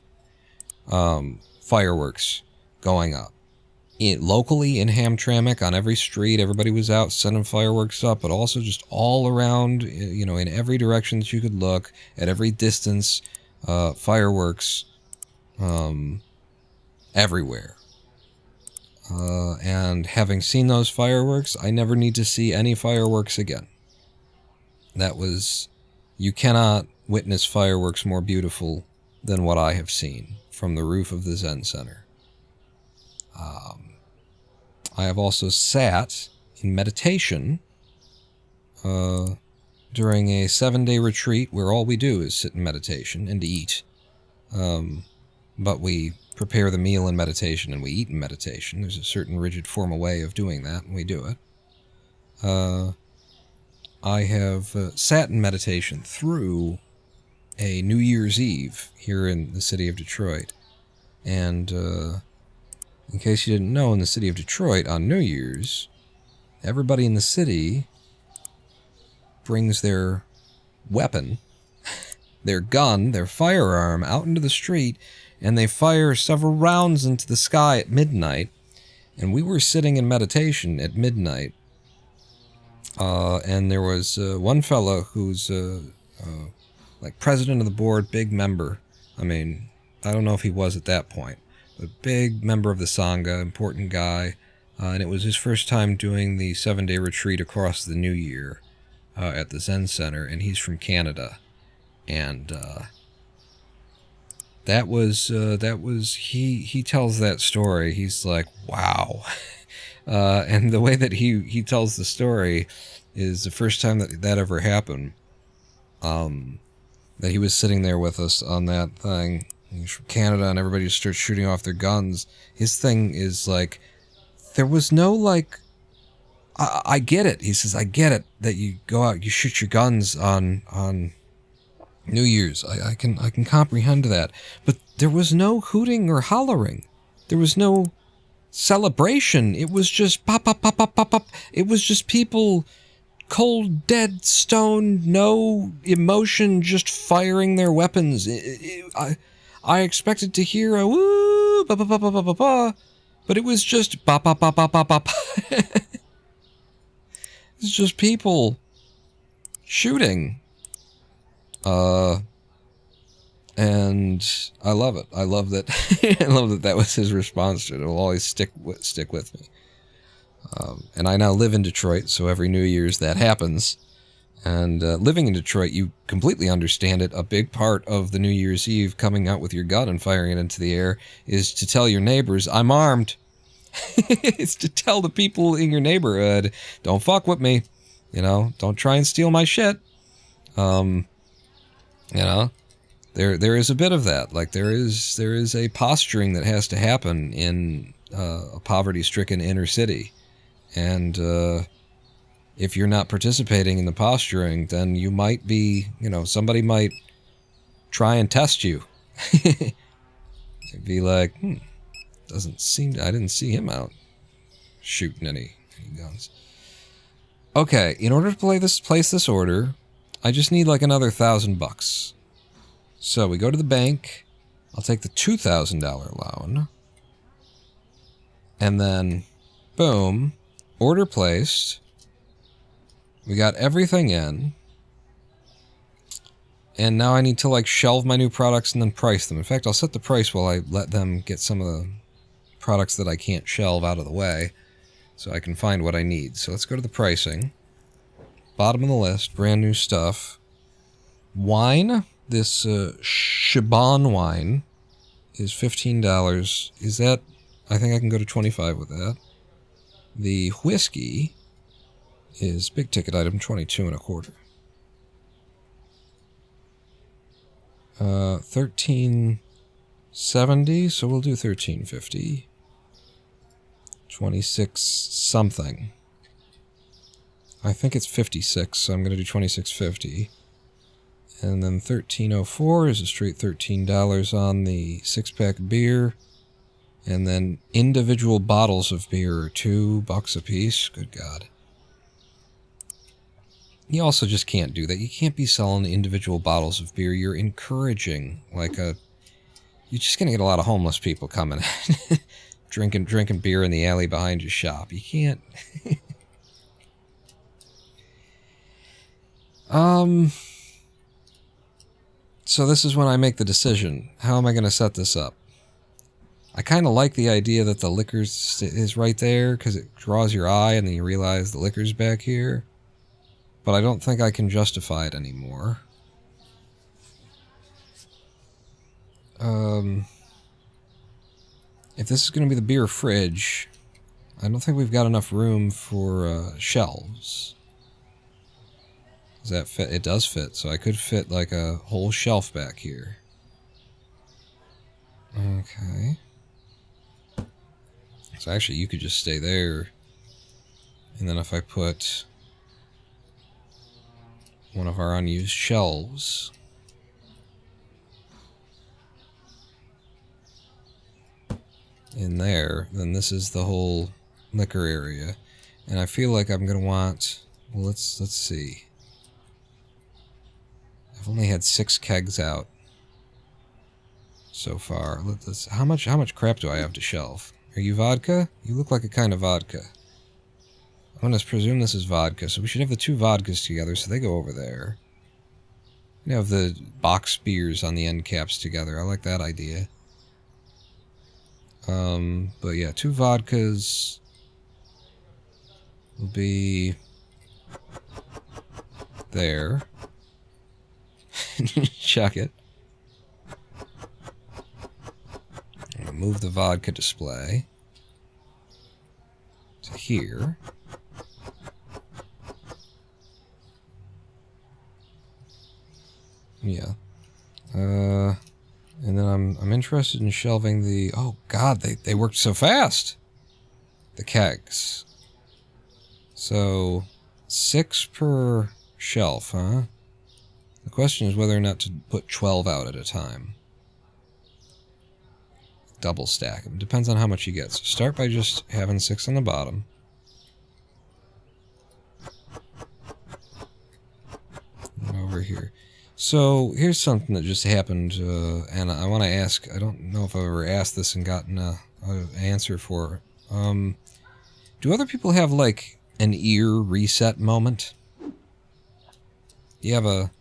fireworks going up. Locally in Hamtramck, on every street, everybody was out sending fireworks up, but also just all around, in every direction that you could look, at every distance, fireworks, everywhere. And having seen those fireworks, I never need to see any fireworks again. You cannot witness fireworks more beautiful than what I have seen from the roof of the Zen Center. I have also sat in meditation during a 7-day retreat where all we do is sit in meditation and eat. But we prepare the meal in meditation and we eat in meditation. There's a certain rigid formal way of doing that, and we do it. I have sat in meditation through a New Year's Eve here in the city of Detroit. And in case you didn't know, in the city of Detroit on New Year's, everybody in the city brings their weapon, their gun, their firearm out into the street, and they fire several rounds into the sky at midnight. And we were sitting in meditation at midnight, and there was one fellow who's like president of the board, big member. I mean, I don't know if he was at that point, but big member of the Sangha, important guy. And it was his first time doing the 7-day retreat across the New Year at the Zen Center, and he's from Canada. And he tells that story. He's like, wow. And the way that he tells the story is the first time that ever happened, that he was sitting there with us on that thing. He's from Canada, and everybody just starts shooting off their guns. His thing is like, there was no like, I get it. He says, I get it that you go out, you shoot your guns on New Year's. I can comprehend that. But there was no hooting or hollering. There was no celebration. It was just pop, pop, pop, pop, pop, pop. It was just people, cold, dead, stone, no emotion, just firing their weapons. I expected to hear a woo, ba ba ba ba ba ba ba, but it was just ba ba ba ba ba ba. It's just people shooting. And I love it. I love that. I love that was his response to it. It will always stick with me. And I now live in Detroit, so every New Year's that happens. And living in Detroit, you completely understand it. A big part of the New Year's Eve coming out with your gun and firing it into the air is to tell your neighbors, I'm armed. It's to tell the people in your neighborhood, don't fuck with me. Don't try and steal my shit. There is a bit of that. Like there is a posturing that has to happen in a poverty-stricken inner city. And if you're not participating in the posturing, then you might be, somebody might try and test you. Be like, I didn't see him out shooting any guns. Okay, in order to place this order, I just need like another $1,000. So we go to the bank. I'll take the $2,000 loan. And then, boom, order placed. We got everything in. And now I need to like shelve my new products and then price them. In fact, I'll set the price while I let them get some of the products that I can't shelve out of the way, so I can find what I need. So let's go to the pricing. Bottom of the list, brand new stuff. Wine, this Shiban wine is $15. Is that, I think I can go to $25 with that. The whiskey is big ticket item, $22.25. $13.70, so we'll do $13.50. 26 something. I think it's 56, so I'm going to do $26.50. And then $13.04 is a straight $13 on the 6-pack of beer. And then individual bottles of beer are $2 a piece. Good God. You also just can't do that. You can't be selling individual bottles of beer. You're encouraging, like, you're just going to get a lot of homeless people coming in. drinking beer in the alley behind your shop. You can't. So this is when I make the decision. How am I going to set this up? I kind of like the idea that the liquor is right there because it draws your eye and then you realize the liquor's back here. But I don't think I can justify it anymore. If this is going to be the beer fridge, I don't think we've got enough room for shelves. Does that fit? It does fit, so I could fit like a whole shelf back here. Okay. So actually, you could just stay there. And then if I put one of our unused shelves in there, then this is the whole liquor area. And I feel like I'm going to want... Well, let's see. I've only had 6 kegs out so far. How much crap do I have to shelf? Are you vodka? You look like a kind of vodka. I'm going to presume this is vodka, so we should have the 2 vodkas together, so they go over there. We have the box beers on the end caps together. I like that idea. But yeah, 2 vodkas will be there. Chuck it. I'm gonna move the vodka display to here. Yeah. And then I'm interested in shelving the... Oh God, they worked so fast. The kegs. So 6 per shelf, huh? The question is whether or not to put 12 out at a time. Double stack them. Depends on how much you get. So start by just having 6 on the bottom. And over here. So here's something that just happened, and I want to ask. I don't know if I've ever asked this and gotten an answer for it. Do other people have like an ear reset moment? You have a...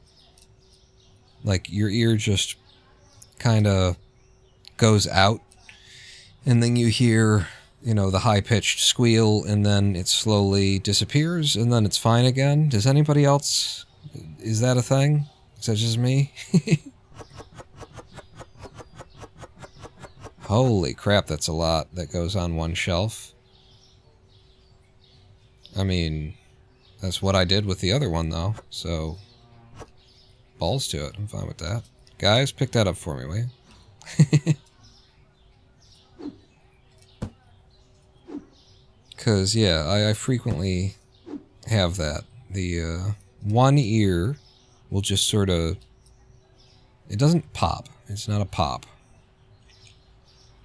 Like, your ear just kind of goes out, and then you hear, you know, the high-pitched squeal, and then it slowly disappears, and then it's fine again. Does anybody else... Is that a thing? Is that just me? Holy crap, that's a lot that goes on one shelf. I mean, that's what I did with the other one, though, so... Balls to it. I'm fine with that. Guys, pick that up for me, will you? Because, yeah, I frequently have that. The one ear will just sort of... It doesn't pop. It's not a pop.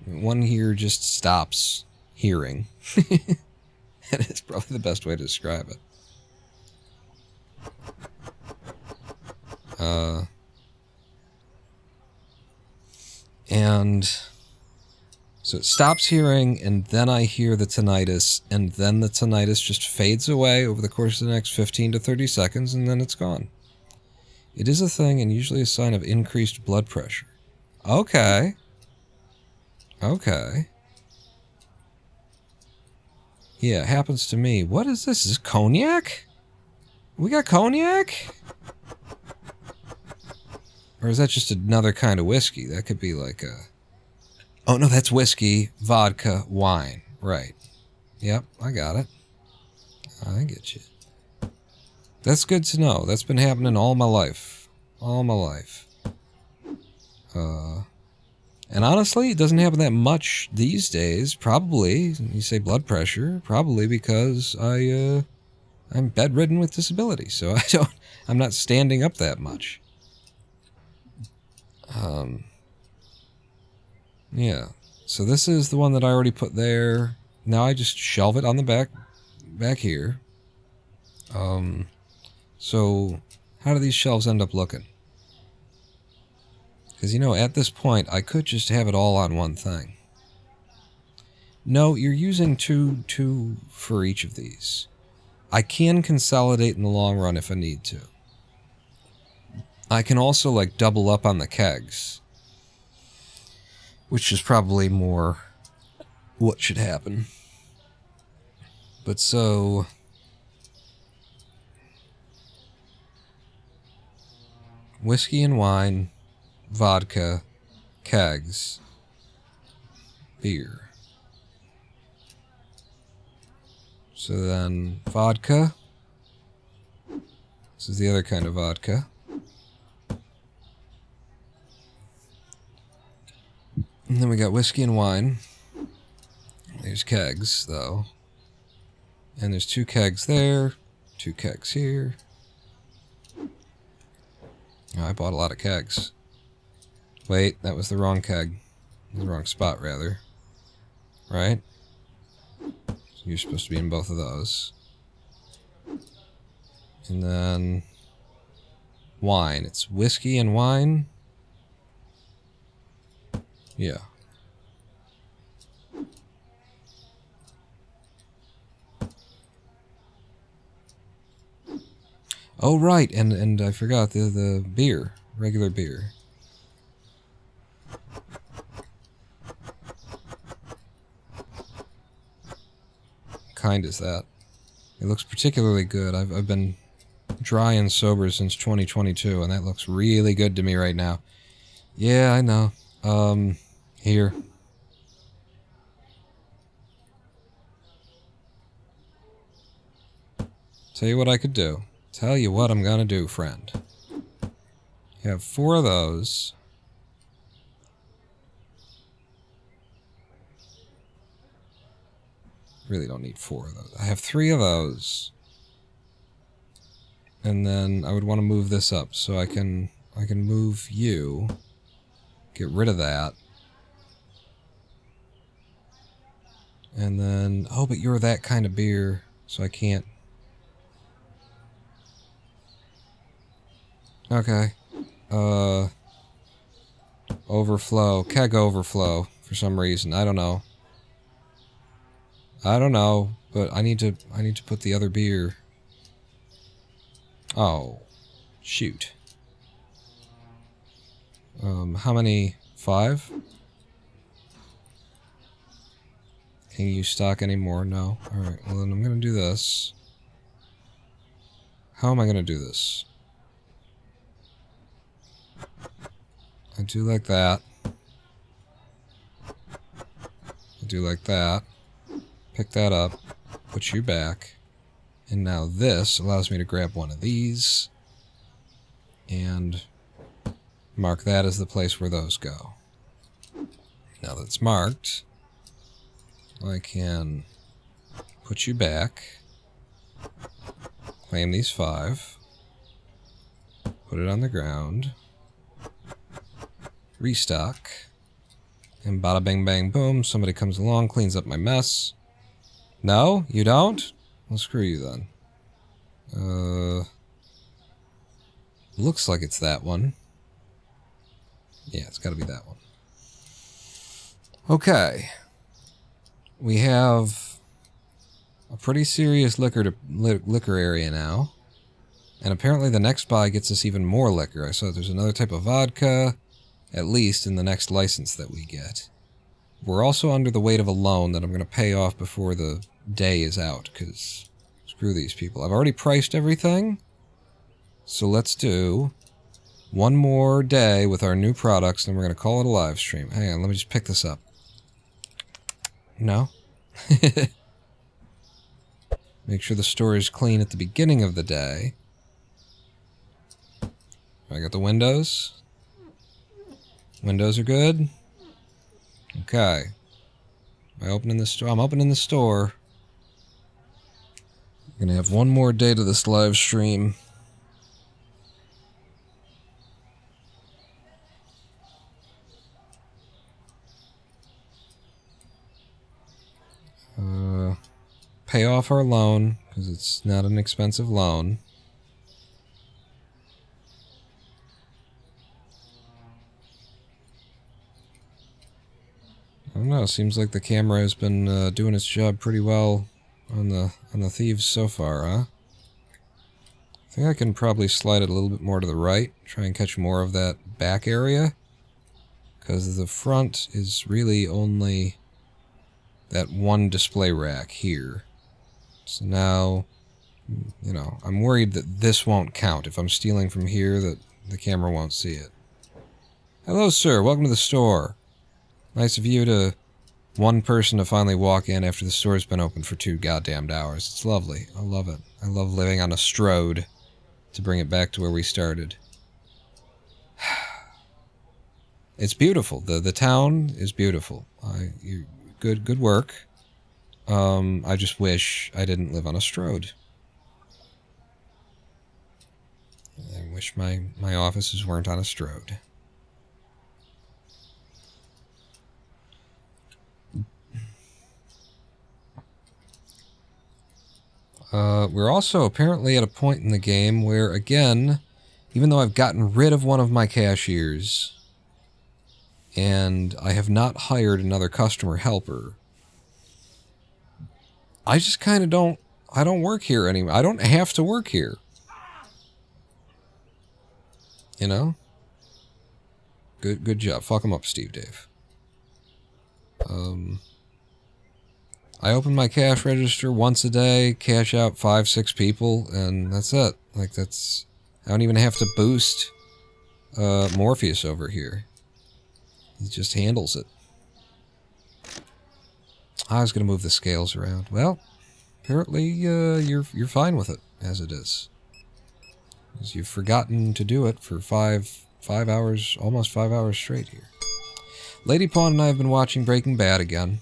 One ear just stops hearing. That is probably the best way to describe it. And so it stops hearing, and then I hear the tinnitus, and then the tinnitus just fades away over the course of the next 15 to 30 seconds, and then it's gone. It is a thing, and usually a sign of increased blood pressure. Okay. Okay. Yeah, it happens to me. What is this? Is this cognac? We got cognac? Or is that just another kind of whiskey? That could be like a... Oh, no, that's whiskey, vodka, wine. Right. Yep, I got it. I get you. That's good to know. That's been happening all my life. All my life. And honestly, it doesn't happen that much these days. Probably, you say blood pressure, probably because I'm bedridden with disability. So I'm not standing up that much. Yeah. So this is the one that I already put there. Now I just shelve it on the back here. So how do these shelves end up looking? Because, you know, at this point, I could just have it all on one thing. No, you're using two for each of these. I can consolidate in the long run if I need to. I can also, like, double up on the kegs. Which is probably more what should happen. But so... whiskey and wine, vodka, kegs, beer. So then, vodka. This is the other kind of vodka. And then we got whiskey and wine. There's kegs, though. And there's 2 kegs there, 2 kegs here. Oh, I bought a lot of kegs. Wait, that was the wrong keg. The wrong spot, rather. Right? So you're supposed to be in both of those. And then... wine. It's whiskey and wine. Yeah. Oh, right, and I forgot the beer. Regular beer. What kind is that? It looks particularly good. I've been dry and sober since 2022, and that looks really good to me right now. Yeah, I know. Here. Tell you what I could do. Tell you what I'm gonna do, friend. You have 4 of those. Really don't need 4 of those. I have 3 of those. And then I would want to move this up, so I can move you. Get rid of that. And then, oh, but you're that kind of beer, so I can't. Okay. Overflow. Keg overflow, for some reason. I don't know. I don't know, but I need to put the other beer. Oh. Shoot. How many? 5? Can you stock any more? No. Alright, well then I'm gonna do this. How am I gonna do this? I do like that. I do like that. Pick that up. Put you back. And now this allows me to grab one of these. And mark that as the place where those go. Now that it's marked, I can put you back. Claim these 5. Put it on the ground. Restock. And bada bang bang boom, somebody comes along, cleans up my mess. No? You don't? Well, screw you then. Looks like it's that one. Yeah, it's gotta be that one. Okay. We have a pretty serious liquor area now. And apparently the next buy gets us even more liquor. I saw there's another type of vodka, at least in the next license that we get. We're also under the weight of a loan that I'm going to pay off before the day is out, because screw these people. I've already priced everything, so let's do one more day with our new products, and we're going to call it a live stream. Hang on, let me just pick this up. No? Make sure the store is clean at the beginning of the day. I got the windows. Windows are good. Okay. Am I opening the store? I'm opening the store. I'm gonna have one more day to this live stream. pay off our loan, because it's not an expensive loan. I don't know, seems like the camera has been doing its job pretty well on the thieves so far, huh? I think I can probably slide it a little bit more to the right, try and catch more of that back area, because the front is really only that one display rack here. So now, you know, I'm worried that this won't count. If I'm stealing from here, that the camera won't see it. Hello, sir. Welcome to the store. Nice of you to one person to finally walk in after the store's been open for 2 goddamned hours. It's lovely. I love it. I love living on a STROAD, to bring it back to where we started. It's beautiful. The town is beautiful. Good work. I just wish I didn't live on a STROAD. I wish my offices weren't on a STROAD. We're also apparently at a point in the game where, again, even though I've gotten rid of one of my cashiers, and I have not hired another customer helper, I just kind of I don't work here anymore. I don't have to work here. You know? Good job. Fuck him up, Steve Dave. I open my cash register once a day, cash out 5-6 people, and that's it. Like, I don't even have to boost Morpheus over here. He just handles it. I was going to move the scales around. Well, apparently you're fine with it as it is. Because you've forgotten to do it for 5 hours, almost 5 hours straight here. Lady Pawn and I have been watching Breaking Bad again.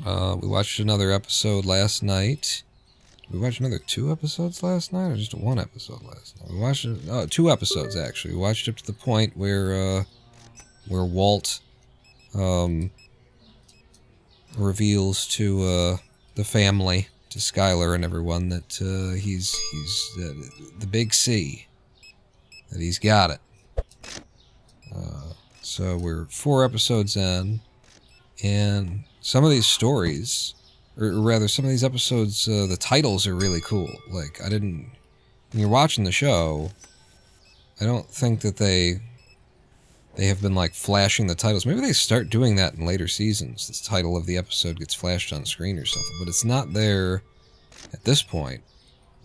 We watched another episode last night. Did we watch another 2 episodes last night, or just 1 episode last night? We watched 2 episodes actually. We watched up to the point where Walt reveals to the family, to Skylar and everyone, that he's the big C, that he's got it. So we're 4 episodes in, and some of these stories, or rather some of these episodes, the titles are really cool. Like, when you're watching the show, I don't think that they have been, like, flashing the titles. Maybe they start doing that in later seasons. The title of the episode gets flashed on screen or something, but it's not there at this point.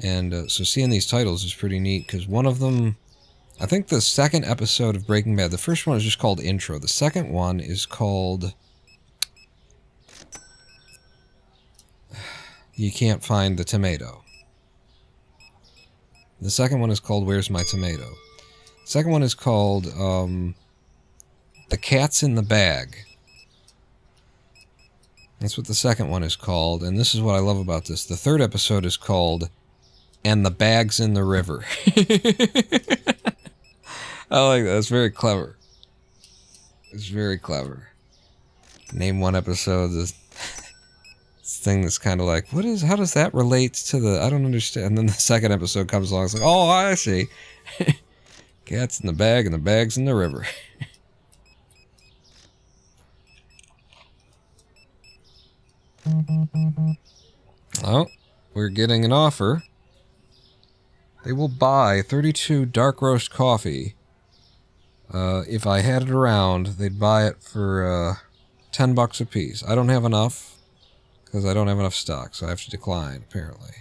And so seeing these titles is pretty neat, because one of them, I think the second episode of Breaking Bad, the first one is just called Intro. The second one is called You Can't Find the Tomato. The second one is called Where's My Tomato? The second one is called The Cat's in the Bag. That's what the second one is called, and this is what I love about this. The third episode is called And the Bag's in the River. I like that. It's very clever. It's very clever. Name one episode, this thing that's kind of like, how does that relate to the, I don't understand. And then the second episode comes along, it's like, oh, I see. Cat's in the bag and the bag's in the river. Oh, we're getting an offer. They will buy 32 dark roast coffee. If I had it around, they'd buy it for $10 a piece. I don't have enough, because I don't have enough stock, so I have to decline, apparently.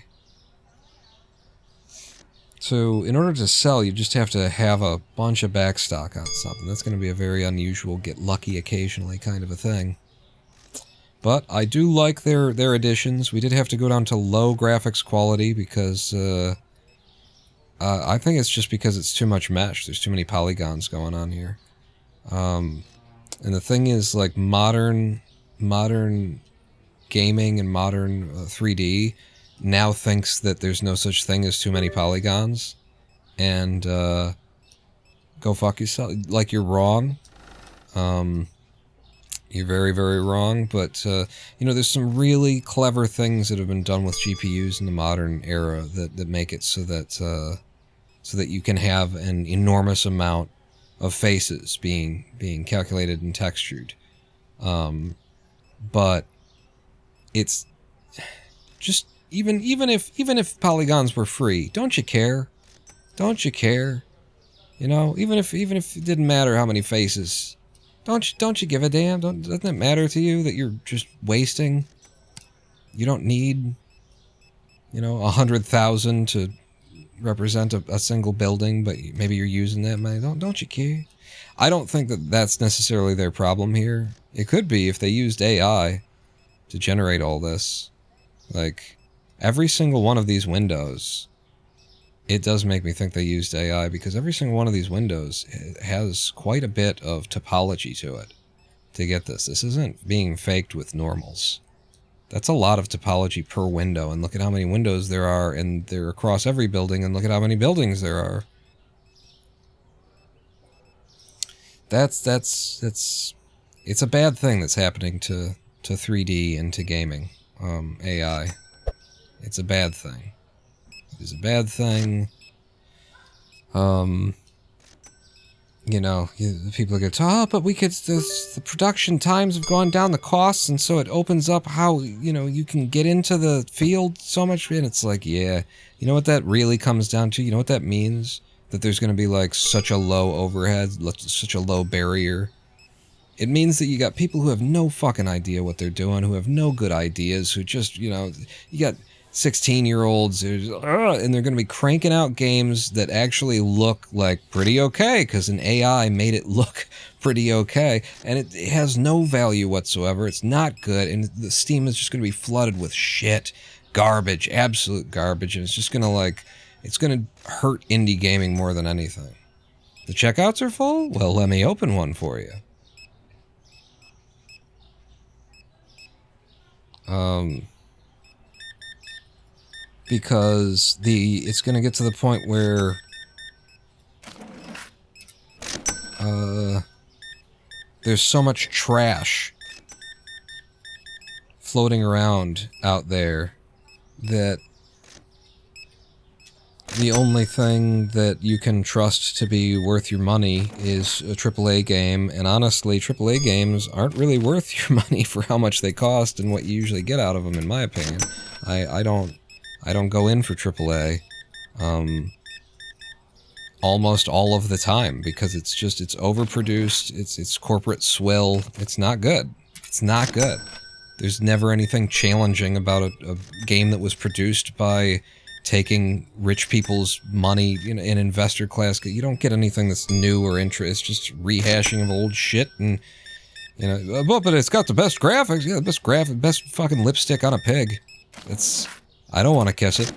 So, in order to sell, you just have to have a bunch of back stock on something. That's going to be a very unusual, get lucky occasionally kind of a thing. But I do like their additions. We did have to go down to low graphics quality because I think it's just because it's too much mesh. There's too many polygons going on here. And the thing is, like, modern gaming and modern 3D now thinks that there's no such thing as too many polygons. And go fuck yourself. Like, you're wrong. You're very, very wrong, but, you know, there's some really clever things that have been done with GPUs in the modern era that make it so that you can have an enormous amount of faces being calculated and textured. But it's just, even if polygons were free, don't you care? Don't you care? You know, even if it didn't matter how many faces, don't you give a damn? Doesn't it matter to you that you're just wasting? You don't need, you know, 100,000 to represent a single building, but maybe you're using that money. Don't you care? I don't think that that's necessarily their problem here. It could be if they used AI to generate all this. Like, every single one of these windows, it does make me think they used AI, because every single one of these windows has quite a bit of topology to it to get this. This isn't being faked with normals. That's a lot of topology per window, and look at how many windows there are, and they're across every building, and look at how many buildings there are. It's a bad thing that's happening to 3D and to gaming. AI. It's a bad thing. It is a bad thing. You know, people go, oh, but we could, the production times have gone down, the costs, and so it opens up how, you know, you can get into the field so much, and it's like, yeah, you know what that really comes down to? You know what that means? That there's going to be, like, such a low overhead, such a low barrier. It means that you got people who have no fucking idea what they're doing, who have no good ideas, who just, you know, you got 16-year-olds, and they're going to be cranking out games that actually look like pretty okay, because an AI made it look pretty okay, and it has no value whatsoever. It's not good, and the Steam is just going to be flooded with shit, garbage, absolute garbage, and it's just going to, like, it's going to hurt indie gaming more than anything. The checkouts are full? Well, let me open one for you. Because it's going to get to the point where there's so much trash floating around out there that the only thing that you can trust to be worth your money is a AAA game, and honestly, AAA games aren't really worth your money for how much they cost and what you usually get out of them, in my opinion. I don't go in for AAA almost all of the time, because it's overproduced, it's corporate swill, it's not good. It's not good. There's never anything challenging about a game that was produced by taking rich people's money in investor class. You don't get anything that's new or interesting. It's just rehashing of old shit, and, you know, but it's got the best graphics. Yeah, the best graphic, best fucking lipstick on a pig. I don't want to kiss it.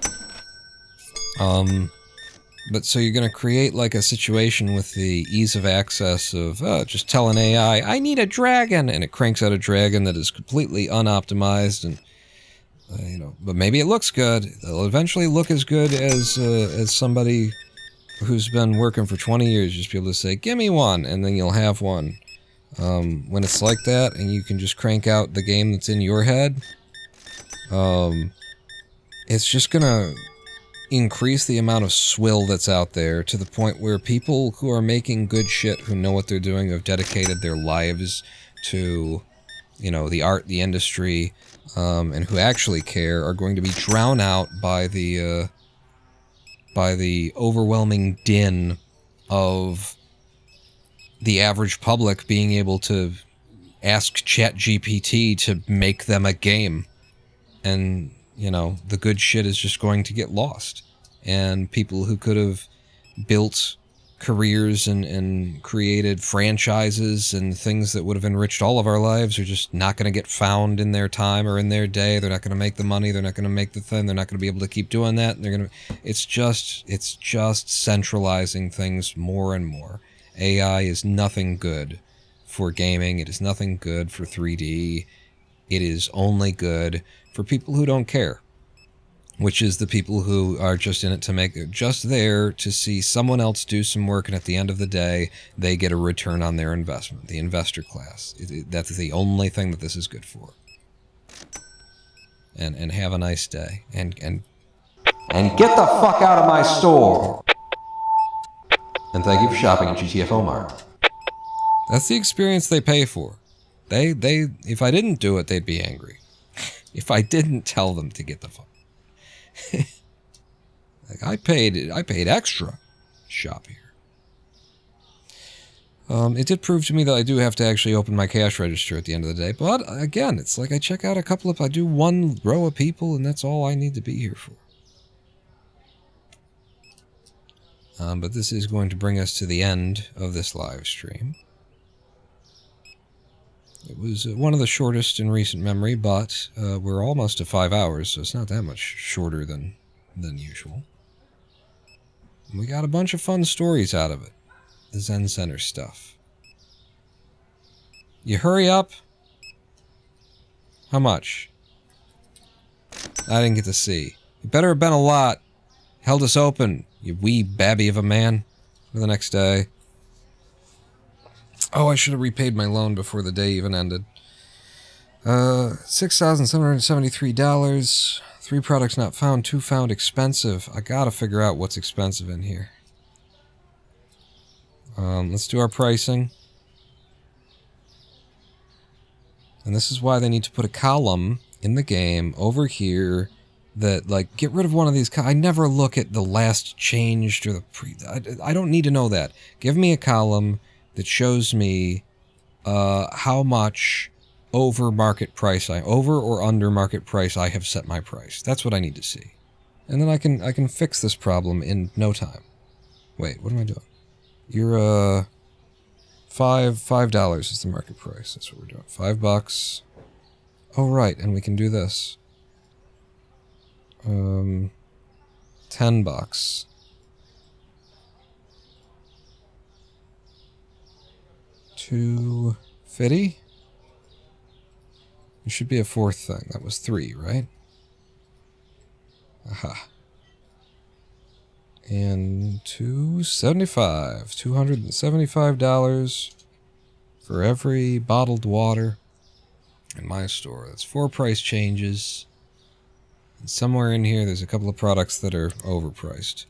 But so you're going to create like a situation with the ease of access of just tell an AI, I need a dragon, and it cranks out a dragon that is completely unoptimized, and you know, but maybe it looks good. It'll eventually look as good as somebody who's been working for 20 years just be able to say, give me one, and then you'll have one. When it's like that, and you can just crank out the game that's in your head, it's just gonna increase the amount of swill that's out there to the point where people who are making good shit, who know what they're doing, who have dedicated their lives to, you know, the art, the industry, and who actually care, are going to be drowned out by the overwhelming din of the average public being able to ask ChatGPT to make them a game. And, you know, the good shit is just going to get lost. And people who could have built careers and created franchises and things that would have enriched all of our lives are just not going to get found in their time or in their day. They're not going to make the money. They're not going to make the thing. They're not going to be able to keep doing that. And they're going to, it's just centralizing things more and more. AI is nothing good for gaming. It is nothing good for 3D. It is only good for people who don't care. which is the people who are just in it to make, just there to see someone else do some work, and at the end of the day, they get a return on their investment. The investor class. That's the only thing that this is good for. And have a nice day. And get the fuck out of my store! And thank you for shopping at GTFO Mart. That's the experience they pay for. They if I didn't do it, they'd be angry. If I didn't tell them to get the fuck. Like I paid extra to shop here. It did prove to me that I do have to actually open my cash register at the end of the day, but again, it's like I check out I do one row of people, and that's all I need to be here for. But this is going to bring us to the end of this live stream. It was one of the shortest in recent memory, but we're almost to 5 hours, so it's not that much shorter than usual. And we got a bunch of fun stories out of it. The Zen Center stuff. You hurry up? How much? I didn't get to see. It better have been a lot. Held us open, you wee babby of a man. For the next day. Oh, I should have repaid my loan before the day even ended. $6,773. 3 products not found, 2 found expensive. I gotta figure out what's expensive in here. Let's do our pricing. And this is why they need to put a column in the game over here that, like, get rid of one of these. I never look at the last changed or the pre. I don't need to know that. Give me a column that shows me how much over or under market price I have set my price. That's what I need to see. And then I can fix this problem in no time. Wait, what am I doing? You're $5 is the market price. That's what we're doing. $5. Oh right, and we can do this. $10. $2.50? There should be a 4th thing. That was 3, right? Aha. And $2.75. $275 for every bottled water in my store. That's 4 price changes. And somewhere in here, there's a couple of products that are overpriced.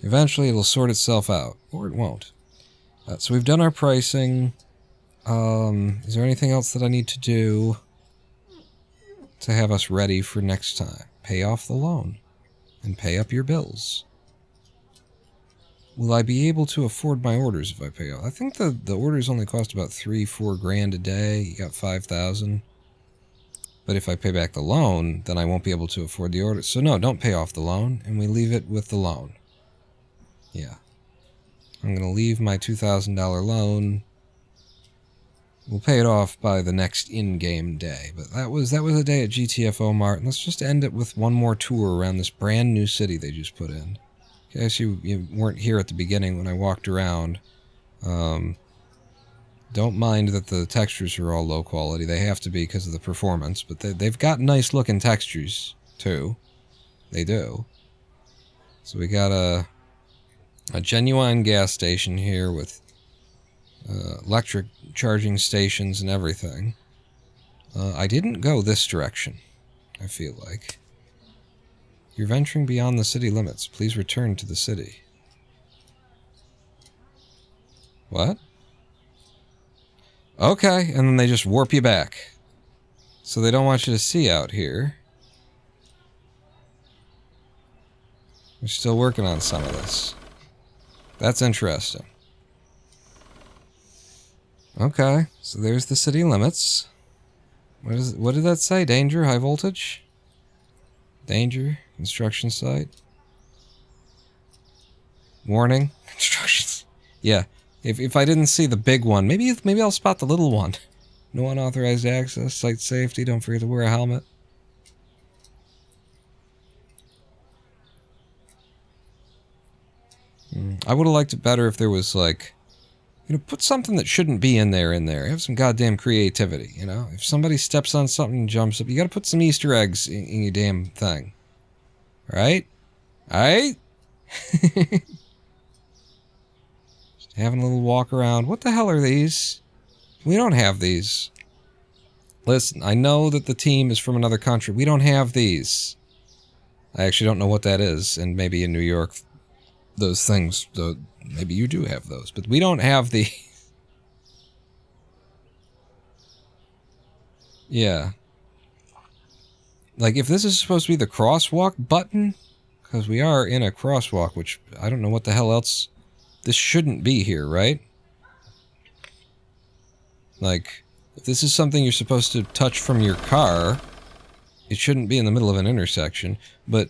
Eventually, it'll sort itself out. Or it won't. So we've done our pricing. Is there anything else that I need to do to have us ready for next time? Pay off the loan. And pay up your bills. Will I be able to afford my orders if I pay off? I think the orders only cost about $3-4 grand a day. You got 5,000. But if I pay back the loan, then I won't be able to afford the orders. So no, don't pay off the loan, and we leave it with the loan. Yeah. I'm going to leave my $2,000 loan. We'll pay it off by the next in-game day. But that was a day at GTFO Mart. And let's just end it with one more tour around this brand new city they just put in. In case you weren't here at the beginning when I walked around. Don't mind that the textures are all low quality. They have to be because of the performance. But they've got nice looking textures, too. They do. So we got a genuine gas station here with electric charging stations and everything. I didn't go this direction, I feel like. You're venturing beyond the city limits. Please return to the city. What? Okay, and then they just warp you back. So they don't want you to see out here. We're still working on some of this. That's interesting. Okay, so there's the city limits. What did that say? Danger, high voltage? Danger, construction site. Warning, construction. Yeah, if I didn't see the big one, maybe I'll spot the little one. No unauthorized access, site safety, don't forget to wear a helmet. I would have liked it better if there was, like, you know, put something that shouldn't be in there. Have some goddamn creativity, you know? If somebody steps on something and jumps up, you gotta put some Easter eggs in your damn thing. Right? Alright? Just having a little walk around. What the hell are these? We don't have these. Listen, I know that the team is from another country. We don't have these. I actually don't know what that is, and maybe in New York, those things, maybe you do have those, but we don't have the... Yeah. Like, if this is supposed to be the crosswalk button, because we are in a crosswalk, which I don't know what the hell else... This shouldn't be here, right? Like, if this is something you're supposed to touch from your car, it shouldn't be in the middle of an intersection, but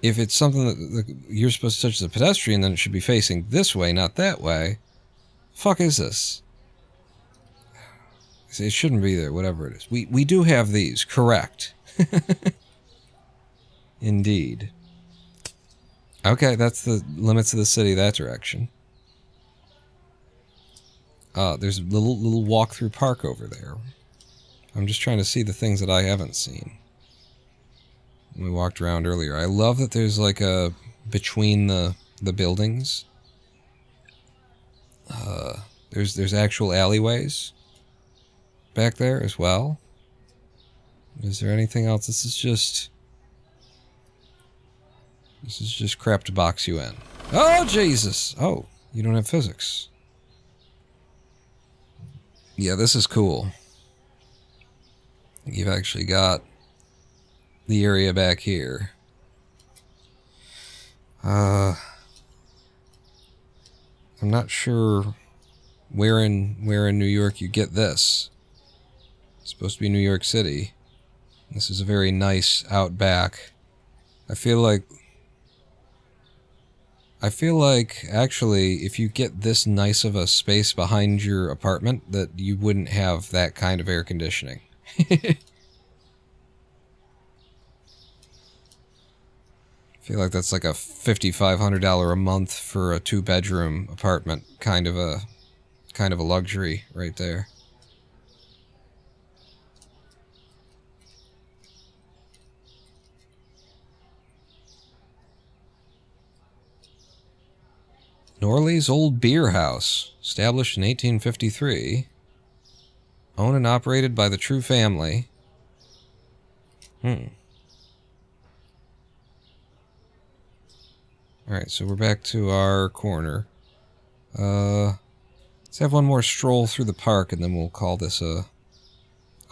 if it's something that you're supposed to touch as a pedestrian, then it should be facing this way, not that way. Fuck is this? It shouldn't be there, whatever it is. We do have these, correct. Indeed. Okay, that's the limits of the city, that direction. There's a little walk-through park over there. I'm just trying to see the things that I haven't seen. We walked around earlier. I love that there's like a... between the buildings. There's actual alleyways back there as well. Is there anything else? This is just crap to box you in. Oh, Jesus! Oh, you don't have physics. Yeah, this is cool. You've actually got the area back here. I'm not sure where in New York you get this. It's supposed to be New York City. This is a very nice outback. I feel like actually if you get this nice of a space behind your apartment, that you wouldn't have that kind of air conditioning. I feel like that's like a $5,500 a month for a 2-bedroom apartment, kind of a luxury right there. Norley's Old Beer House, established in 1853, owned and operated by the True family. Alright, so we're back to our corner. Let's have one more stroll through the park, and then we'll call this a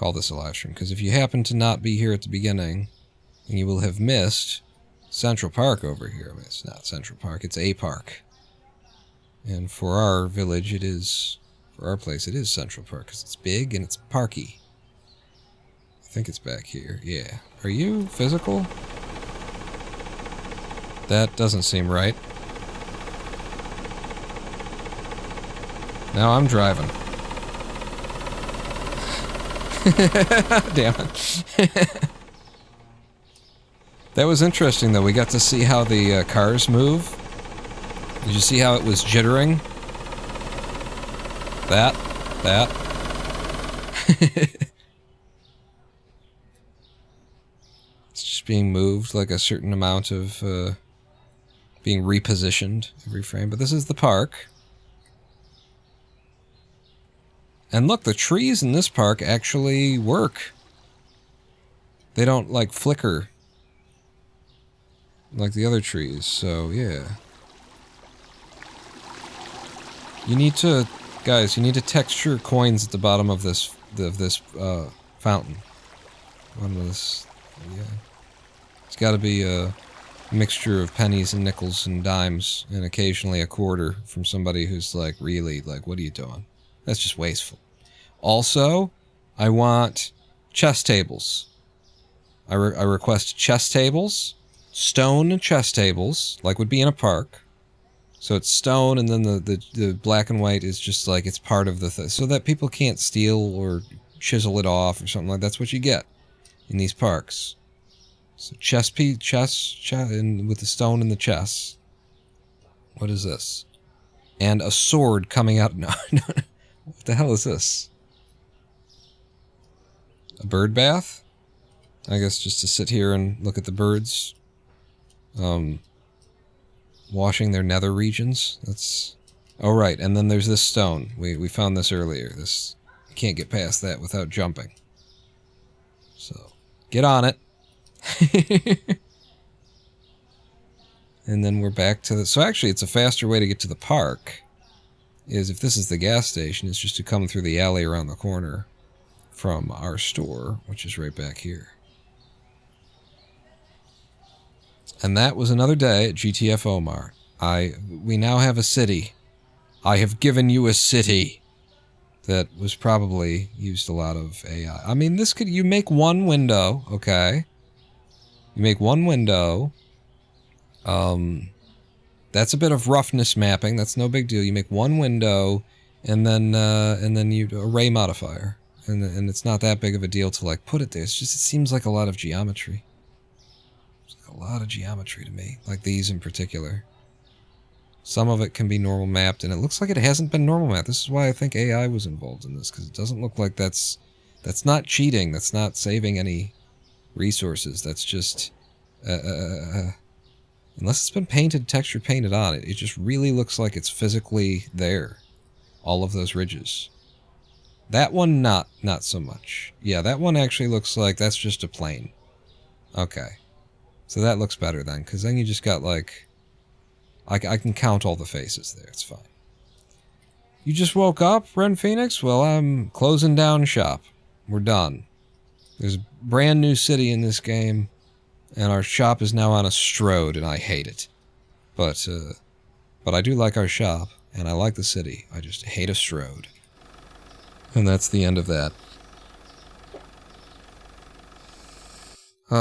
live stream. Because if you happen to not be here at the beginning, then you will have missed Central Park over here. I mean, it's not Central Park, it's a park. And for our village, for our place, it is Central Park, because it's big and it's parky. I think it's back here, yeah. Are you physical? That doesn't seem right. Now I'm driving. Damn it. That was interesting, though. We got to see how the cars move. Did you see how it was jittering? That. It's just being moved like a certain amount of being repositioned every frame. But this is the park. And look, the trees in this park actually work. They don't, like, flicker like the other trees, so yeah. You need to, guys, you need to texture coins at the bottom of this fountain. One of this, yeah. It's got to be a mixture of pennies and nickels and dimes, and occasionally a quarter from somebody who's like, really, like, what are you doing? That's just wasteful. Also, I want chess tables. I request chess tables, stone chess tables, like would be in a park. So it's stone, and then the black and white is just like it's part of the thing, so that people can't steal or chisel it off or something like that. That's what you get in these parks. So chess, and with the stone and the chess. What is this? And a sword coming out. No. What the hell is this? A bird bath? I guess just to sit here and look at the birds Washing their nether regions. That's... Oh, right, and then there's this stone. We found this earlier. This... You can't get past that without jumping. So, get on it. And then we're back to the... So actually, it's a faster way to get to the park. Is if this is the gas station, it's just to come through the alley around the corner from our store, which is right back here. And that was another day at GTF Omar. We now have a city. I have given you a city. That was probably used a lot of AI. I mean, this could... You make one window, okay? You make one window. That's a bit of roughness mapping. That's no big deal. You make one window, and then you array modifier, and it's not that big of a deal to like put it there. It's just it seems like a lot of geometry. It's like a lot of geometry to me, like these in particular. Some of it can be normal mapped, and it looks like it hasn't been normal mapped. This is why I think AI was involved in this, because it doesn't look like that's not cheating. That's not saving any resources. That's just unless it's been painted, texture painted on it, it just really looks like it's physically there. All of those ridges. That one, not so much. Yeah, that one actually looks like that's just a plane. Okay. So that looks better then, because then you just got like... I can count all the faces there, it's fine. You just woke up, Ren Phoenix? Well, I'm closing down shop. We're done. There's a brand new city in this game, and our shop is now on a STROAD, and I hate it. But I do like our shop, and I like the city. I just hate a STROAD. And that's the end of that.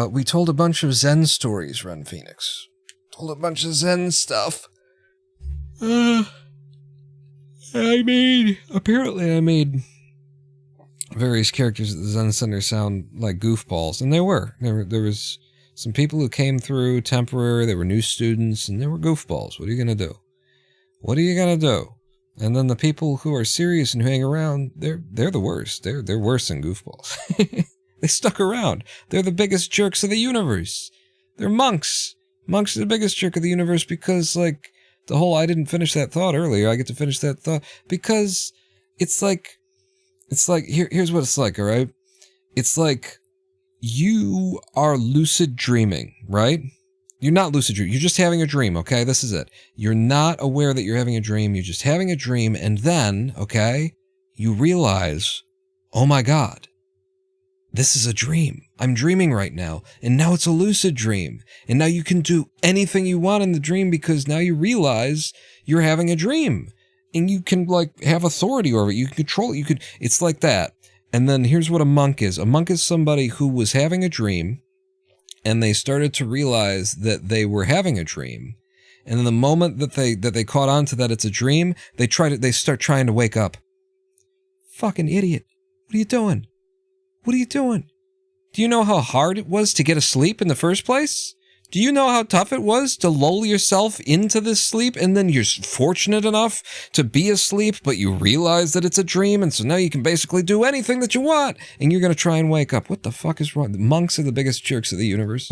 We told a bunch of Zen stories, Ren Phoenix. Told a bunch of Zen stuff. Apparently I made various characters at the Zen Center sound like goofballs, and they were. There was some people who came through temporary, they were new students, and they were goofballs. What are you gonna do? What are you gonna do? And then the people who are serious and who hang around, they're the worst. They're worse than goofballs. They stuck around. They're the biggest jerks of the universe. They're monks. Monks are the biggest jerk of the universe because, like, the whole I didn't finish that thought earlier. I get to finish that thought because it's like, here's what it's like, all right? It's like you are lucid dreaming, right? You're not lucid dreaming. You're just having a dream, okay? This is it. You're not aware that you're having a dream. You're just having a dream, and then, okay, you realize, oh my God, this is a dream. I'm dreaming right now, and now it's a lucid dream. And now you can do anything you want in the dream because now you realize you're having a dream. And you can, like, have authority over it. You can control it. It's like that. And then here's what a monk is. A monk is somebody who was having a dream, and they started to realize that they were having a dream. And in the moment that they caught on to that it's a dream, they start trying to wake up. Fucking idiot. What are you doing? What are you doing? Do you know how hard it was to get asleep in the first place? Do you know how tough it was to lull yourself into this sleep and then you're fortunate enough to be asleep, but you realize that it's a dream and so now you can basically do anything that you want and you're going to try and wake up. What the fuck is wrong? The monks are the biggest jerks of the universe.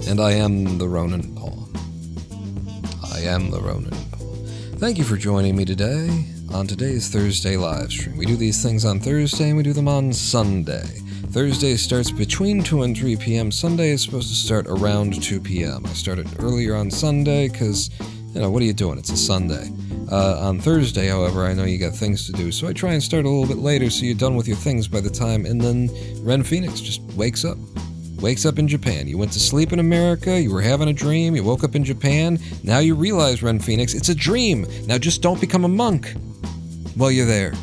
And I am the Ronin Paul. I am the Ronin Paul. Thank you for joining me today on today's Thursday live stream. We do these things on Thursday and we do them on Sunday. Thursday starts between 2 and 3 p.m. Sunday is supposed to start around 2 p.m. I started earlier on Sunday because, you know, what are you doing? It's a Sunday. On Thursday, however, I know you got things to do, so I try and start a little bit later so you're done with your things by the time, and then Ren Phoenix just wakes up. Wakes up in Japan. You went to sleep in America, you were having a dream, you woke up in Japan, now you realize, Ren Phoenix, it's a dream. Now just don't become a monk while you're there.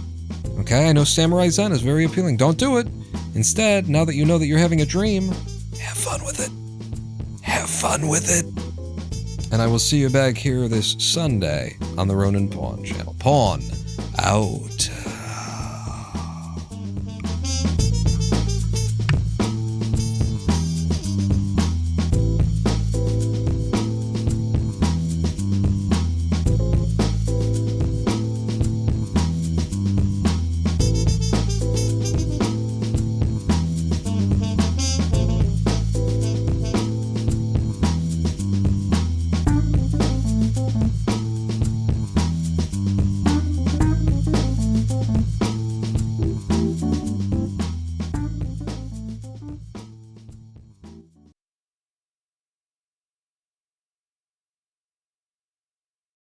Okay, I know Samurai Zen is very appealing. Don't do it. Instead, now that you know that you're having a dream, have fun with it. Have fun with it. And I will see you back here this Sunday on the Ronin Pawn channel. Pawn out.